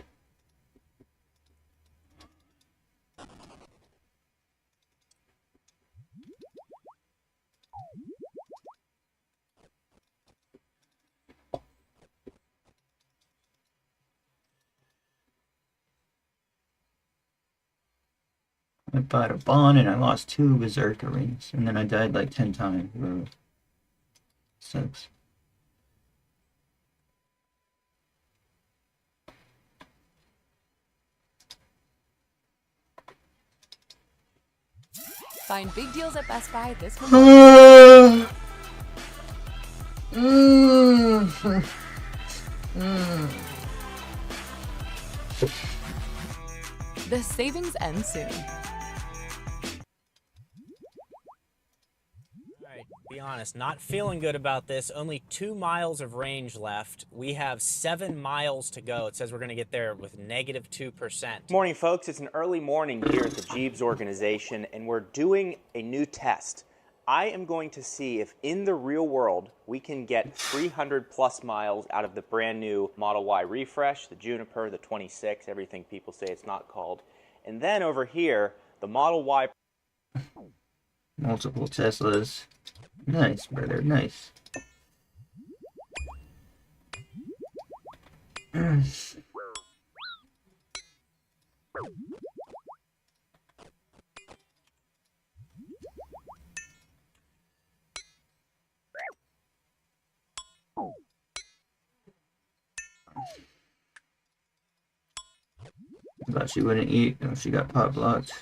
I bought a bond and I lost 2 berserker rings, and then I died like 10 times, bro. Sucks. Find big deals at Best Buy this month. The savings end soon. right, be honest, not feeling good about this. Only 2 miles of range left. We have 7 miles to go. It says we're going to get there with negative 2%. Morning, folks. It's an early morning here at the Jeeves organization, and we're doing a new test. I am going to see if in the real world we can get 300 plus miles out of the brand new Model Y refresh, the Juniper, the 26, everything people say it's not called. And then over here, the Model Y. Multiple Teslas. Nice, brother, nice. Thought she wouldn't eat. No, she got pot blocked.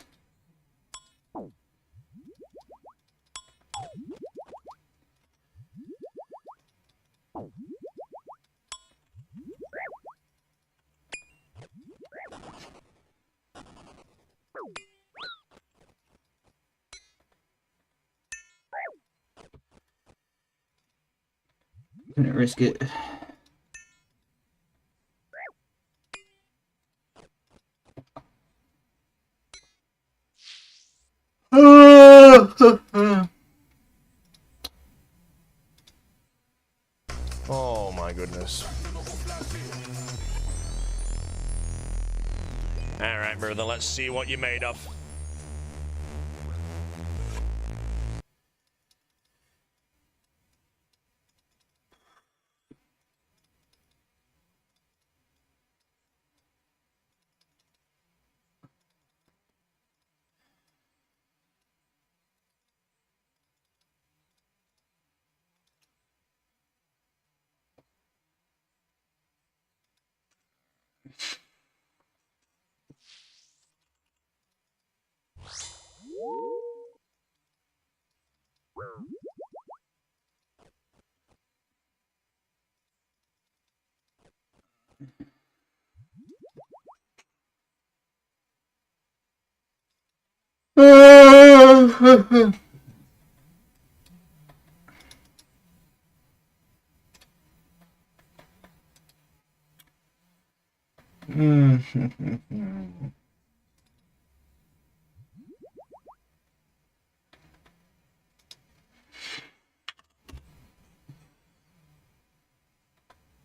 Couldn't risk it. Oh my goodness. Alright, brother, let's see what you're made of.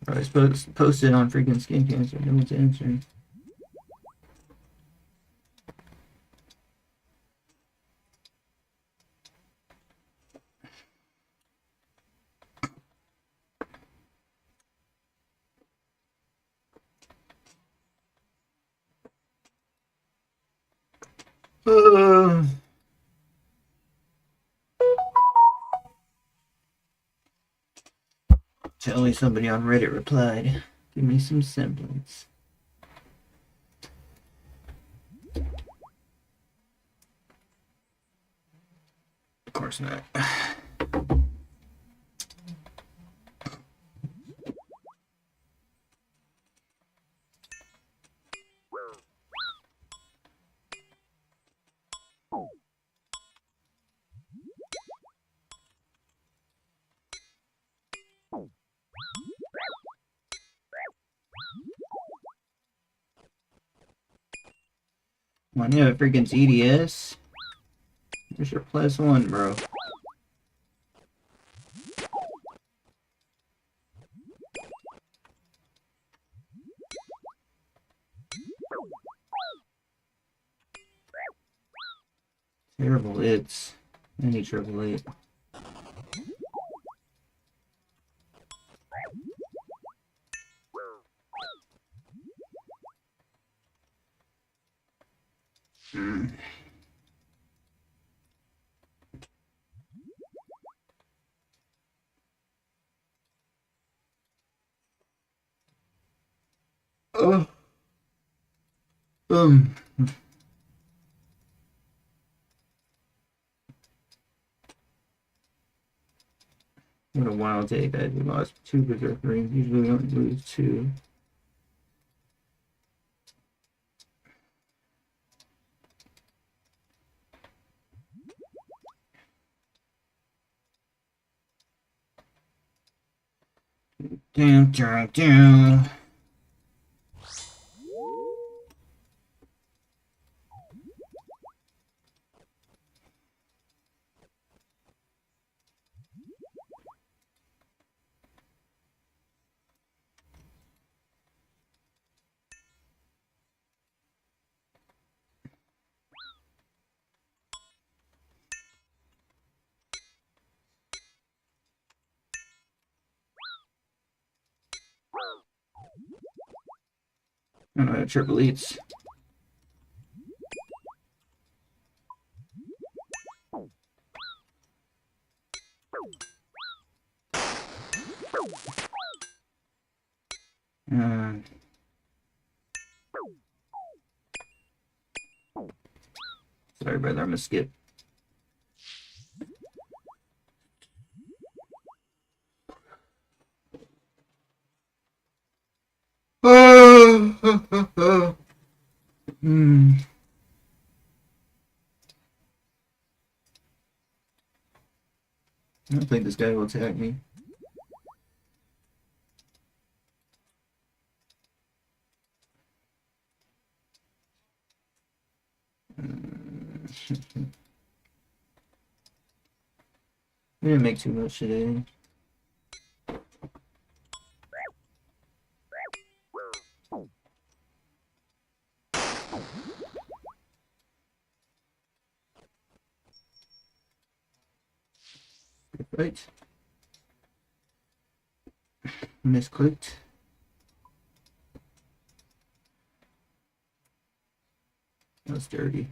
I was posted on freaking Skin Cancer. No one's answering. Tell me somebody on Reddit replied. Give me some semblance. Of course not. Come on, you have a freaking TDS. Where's your +1, bro? Terrible it's any triple eight. Oh. What a wild take. We lost 2 berserker rings. Usually we don't lose 2. Damn, damn, damn. I don't know, triple eats. Sorry, brother, I'm gonna skip. Hmm. I don't think this guy will attack me. We didn't make too much today. Right. Misclicked. That's dirty.